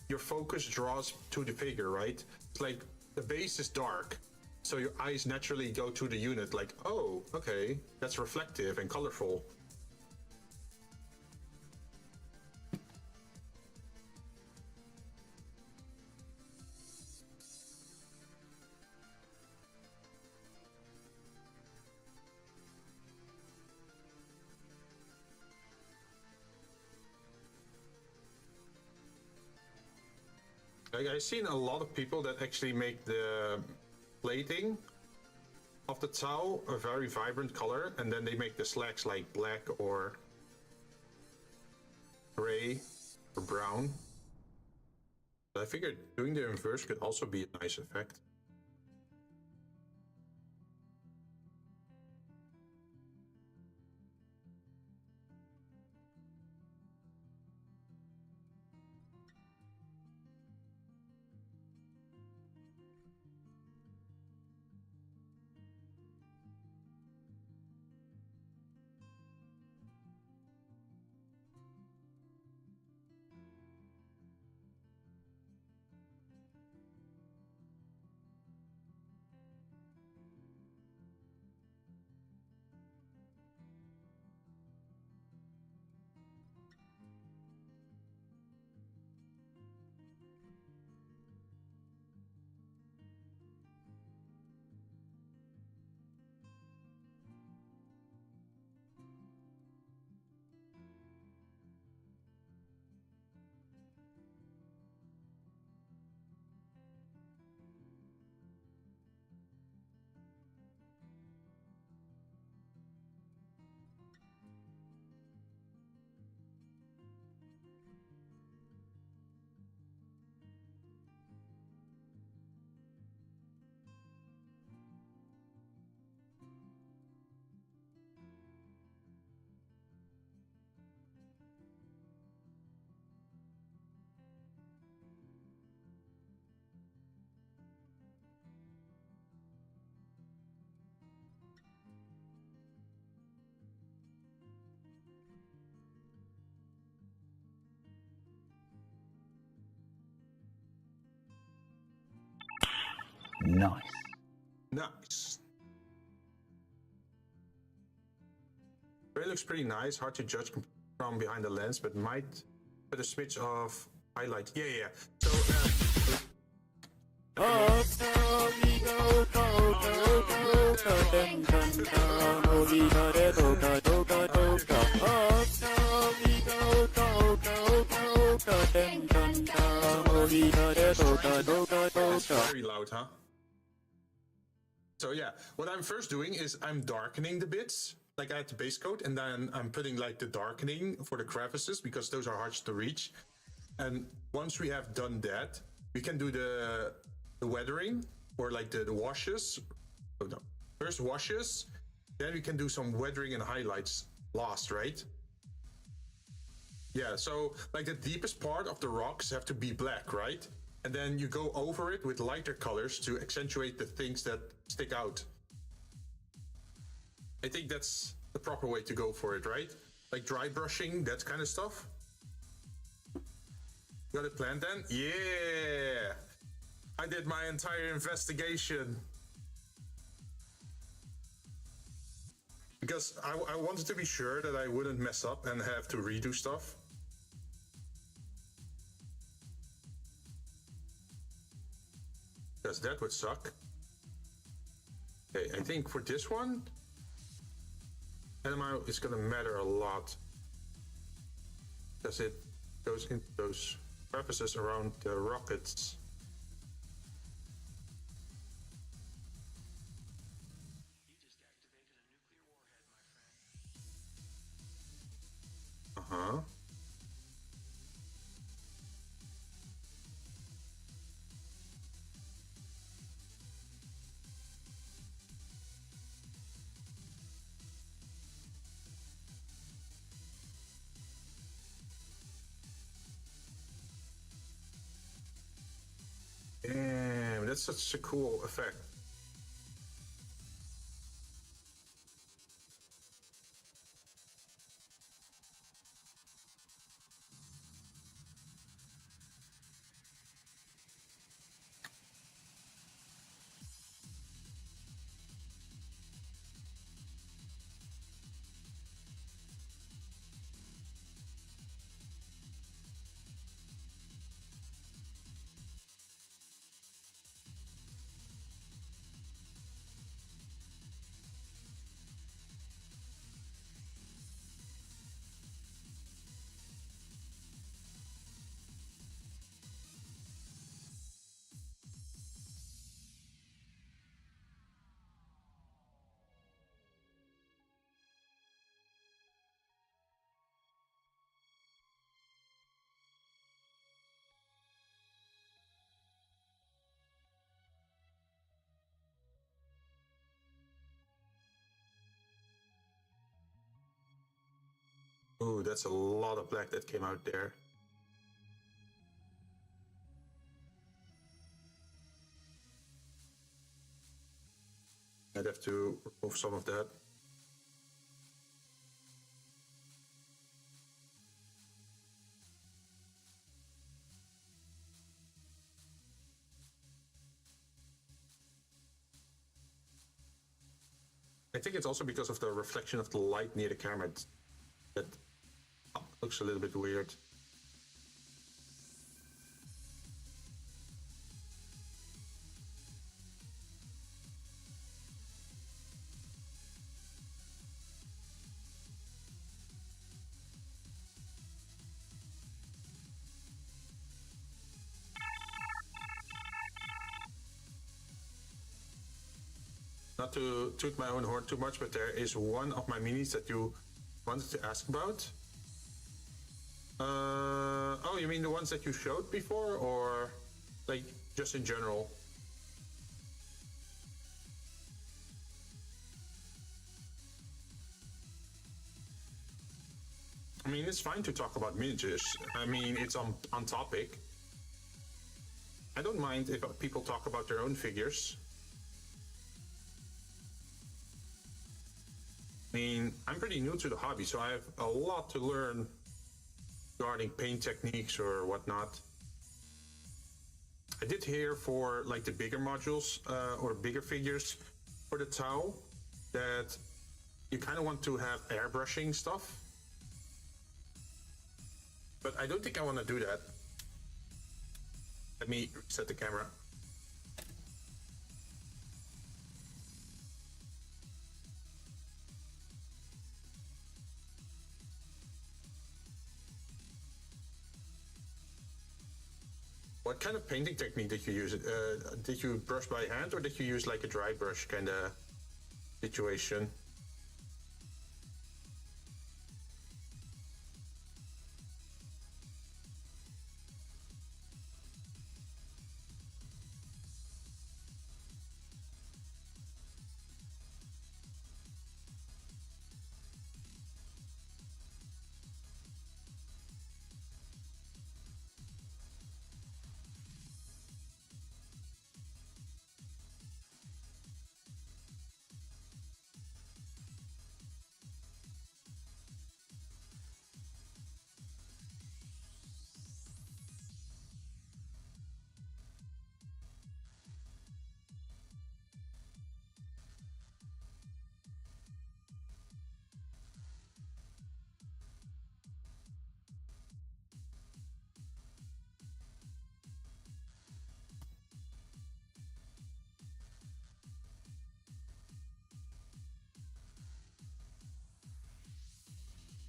your focus draws to the figure, right? It's like the base is dark, so your eyes naturally go to the unit like, oh, okay, that's reflective and colorful. Like, I've seen a lot of people that actually make the plating of the towel a very vibrant color, and then they make the slacks like black or gray or brown. But I figured doing the inverse could also be a nice effect. Nice. Nice. It looks pretty nice, hard to judge from behind the lens, but might put a smidge of highlight. Yeah. So, it's very loud, huh? So yeah, what I'm first doing is I'm darkening the bits, like I had the base coat, and then I'm putting like the darkening for the crevices because those are hard to reach. And once we have done that, we can do the weathering or like the washes. Oh no, first washes, then we can do some weathering and highlights last, right? Yeah, so like the deepest part of the rocks have to be black, right? And then you go over it with lighter colors to accentuate the things that stick out. I think that's the proper way to go for it, right? Like dry brushing, that kind of stuff. Got it planned then? Yeah! I did my entire investigation. Because I wanted to be sure that I wouldn't mess up and have to redo stuff. Because that would suck. Okay, I think for this one, anima is gonna matter a lot. Because it goes into those crevices around the rockets. Uh-huh. Damn, that's such a cool effect. Ooh, that's a lot of black that came out there. I'd have to remove some of that. I think it's also because of the reflection of the light near the camera that looks a little bit weird. Not to toot my own horn too much, but there is one of my minis that you wanted to ask about. Oh, you mean the ones that you showed before, or like just in general? I mean, it's fine to talk about miniatures. I mean, it's on topic. I don't mind if people talk about their own figures. I mean, I'm pretty new to the hobby, so I have a lot to learn regarding paint techniques or whatnot. I did hear for like the bigger modules or bigger figures for the Tau that you kind of want to have airbrushing stuff. But I don't think I want to do that. Let me reset the camera. What kind of painting technique did you use? Did you brush by hand or did you use like a dry brush kind of situation?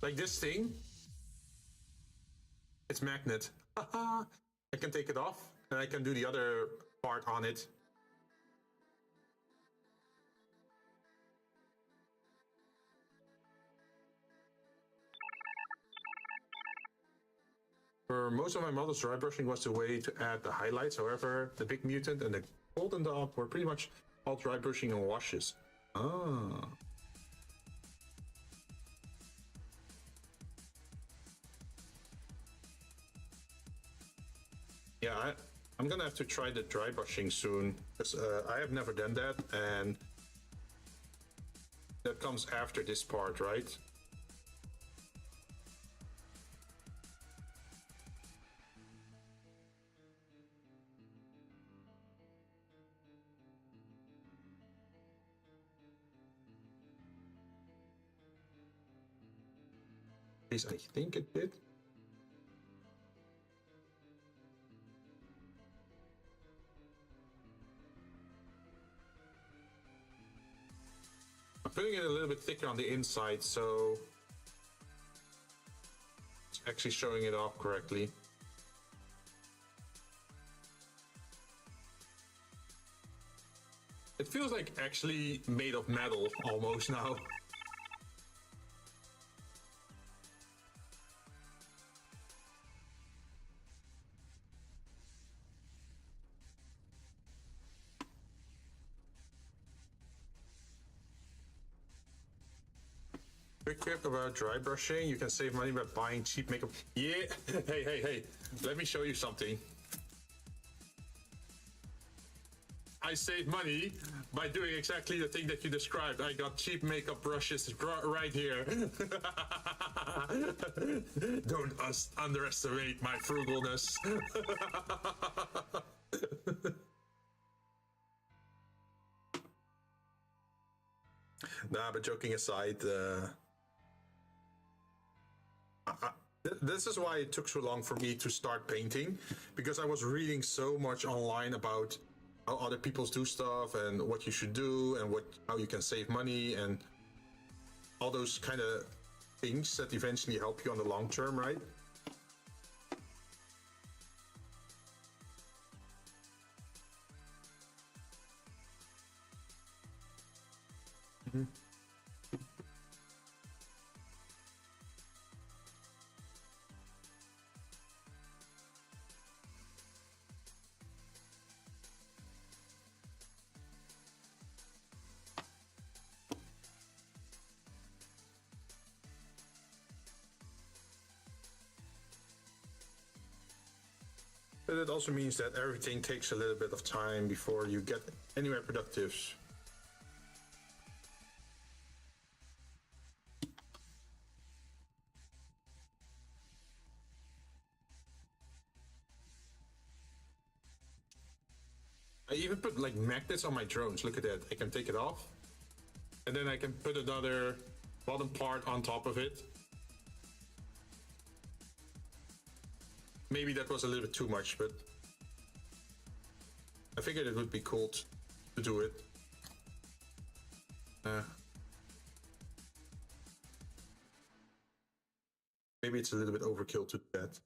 Like this thing, it's magnet. I can take it off and I can do the other part on it. For most of my models, dry brushing was the way to add the highlights. However, the big mutant and the golden dog were pretty much all dry brushing and washes. Ah. Yeah, I'm gonna have to try the dry brushing soon, because I have never done that, and that comes after this part, right? At least I think it did. I'm putting it a little bit thicker on the inside, so it's actually showing it off correctly. It feels like actually made of metal almost now. Quick tip about dry brushing. You can save money by buying cheap makeup. Yeah, hey. Let me show you something. I save money by doing exactly the thing that you described. I got cheap makeup brushes right here. Don't underestimate my frugalness. Nah, but joking aside, this is why it took so long for me to start painting, because I was reading so much online about how other people do stuff and what you should do and how you can save money and all those kind of things that eventually help you on the long term, right? Mm-hmm. But it also means that everything takes a little bit of time before you get anywhere productive. I even put like magnets on my drones. Look at that. I can take it off. And then I can put another bottom part on top of it. Maybe that was a little bit too much, but I figured it would be cool to do it. Maybe it's a little bit overkill to do that.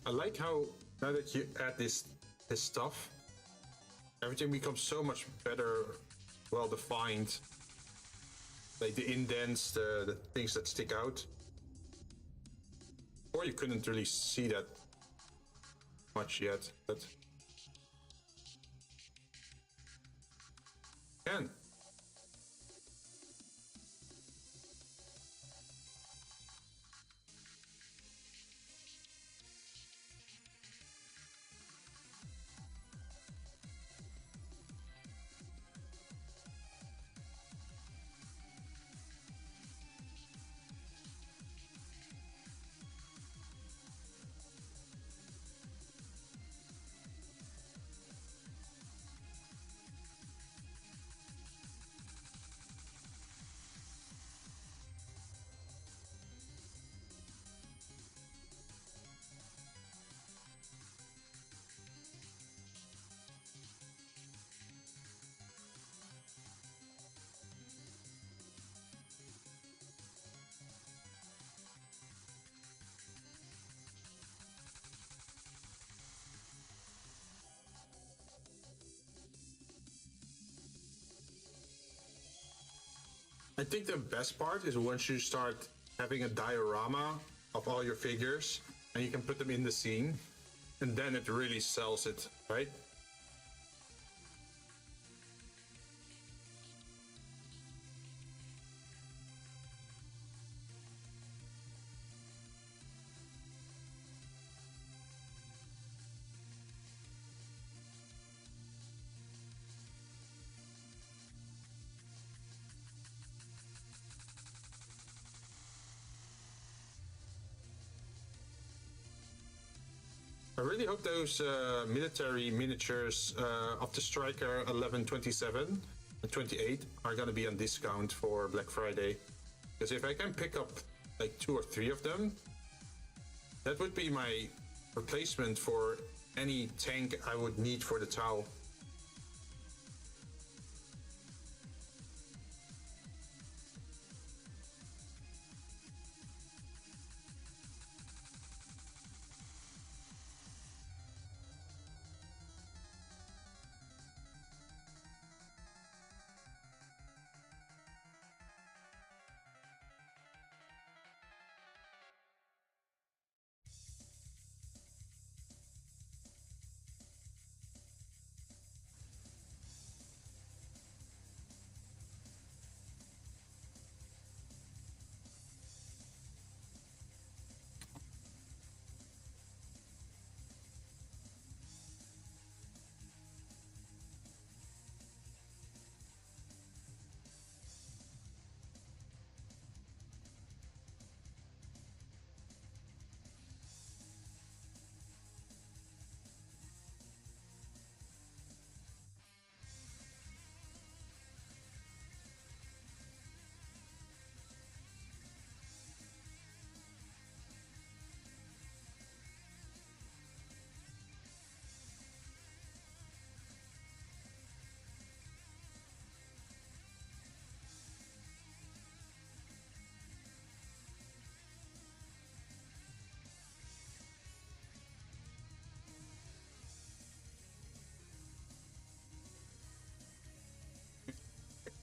I like how now that you add this stuff, everything becomes so much better, well defined. Like the indents, the things that stick out. Or you couldn't really see that much yet, but you can. I think the best part is once you start having a diorama of all your figures and you can put them in the scene, and then it really sells it, right? really hope those military miniatures of the Striker 1127 and 28 are gonna be on discount for Black Friday. Because if I can pick up like 2 or 3 of them, that would be my replacement for any tank I would need for the Tau.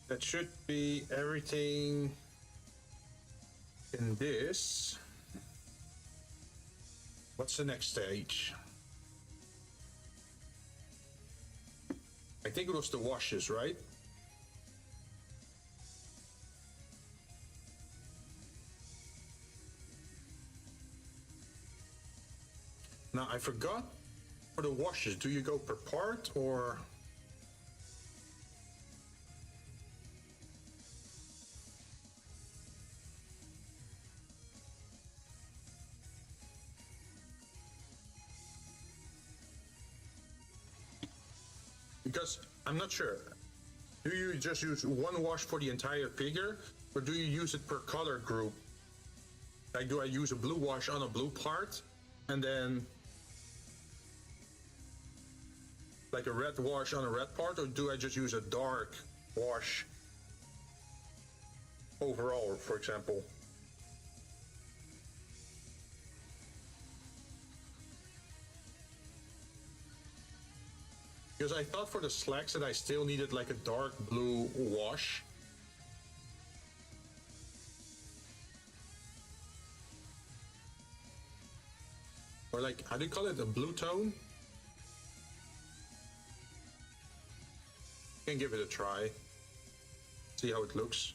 That should be everything in this. What's the next stage? I think it was the washes, right? Now I forgot, for the washes, do you go per part or? Because I'm not sure. Do you just use one wash for the entire figure, or do you use it per color group? Like, do I use a blue wash on a blue part, and then like a red wash on a red part, or do I just use a dark wash overall, for example? Because I thought for the slacks that I still needed like a dark blue wash. Or like, how do you call it? A blue tone? Can give it a try. See how it looks.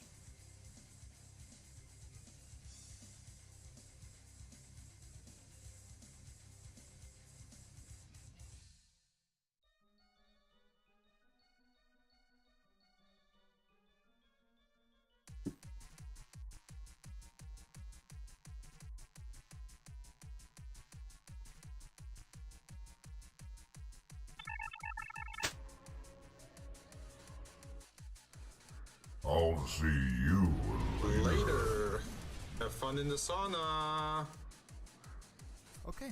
I'll see you Later. Have fun in the sauna. Okay.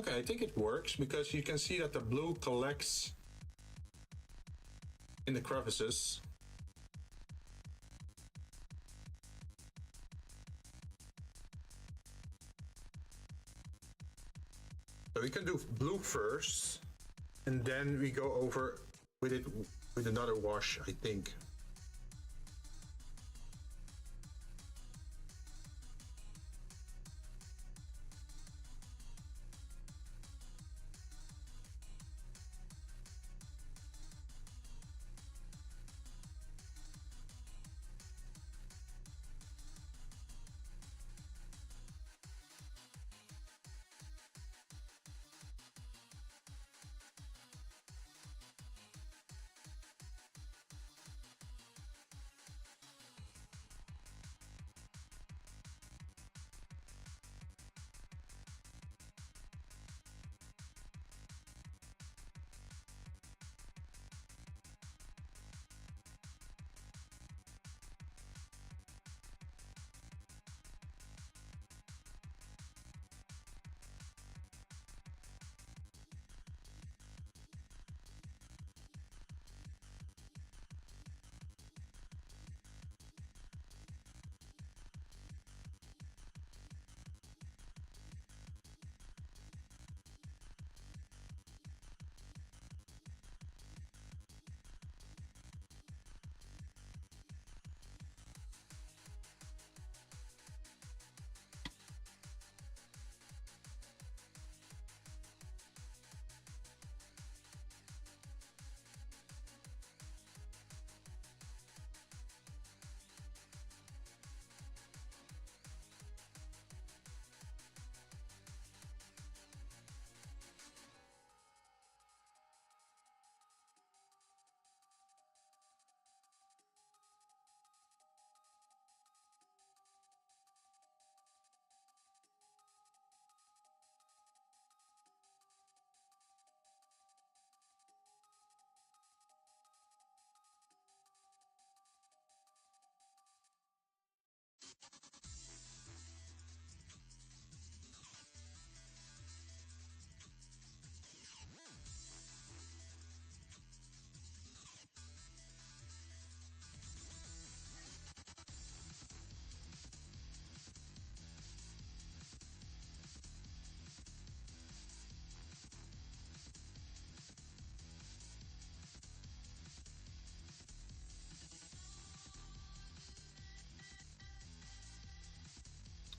Okay, I think it works because you can see that the blue collects in the crevices. So we can do blue first, and then we go over with it with another wash, I think.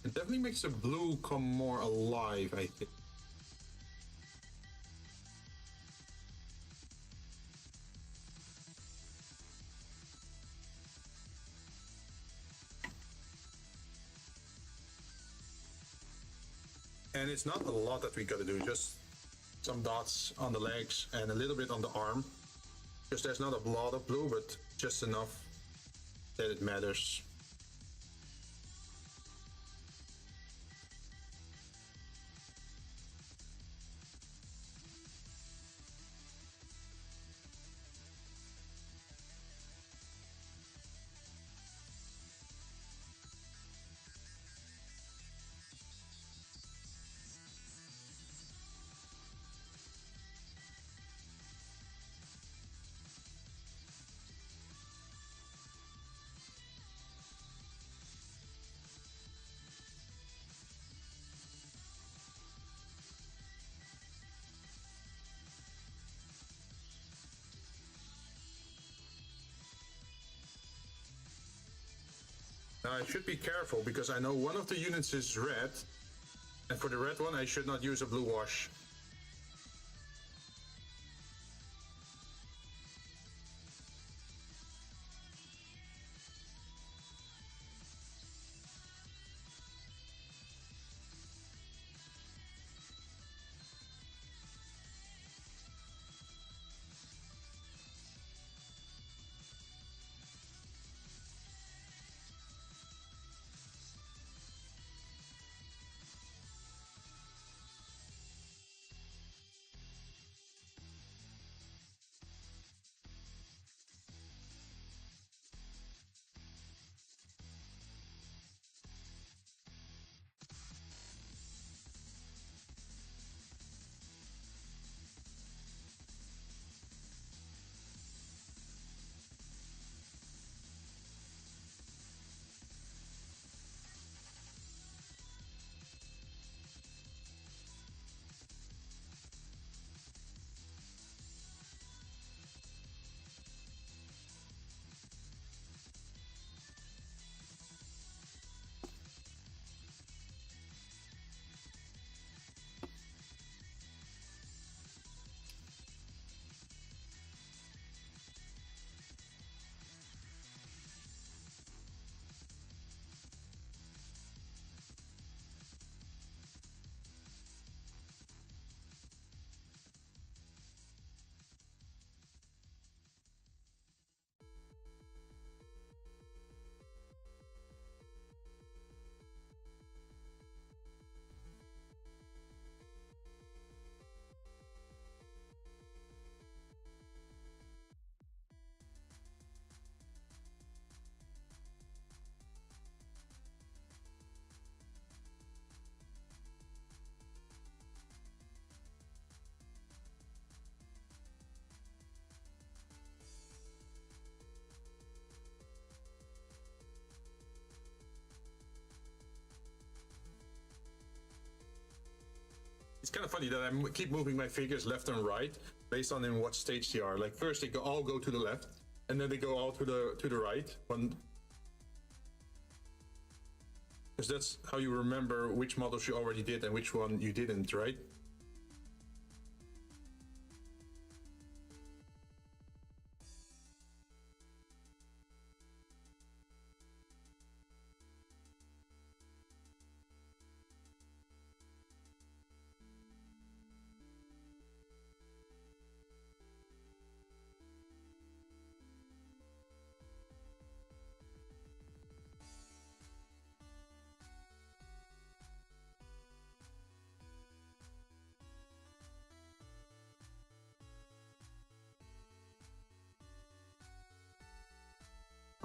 It definitely makes the blue come more alive, I think. And it's not a lot that we gotta do, just some dots on the legs and a little bit on the arm. Because there's not a lot of blue, but just enough that it matters. Now I should be careful because I know one of the units is red, and for the red one I should not use a blue wash. It's kind of funny that I keep moving my figures left and right based on in what stage they are. Like first they all go to the left, and then they go all to the right. Because that's how you remember which models you already did and which one you didn't, right?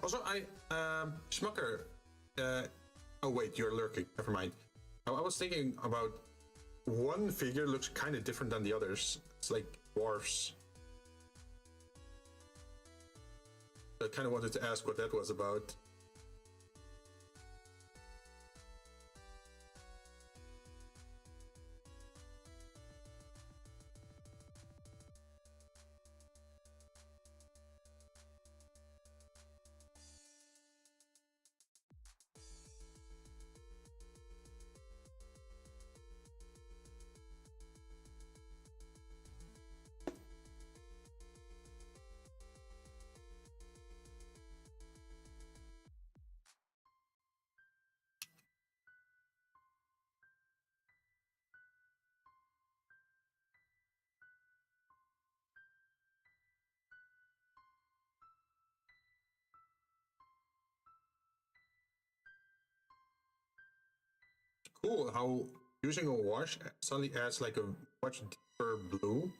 Also, Schmucker, oh wait, you're lurking, never mind. I was thinking about one figure looks kind of different than the others. It's like dwarfs. I kind of wanted to ask what that was about. Cool how using a wash suddenly adds like a much deeper blue.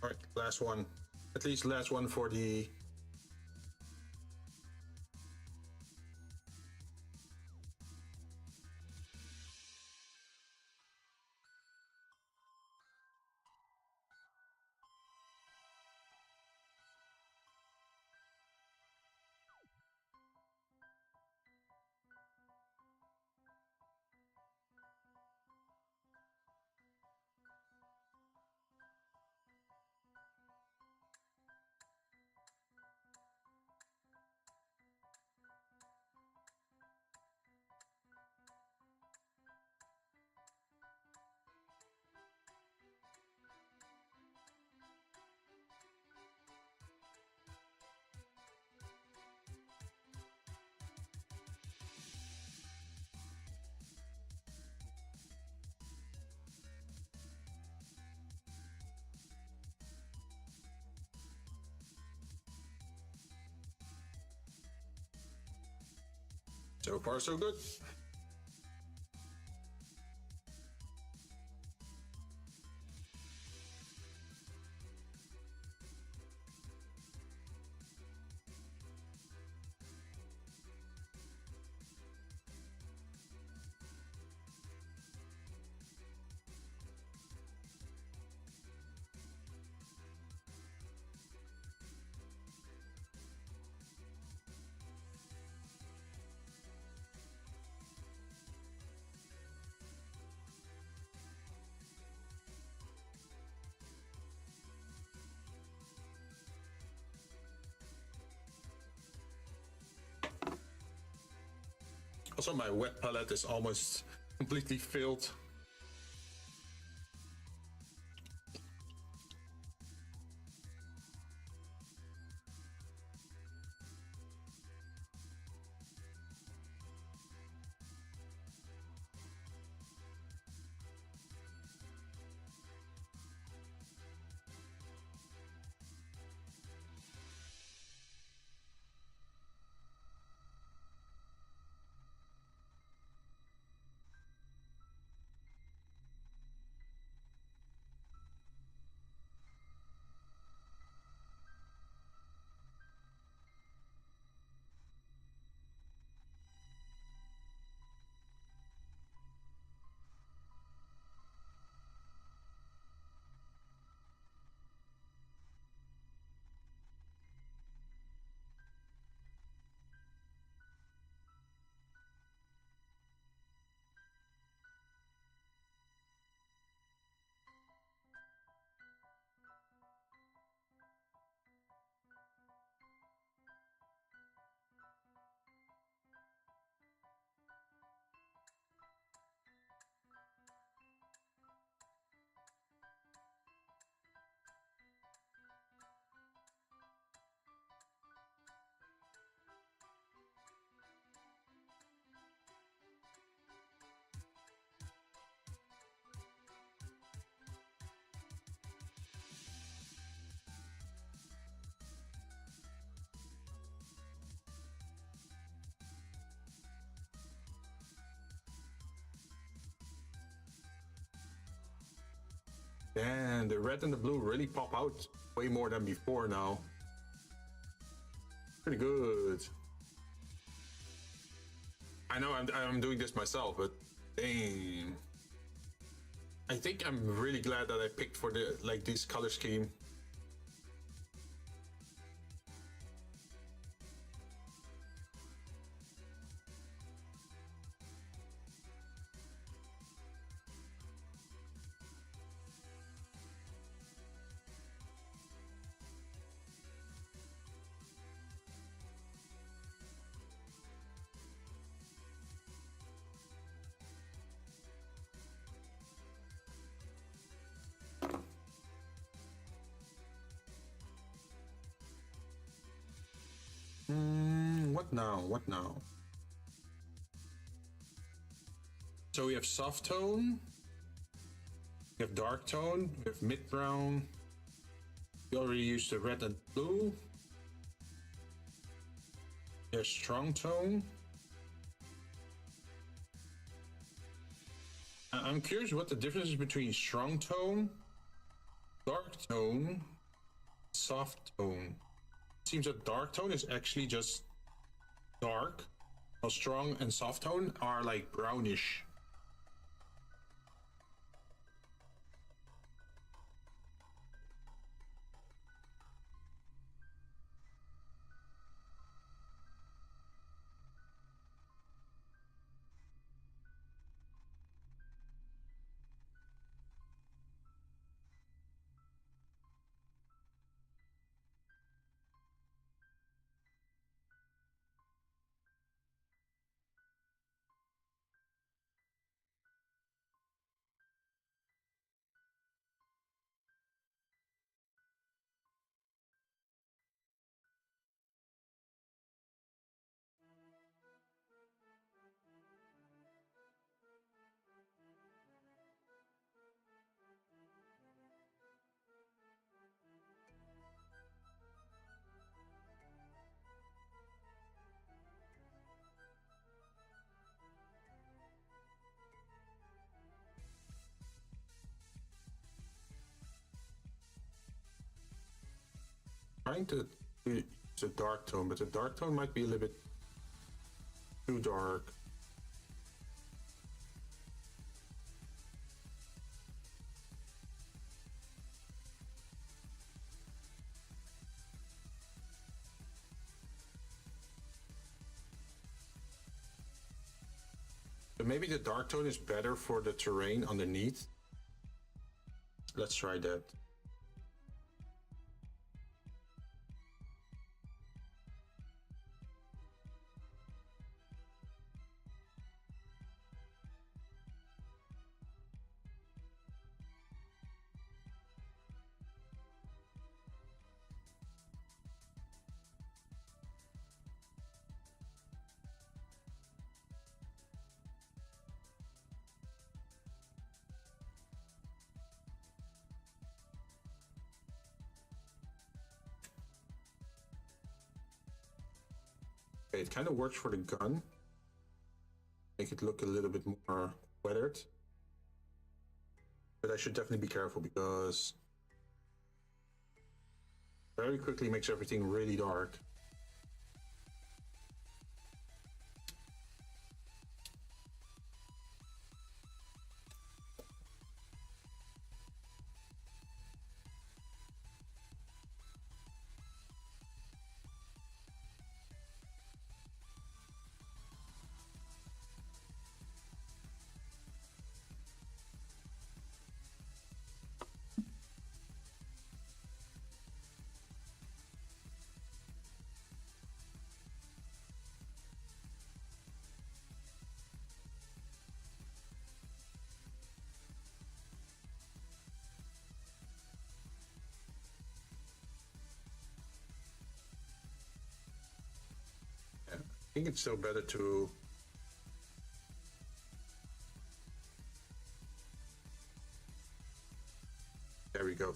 All right, last one. At least last one for the... So far, so good. Also, my wet palette is almost completely filled. And the red and the blue really pop out way more than before now. Pretty good. I know I'm doing this myself, but dang. I think I'm really glad that I picked for this color scheme. What now? What now? So we have soft tone, we have dark tone, we have mid brown. We already used the red and blue. There's strong tone. I'm curious what the difference is between strong tone, dark tone, soft tone. It seems that dark tone is actually just dark, while strong and soft tone are like brownish. Trying to use a dark tone, but the dark tone might be a little bit too dark. But maybe the dark tone is better for the terrain underneath. Let's try that. Okay, it kind of works for the gun. Make it look a little bit more weathered. But I should definitely be careful because very quickly makes everything really dark. I think it's still better to there we go.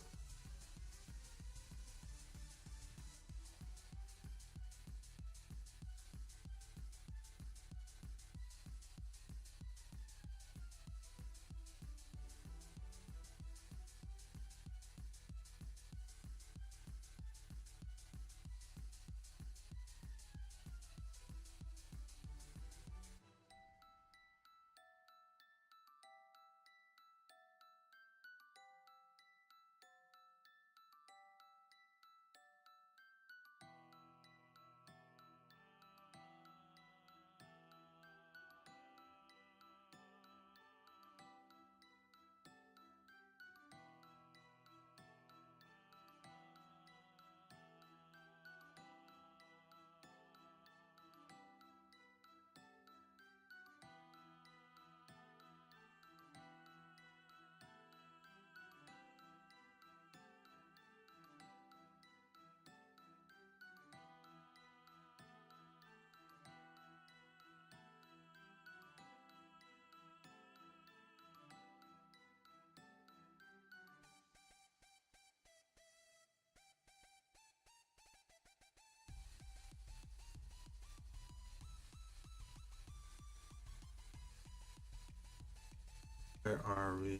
Where are we?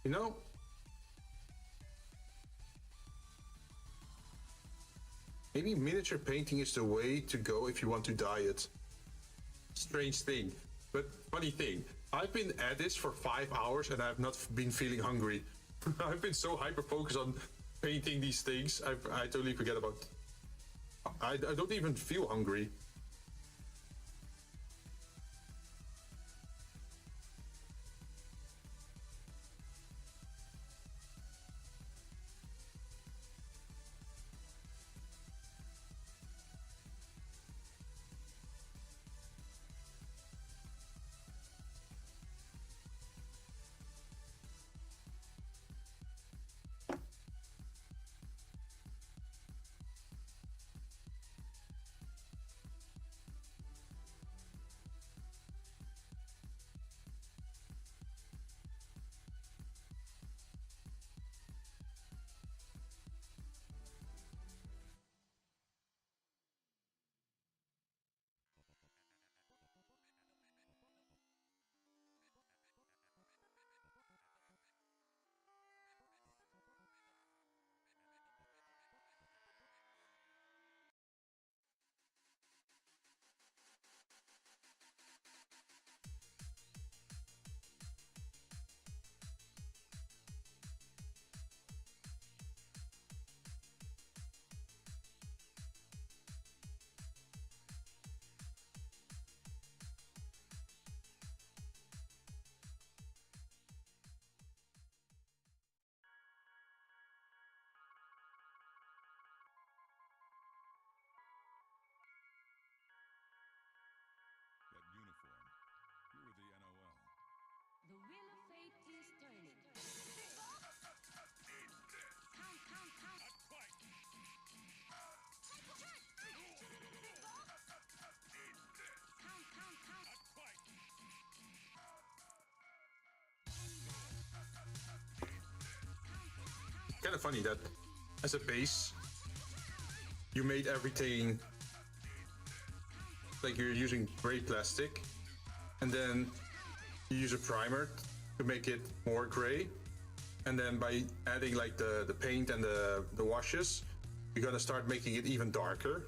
You know, maybe miniature painting is the way to go if you want to diet. Strange thing, but funny thing. I've been at this for 5 hours and I've not been feeling hungry. I've been so hyper focused on painting these things. I totally forget about. I don't even feel hungry. The wheel of fate is turning. Count, count, count. Not quite. Count, count, count. Not quite. Kind of funny that as a base you made everything like you're using gray plastic, and then you use a primer to make it more gray, and then by adding like the paint and the washes, you're gonna start making it even darker,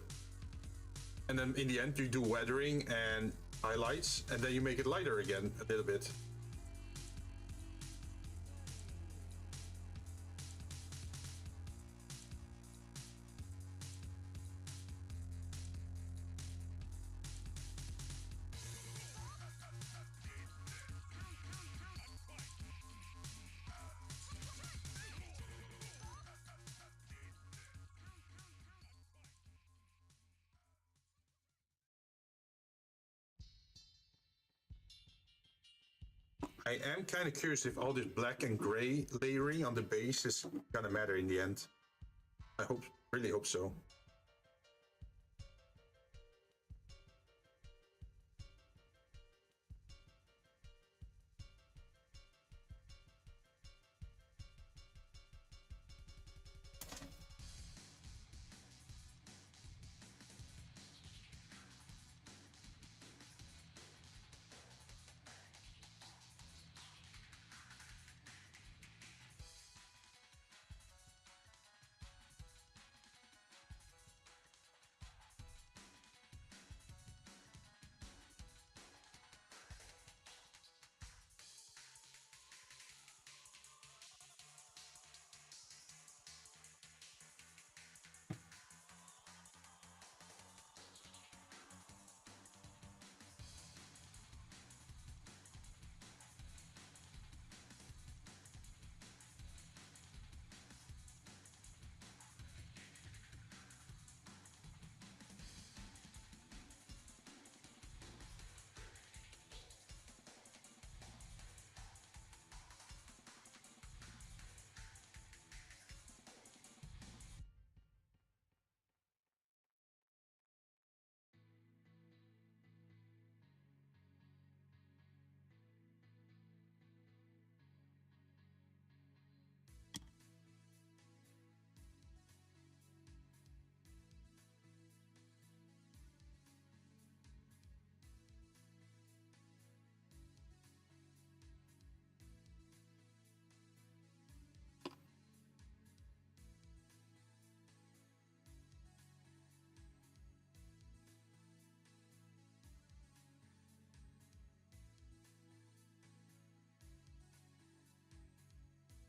and then in the end you do weathering and highlights, and then you make it lighter again a little bit. I am kind of curious if all this black and gray layering on the base is gonna matter in the end. I really hope so.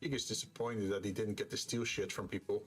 He gets disappointed that he didn't get to steal shit from people.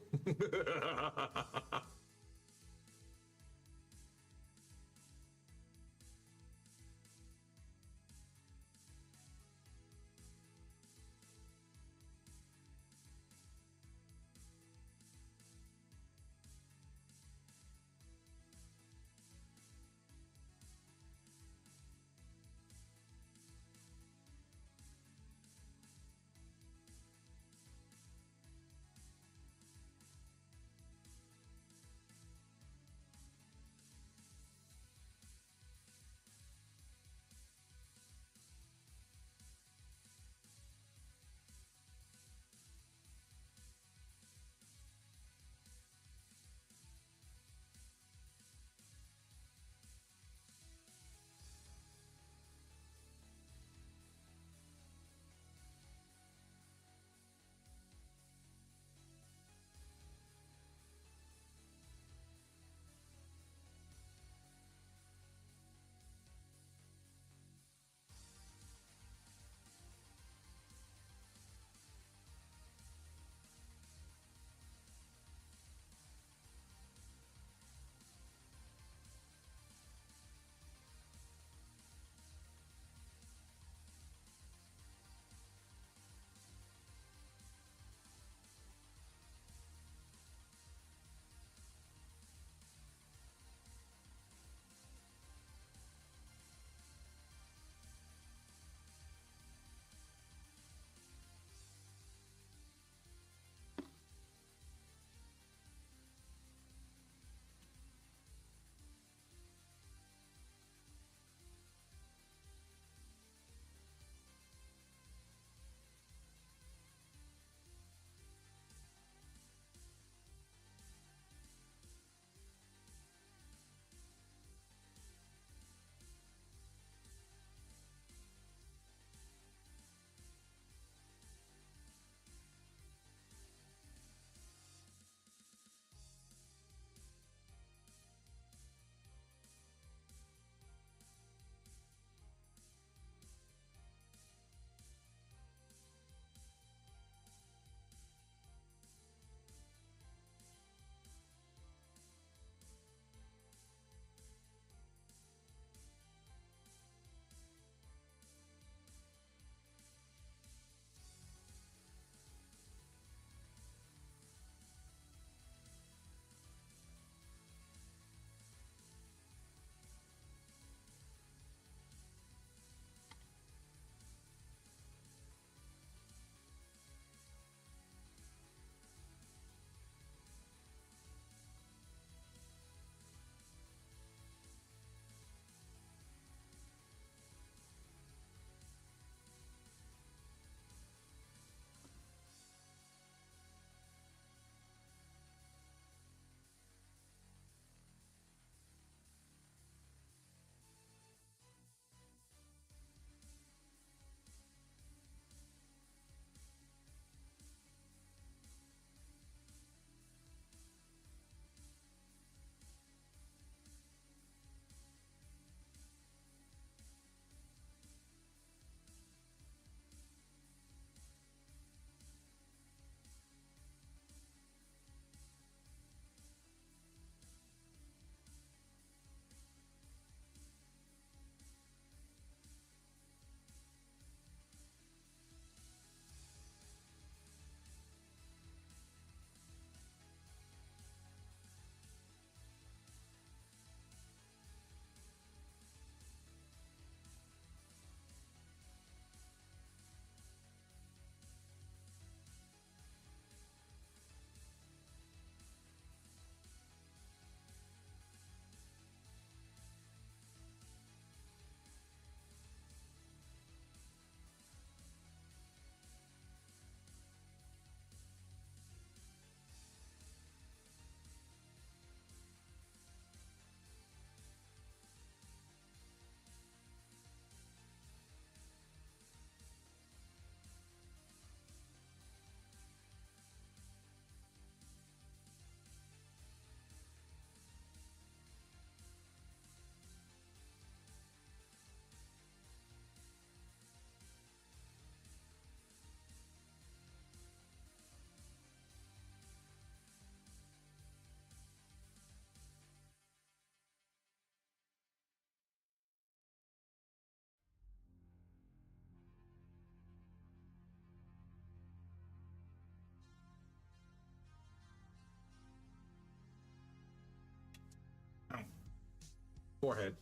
forehead.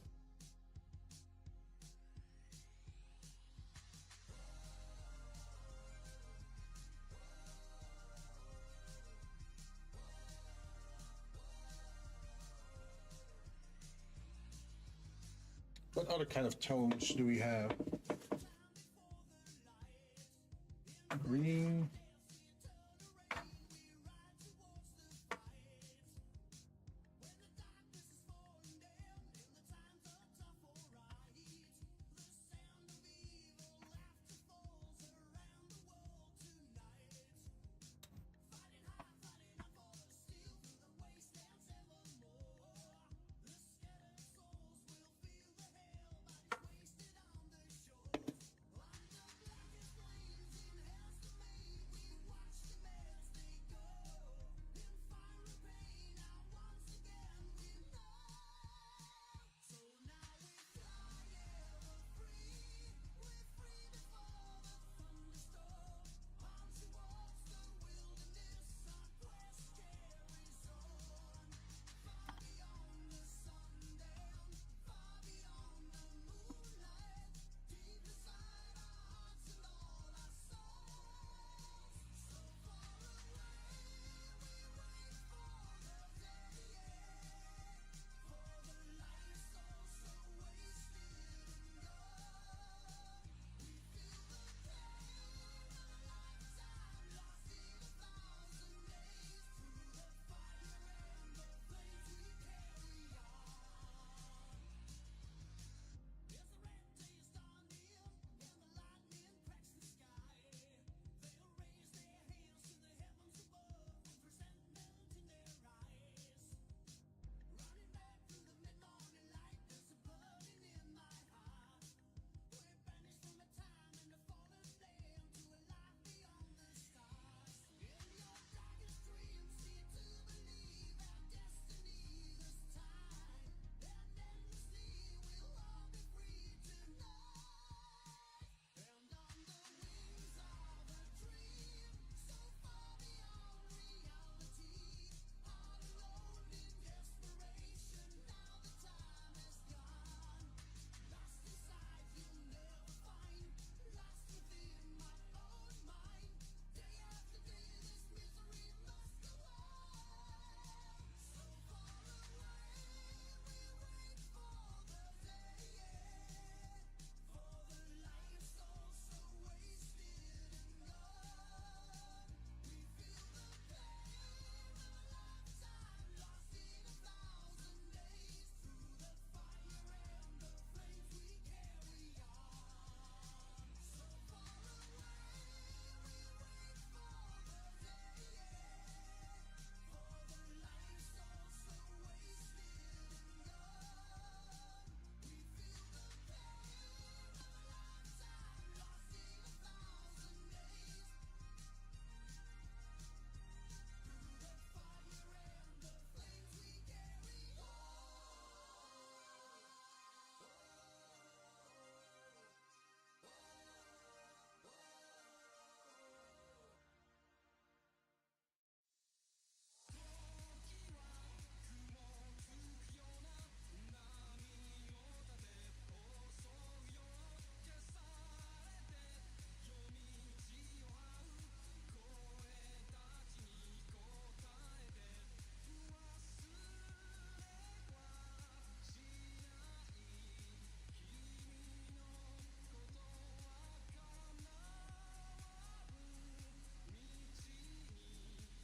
What other kind of tones do we have? Green.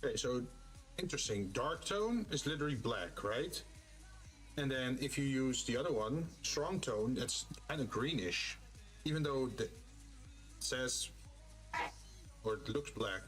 Okay, so interesting. Dark tone is literally black, right? And then if you use the other one, strong tone, that's kind of greenish, even though it says or it looks black.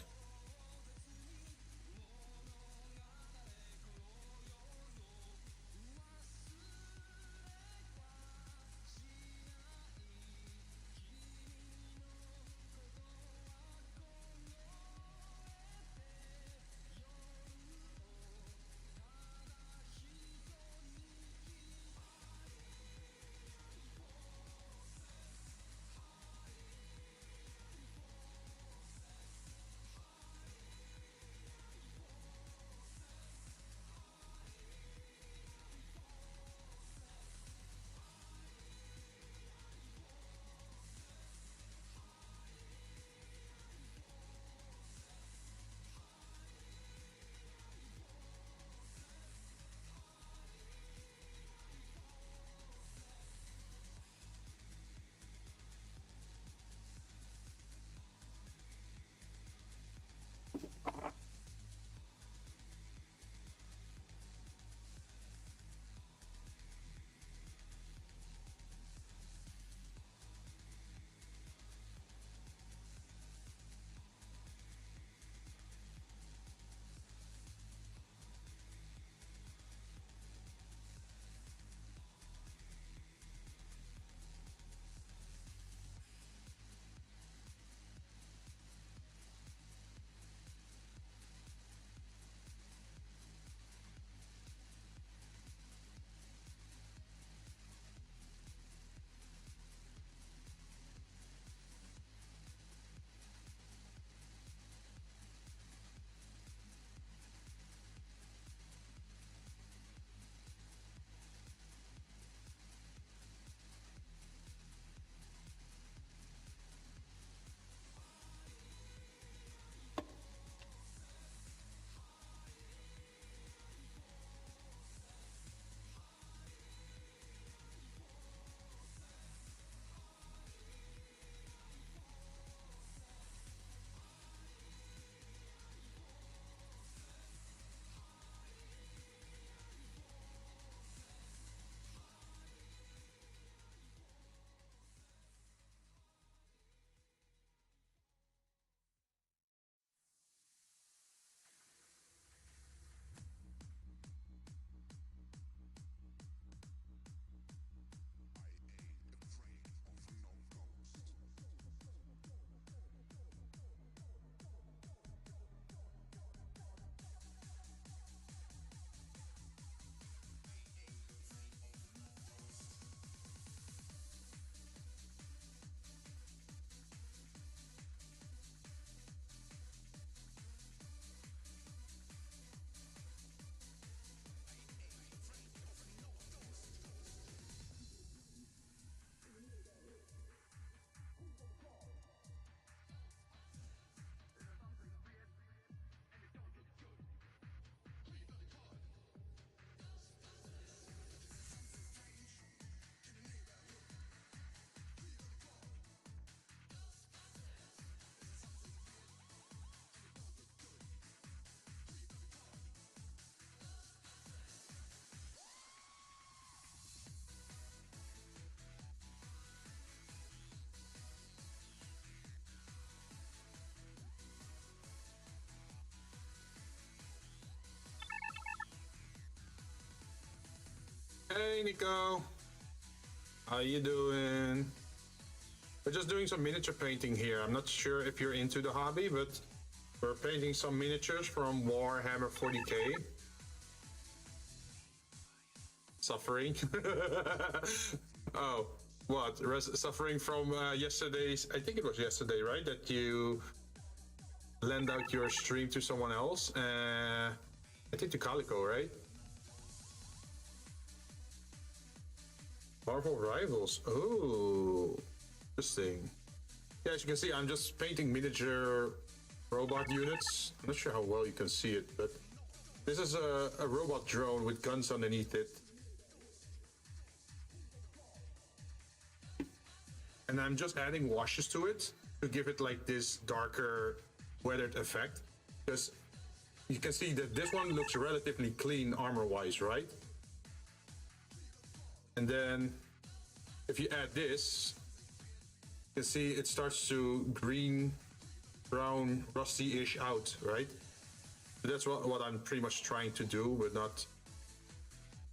Hey, Nico. How you doing? We're just doing some miniature painting here. I'm not sure if you're into the hobby, but we're painting some miniatures from Warhammer 40k. Suffering? Oh, what? Suffering from yesterday's... I think it was yesterday, right? That you lend out your stream to someone else. I think to Calico, right? Marvel Rivals. Oh, interesting. Yeah, as you can see, I'm just painting miniature robot units. I'm not sure how well you can see it, but this is a robot drone with guns underneath it. And I'm just adding washes to it to give it like this darker weathered effect. Because you can see that this one looks relatively clean armor-wise, right? And then if you add this, you can see it starts to green, brown, rusty-ish out, right? So that's what I'm pretty much trying to do, but not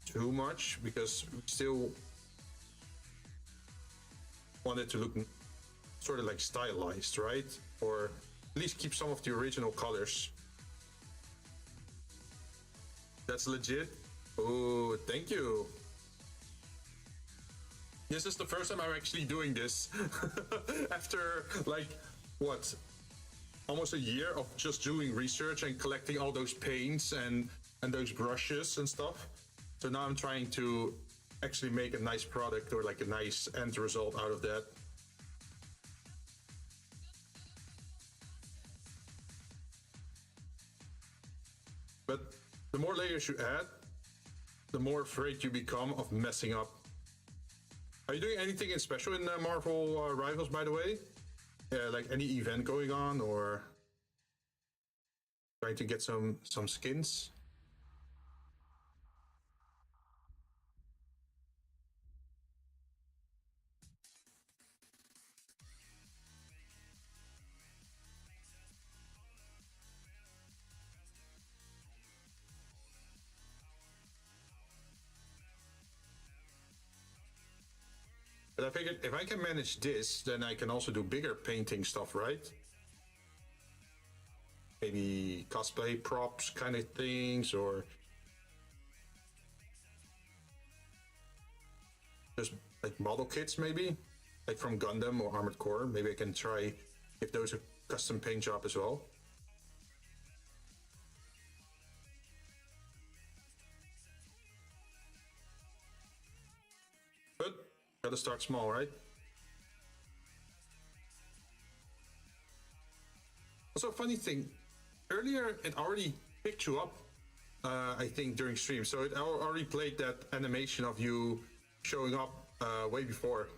too much, because we still want it to look sort of like stylized, right? Or at least keep some of the original colors. That's legit. Oh, thank you. This is the first time I'm actually doing this after like what, almost a year of just doing research and collecting all those paints and those brushes and stuff. So now I'm trying to actually make a nice product or like a nice end result out of that. But the more layers you add, the more afraid you become of messing up. Are you doing anything in special in Marvel Rivals, by the way? Like any event going on, or trying to get some skins? But I figured if I can manage this, then I can also do bigger painting stuff, right? Maybe cosplay props kind of things, or just like model kits maybe, like from Gundam or Armored Core. Maybe I can try if those are custom paint job as well. But gotta start small, right? Also, funny thing, earlier it already picked you up, I think, during stream. So it already played that animation of you showing up way before.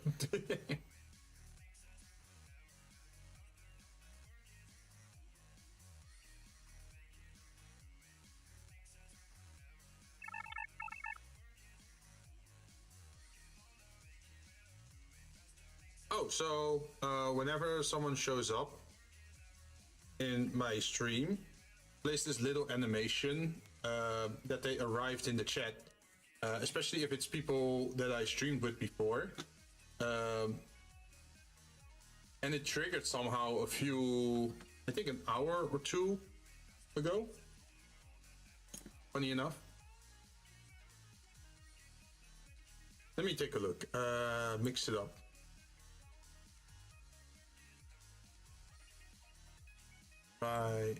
Oh, so whenever someone shows up in my stream, place this little animation that they arrived in the chat, especially if it's people that I streamed with before. And it triggered somehow a few, I think an hour or two ago. Funny enough. Let me take a look. Mix it up. Right.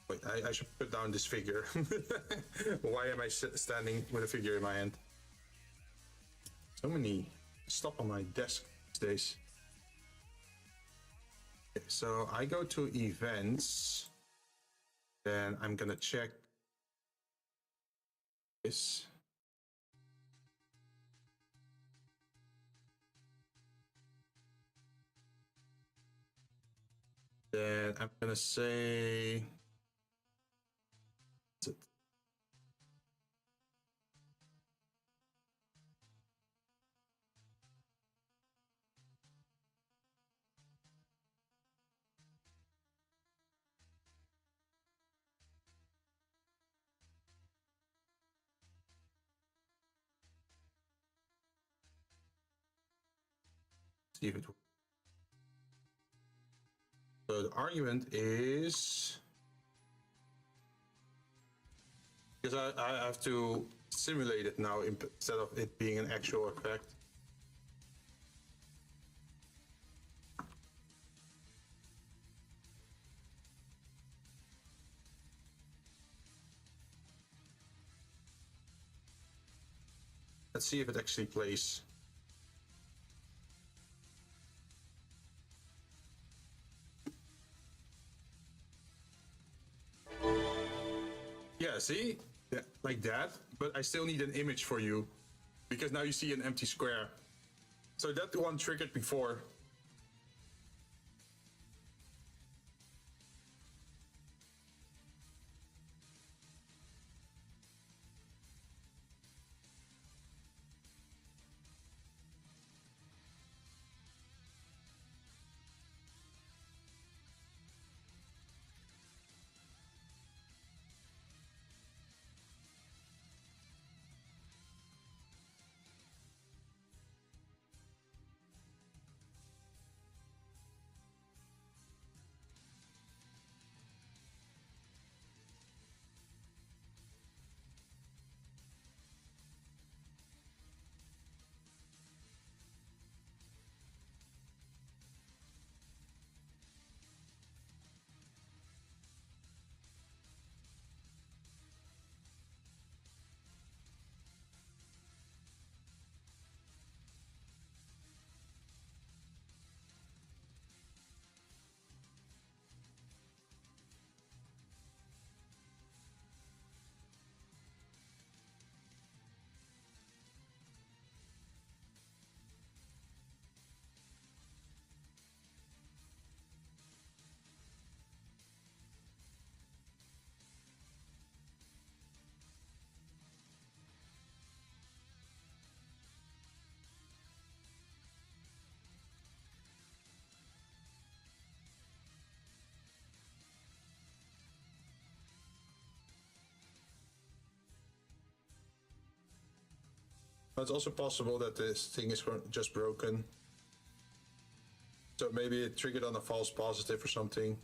Wait, I should put down this figure. Why am I standing with a figure in my hand? So many stuff on my desk these days. Okay, so I go to events, then I'm gonna check this. Then I'm gonna say, what's it? See if it. So the argument is because I have to simulate it now instead of it being an actual effect. Let's see if it actually plays. Yeah, see? Yeah, like that. But I still need an image for you because now you see an empty square. So that one triggered before. But it's also possible that this thing is just broken. So maybe it triggered on a false positive or something.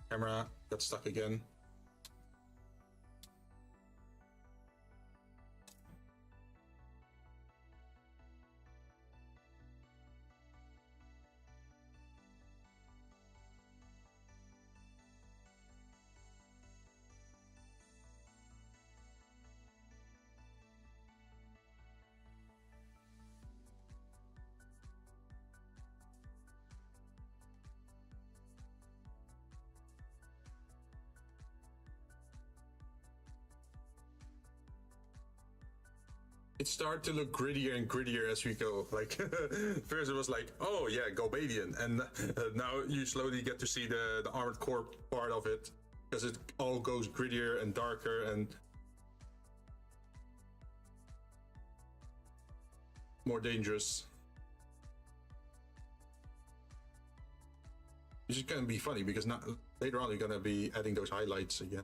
Camera got stuck again. It started to look grittier and grittier as we go. Like first it was like, oh yeah, Galbadian, and now you slowly get to see the armored core part of it because it all goes grittier and darker and more dangerous. Which is gonna be funny because now later on you're gonna be adding those highlights again.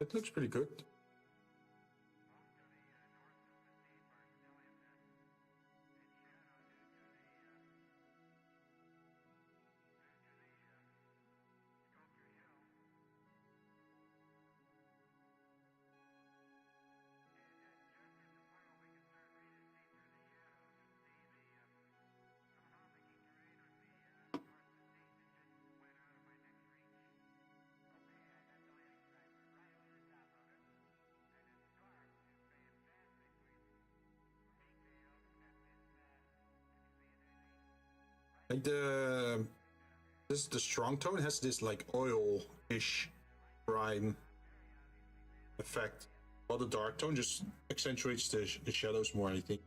It looks pretty good. Like the strong tone has this like oil-ish brine effect, while the dark tone just accentuates the shadows more, I think.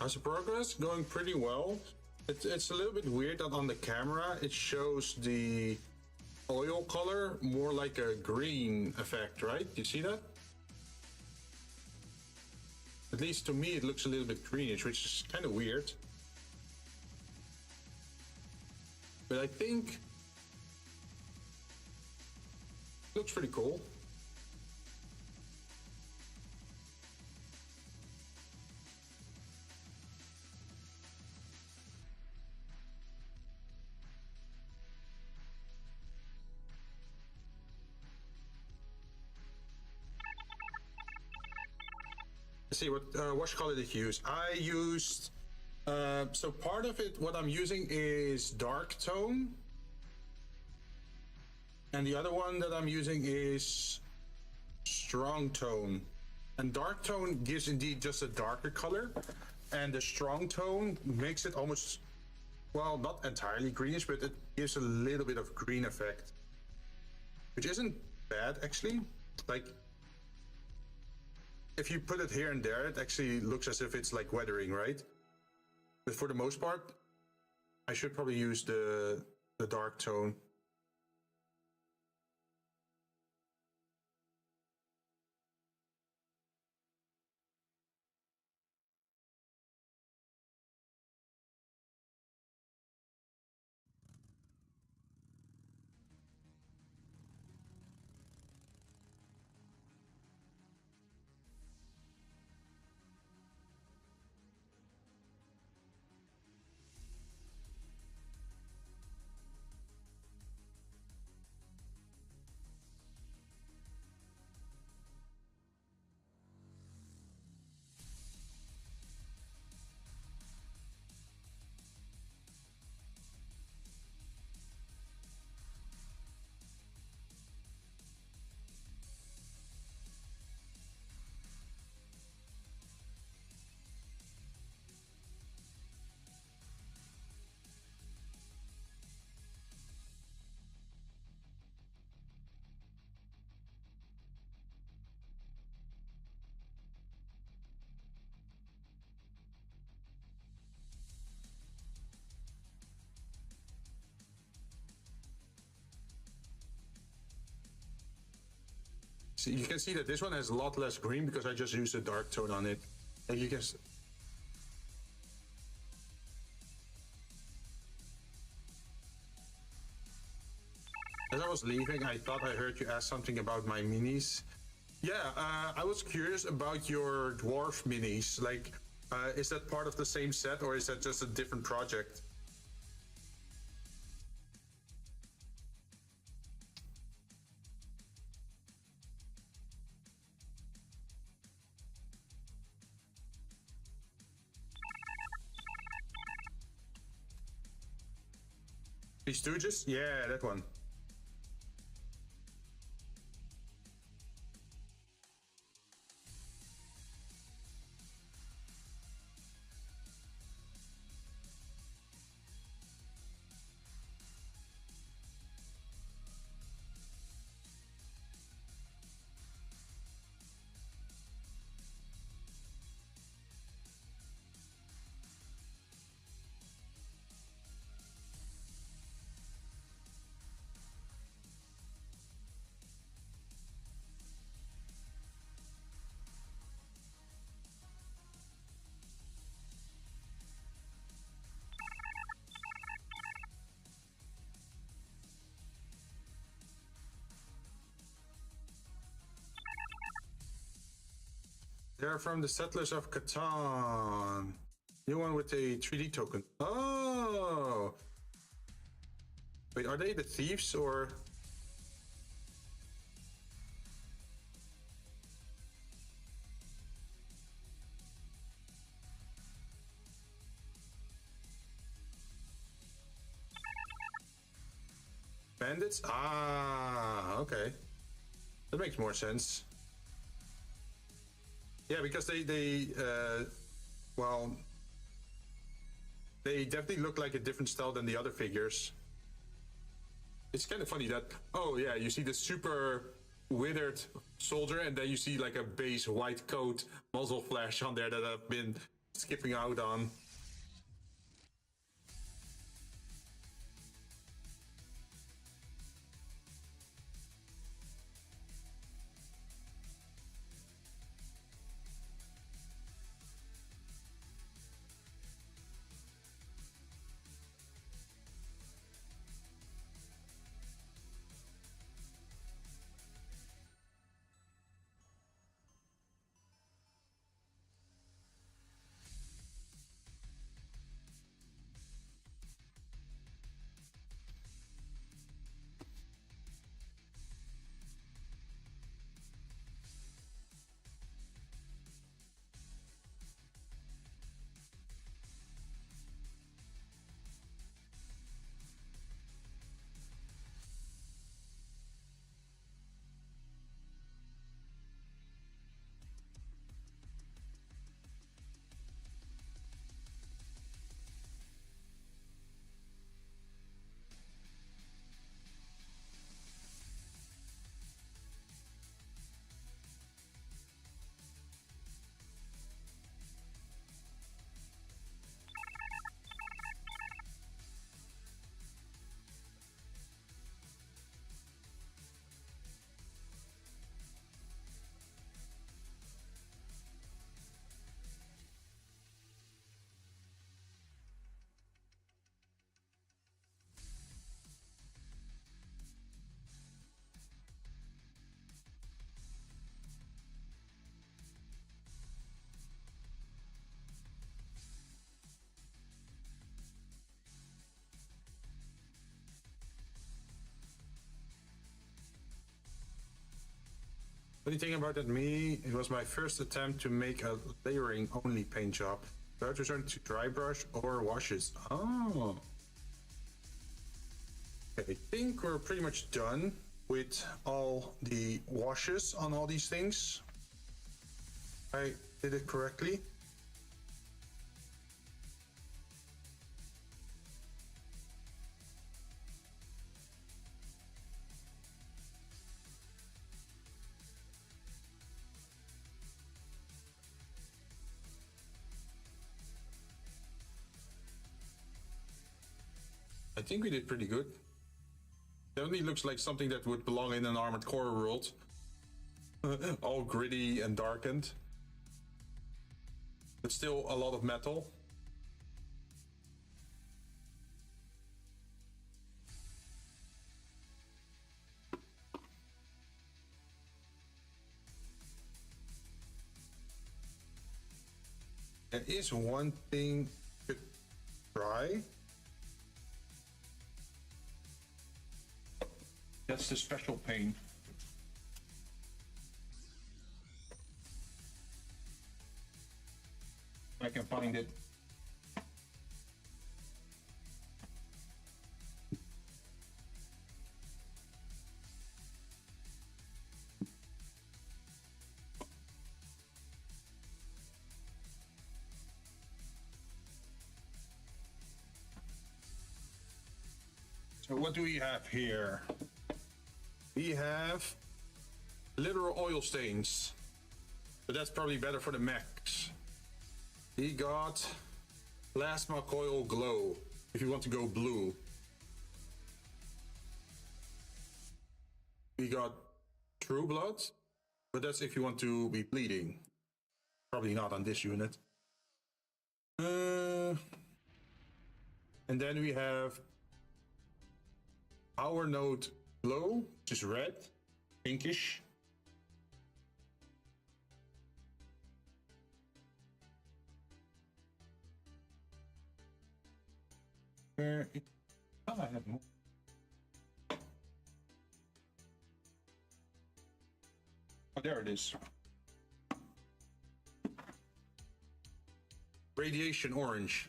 How's the progress? Going pretty well. It's a little bit weird that on the camera it shows the oil color more like a green effect, right? You see that? At least to me it looks a little bit greenish, which is kind of weird. But I think it looks pretty cool. Let's see, what wash color did you use? I used, so part of it, what I'm using is dark tone. And the other one that I'm using is strong tone. And dark tone gives indeed just a darker color. And the strong tone makes it almost, well, not entirely greenish, but it gives a little bit of green effect. Which isn't bad, actually. Like, if you put it here and there, it actually looks as if it's like weathering, right? But for the most part, I should probably use the dark tone. See, you can see that this one has a lot less green because I just used a dark tone on it. And you can. As I was leaving, I thought I heard you ask something about my minis. Yeah, I was curious about your dwarf minis. Like, is that part of the same set or is that just a different project? The Stooges? Yeah, that one. They're from the Settlers of Catan. New one with a 3D token. Oh! Wait, are they the thieves or? Bandits? Ah, okay. That makes more sense. Yeah, because well, they definitely look like a different style than the other figures. It's kind of funny that, oh yeah, you see the super withered soldier and then you see like a base white coat muzzle flash on there that I've been skipping out on. Funny thing about that mini, it was my first attempt to make a layering only paint job. Without return to dry brush or washes. Oh. Okay, I think we're pretty much done with all the washes on all these things. I did it correctly. I think we did pretty good. Definitely looks like something that would belong in an Armored Core world. all gritty and darkened. But still a lot of metal. There is one thing to try. That's the special paint. I can find it. So what do we have here? We have literal oil stains, but that's probably better for the mechs. We got plasma coil glow, if you want to go blue. We got true blood, but that's if you want to be bleeding. Probably not on this unit. And then we have power node glow, which is red, pinkish. Where it, oh, I have more. Oh, there it is. Radiation orange.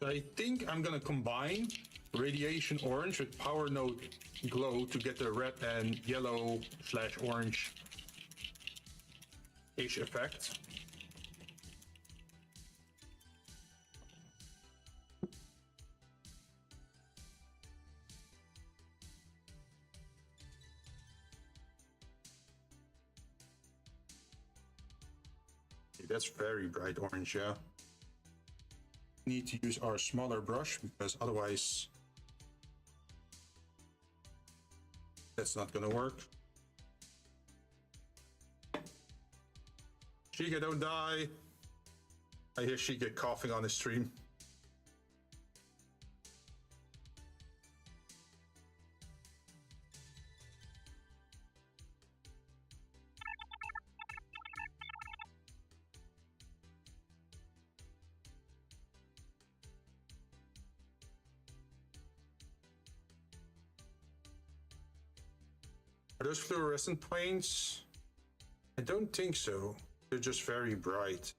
I think I'm gonna combine radiation orange with power node glow to get the red and yellow / orange-ish effect. Okay, that's very bright orange, yeah. Need to use our smaller brush because otherwise that's not gonna work. Shiga, don't die. I hear Shiga coughing on his stream. Are those fluorescent paints? I don't think so. They're just very bright.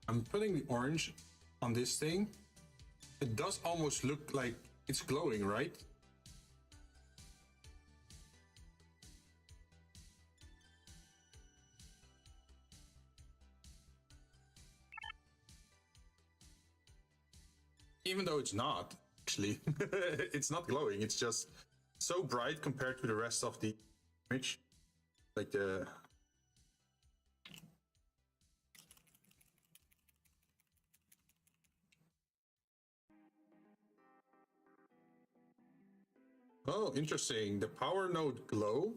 I'm putting the orange on this thing. It does almost look like it's glowing, right? Even though it's not, actually. It's not glowing, it's just so bright compared to the rest of the image. Like the... Oh, interesting. The power node glow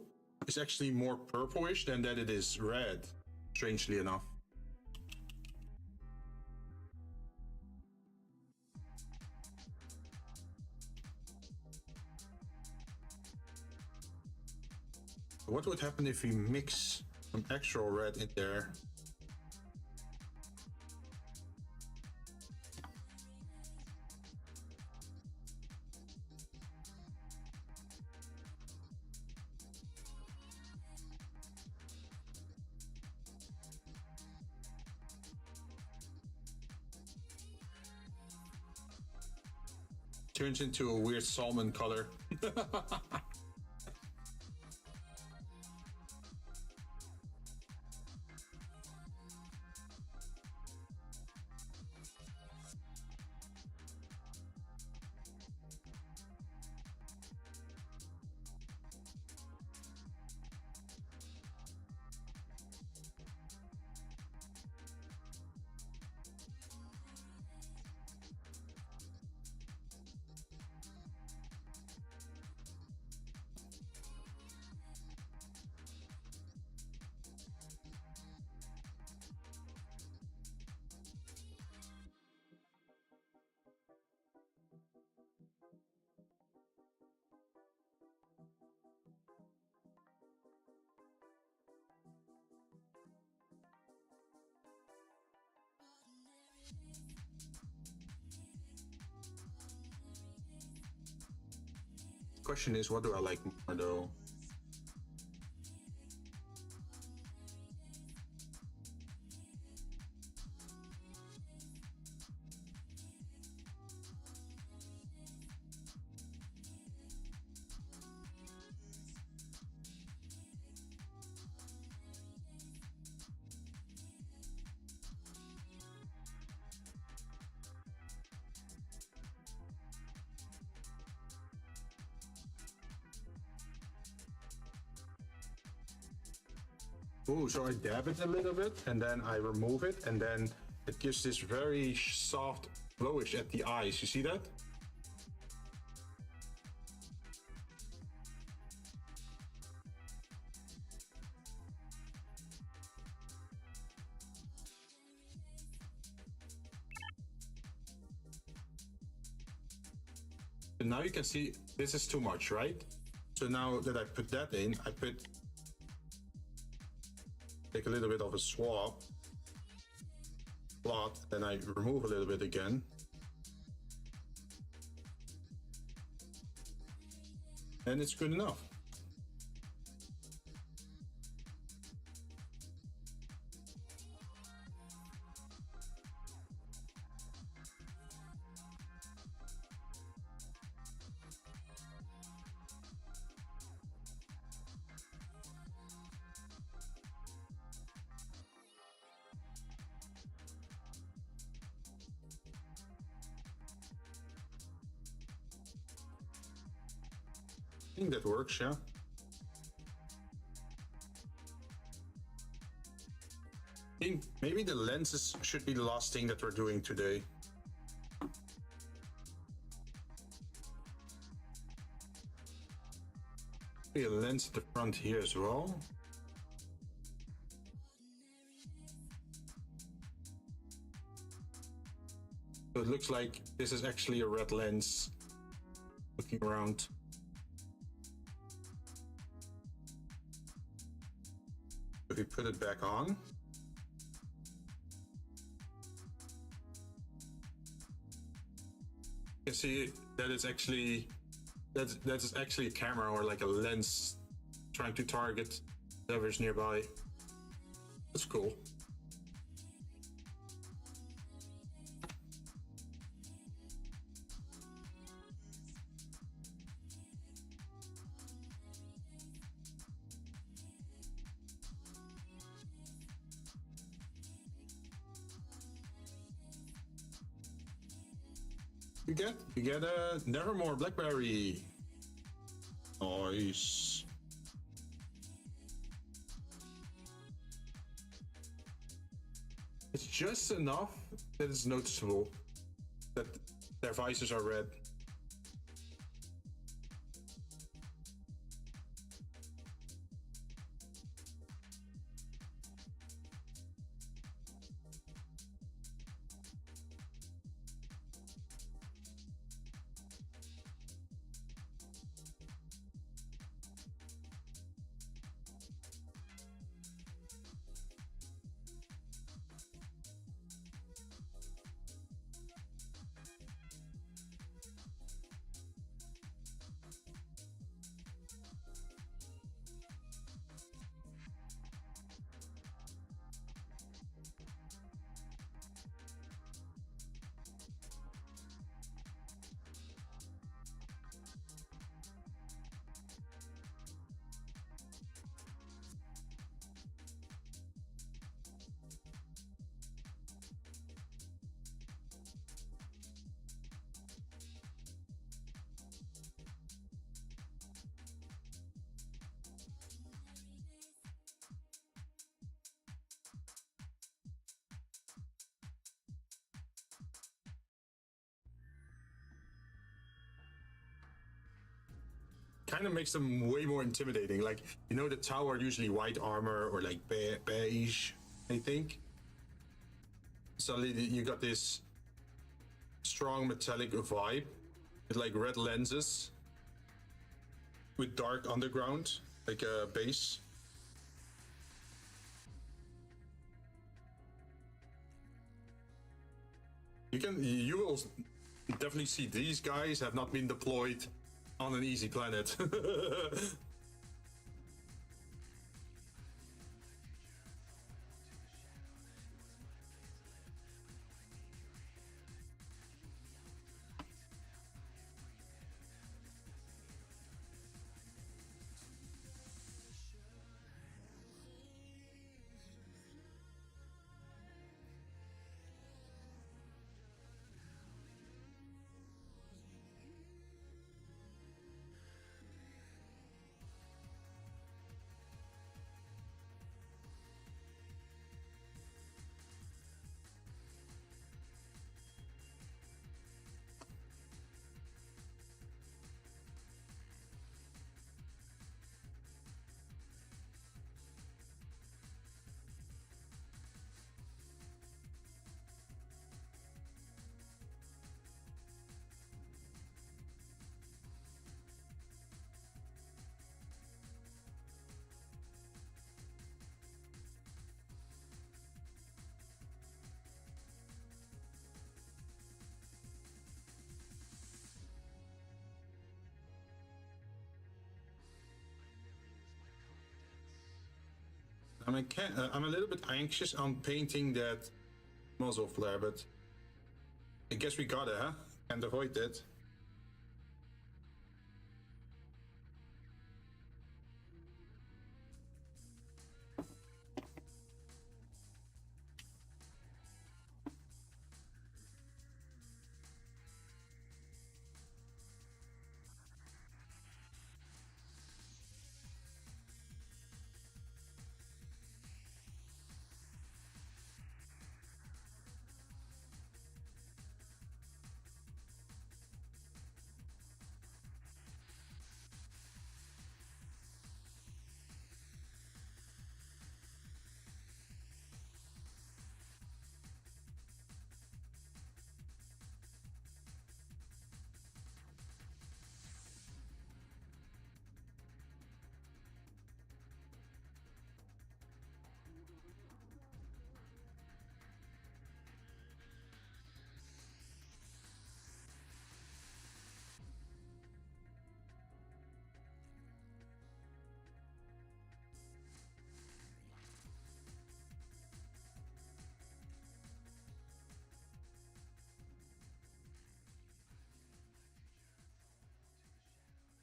is actually more purplish than that it is red, strangely enough. What would happen if we mix some extra red in there? Turns into a weird salmon color. Question is, what do I like more though? Oh, so I dab it a little bit and then I remove it and then it gives this very soft glowish at the eyes. You see that? So now you can see this is too much, right? So now that I put that in, take a little bit of a swab, plot, then I remove a little bit again. And it's good enough. I think that works, yeah. I think maybe the lenses should be the last thing that we're doing today. Maybe a lens at the front here as well. So it looks like this is actually a red lens. Looking around. If we put it back on, you can see that it's actually that's actually a camera or like a lens trying to target whatever's nearby. That's cool. You get a Nevermore Blackberry. Nice. It's just enough that it's noticeable that their visors are red. kind of makes them way more intimidating. Like, you know, the tower usually white armor or like beige, I think. Suddenly you got this strong metallic vibe with like red lenses with dark underground, like a base. You will definitely see these guys have not been deployed on an easy planet. I'm a little bit anxious on painting that muzzle flare, but I guess we gotta, huh? Can't avoid that.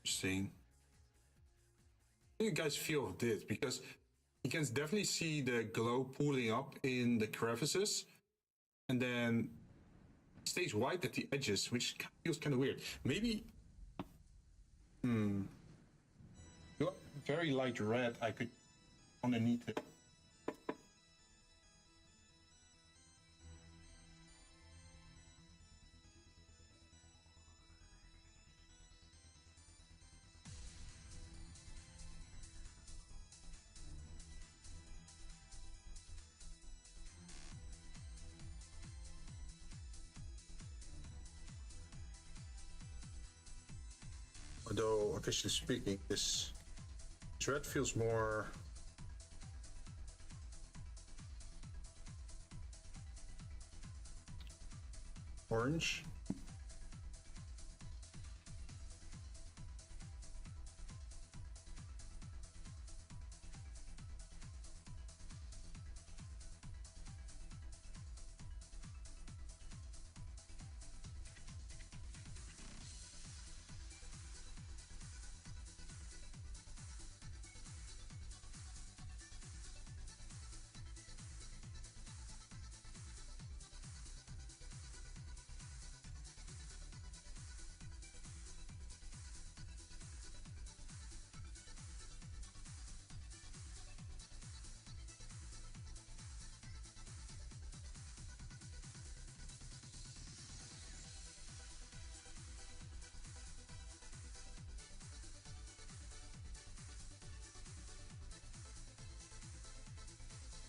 Interesting. How do you guys feel of this? Because you can definitely see the glow pooling up in the crevices, and then it stays white at the edges, which feels kind of weird. Maybe, very light red. I could underneath it. Although, officially speaking, this red feels more orange.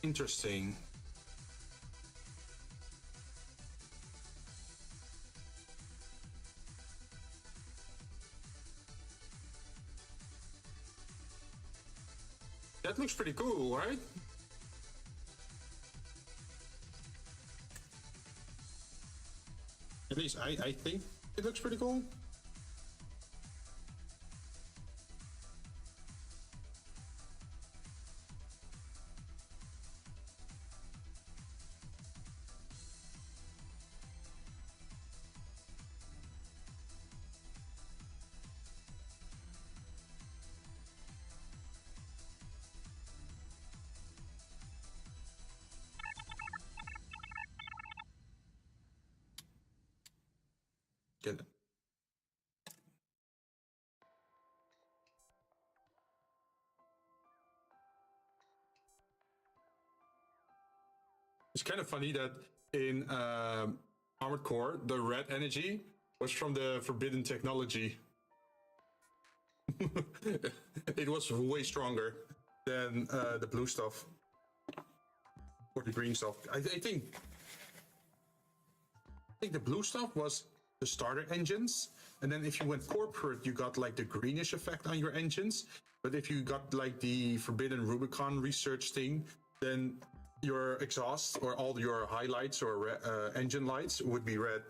Interesting. That looks pretty cool, right? At least I think it looks pretty cool. Get it. It's kind of funny that in Armored Core, the red energy was from the forbidden technology. It was way stronger than the blue stuff or the green stuff. I think the blue stuff was the starter engines, and then if you went corporate, you got like the greenish effect on your engines. But if you got like the forbidden Rubicon research thing, then your exhaust or all your highlights or engine lights would be red.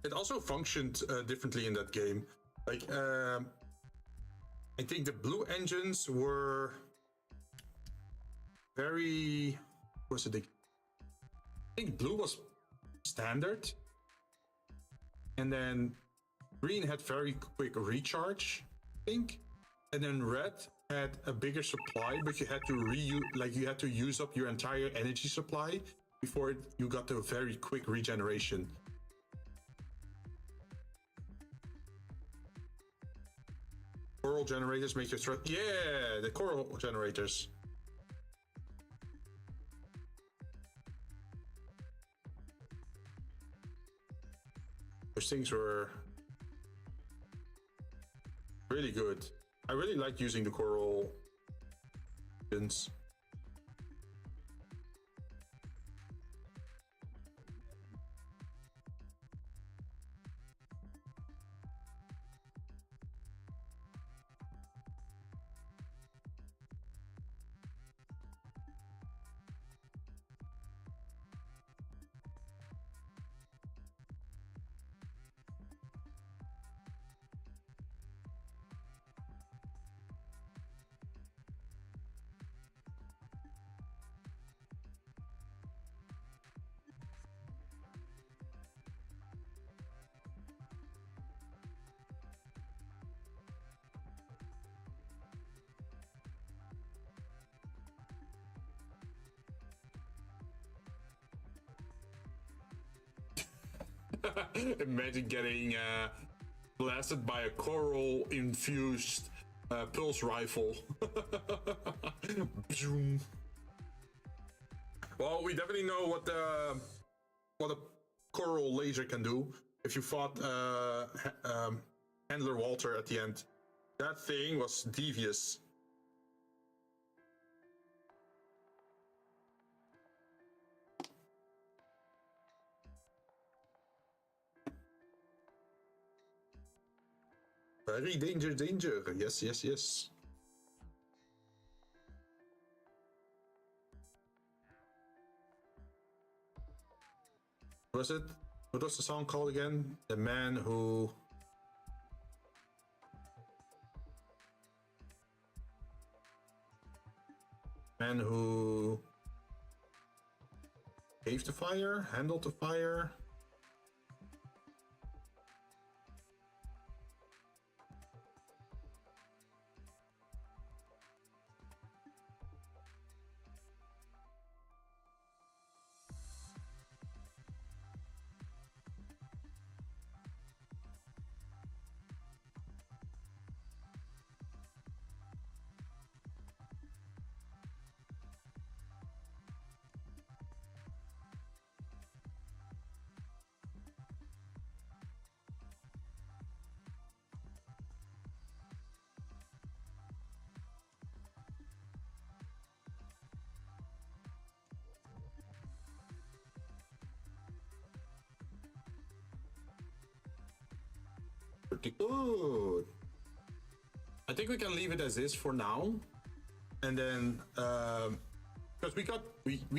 It also functioned differently in that game. Like, I think the blue engines were very... What's it? I think blue was standard. And then green had very quick recharge, I think. And then red had a bigger supply, but you had to you had to use up your entire energy supply before you got to a very quick regeneration. Coral generators make your threat. Yeah, the coral generators. Those things were really good. I really like using the coral Jinns. Imagine getting blasted by a coral infused pulse rifle. Well, we definitely know what a coral laser can do. If you fought Handler Walter at the end, that thing was devious. Very danger, danger. Yes, yes, yes. What was it? What was the song called again? The man who... Man who... gave the fire? Handled the fire? pretty good. I think we can leave it as is for now. And then, because we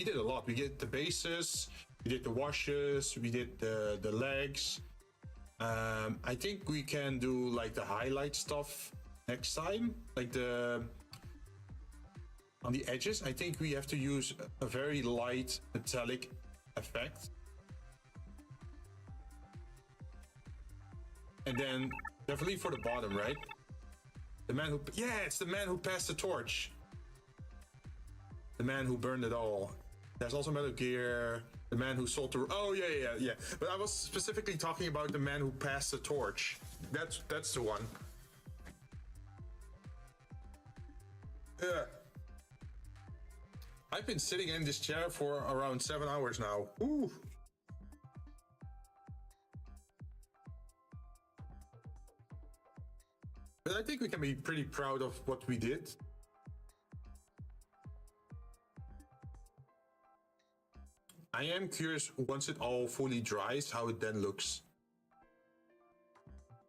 did a lot. We did the bases, we did the washes, we did the legs. I think we can do like the highlight stuff next time, like on the edges. I think we have to use a very light metallic effect. And then definitely for the bottom, right? The man who, yeah, it's the man who passed the torch. The man who burned it all. There's also Metal Gear, the man who sold the, oh yeah. But I was specifically talking about the man who passed the torch. That's the one. Yeah. I've been sitting in this chair for around 7 hours now. Ooh. But I think we can be pretty proud of what we did. I am curious, once it all fully dries, how it then looks.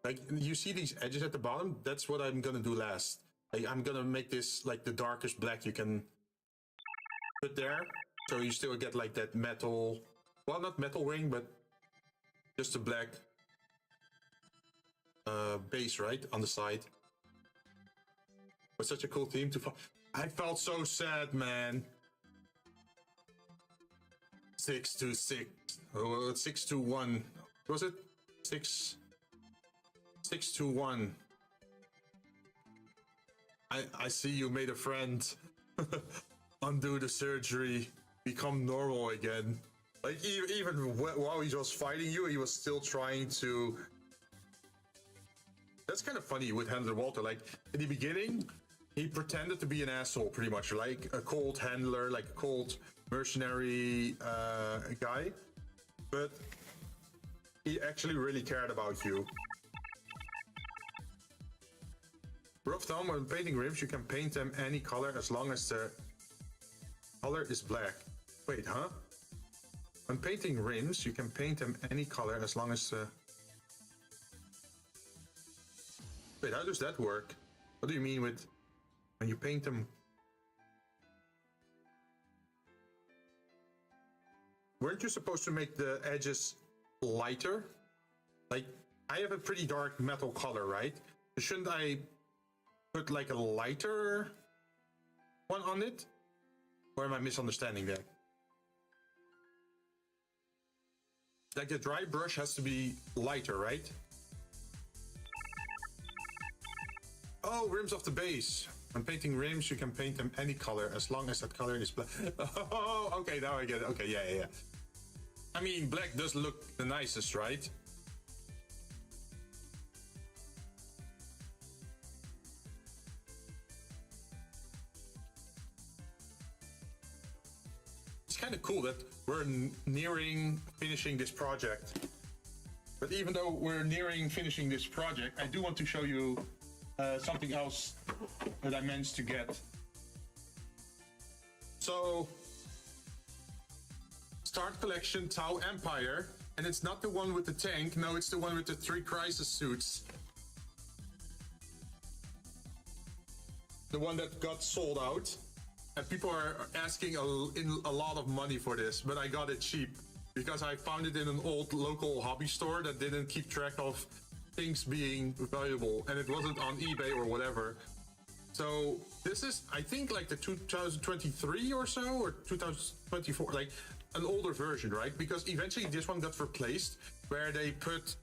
Like, you see these edges at the bottom? That's what I'm gonna do last. Like, I'm gonna make this like the darkest black you can put there. So you still get like that metal, well, not metal ring, but just a black base, right, on the side. But such a cool theme to I felt so sad, man. 6-2-6. Oh, 6-2-1. Was it 6-2-1? I see you made a friend. Undo the surgery. Become normal again. Like, even while he was fighting you, he was still trying to. That's kind of funny with Handler Walter. Like, in the beginning, he pretended to be an asshole, pretty much. Like a cold handler, like a cold mercenary guy. But he actually really cared about you. Rough thumb, when painting rims, you can paint them any color as long as the color is black. Wait, huh? When painting rims, you can paint them any color as long as the... Wait, how does that work? What do you mean with when you paint them? Weren't you supposed to make the edges lighter? Like, I have a pretty dark metal color, right? Shouldn't I put like a lighter one on it? Or am I misunderstanding that? Like the dry brush has to be lighter, right? Oh, rims of the base. When painting rims, you can paint them any color as long as that color is black. Oh, okay, now I get it. Okay, yeah. I mean, black does look the nicest, right? It's kind of cool that we're nearing finishing this project. But even though we're nearing finishing this project, I do want to show you something else that I managed to get. So, Start Collection Tau Empire, and it's not the one with the tank, no, it's the one with the 3 crisis suits. The one that got sold out. And people are asking a lot of money for this, but I got it cheap because I found it in an old local hobby store that didn't keep track of things being valuable, and it wasn't on eBay or whatever. So this is, I think, like the 2023 or so, or 2024, like an older version, right? Because eventually this one got replaced, where they put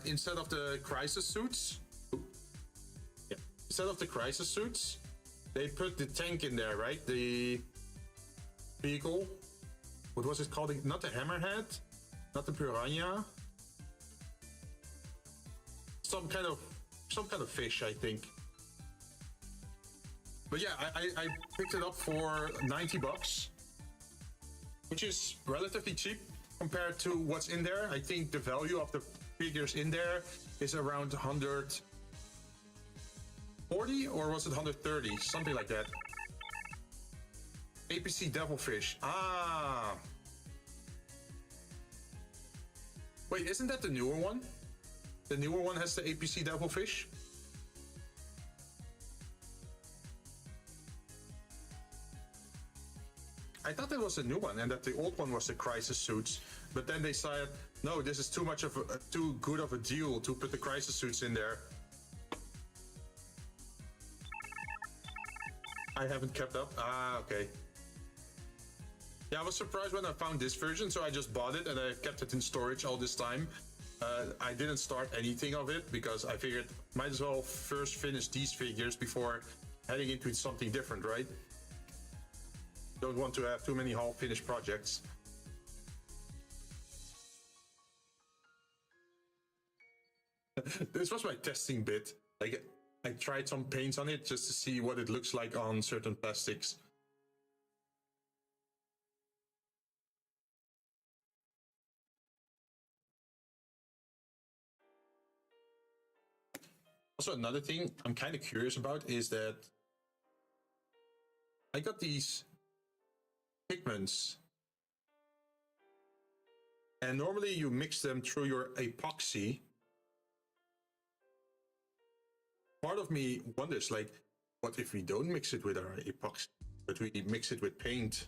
instead of the crisis suits, they put the tank in there, right? The vehicle. What was it called? Not the Hammerhead, not the Piranha. Some kind of fish, I think. But yeah, I picked it up for 90 bucks, which is relatively cheap compared to what's in there. I think the value of the figures in there is around 140, or was it 130? Something like that. APC Devilfish. Ah. Wait, isn't that the newer one? The newer one has the APC Devilfish. I thought it was a new one and that the old one was the crisis suits, but then they said, no, this is too much of too good of a deal to put the crisis suits in there. I haven't kept up. Ah, okay. Yeah, I was surprised when I found this version, so I just bought it and I kept it in storage all this time. I didn't start anything of it because I figured might as well first finish these figures before heading into something different, right? Don't want to have too many half-finished projects. This was my testing bit. Like, I tried some paints on it just to see what it looks like on certain plastics. Also, another thing I'm kind of curious about is that I got these pigments, and normally you mix them through your epoxy. Part of me wonders, like, what if we don't mix it with our epoxy, but we mix it with paint?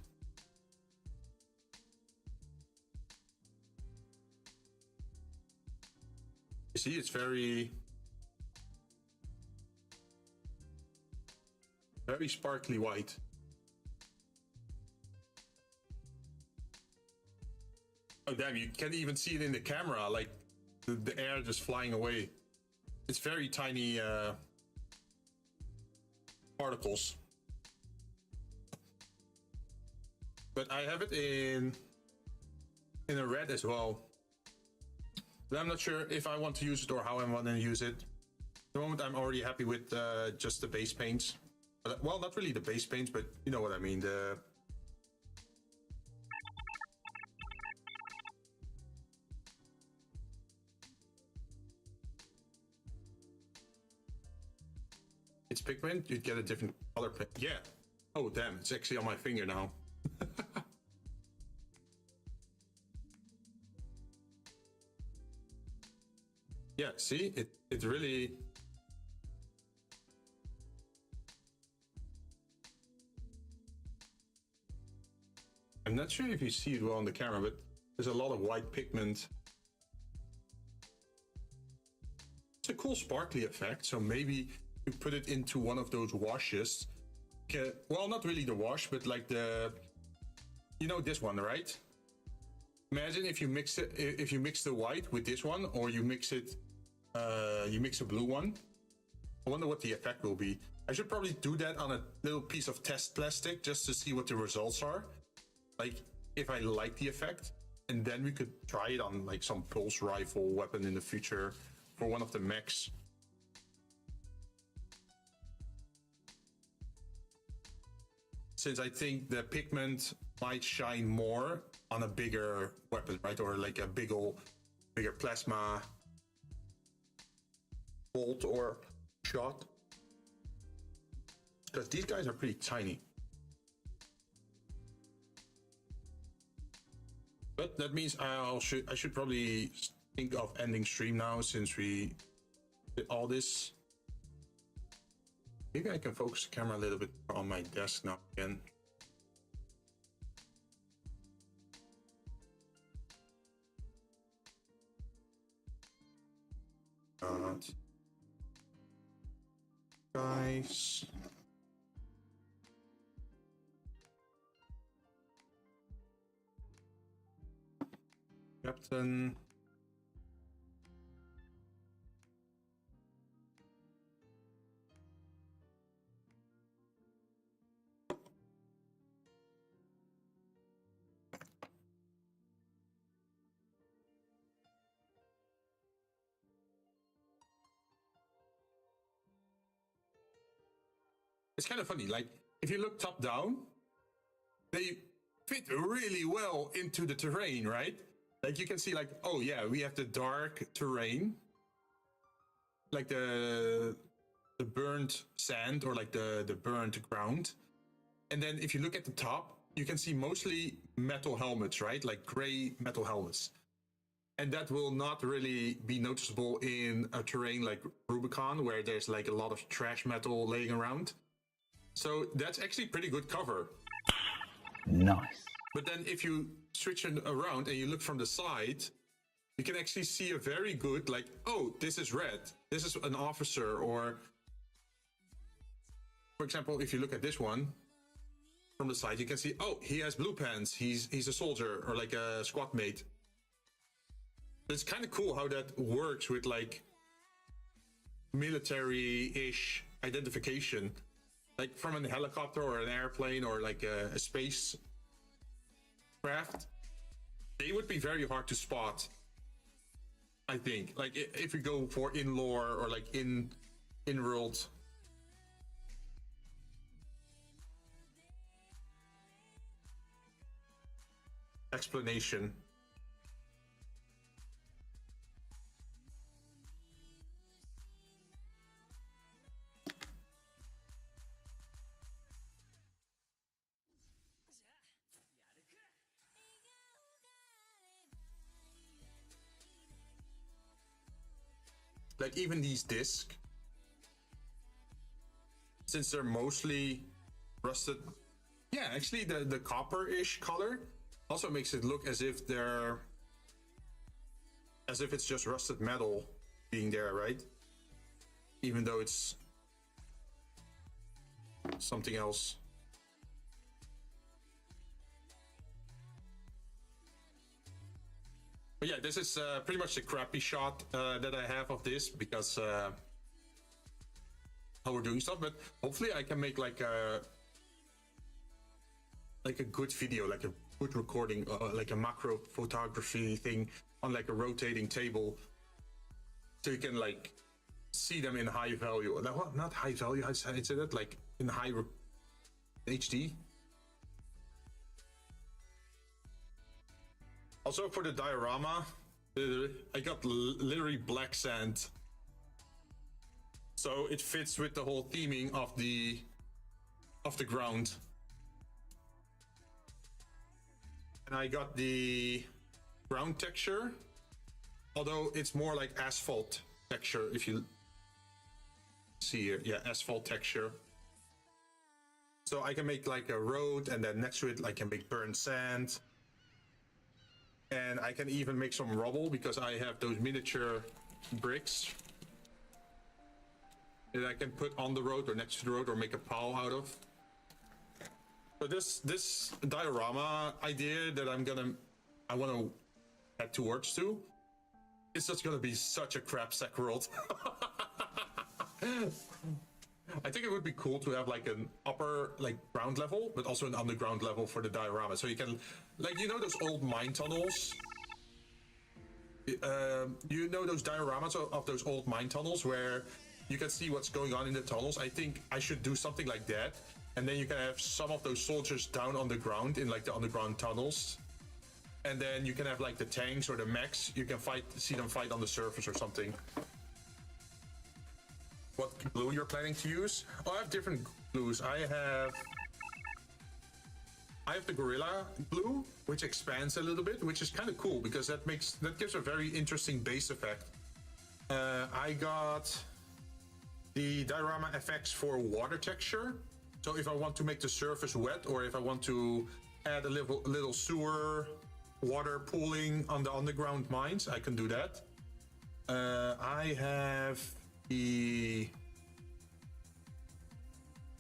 You see, it's very sparkly white. Oh damn, you can't even see it in the camera, like the air just flying away. It's very tiny particles. But I have it in a red as well. But I'm not sure if I want to use it or how I want to use it. At the moment I'm already happy with just the base paints. Well, not really the base paints, but you know what I mean. It's pigment, you'd get a different color paint. Yeah. Oh, damn, it's actually on my finger now. Yeah, see, it really... I'm not sure if you see it well on the camera, but there's a lot of white pigment. It's a cool sparkly effect, so maybe you put it into one of those washes. Well, not really the wash, but like the... You know this one, right? Imagine if you mix it, if you mix the white with this one, or you mix it, you mix a blue one. I wonder what the effect will be. I should probably do that on a little piece of test plastic just to see what the results are. Like, if I like the effect, and then we could try it on like some pulse rifle weapon in the future for one of the mechs. Since I think the pigment might shine more on a bigger weapon, right? Or like a bigger plasma bolt or shot. Because these guys are pretty tiny. But that means I should probably think of ending stream now, since we did all this. Maybe I can focus the camera a little bit on my desk now again. Guys. Captain. It's kind of funny, like if you look top down, they fit really well into the terrain, right? Like you can see, like, oh yeah, we have the dark terrain, like the burnt sand, or like the burnt ground. And then if you look at the top, you can see mostly metal helmets, right? Like gray metal helmets. And that will not really be noticeable in a terrain like Rubicon, where there's like a lot of trash metal laying around. So that's actually pretty good cover. Nice. But then if you switch it around and you look from the side, you can actually see a very good, like, oh, this is red. This is an officer. Or, for example, if you look at this one from the side, you can see, oh, he has blue pants. He's a soldier or like a squad mate. It's kind of cool how that works with like military-ish identification. Like from a helicopter or an airplane or like a space craft, they would be very hard to spot, I think. Like if we go for in lore or like in world. Explanation. Like even these discs, since they're mostly rusted, yeah, actually the copper-ish color also makes it look as if it's just rusted metal being there, right? Even though it's something else. But yeah, this is pretty much the crappy shot that I have of this, because how we're doing stuff. But hopefully I can make like a good video, like a good recording, like a macro photography thing on like a rotating table, so you can like see them in high value. Not high value. I'd say that like in high HD. Also for the diorama, I got literally black sand, so it fits with the whole theming of the ground. And I got the ground texture, although it's more like asphalt texture. If you see here, yeah, asphalt texture. So I can make like a road, and then next to it I can make burnt sand. And I can even make some rubble, because I have those miniature bricks that I can put on the road or next to the road, or make a pile out of. So this diorama idea that I want to head towards it's just gonna be such a crap sack world. I think it would be cool to have like an upper, like ground level, but also an underground level for the diorama. So you can, like, you know those old mine tunnels? You know those dioramas of those old mine tunnels where you can see what's going on in the tunnels? I think I should do something like that. And then you can have some of those soldiers down on the ground in like the underground tunnels. And then you can have like the tanks or the mechs. You can see them fight on the surface or something. What glue you're planning to use? Oh, I have different glues. I have the Gorilla glue, which expands a little bit, which is kind of cool, because that gives a very interesting base effect. I got the Diorama FX for water texture. So if I want to make the surface wet, or if I want to add a little sewer water pooling on the underground mines, I can do that. I have the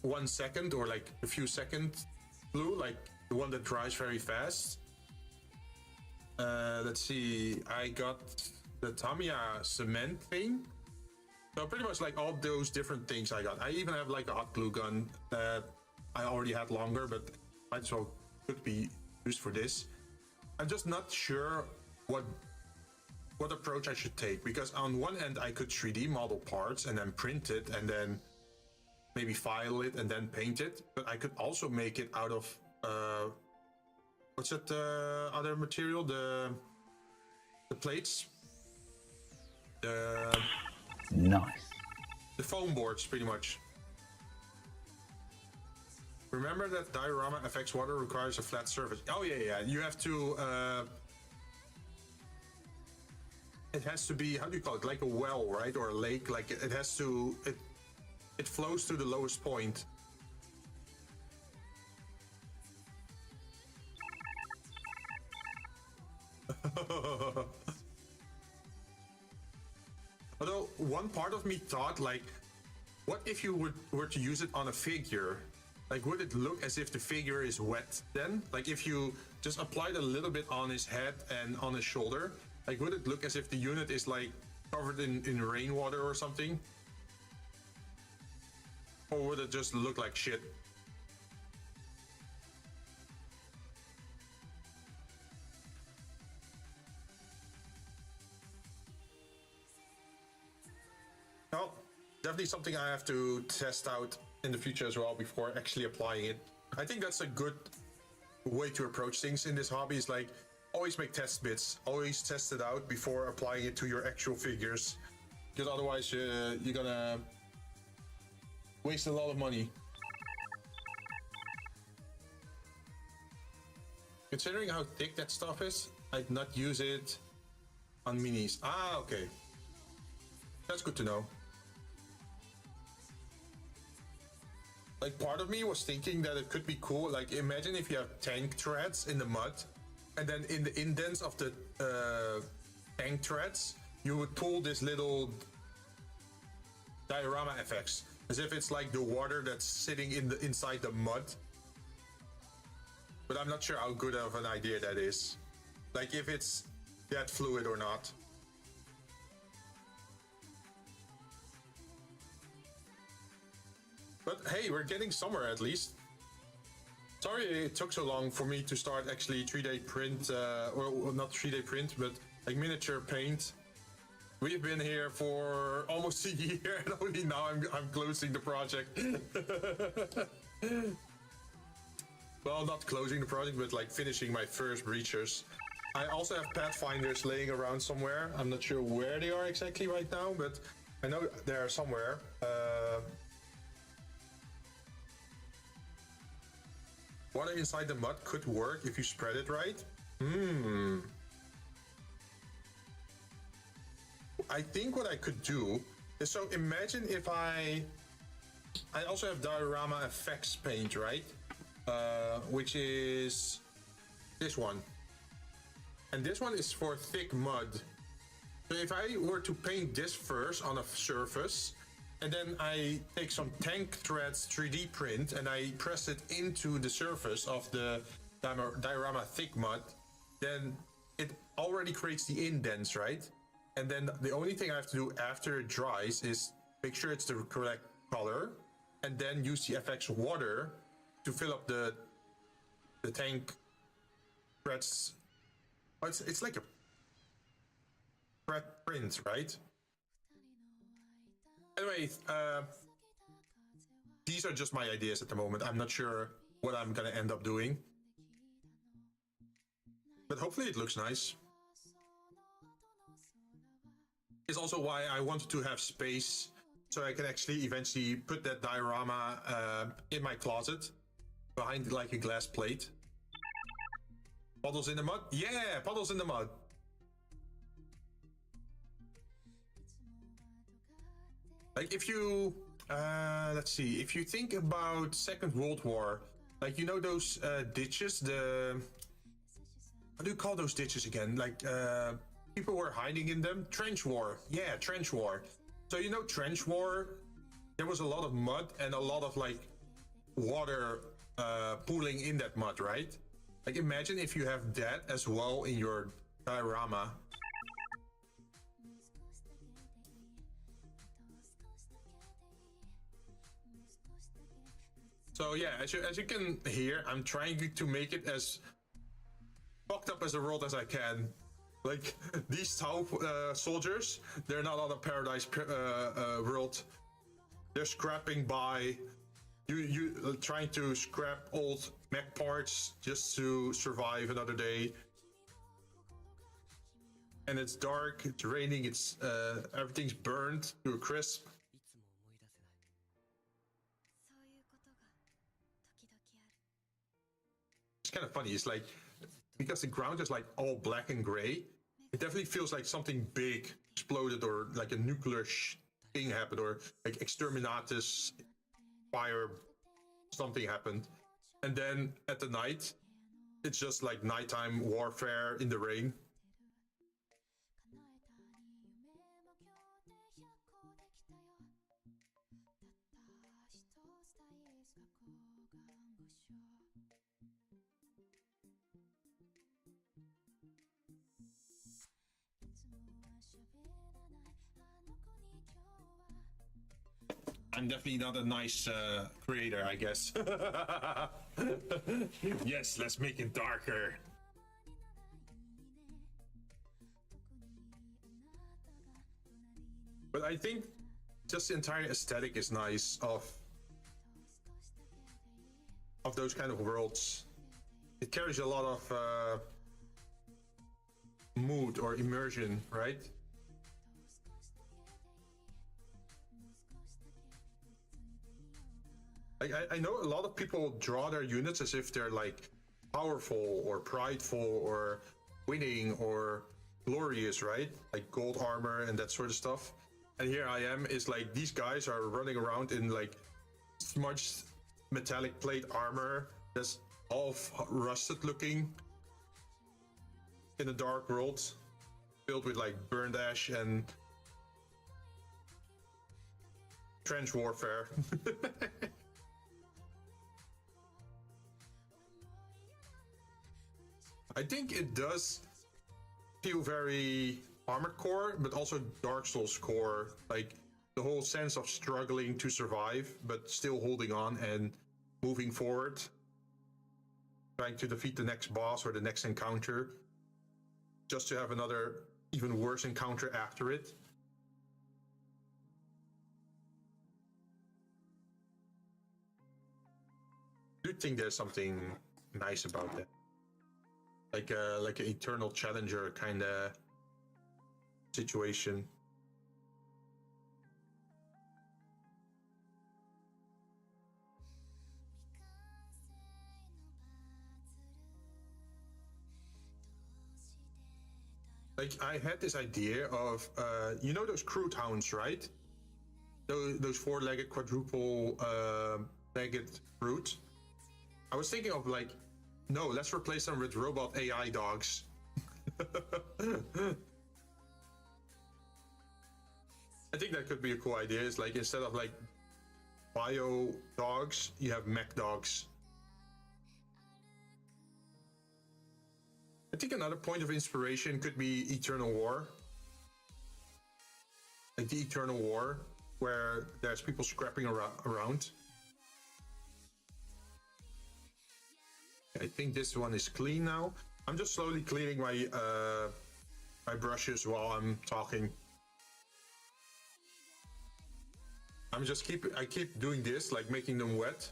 1 second, or like a few seconds glue, like the one that dries very fast. Let's see, I got the Tamiya cement thing. So pretty much like all those different things I got. I even have like a hot glue gun that I already had longer, but might as well could be used for this. I'm just not sure what approach I should take, because on one end I could 3D model parts and then print it and then maybe file it and then paint it, but I could also make it out of what's that other material, the plates, Nice. the foam boards, pretty much. Remember that diorama affects water, requires a flat surface. Oh yeah, you have to it has to be, how do you call it, like a well, right, or a lake? Like it has to, it flows to the lowest point. Although one part of me thought, like, what if you were to use it on a figure? Like, would it look as if the figure is wet then? Like, if you just applied a little bit on his head and on his shoulder, like, would it look as if the unit is, like, covered in rainwater or something? Or would it just look like shit? Well, definitely something I have to test out in the future as well before actually applying it. I think that's a good way to approach things in this hobby, is like always make test bits, always test it out before applying it to your actual figures, because otherwise you're gonna waste a lot of money. Considering how thick that stuff is, I'd not use it on minis. Ah, okay. That's good to know. Like, part of me was thinking that it could be cool. Like, imagine if you have tank treads in the mud, and then in the indents of the tank treads, you would pull this little diorama effects, as if it's like the water that's sitting inside the mud. But I'm not sure how good of an idea that is. Like, if it's that fluid or not. But hey, we're getting somewhere at least. Sorry it took so long for me to start actually 3D print, or not 3D print, but like miniature paint. We've been here for almost a year, and only now I'm closing the project. Well, not closing the project, but like finishing my first breachers. I also have pathfinders laying around somewhere. I'm not sure where they are exactly right now, but I know they are somewhere. Water inside the mud could work if you spread it right. I think what I could do is, so imagine if I also have diorama effects paint, right? Which is this one. And this one is for thick mud. So if I were to paint this first on a surface, and then I take some tank threads 3D print and I press it into the surface of the diorama thick mud, then it already creates the indents, right? And then the only thing I have to do after it dries is make sure it's the correct color, and then use the FX water to fill up the tank threads. Oh, it's like a thread print, right? Anyway, these are just my ideas at the moment. I'm not sure what I'm gonna end up doing, but hopefully it looks nice. It's also why I wanted to have space so I can actually eventually put that diorama in my closet behind like a glass plate. Puddles in the mud? Yeah, puddles in the mud. Like, if you, let's see, if you think about Second World War, like, you know those ditches, how do you call those ditches again? Like, people were hiding in them. Trench war. Yeah, trench war. So, you know, trench war, there was a lot of mud and a lot of, like, water pooling in that mud, right? Like, imagine if you have that as well in your diorama. So yeah, as you can hear, I'm trying to make it as fucked up as a world as I can. Like, these Tau soldiers, they're not on a paradise world. They're scrapping by. You trying to scrap old mech parts just to survive another day. And it's dark, it's raining, it's everything's burned to a crisp. It's kind of funny. It's like, because the ground is like all black and gray, it definitely feels like something big exploded, or like a nuclear thing happened, or like exterminatus fire, something happened. And then at the night, it's just like nighttime warfare in the rain. I'm definitely not a nice creator, I guess. Yes, let's make it darker. But I think just the entire aesthetic is nice of those kind of worlds. It carries a lot of mood or immersion, right? I know a lot of people draw their units as if they're like powerful or prideful or winning or glorious, right? Like gold armor and that sort of stuff. And here I am, is like these guys are running around in like smudged metallic plate armor that's all rusted looking in a dark world filled with like burned ash and trench warfare. I think it does feel very Armored Core, but also Dark Souls core. Like the whole sense of struggling to survive, but still holding on and moving forward, trying to defeat the next boss or the next encounter, just to have another even worse encounter after it. I do think there's something nice about that. Like an eternal challenger kind of situation. Like I had this idea of you know those crude hounds, right? Those four-legged quadruple legged brute. I was thinking of like, no, let's replace them with robot AI dogs. I think that could be a cool idea. It's like instead of like bio dogs, you have mech dogs. I think another point of inspiration could be Eternal War. Like the Eternal War, where there's people scrapping around. I think this one is clean now. I'm just slowly cleaning my my brushes while I'm talking. I keep doing this, like making them wet,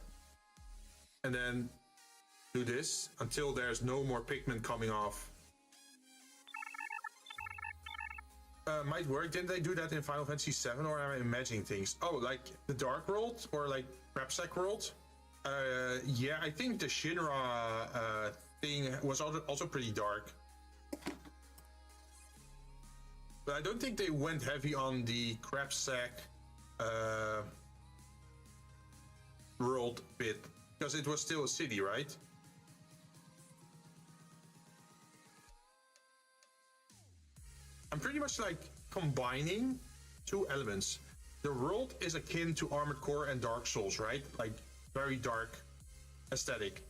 and then do this until there's no more pigment coming off. Might work. Didn't they do that in Final Fantasy VII, or am I imagining things? Oh, like the Dark World or like Crapsack World? Yeah, I think the Shinra thing was also pretty dark. But I don't think they went heavy on the Crapsack world bit, because it was still a city, right? I'm pretty much like combining two elements. The world is akin to Armored Core and Dark Souls, right? Like very dark aesthetic.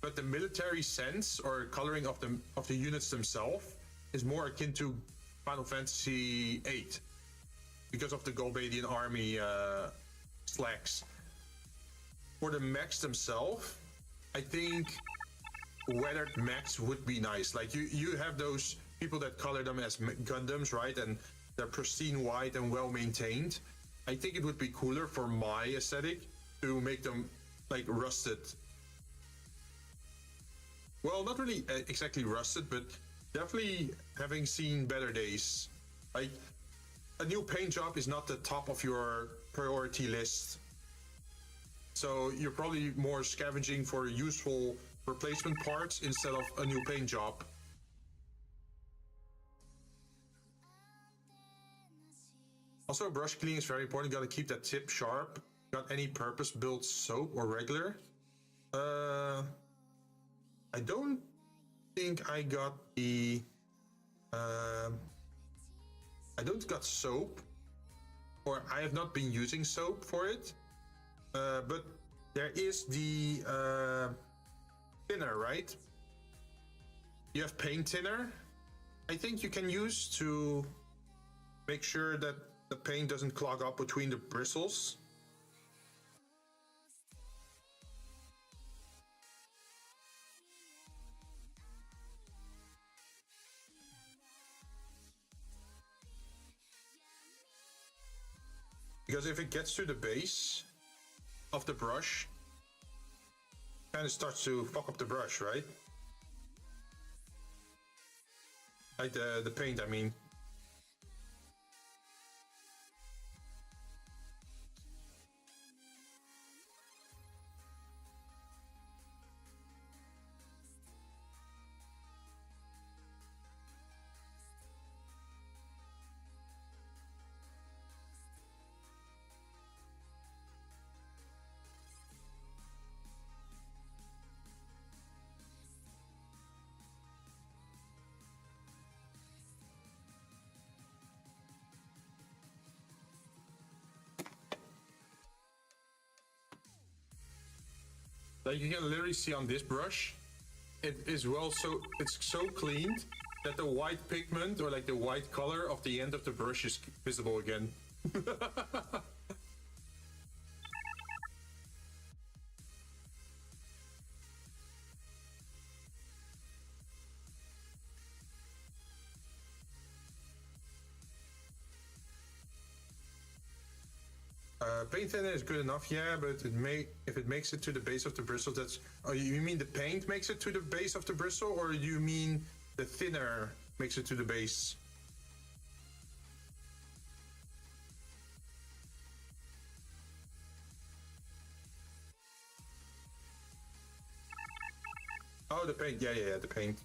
But the military sense or coloring of the units themselves is more akin to Final Fantasy VIII because of the Galbadian army slacks. For the mechs themselves, I think weathered mechs would be nice. Like you have those people that color them as Gundams, right? And they're pristine white and well maintained. I think it would be cooler for my aesthetic to make them like rusted. Well, not really exactly rusted, but definitely having seen better days. Like a new paint job is not the top of your priority list. So you're probably more scavenging for useful replacement parts instead of a new paint job. Also, brush cleaning is very important. You gotta keep that tip sharp. Got any purpose-built soap or regular? I don't think I got the. I don't got soap, or I have not been using soap for it. But there is the thinner, right? You have paint thinner. I think you can use to make sure that the paint doesn't clog up between the bristles. Because if it gets to the base of the brush, it kind of starts to fuck up the brush, right? Like the paint, I mean. Like you can literally see on this brush, it is it's so cleaned that the white pigment or like the white color of the end of the brush is visible again. Paint thinner is good enough, yeah, but if it makes it to the base of the bristle, that's. Oh, you mean the paint makes it to the base of the bristle, or you mean the thinner makes it to the base? Oh, the paint, yeah, the paint.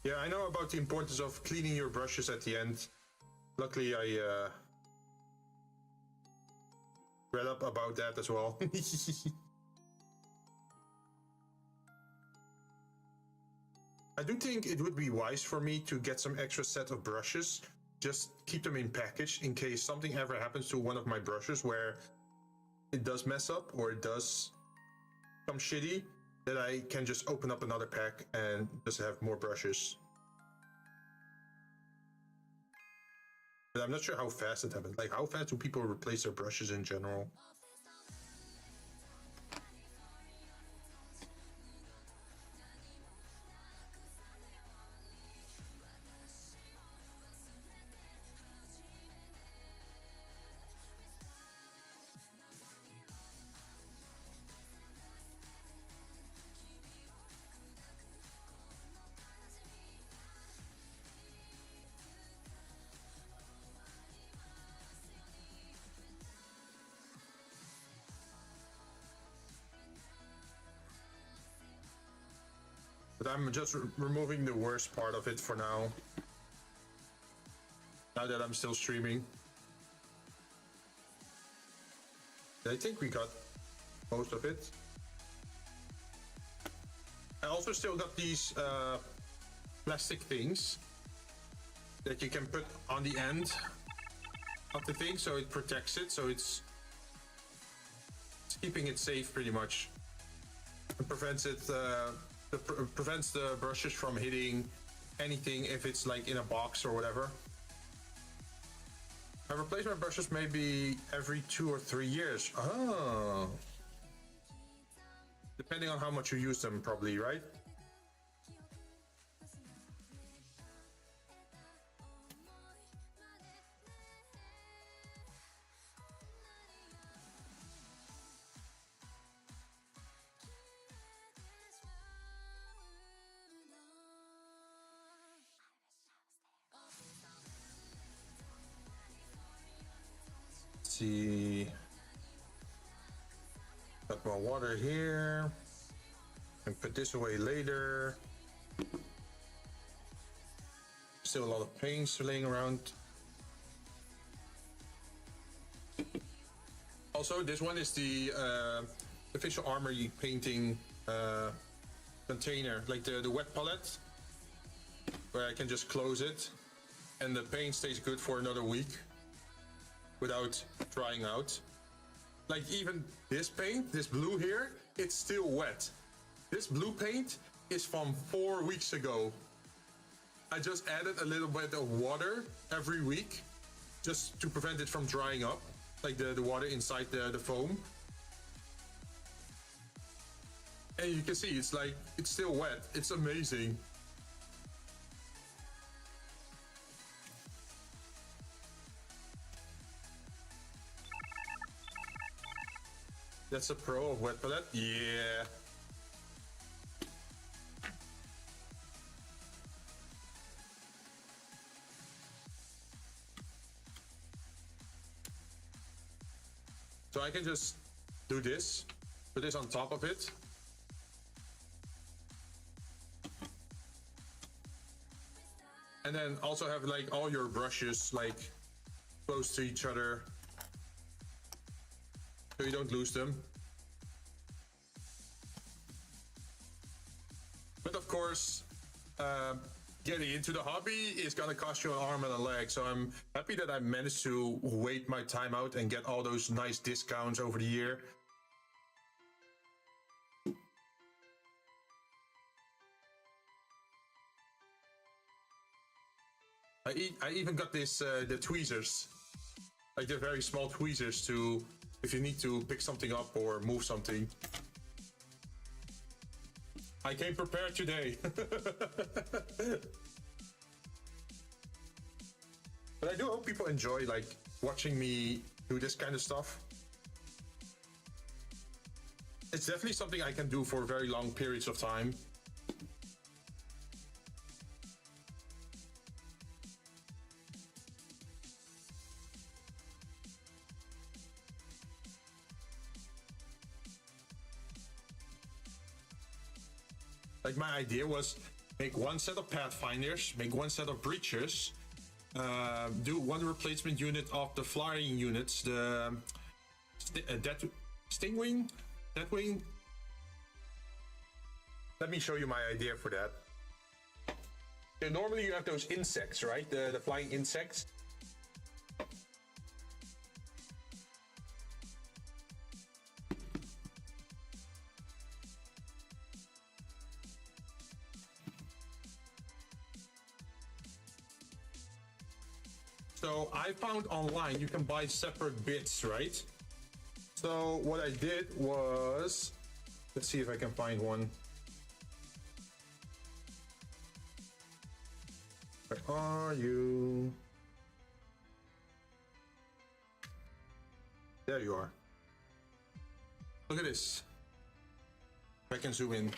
Yeah, I know about the importance of cleaning your brushes at the end. Luckily, I read up about that as well. I do think it would be wise for me to get some extra set of brushes. Just keep them in package in case something ever happens to one of my brushes where it does mess up or it does come shitty. That I can just open up another pack and just have more brushes. But I'm not sure how fast it happens. Like, how fast do people replace their brushes in general? But I'm just removing the worst part of it for now. Now that I'm still streaming. I think we got most of it. I also still got these plastic things that you can put on the end of the thing, so it protects it, so it's keeping it safe pretty much. It prevents it. Prevents the brushes from hitting anything if it's like in a box or whatever. I replace my brushes maybe every 2 or 3 years. Oh. Depending on how much you use them, probably, right? See, got more water here, and put this away later. Still a lot of paints laying around. Also, this one is the official armor painting container, like the wet palette, where I can just close it and the paint stays good for another week without drying out. Like even this paint, this blue here, it's still wet. This blue paint is from 4 weeks ago. I just added a little bit of water every week just to prevent it from drying up, like the water inside the foam. And you can see it's like, it's still wet. It's amazing. That's a pro of wet palette? Yeah. So I can just do this, put this on top of it. And then also have like all your brushes like close to each other so you don't lose them. But of course, getting into the hobby is gonna cost you an arm and a leg. So I'm happy that I managed to wait my time out and get all those nice discounts over the year. I even got this the tweezers, like the very small tweezers to if you need to pick something up or move something. I came prepared today. But I do hope people enjoy like watching me do this kind of stuff. It's definitely something I can do for very long periods of time. Like my idea was make one set of Pathfinders, make one set of Breachers, do one replacement unit of the flying units, the Stingwing, Deathwing. Let me show you my idea for that. So normally you have those insects, right? The flying insects. So I found online you can buy separate bits, right? So what I did was, let's see if I can find one. Where are you? There you are. Look at this. If I can zoom in.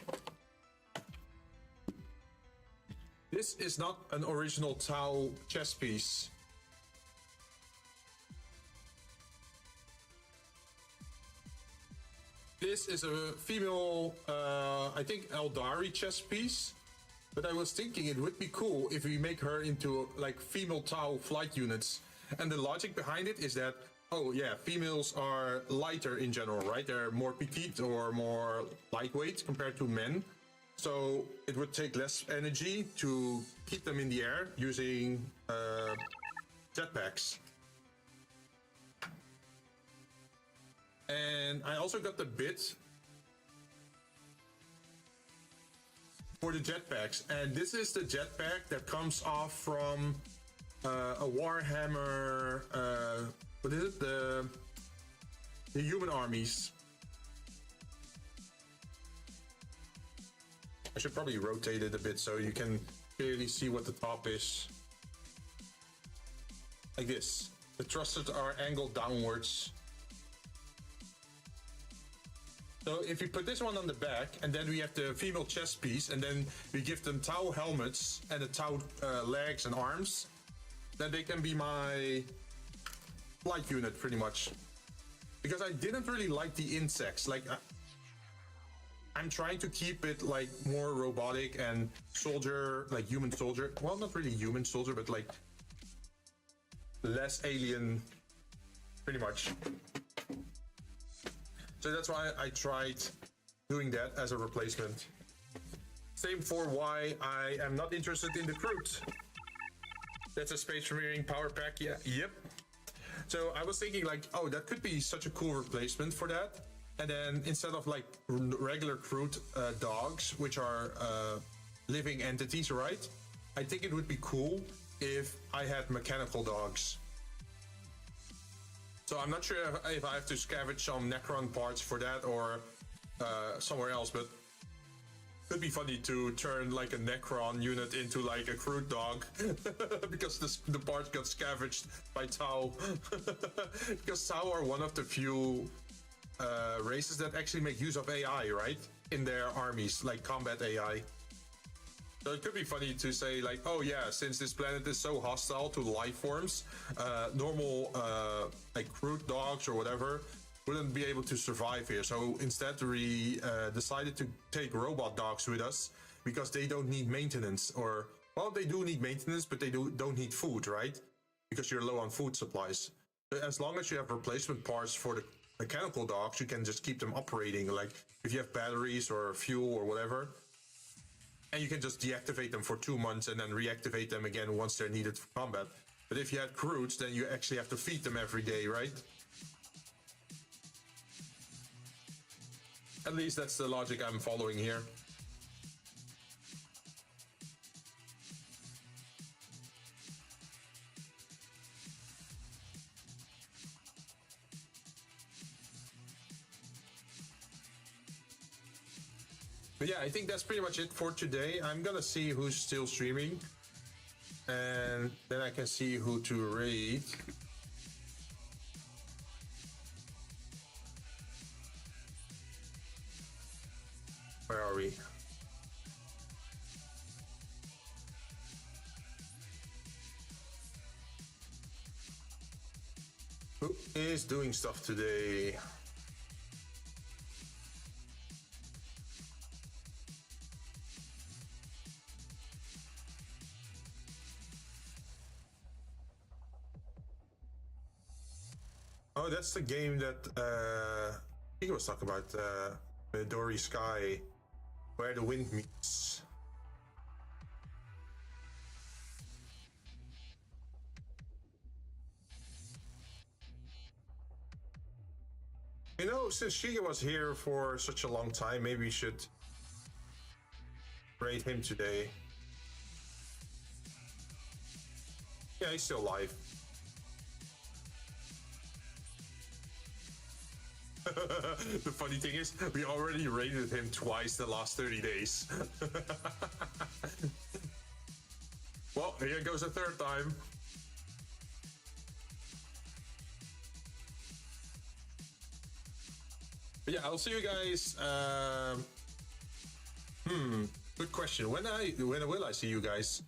This is not an original Tau chess piece. This is a female, I think Eldari chess piece, but I was thinking it would be cool if we make her into like female Tau flight units. And the logic behind it is that, oh yeah, females are lighter in general, right? They're more petite or more lightweight compared to men. So it would take less energy to keep them in the air using jetpacks. And I also got the bit for the jetpacks, and this is the jetpack that comes off from a Warhammer. What is it? The human armies. I should probably rotate it a bit so you can clearly see what the top is. Like this. The thrusters are angled downwards. So if you put this one on the back, and then we have the female chest piece, and then we give them Tau helmets and the Tau legs and arms, then they can be my flight unit pretty much. Because I didn't really like the insects. Like I'm trying to keep it like more robotic and soldier, like human soldier. Well, not really human soldier, but like less alien, pretty much. So that's why I tried doing that as a replacement. Same for why I am not interested in the Groot. That's a space premiering power pack, yeah, yep. So I was thinking like, oh, that could be such a cool replacement for that. And then instead of like regular Groot dogs, which are living entities, right? I think it would be cool if I had mechanical dogs. So I'm not sure if I have to scavenge some Necron parts for that or somewhere else, but it could be funny to turn like a Necron unit into like a Groot dog because the parts got scavenged by Tau. Because Tau are one of the few races that actually make use of AI, right? In their armies, like combat AI. So it could be funny to say like, oh yeah, since this planet is so hostile to life forms, normal like Groot dogs or whatever wouldn't be able to survive here. So instead we decided to take robot dogs with us because they don't need maintenance, or well, they do need maintenance, but they don't need food, right? Because you're low on food supplies. But as long as you have replacement parts for the mechanical dogs, you can just keep them operating. Like if you have batteries or fuel or whatever, and you can just deactivate them for 2 months and then reactivate them again once they're needed for combat. But if you had Groots, then you actually have to feed them every day, right? At least that's the logic I'm following here. But yeah, I think that's pretty much it for today. I'm gonna see who's still streaming, and then I can see who to raid. Where are we? Who is doing stuff today? Oh, that's the game that he was talking about, the Dory Sky, where the wind meets. You know, since Shiga was here for such a long time, maybe we should raid him today. Yeah, he's still alive. The funny thing is, we already raided him twice the last 30 days. Well, here goes a third time. But yeah, I'll see you guys. Good question. When will I see you guys?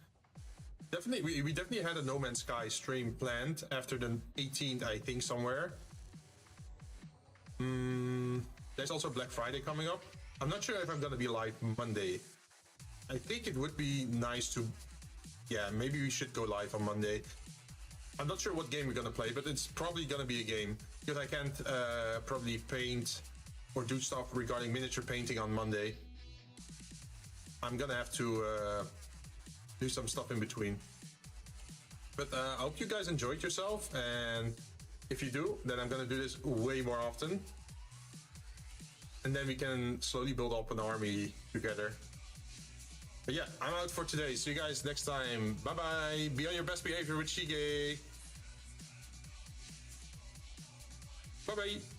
Definitely, we definitely had a No Man's Sky stream planned after the 18th, I think, somewhere. There's also Black Friday coming up. I'm not sure if I'm gonna be live Monday. I think it would be nice to, yeah, maybe we should go live on Monday. I'm not sure what game we're gonna play, but it's probably gonna be a game because I can't probably paint or do stuff regarding miniature painting on Monday. I'm gonna have to do some stuff in between. But I hope you guys enjoyed yourself, and if you do, then I'm gonna do this way more often. And then we can slowly build up an army together. But yeah, I'm out for today. See you guys next time. Bye bye. Be on your best behavior with Shige. Bye bye.